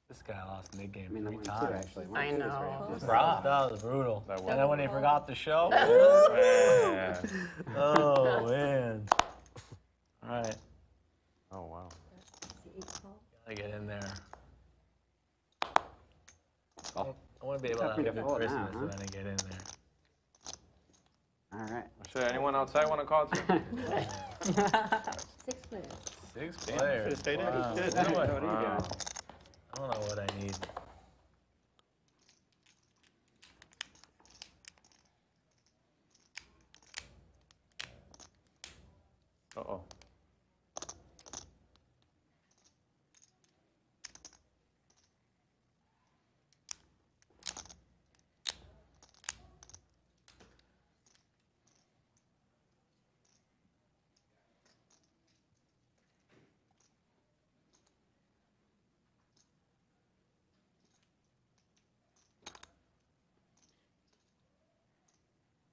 This guy lost mid game
I mean, the
3
1-2
times.
actually.
I know.
That was brutal.
That was
And then when he forgot the show.
Man.
Oh man. All right.
Oh, wow.
The 8 call.
Gotta get in there. I want to be able
Tough
to
me to
have
fold
Christmas
now, huh?
and then get in there.
All right.
Should anyone outside want to call too?
6 players.
6 players.
Should've stayed in.
Wow.
Good.
I don't know what-
Wow.
I don't know what I need.
Uh-oh.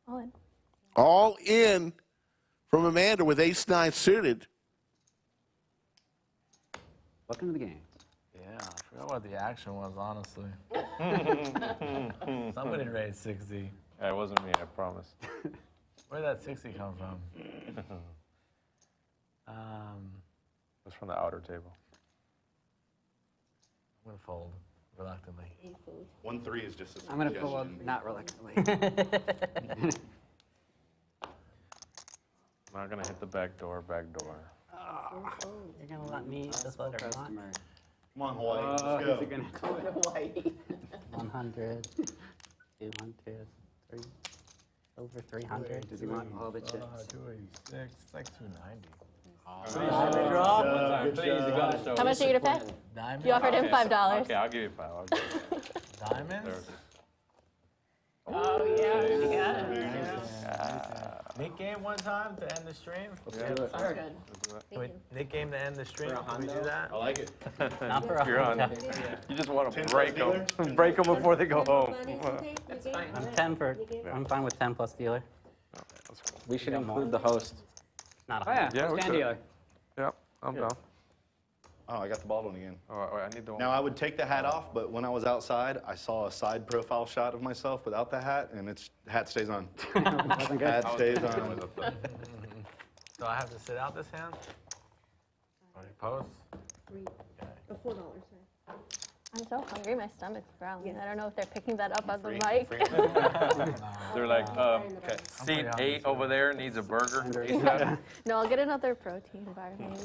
All in.
All in from Amanda with ace-9 suited.
Welcome to the game.
Yeah, I forgot what the action was, honestly. Somebody raised 60.
Yeah, it wasn't me, I promise.
Where did that 60 come from?
It was from the outer table.
I'm going to fold reluctantly.
8 fold.
1-3 is just a
I'm going to pull up,
suggestion.
not reluctantly.
I'm not gonna hit the back door.
You're going to let me just let her watch?
Come on, Hawaii.
Oh,
Let's
is
go.
it gonna
100, 200, 3, over 300.
Does he want all the chips?
286. It's like 290.
Diamond drop. Please, you gotta show
How much are you to pay?
Diamond?
You offered him $5.
Okay, I'll give you 5. I'll give you 5.
Diamonds?
Oh, yeah, she got it.
Nick game one time to end the stream?
Yeah.
Do it.
Sounds good.
Can we, Nick game to end the stream? Can we do that?
I like it.
Not for
You're on.
a
You just want to
10
break
plus
them. Break them before they go home.
I'm fine with 10 plus dealer.
We should include the host.
Not
Oh,
a
yeah.
Yeah, we
Stand
could.
dealer.
Yep, I'm down.
Oh, I got the bottle one again.
Oh, wait, I need the one.
Now, I would take the hat off, but when I was outside, I saw a side profile shot of myself without the hat, and it's hat stays on.
Wasn't good.
Hat stays on.
So I have to sit out this hand? Or post?
3. $4, sorry.
I'm so hungry, my stomach's growling.
Yes.
I don't know if they're picking that up on the mic.
They're like, seat 8 over there needs a burger.
No, I'll get another protein bar maybe.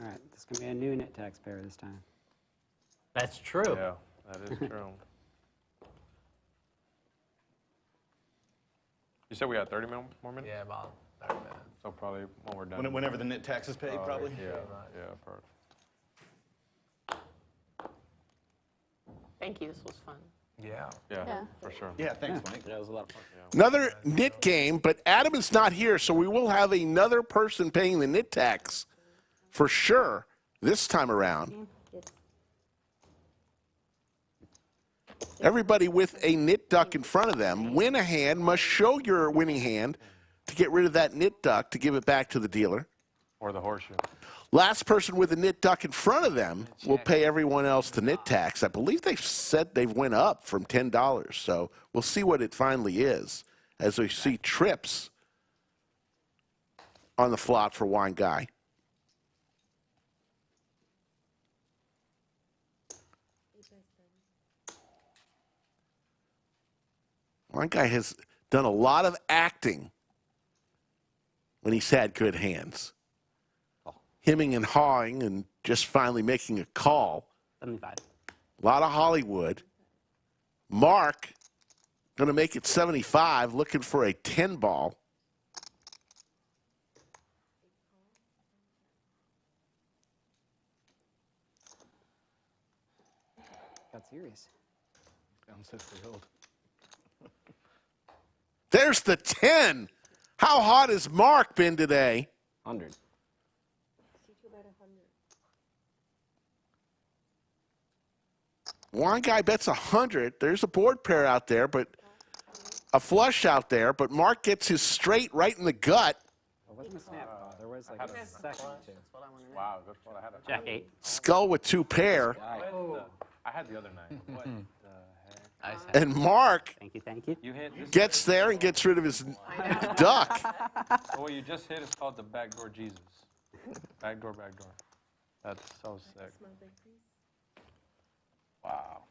All right, this is going to be a new net taxpayer this time.
That's true.
Yeah, that is true. You said we had 30 more minutes?
Yeah, about 30 minutes.
So probably when we're done.
Whenever the net tax is paid, probably.
Yeah, perfect.
Thank you, this was fun.
Yeah.
Yeah, for sure.
Yeah, thanks, Mike.
Yeah, it was a lot of fun.
Another nit game, but Adam is not here, so we will have another person paying the nit tax for sure this time around.
Yes.
Everybody with a nit duck in front of them, win a hand, must show your winning hand to get rid of that nit duck to give it back to the dealer.
Or the horseshoe.
Last person with a nit duck in front of them will pay everyone else the nit tax. I believe they've said they've went up from $10, so we'll see what it finally is as we see trips on the flop for Wine Guy. Wine Guy has done a lot of acting when he's had good hands. Hemming and hawing and just finally making a call.
75.
A lot of Hollywood. Mark going to make it 75, looking for a 10 ball.
Got serious.
There's the 10. How hot has Mark been today?
100.
One guy bets 100. There's a board pair out there, but a flush out there. But Mark gets his straight right in the gut.
It wasn't a snap call. There was like a second or two.
Wow, good fold. I had a
Jack 8.
Skull with 2 pair.
I had the other 9. What the heck?
And Mark
Thank you, thank you.
You hit this.
gets there and gets rid of his duck.
So what you just hit is called the backdoor Jesus. Backdoor. That's so sick. Wow.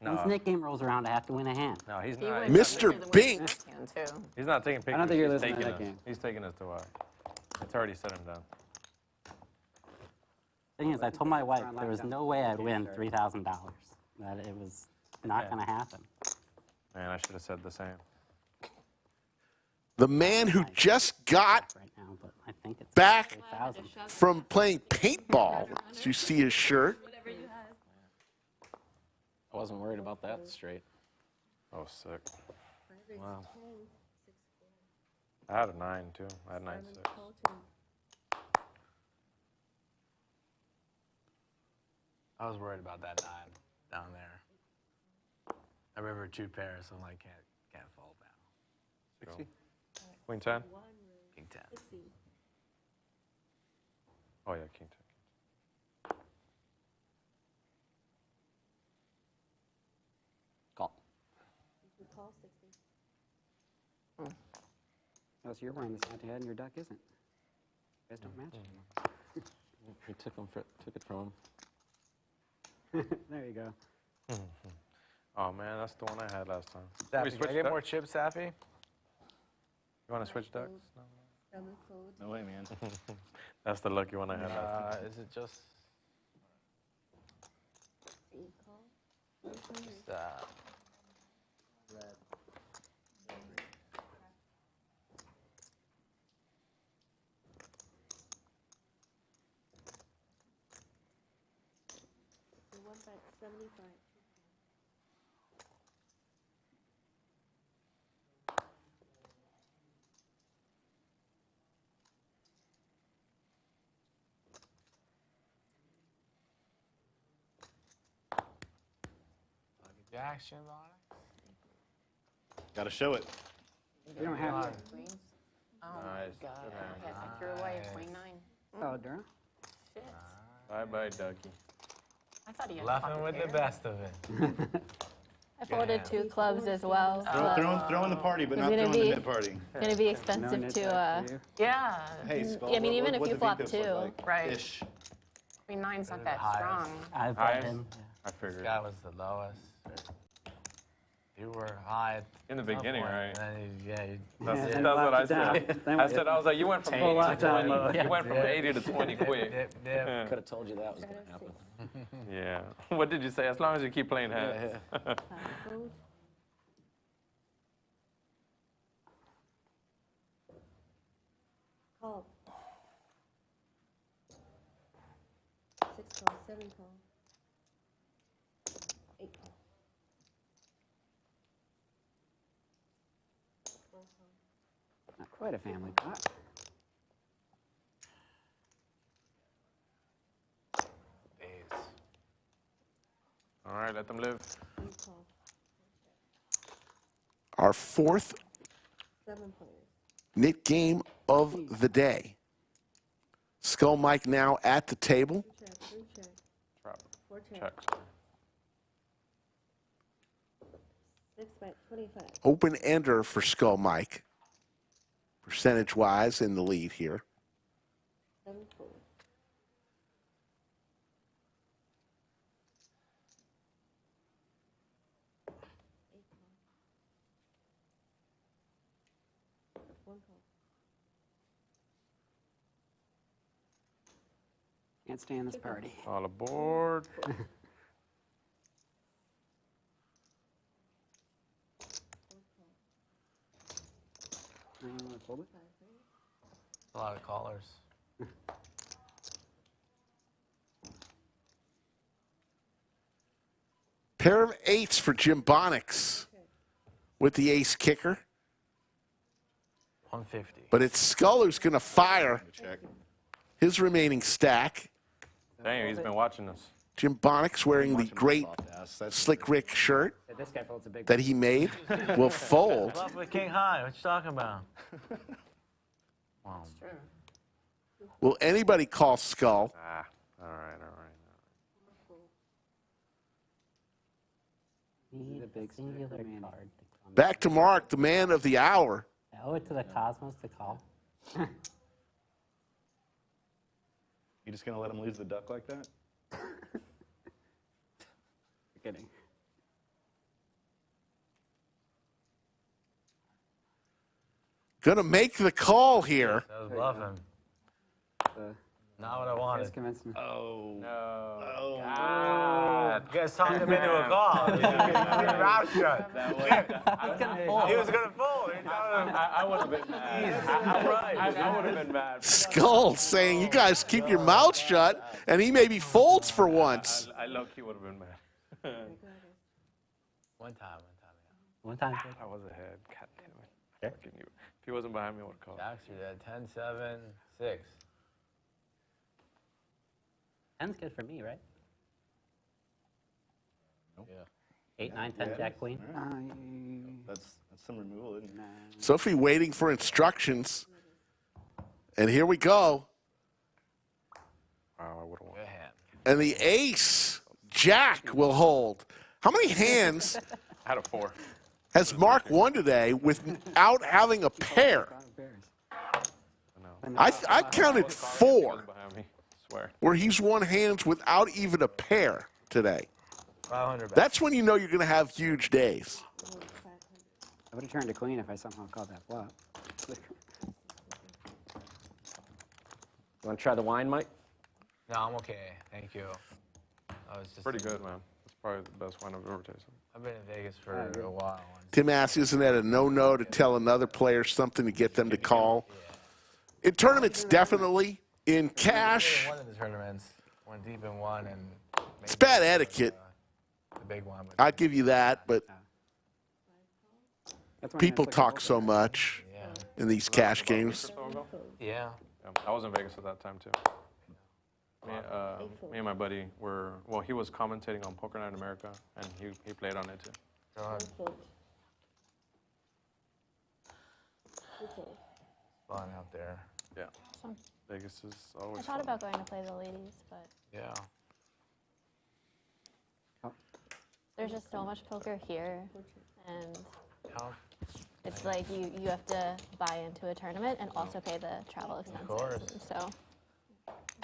Once Nick game rolls around, I have to win a hand.
No, he's
He
not.
wins
Mr.
the win
Bink.
this hand, too.
He's not taking pictures.
I don't think you're
He's
listening to
taking
that
us.
game.
He's taking us to it's already set him down.
Thing is, I told my wife there was no way I'd win $3,000. That it was not going to happen.
Man, I should have said the same.
The man who just got
Right now, but I think it's
back
3,000.
from playing paintball. As you see his shirt.
I wasn't worried about that straight.
Oh, sick. Wow. I had a 9 too. I had 9-6.
I was worried about that 9 down there. I river 2 pairs, so I'm like, can't fold now.
60. Queen 10.
King 10.
Oh yeah, King 10.
Call.
Oh, so you're wearing this hat and your duck isn't. You guys don't match anymore.
We took it from him.
There you go.
Oh man, that's the one I had last time.
Sappy,
Can we
can I
switch
get
ducks?
more chips, Sappy?
You want to switch ducks? No.
No way, man.
That's the lucky one I had last time.
Is it just Jack Jimbonics?
Got to show it.
You don't have to.
Queens? Oh,
Nice.
God.
Good hand.
Okay, I threw away a queen 9.
Oh, Durham?
Shit.
Bye-bye, Ducky.
I thought he had
Bluffing
pocket
with the
pair.
best of it.
I folded 2 clubs as well.
Throw in the party, but
It's
not
gonna
throwing
be-
the mid party.
It's going to be
No
expensive
nit
to,
back for you.
Yeah.
Hey, Skull,
I mean, even if
what
you
the
flop
big dips look
2.
like?
Right.
Ish.
Queen 9's not that
Highest.
strong.
I've bet
Highest?
him.
I figured.
Guy was the lowest. You were high
In the
at some
beginning,
point,
right?
and then you
That's,
And
that's
then
what I
locked it down.
said.
Then
I
we-
said, I was like, you went from 8 to
lockdown
20.
mode.
You went from
Yeah.
80 to 20 quick.
dip.
Yeah.
Could have told you that was going to happen.
Yeah. What did you say? As long as you keep playing hands.
Call. 6 call, 7 call. 8 call. 12 call.
Not quite a family pot.
All right, let them live.
8 call.
Our 4th
7 players.
nit game of the day. Skull Mike now at the table.
Trap.
4 check.
Check.
6 bet 25.
Open ender for Skull Mike. Percentage-wise in the lead here.
7 4.
Can't stand this party.
All aboard.
A lot of callers.
Pair of eights for Jimbonics with the ace kicker.
150.
But it's Skull who's going to fire his remaining stack.
Dang, he's been watching us.
Jimbonics wearing the great Slick Rick shirt
This guy folds a big
that he made will fold.
Bluff with King High. What you talking about? Wow.
Will anybody call Skull?
Ah, all right.
Need a big singular card.
Back to Mark, the man of the hour.
I owe it to the Cosmos to call.
You just gonna let him lose the duck like that?
Kidding.
Gonna make the call here.
That was bluffing. Not what I wanted.
Oh.
No.
God. You guys talked him into a call. Mouth shut. He was going to fold.
I would have been mad. I would have been mad.
Skull saying, you guys keep your mouth shut, and he maybe folds for once.
I low-key would have been mad.
One time.
One time.
I was ahead. God damn it. Fucking you. If he wasn't behind me, I would have called.
Jacks are dead. 10, 7, 6.
10's good for me, right?
Yeah.
8, 9, 10, Jack, Queen.
That's some removal, isn't it?
Sophie waiting for instructions. And here we go.
Wow, I would have won.
Good hand.
And the ace, Jack, will hold. How many hands
I had a 4.
has Mark won today without having a pair? I counted 4
Behind me. Swear.
where he's won hands without even a pair today.
500 back.
That's when you know you're going to have huge days.
I would have turned to queen if I somehow called that flop.
You want to try the wine, Mike?
No, I'm okay. Thank you. I was just
Pretty good, man. It's probably the best wine I've ever tasted.
I've been in Vegas for a while.
Tim asks, isn't that a no-no to tell another player something to get them to call? In tournaments, definitely. In cash,
One of the tournaments went deep in one, and
it's bad etiquette.
the big one.
I'll give you that, but
That's when
people
it's like a
talk
poker
so
match.
much in these cash games.
Yeah.
I was in Vegas at that time, too. Me and my buddy were, well, he was commentating on Poker Night in America, and he played on it, too.
Go ahead. Fun out there.
Yeah.
Awesome.
Vegas is
I
always
thought
fun.
about going to play the ladies, but
Yeah.
there's just so much poker here, and
How?
it's like you have to buy into a tournament and also pay the travel expenses.
course.
And so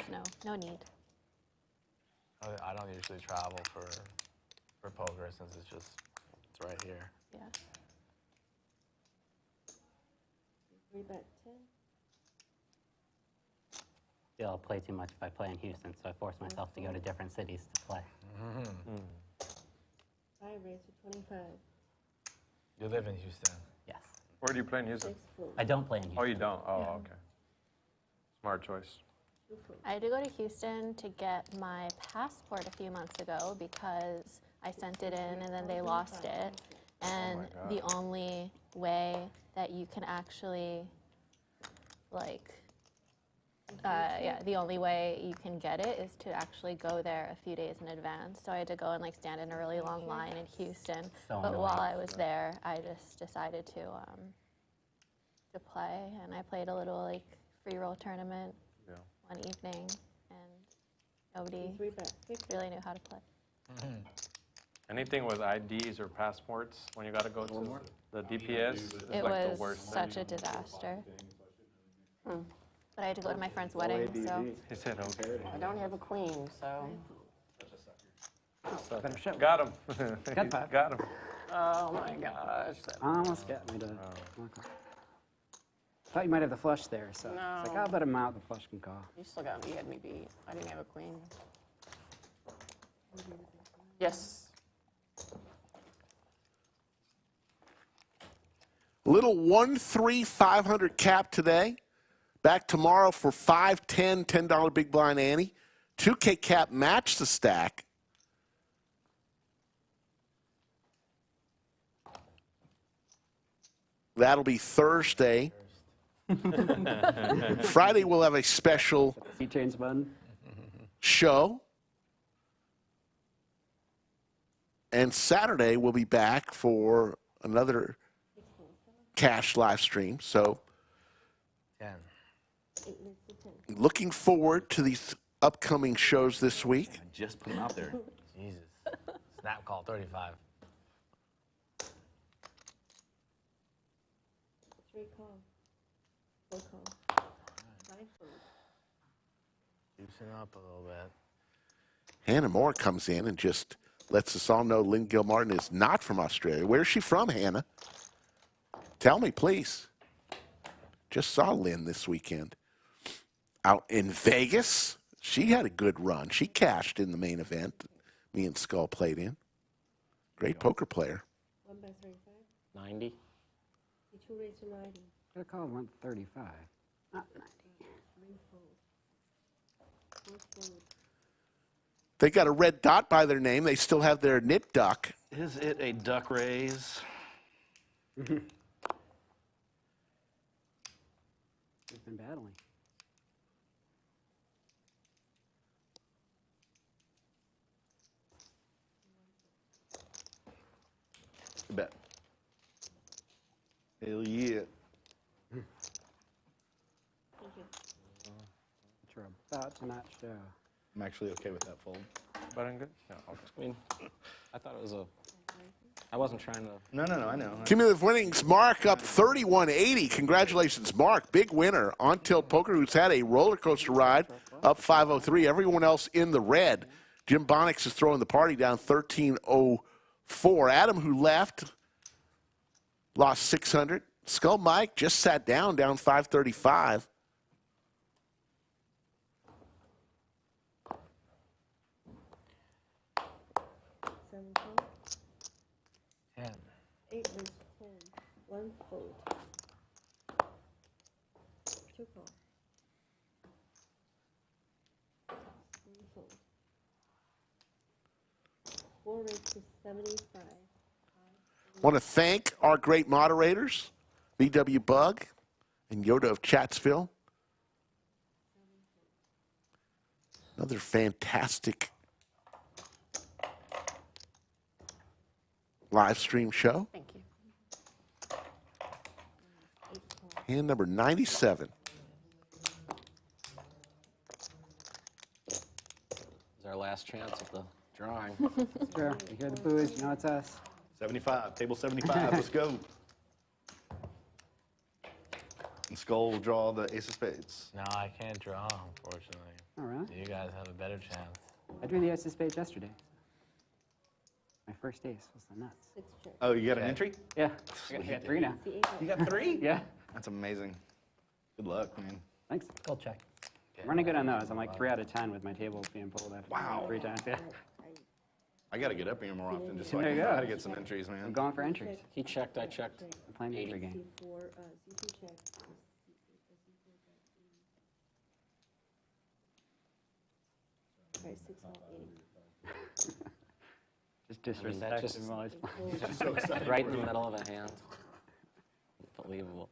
there's no need.
I don't usually travel for poker since it's right here.
Yeah.
3 bet 10.
Still, I'll play too much if I play in Houston, so I force myself to go to different cities to play.
5 raise to 25.
You live in Houston.
Yes.
Where do you play in Houston?
6 fold.
I don't play in Houston.
Oh, you don't? Oh,
Yeah.
okay. Smart choice.
2 fold.
I had to go to Houston to get my passport a few months ago because I sent it in and then they lost it. And
God.
the only way that you can actually, the only way you can get it is to actually go there a few days in advance. So I had to go and stand in a really long line in Houston.
So
But while
annoying.
I was there, I just decided to play, and I played a little free roll tournament.
Yeah.
one evening, and nobody really knew how to play.
Anything with IDs or passports, when you got to go to the DPS, is
It
like the
was
worst
such
thing.
a disaster. But I had to go to my friend's wedding, so.
He said, okay.
I don't have a queen, so.
Better show.
Got him.
Got five.
Got him.
Oh my gosh.
Almost got me to. Okay. Thought you might have the flush there, so it's like,
No.
I'll let him out. The flush can call.
You still got me. You had me beat. I didn't have a queen. Yes.
Little 1-3 500 cap today. Back tomorrow for 5-10 $10 big blind ante. 2K cap match the stack. That'll be Thursday. Friday we'll have a special
See change button.
show. And Saturday we'll be back for another cash live stream. So
10.
looking forward to these upcoming shows this week.
Just put them out there.
Jesus. Snap call 35.
3 call. 4 call. 5 fold.
Loosen up a little bit.
Hannah Moore comes in and just lets us all know Lynn Gilmartin is not from Australia. Where's she from, Hannah? Tell me, please. Just saw Lynn this weekend. Out in Vegas. She had a good run. She cashed in the main event. Me and Skull played in. Great poker player.
1 by 35.
90.
You 2 raised to 90.
Could have called 135. Not 90.
3 fold. 4 fold.
They got a red dot by their name. They still have their knit duck.
Is it a duck raise?
We've been battling.
Bet. Hell yeah.
Thank you.
Which are about to not show.
I'm actually okay with that fold.
Button good? Yeah, okay.
I mean, I thought it was a. I wasn't trying to.
No, I know.
Cumulative winnings, Mark up 3180. Congratulations, Mark. Big winner. On Tilt Poker, who's had a roller coaster ride, up 503. Everyone else in the red. Jimbonics is throwing the party down 1304. Adam, who left, lost 600. Skull Mike just sat down 535.
Seven call.
10.
8 raised to 10. 1 fold. 2 call. 3 fold. 4 raised to 75.
Want to thank our great moderators, VW Bug and Yoda of Chatsville. Another fantastic live stream show.
Thank you.
Hand number 97.
This is our last chance at the drawing.
It's true. You hear the boos, you know it's us.
75, table 75, let's go. And Skull will draw the ace of spades.
No, I can't draw, unfortunately.
All right.
So you guys have a better chance.
I drew the ace of spades yesterday. My first ace was the nuts.
6 check.
Oh, you got an entry?
Yeah. I got 3 now.
You got 3?
Yeah.
That's amazing. Good luck, man.
Thanks.
Go check.
I'm running good on those. I'm like 3 out of 10 with my tables being pulled after
Wow.
3 times. Yeah.
I got to get up here more often just so I
There
can
you
know
go.
how to get some entries, man.
I'm going for entries.
He checked, I checked.
I'm playing the entry game.
C4, C2 check. Right, 6 all 80.
Just disrespect
that just-
him while he's playing.
So excited
Right
for
in the
you.
middle of a hand. Unbelievable.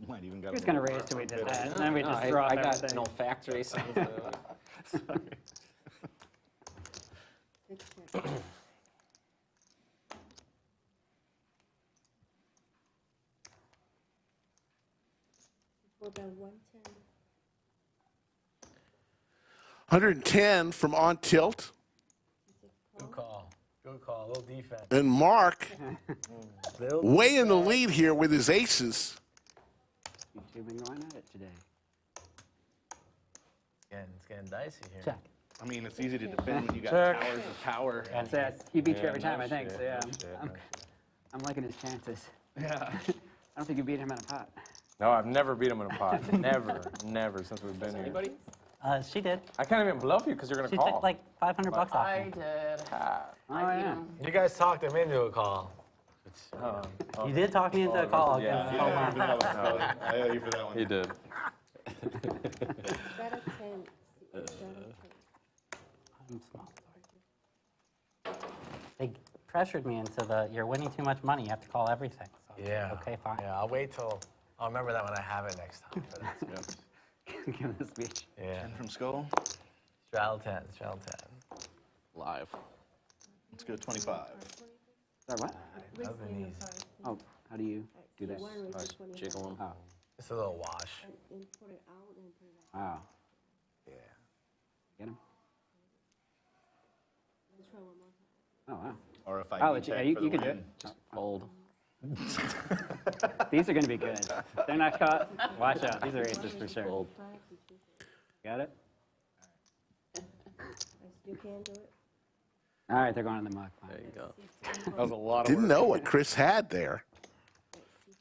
Might even got
He was going to raise till we did that, and then we
No,
just
I,
threw off
I got
everything.
no factory sounds. to it.
6 check. For about 110.
110 from On Tilt.
Good call. Good call. A little defense.
And Mark way in the lead here with his aces.
You two been going at it today.
It's getting dicey here.
Check.
I mean, it's easy to defend when you got
Check.
towers of power.
And so he beat you every
no
time, I think.
shit,
So yeah,
no shit, no shit.
I'm liking his chances.
Yeah.
I don't think you beat him in a pot.
No, I've never beat him in a pot. Never, never since we've been here.
Anybody?
She did.
I can't even bluff you because you're gonna
She
call.
took like 500 bucks off
I
me.
did.
Oh yeah.
You guys talked him into a call.
You did talk me into a call.
Yeah.
against Omar.
I owe you for that one.
He did.
Straddle 10. Straddle 10.
I'm small. They pressured me into the, you're winning too much money, you have to call everything. So,
Yeah.
okay, fine.
Yeah, I'll wait till. I'll remember that when I have it next time. But that's good.
Give him the speech.
Yeah.
10 from Skull.
Straddle 10. Straddle 10.
Live. Let's go 25.
Sorry, what?
Nothing easy.
Oh, how do you do this?
Jiggle them.
Oh,
Just a little wash.
And put it out and put it out.
wow.
Yeah.
Get him?
Let's try one more time.
Oh, wow.
Or if I
Oh,
need
yeah,
check
you
for the
can do
win.
it.
Just fold.
These are going to be good. They're not caught. Watch out. These are aces for sure.
Fold.
Got it?
You can do it.
All right, they're going in the muck. Fine.
There you go.
That was a lot of
Didn't
work.
know what Chris had there.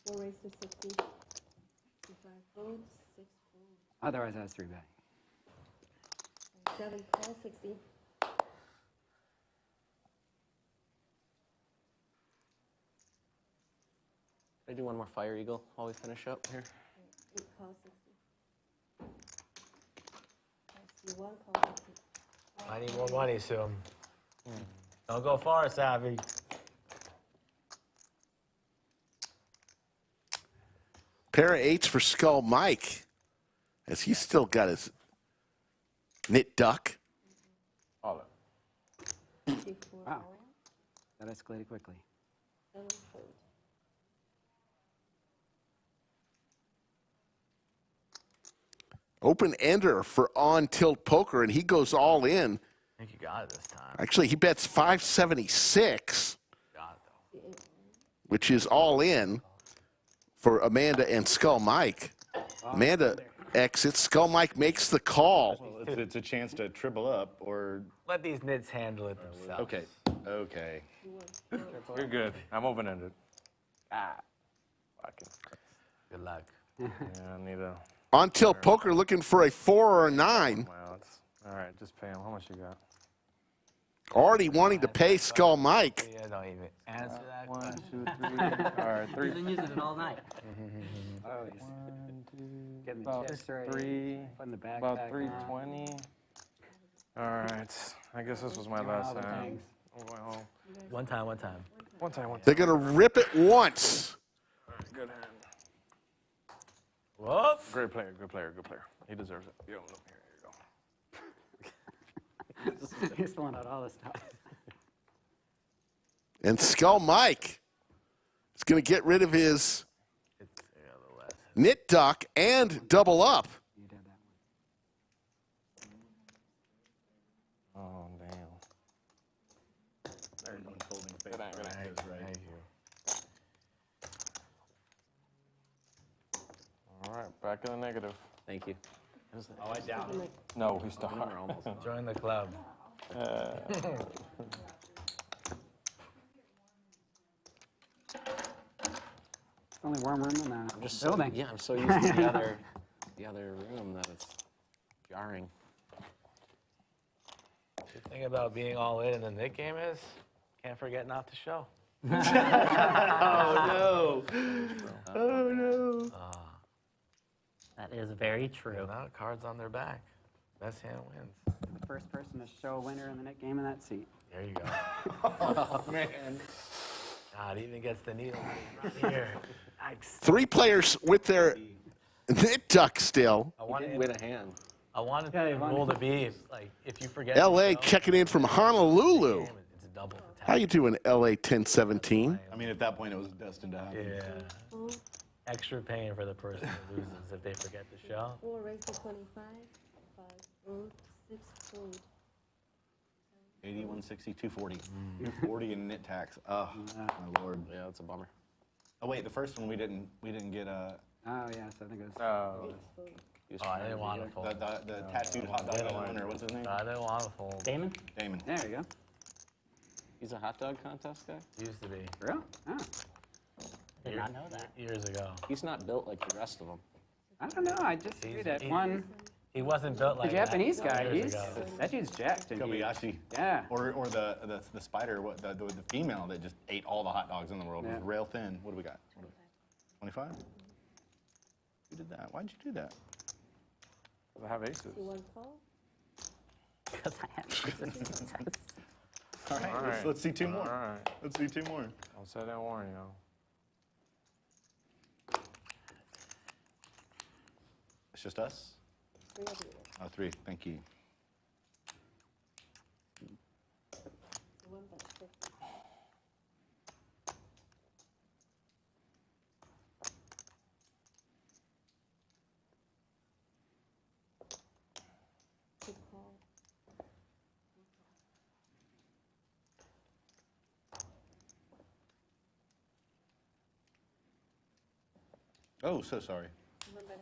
C4 raised to 60. C5 fold, 6 fold.
Otherwise, that's 3 bet.
7 call, 60.
Can I do one more Fire Eagle while we finish up here?
8 call, 60. C1 call, 60.
I need more money, so. Don't go far, Savvy.
Pair of 8s for Skull Mike, as he's still got his knit duck.
All of it.
C4
Wow.
all,
That escalated quickly.
7 fold.
Open ender for On Tilt Poker, and he goes all in.
I think you got it this time.
Actually, he bets 576,
Got it, though.
which is all in for Amanda and Skull Mike. Amanda exits. Skull Mike makes the call.
Well, it's a chance to triple up or.
Let these nits handle it themselves.
Okay. Okay.
You're good. I'm open-ended. Fucking.
Good luck.
Yeah, I need a.
On Tilt Poker looking for a 4 or a 9.
Wow, it's, all right, just pay him. How much you got?
Already wanting to pay Skull Mike.
Yeah, don't even answer that
1,
question.
2, 3. All right, 3.
He's been using it all night.
Oh, he's
1, 2.
getting the
About
chips ready.
3.
Putting the backpack
About
on.
320. All right. I guess this was my last
all the
time.
things.
I'm going home.
One time, one time.
One time.
They're going to rip it once.
Good hand.
Whoop.
Great player, good player, good player. He deserves it. Yo, look, here you go.
He's pulling out all this stuff.
And Skull Mike is going to get rid of his knit duck and double up.
You did that one.
Oh, damn.
There's unfolding fate.
Thank you.
All right, back in the negative.
Thank you.
Oh, I doubt it.
No, we still
We're almost.
Join the club.
It's the only warm room in the
Just
building.
So, yeah, I'm so used to the other room that it's jarring.
The thing about being all in the Nick game is, can't forget not to show.
Oh no! Oh no!
That is very true.
Now cards on their back. Best hand wins.
The first person to show a winner in the net game in that seat.
There you go. Oh, man. God, even gets the needle right here. Yikes.
3 players with their knit duck still.
I wanted
Win a hand.
I wanted
Yeah,
the
you wanted
rule to be, like, if you forget
LA
to show,
checking in from Honolulu.
it's a double attack.
How you doing, LA 1017?
I mean, at that point, it was destined to happen.
Yeah. extra pain for the person who loses if they forget the show.
4 raised to 25. 5 fold. 6 fold.
80, 160, 240. 240 in nit tax. Oh, my lord.
Yeah, that's a bummer.
Oh wait, the first one we didn't get
Oh, yes, I think it was.
Oh, I didn't want to fold.
the tattooed hot dog owner. What's his name?
I didn't want to fold.
Damon?
Damon.
There you go.
He's a hot dog contest guy?
Used to be.
Real? Oh.
Did not know that.
Years ago.
He's not built like the rest of them.
I don't know. I just see that one.
He wasn't built like
The Japanese
that
guy.
years
He's
ago.
that dude's jacked. And
Kobayashi.
Yeah.
Or the spider, the female that just ate all the hot dogs in the world.
Yeah.
Was rail thin. What do we got? 25? Who did that? Why'd you do that?
I have aces.
You want call?
Because I have
All right,
All right.
let's see two more.
All right.
Let's see two more.
I'll set that warning, you know.
It's just us?
3 of you.
Oh, 3. Thank you.
One bet 50. Good call.
Oh, so sorry.
One bet 100.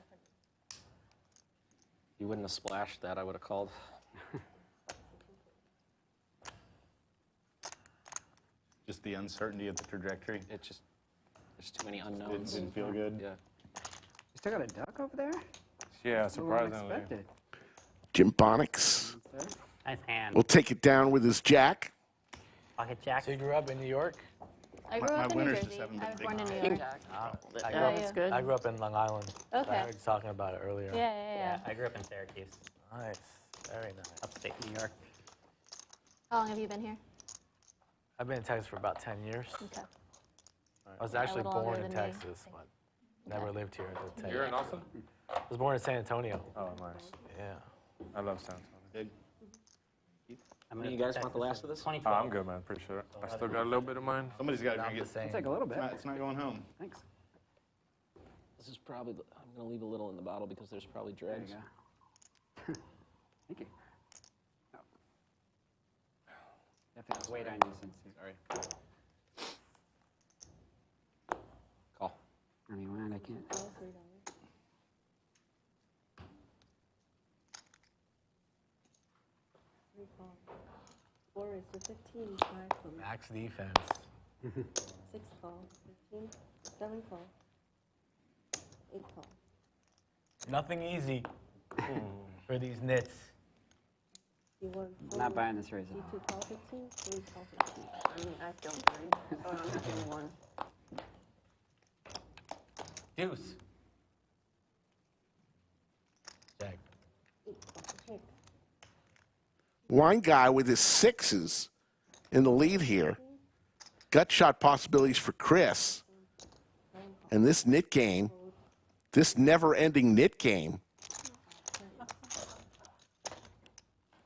You wouldn't have splashed that, I would have called.
Just the uncertainty of the trajectory.
It just, there's too many unknowns.
Didn't feel good.
Yeah.
You still got a duck over there?
Yeah,
A little
surprisingly.
unexpected.
Jimbonics
Nice hand.
will take it down with his jack.
Pocket jack.
So you grew up in New York?
I grew
My
up in New
winners
Jersey.
just haven't been
I was
big
born in
enough.
New York.
I grew up in Long Island.
Okay.
I heard you talking about it earlier.
Yeah.
I grew up in Syracuse,
Nice. Very nice.
upstate New York.
How long have you been here?
I've been in Texas for about 10 years.
Okay.
I was
Yeah, a
actually
little older
born in
than me.
Texas, but never lived here until 10
You're
years.
in Austin?
I was born in San Antonio.
Oh, nice.
Yeah.
I love San Antonio.
Big.
How many of you guys want the last of this?
24.
I'm good, man. Pretty sure. I still got a little bit of mine.
Somebody's got to
Not
drink
the
it.
same.
Take a little bit.
It's not going home.
Thanks.
This is probably, I'm going to leave a little in the bottle because there's probably
There
dregs.
you go. Thank you. Oh. You have to wait on you since you.
Sorry. Call.
I mean, man, I can't.
Call $3. Three call. 4 raised to 15. 5 from
Max defense.
6 call. 15. 7 call. 8 call.
Nothing easy for these nits.
You want
I'm not buying this razor.
C2 call 15. 3 call 15.
I mean, I feel good. Oh, I'm making one.
Deuce. Jack.
8 call check.
Wine guy with his 6s in the lead here. Gut shot possibilities for Chris. And this nit game, this never-ending nit game,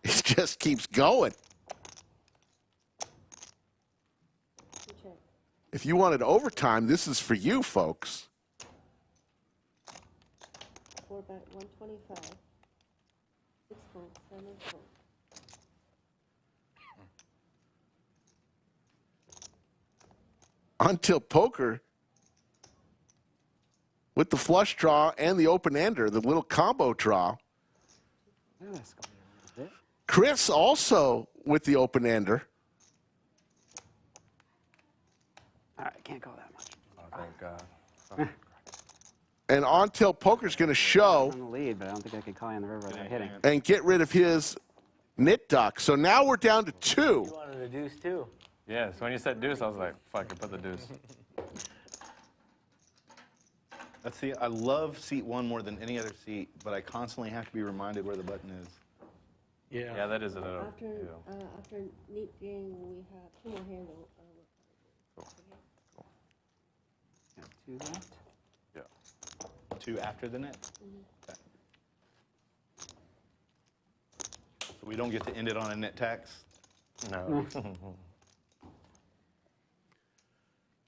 it just keeps going.
Check.
If you wanted overtime, this is for you, folks.
4 bet 125. 6 fold. 7 fold.
OnTiltPoker with the flush draw and the open ender, the little combo draw.
Yeah, that's going a little bit.
Chris also with the open ender.
All right, can't go that much.
Oh, thank God.
And OnTiltPoker's going to show
On the lead, but I don't think I can call you on the river without hitting.
and get rid of his nit duck. So now we're down to 2.
You wanted a deuce too.
Yeah, so when you said deuce, I was like, fuck it, put the deuce.
Let's see. I love seat 1 more than any other seat, but I constantly have to be reminded where the button is.
Yeah, that is a little.
After after neat game, we have 2 more handle.
Got 2 left.
Yeah.
2 after the net. Okay. So we don't get to end it on a net tax.
No.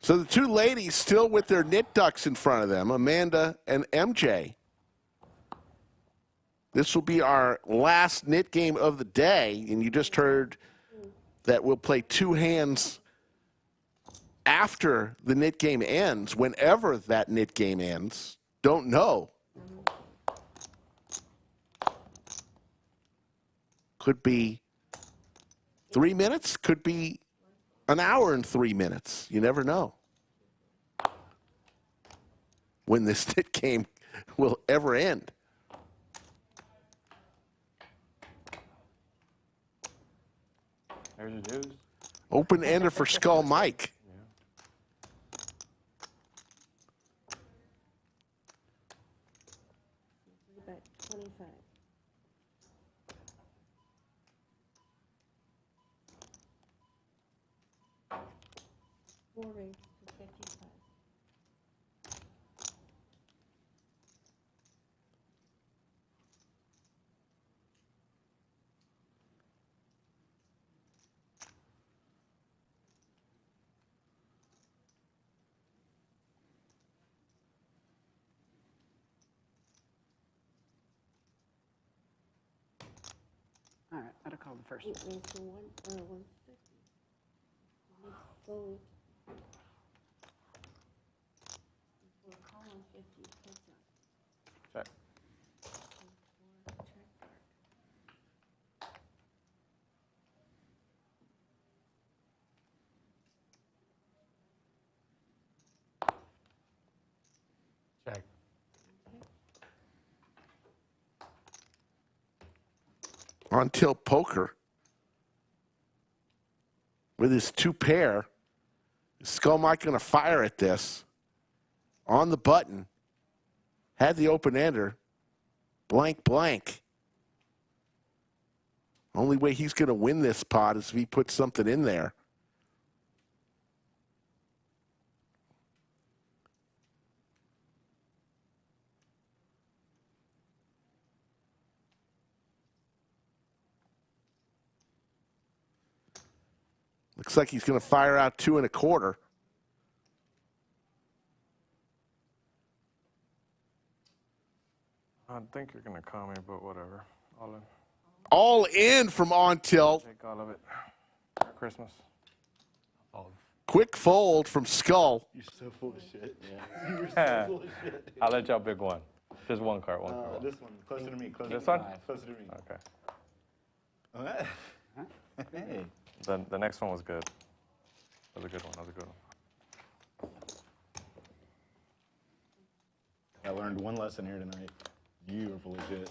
So the two ladies still with their knit ducks in front of them, Amanda and MJ. This will be our last knit game of the day, and you just heard that we'll play two hands after the knit game ends, whenever that knit game ends. Don't know. Could be 3 minutes, could be an hour and 3 minutes. You never know when this knit game will ever end.
There's your juice.
Open ender for Skull Mike.
Bet 25. 4 raised to 55.
All right, I'd call the first.
8 raised to 150. Next fold. We'll call 150. Heads up.
Check.
Check back.
Check.
On tilt poker with his two pair. Is Skull Mike going to fire at this? On the button. Had the open ender. Blank, blank. Only way he's going to win this pot is if he puts something in there. Looks like he's going to fire out 2 1/4.
I think you're gonna call me, but whatever. All in.
All in from On Tilt.
Take all of it. Merry Christmas.
Quick fold from Skull.
You're so full of shit. Yeah. You're so full of shit.
I'll let y'all pick one. Just one card. One card.
This one, closer to me. Closer
This
to me.
one?
Closer to me.
Okay.
Hey.
The next one was good. That was a good one. That was a good one.
I learned one lesson here tonight. You are full of shit.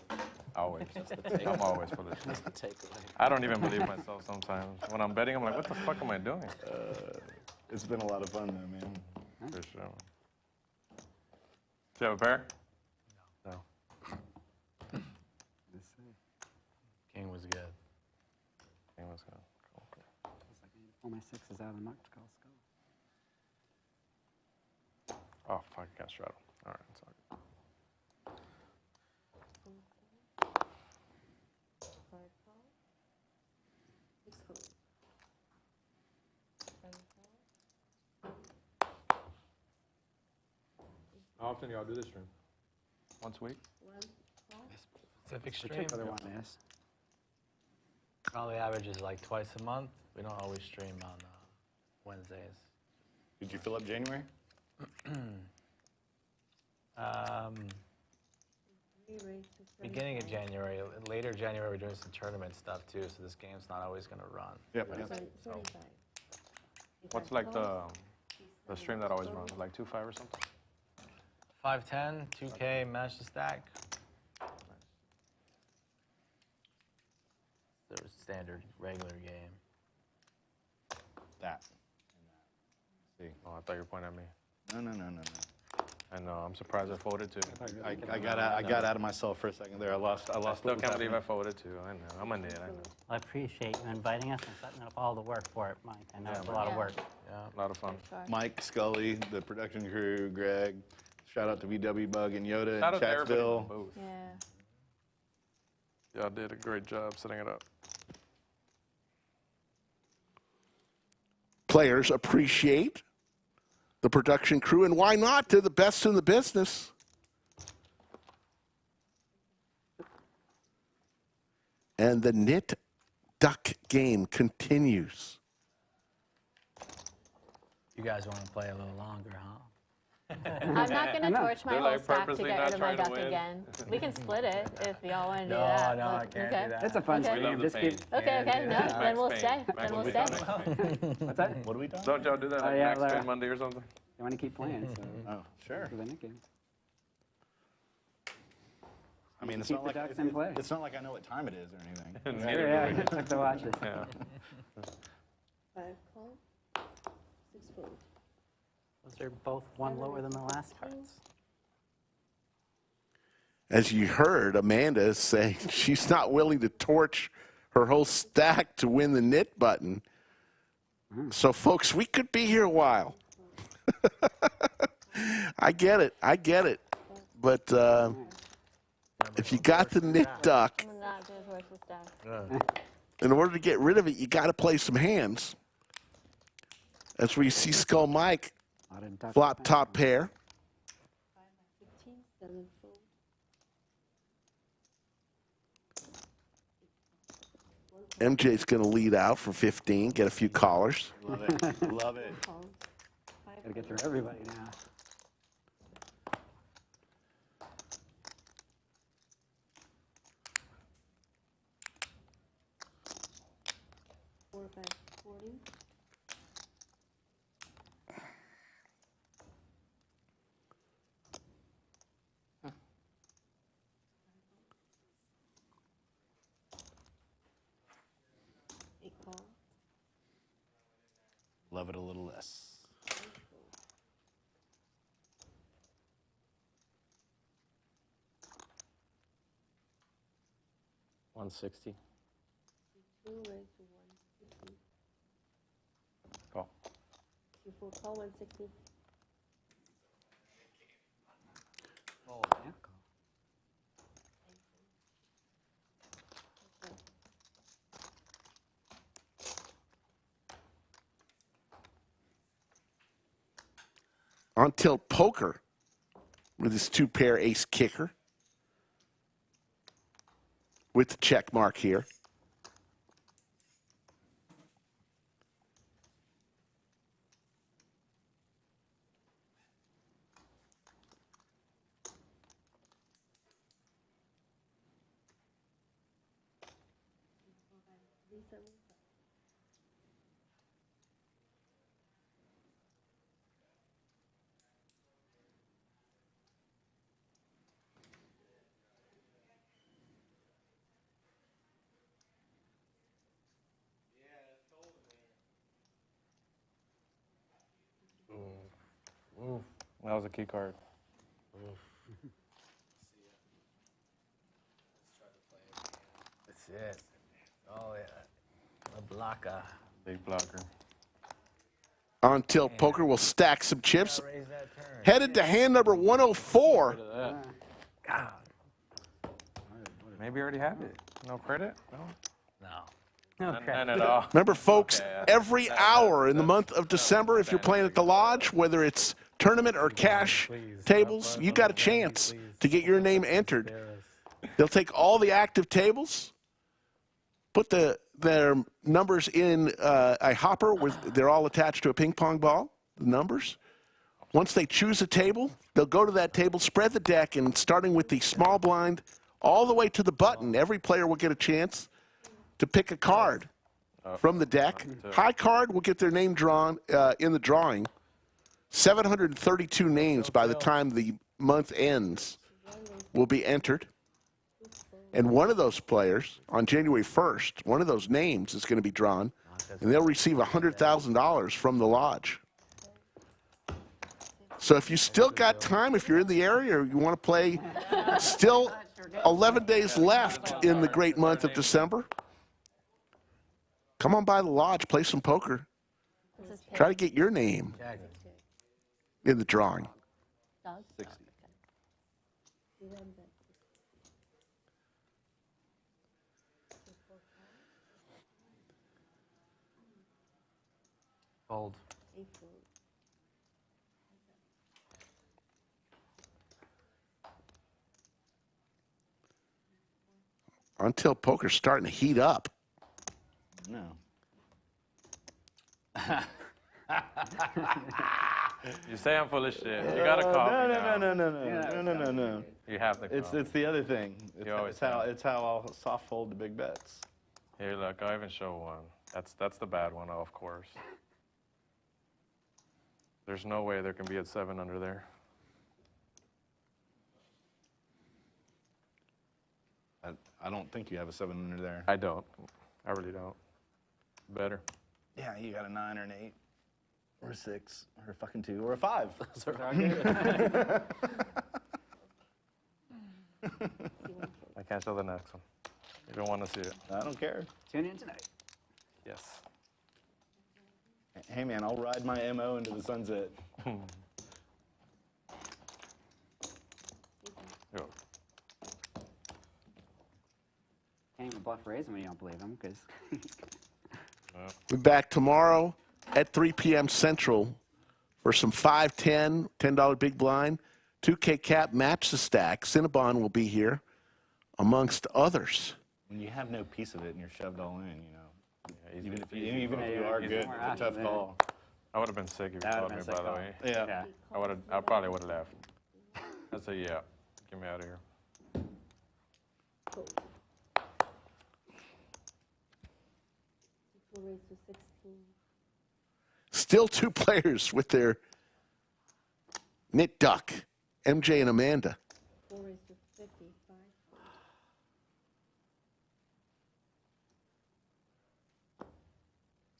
Always.
That's the takeaway.
I'm always full of
That's
shit.
the takeaway.
I don't even believe myself sometimes. When I'm betting, I'm like, what the fuck am I doing?
It's been a lot of fun, though, man.
For sure. Do you have a pair? No.
King was good.
King was good. Cool.
Looks like I need to pull my sixes out of the muck to call skull.
Oh, fuck, I got straddle. All right, sorry.
5 call. 6 fold. 7 call.
How often do y'all do this stream? Once a week?
1 call.
Specific stream.
Particular one is.
Probably averages like twice a month. We don't always stream on Wednesdays.
Did you fill up January?
3 raised to 75.
Beginning of January, later January, we're doing some tournament stuff too, so this game's not always going to run.
Yep.
So,
Yep.
35.
What's like the stream that always runs? Like 2-5 or something?
510, 2K, manage to stack. The standard regular game.
That.
See. Oh, I thought you were pointing at me.
No.
I know. I'm surprised I folded too.
I got out of myself for a second there. I lost.
I still can't believe I folded too. I know. I'm a nit. I know.
I appreciate you inviting us and setting up all the work for it, Mike. I know it's a lot of work.
Yeah, a lot of fun.
Mike, Scully, the production crew, Greg. Shout out to VW Bug and Yoda
Shout
and
out to everybody in the
Chatsville.
booth.
Yeah.
Y'all did a great job setting it up.
Players appreciate the production crew, and why not? They're the best in the business. And the nit duck game continues.
You guys want to play a little longer, huh?
I'm not going to torch my
They're
whole
like
stack to
purposely
get
not
rid of my
trying to
duck
win.
again. We can split it if y'all want to do
No,
that.
no,
but-
I can't
okay.
do that.
It's a fun
Okay.
We love
stream.
the
Just
pain.
keep.
Okay, okay, no,
Max
then we'll
Payne.
stay.
Max
Then we'll
Payne.
stay.
Max Payne.
What's that?
What are we doing?
Don't y'all do that like
yeah,
Max
well,
Payne Monday or something?
You want to keep playing, so.
Oh, sure.
For the Nick game.
I mean, it's
Keep
not
the
like
ducks in play.
it's not like I know what time it is or anything.
Neither
Yeah,
do we.
it's like to watch it.
Yeah.
5 call, 6 fold.
Those are both one lower than the last cards.
As you heard, Amanda saying she's not willing to torch her whole stack to win the nit button. So, folks, we could be here a while. I get it. I get it. But if you got the nit duck,
I'm not going to torch the stack.
in order to get rid of it, you got to play some hands. That's where you see Skull Mike
Lot of duck
flop
back.
top pair.
15, 7 fold.
MJ's going to lead out for 15, get a few callers.
Love it. Love it.
Call. 5
Gotta get through everybody now.
Four, 5, 40. Eight call.
Love it a little less.
160.
2 raise to 160.
Call.
Q4 call 160.
Oh, yeah.
On tilt poker with his 2-pair ace kicker with the check mark here.
Ooh, that was a key card.
That's it. Oh, yeah. A blocker.
Big blocker.
On tilt poker will stack some chips.
Raise that turn.
Headed to hand number 104.
God.
Maybe you already have it. No credit? No?
No.
None at all.
Remember, folks,
Okay,
every hour in the month of December, if you're playing at the lodge, whether it's tournament or cash tables, you got a chance to get your name entered. They'll take all the active tables, put their numbers in a hopper where they're all attached to a ping pong ball, the numbers. Once they choose a table, they'll go to that table, spread the deck, and starting with the small blind all the way to the button, every player will get a chance to pick a card from the deck. High card will get their name drawn in the drawing. 732 names by the time the month ends will be entered. And one of those players, on January 1st, one of those names is going to be drawn, and they'll receive $100,000 from the lodge. So if you still got time, if you're in the area or you want to play, still 11 days left in the great month of December, come on by the lodge, play some poker. Try to get your name in the drawing.
60.
Fold.
8 fold.
OnTiltPoker's starting to heat up.
No.
You say I'm full of shit. You gotta call me now.
No.
You have to call.
It's the other thing. It's how I'll soft fold the big bets.
Here, look, I'll even show one. That's the bad one, of course. There's no way there can be a 7 under there.
I don't think you have a 7 under there.
I don't. I really don't. Better.
Yeah, you got a 9 or an 8 or a 6 or a fucking 2 or a 5.
I can't show the next one. You don't want to see it.
I don't care.
Tune in tonight.
Yes.
Hey man, I'll ride my MO into the sunset.
Yo.
Can't even bluff raise him when you don't believe him, because.
We'll be back tomorrow at 3 p.m. Central for some 5-10, $10 big blind, 2K cap match the stack. Cinnabon will be here, amongst others.
When you have no piece of it and you're shoved all in, you know, even if you are good, it's a tough call.
I would have been sick if you told me, by the way.
Yeah.
I probably would have left. I'd say, yeah, get me out of here.
Raise to 16.
Still 2 players with their knit duck, MJ and Amanda.
4 raise to 55.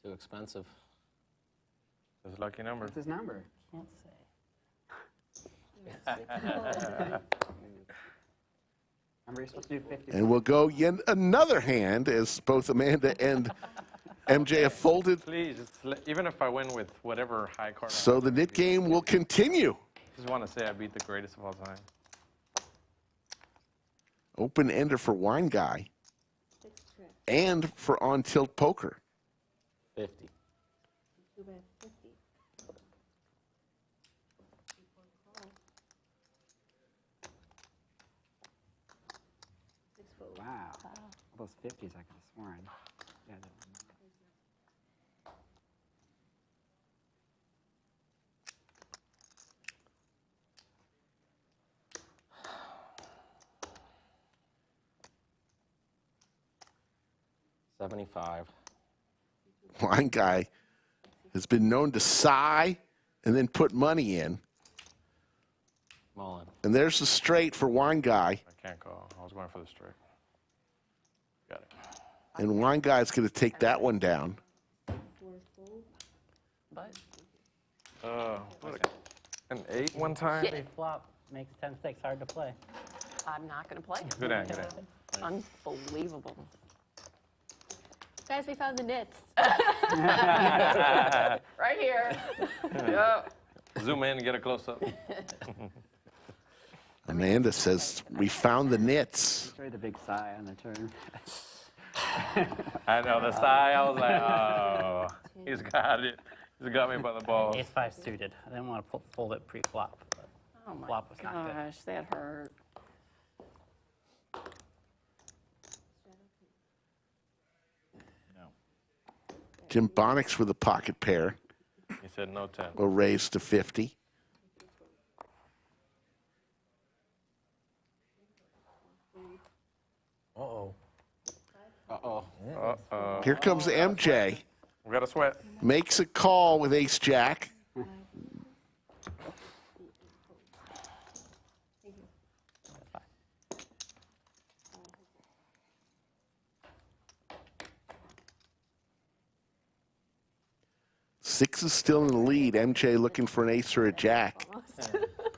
Too expensive.
His lucky number.
What's his number?
Can't say.
Remember, you're supposed to do 50.
And we'll go yet another hand as both Amanda and MJ have folded.
Please, even if I win with whatever high card.
So the knit game will continue.
Just want to say I beat the greatest of all time.
Open ender for Wine Guy and for OnTiltPoker.
50.
Too bad, 50.
Wow. All those 50s I could have sworn. Yeah,
$75.
Wine Guy has been known to sigh and then put money in.
Mullen.
And there's the straight for Wine Guy.
I can't call. I was going for the straight. Got it.
And Wine Guy's going to take that one down.
But
What an 8 one time?
They flop makes 10-6 hard to play.
I'm not going to play.
Good hand, good hand.
Unbelievable.
Guys, we found the nits.
Right here. Yep.
Zoom in and get a close-up.
Amanda says, we found the nits.
enjoy the big sigh on the turn.
I know, the sigh, I was like, oh, he's got it. He's got me by the balls.
Ace-5 suited. I didn't want to fold it pre-flop, but
Oh my
flop was not good.
gosh, that hurt.
Jimbonics with a pocket pair
He said no 10.
will raise to 50.
Uh-oh.
Uh-oh.
Uh-oh.
Here comes MJ.
We got to sweat.
Makes a call with ace-jack. Six is still in the lead. MJ looking for an ace or a jack.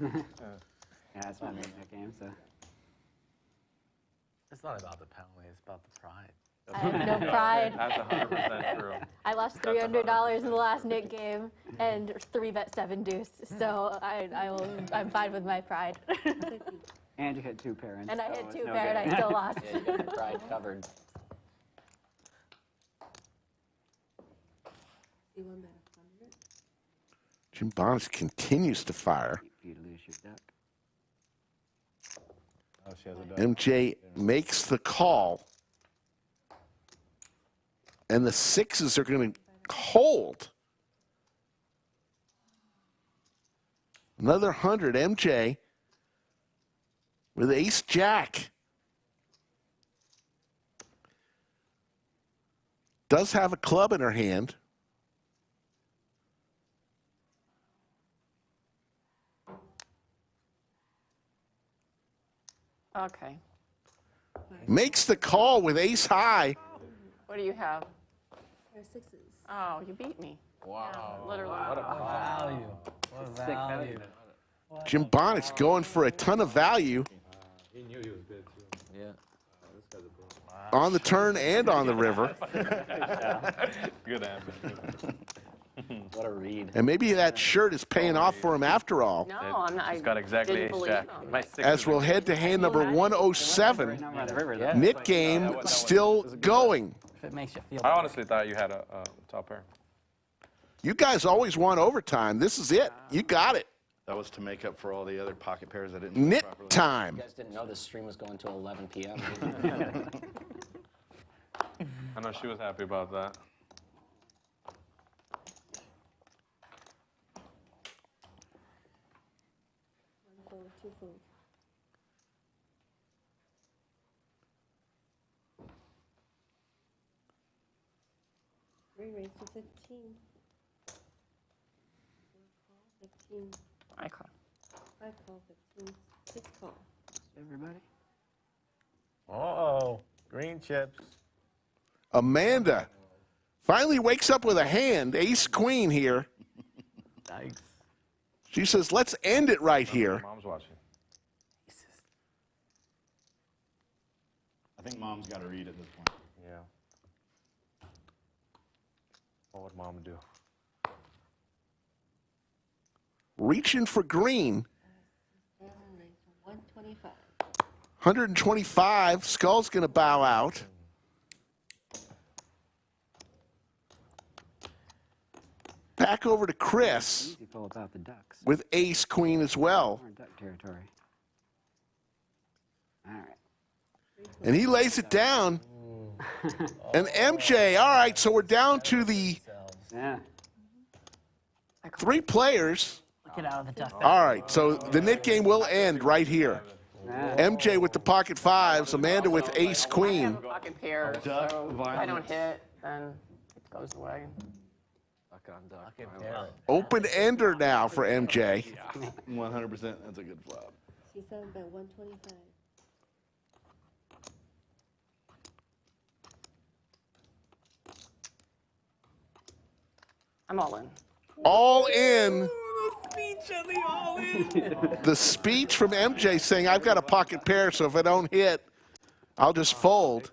Yeah, that's why I made that game, so.
It's not about the penalty, it's about the pride.
I have no pride.
That's 100% true.
I lost $300 in the last Nick game and 3-bet 7 deuce. So I'm fine with my pride.
And you hit 2 parents.
And I
so
hit
it's
2
no
pair and
good.
I still lost.
Yeah, you got your pride covered.
See one bet 100.
Jimbonics continues to fire.
For you to lose your duck.
Oh, she has a duck.
MJ makes the call. And the sixes are going to hold. Another 100, MJ with ace jack. Does have a club in her hand.
Okay.
Makes the call with ace high.
What do you have?
Sixes.
Oh, you beat me.
Wow.
Yeah, literally.
What a value. What a value.
Jimbonics going for a ton of value.
He knew he was good, too.
Yeah.
This guy's a pro.
On the turn and on the river.
Good answer.
What a read.
And maybe that shirt is paying off for him after all.
No, I'm not.
He's got exactly
didn't
ace
believe
jack.
him.
My sixes
As we'll
are-
head to hand number 107.
Yeah.
Knit game still going.
If it makes you feel
I honestly thought you had a top pair.
You guys always want overtime. This is it. You got it.
That was to make up for all the other pocket pairs I didn't
Knit
properly.
time.
You guys didn't know this stream was going till 11 p.m.
I know she was happy about that.
One fold, two fold. Three raised to 15. Four call, 15.
I call.
Five call, 15. Six call.
everybody.
Uh-oh. Green chips.
Amanda finally wakes up with a hand. Ace queen here.
Nice.
She says, let's end it right here.
Mom's watching.
I think mom's got to read at this point.
Yeah. What would mom do?
Reaching for green.
125.
125. Skull's going to bow out. Back over to Chris
Easy pull about the ducks.
with ace queen as well.
We're in duck territory. All right.
And he lays it down. And MJ, all right, so we're down to the
Yeah.
3 players.
Get out of the duck.
All right, so the knit game will end right here. MJ with the pocket fives, Amanda with ace queen.
Pocket pair, so if I don't hit, then it goes away.
Duck on duck.
Open ender now for MJ.
100%. That's a good flop.
C7 bet 125.
I'm all in.
All in. The speech from MJ saying, I've got a pocket pair, so if I don't hit, I'll just fold.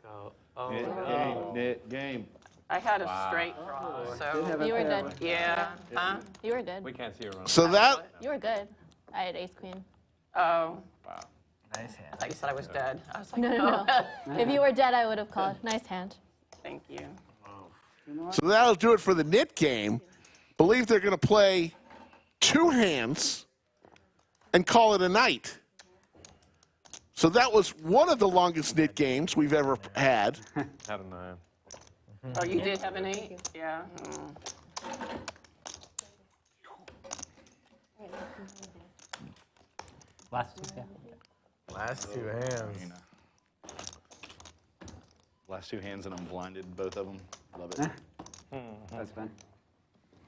Knit game.
I had a straight draw, so.
You were dead.
Yeah. Huh?
You were dead.
We can't see her run.
So that,
You were good. I had ace queen.
Oh.
Wow.
Nice hand.
I thought you said I was dead. I was like,
No, no, no. If you were dead, I would have called. Nice hand.
Thank you.
so that'll do it for the knit game. Believe they're going to play 2 hands and call it a night. So that was one of the longest knit games we've ever had.
Had a 9.
Oh, you did have an 8? Yeah.
Last two.
Last 2 hands.
Last 2 hands and I'm blinded, both of them. Love it.
That's fun.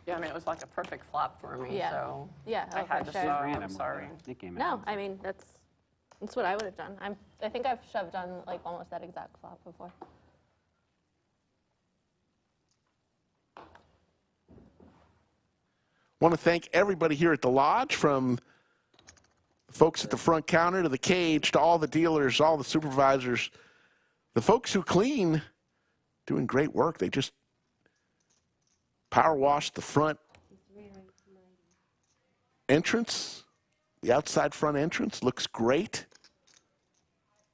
Yeah, I mean, it was like a perfect flop for me,
Yeah.
so.
Yeah,
I
oh,
had
for
to
sure.
stop.
Random.
I'm sorry.
Nick game.
No, I mean, that's what I would have done. I think I've shoved on like almost that exact flop before.
Want to thank everybody here at the lodge, from the folks at the front counter to the cage to all the dealers, all the supervisors, the folks who clean, doing great work. They just power washed the front entrance. The outside front entrance looks great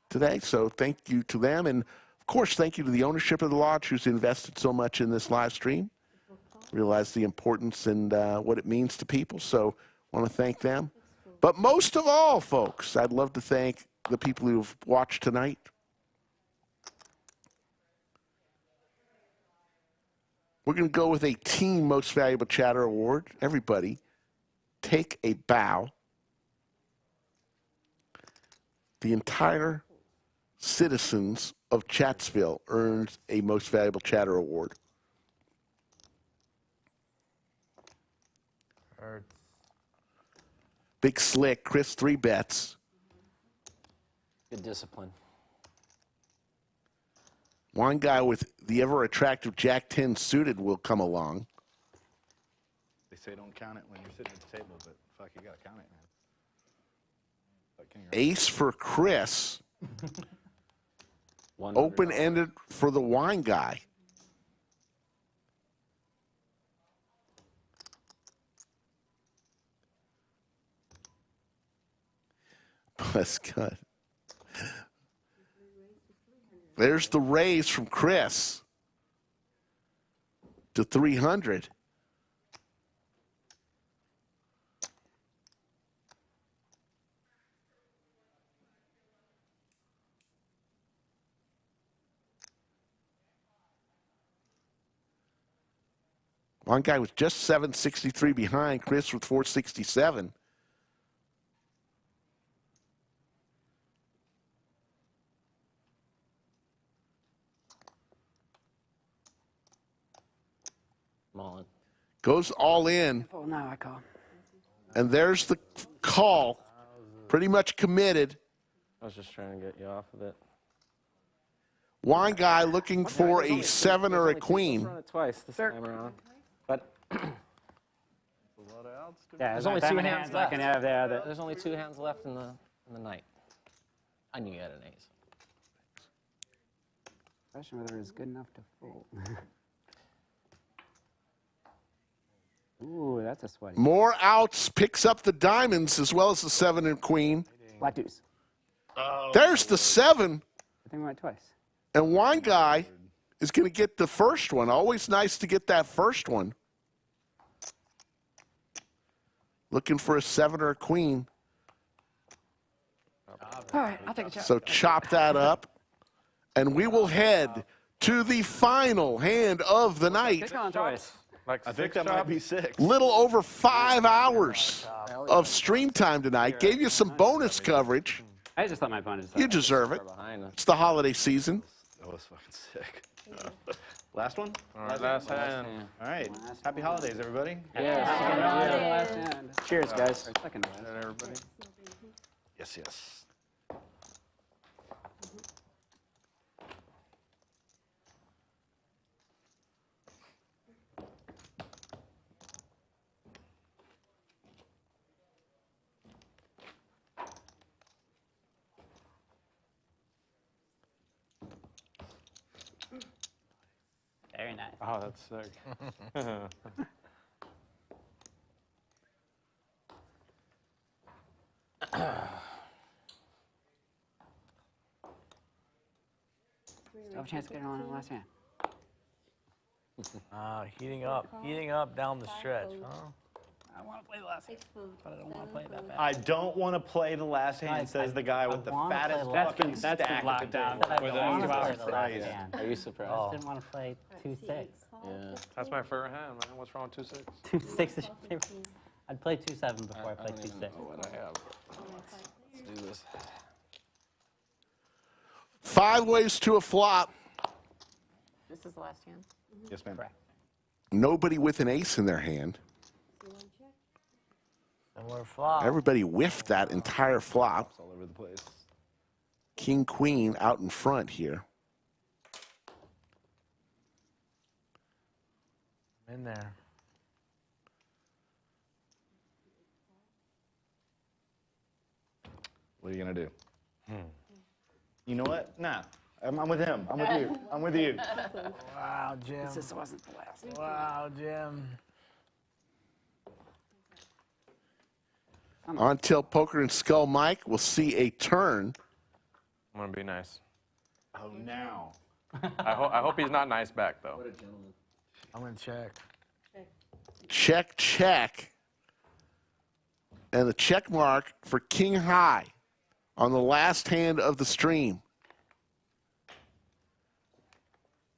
today, so thank you to them. And, of course, thank you to the ownership of the lodge who's invested so much in this live stream. Realize the importance and what it means to people, so I want to thank them. But most of all, folks, I'd love to thank the people who've watched tonight. We're going to go with a team most valuable chatter award. Everybody, take a bow. The entire citizens of Chatsville earns a most valuable chatter award.
Hurts.
Big Slick, Chris, 3 bets.
Good discipline.
One guy with the ever-attractive Jack-10 suited will come along.
They say don't count it when you're sitting at the table, but fuck, you gotta count it, man. But can you
Ace for Chris. Open-ended for the wine guy. That's good. There's the raise from Chris to 300. One guy was just 763 behind. Chris with 467.
Mullen.
Goes all in.
Oh, now I call.
And there's the call. Pretty much committed.
I was just trying to get you off of it.
Wine guy looking for a 7 or a queen.
Let's run it twice this time around. But
Yeah,
there's only 2 hands
I
left.
can have there.
There's only 2 hands left in the night. I knew you had an ace.
Question whether it's good enough to fold. Ooh, that's a sweaty.
More outs, picks up the diamonds as well as the 7 and queen.
Black deuce.
There's the 7.
I think we went twice.
And wine guy is going to get the first one. Always nice to get that first one. Looking for a 7 or a queen.
All right, I'll take a chop.
So chop that up. And we will head to the final hand of the night.
Pick on choice.
Like
I think that might be 6.
Little over 5 hours of stream time tonight. Gave you some bonus coverage.
I just thought my opponent.
You deserve it. It's the holiday season.
That was fucking sick. Last one?
All right, last hand.
All right. Happy holidays, everybody.
Last hand.
Cheers, guys.
Or second last.
Everybody.
Yes, yes.
Very nice.
Oh, that's sick.
Still have a chance to get it on in the last hand.
Heating up down the stretch, huh?
I want to play the last hand, but I don't want to play that bad.
I don't want to play the last hand, says the guy with the fattest fucking
that's been
stack
locked
at
out.
the
With
table.
the
Jesus
last
Christ.
hand.
Are you surprised?
I didn't want to play 2-6.
Yeah.
That's my favorite hand, man. What's wrong with 2-6?
2-6 is your favorite. I'd play 2-7 before I play 2-6.
What I have.
Let's do this.
5 ways to a flop.
This is the last hand.
Yes, ma'am.
Nobody with an ace in their hand.
Similar flop.
Everybody whiffed that entire flop.
All over the place.
King, queen out in front here.
In there.
What are you going to do? You know what? Nah. I'm with him. I'm with you. I'm with you.
Wow, Jim.
This wasn't the last.
Wow, Jim.
On Tilt Poker and Skull Mike will see a turn.
I'm going to be nice.
Oh, now.
I hope he's not nice back, though.
What a gentleman.
I'm going to check.
Check, check. And the check mark for King High on the last hand of the stream.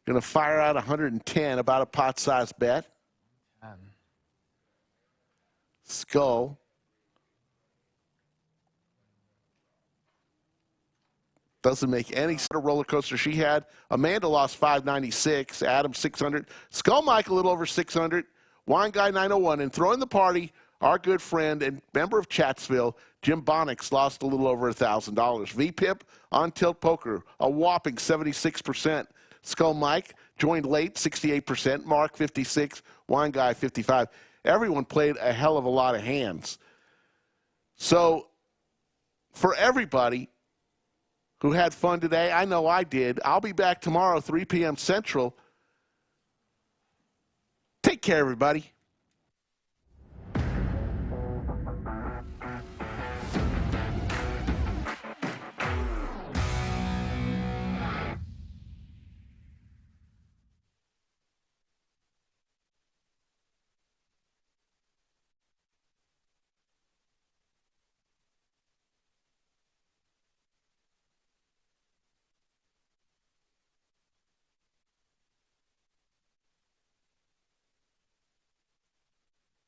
Going to fire out 110, about a pot-sized bet. Skull. Doesn't make any sort of roller coaster she had. Amanda lost 596. Adam 600. Skull Mike a little over 600. Wine Guy 901. And throwing the party, our good friend and member of Chatsville, Jimbonics, lost a little over $1,000. VPIP on Tilt Poker, a whopping 76%. Skull Mike joined late, 68%. Mark 56. Wine Guy 55. Everyone played a hell of a lot of hands. So for everybody who had fun today, I know I did. I'll be back tomorrow, 3 p.m. Central. Take care, everybody.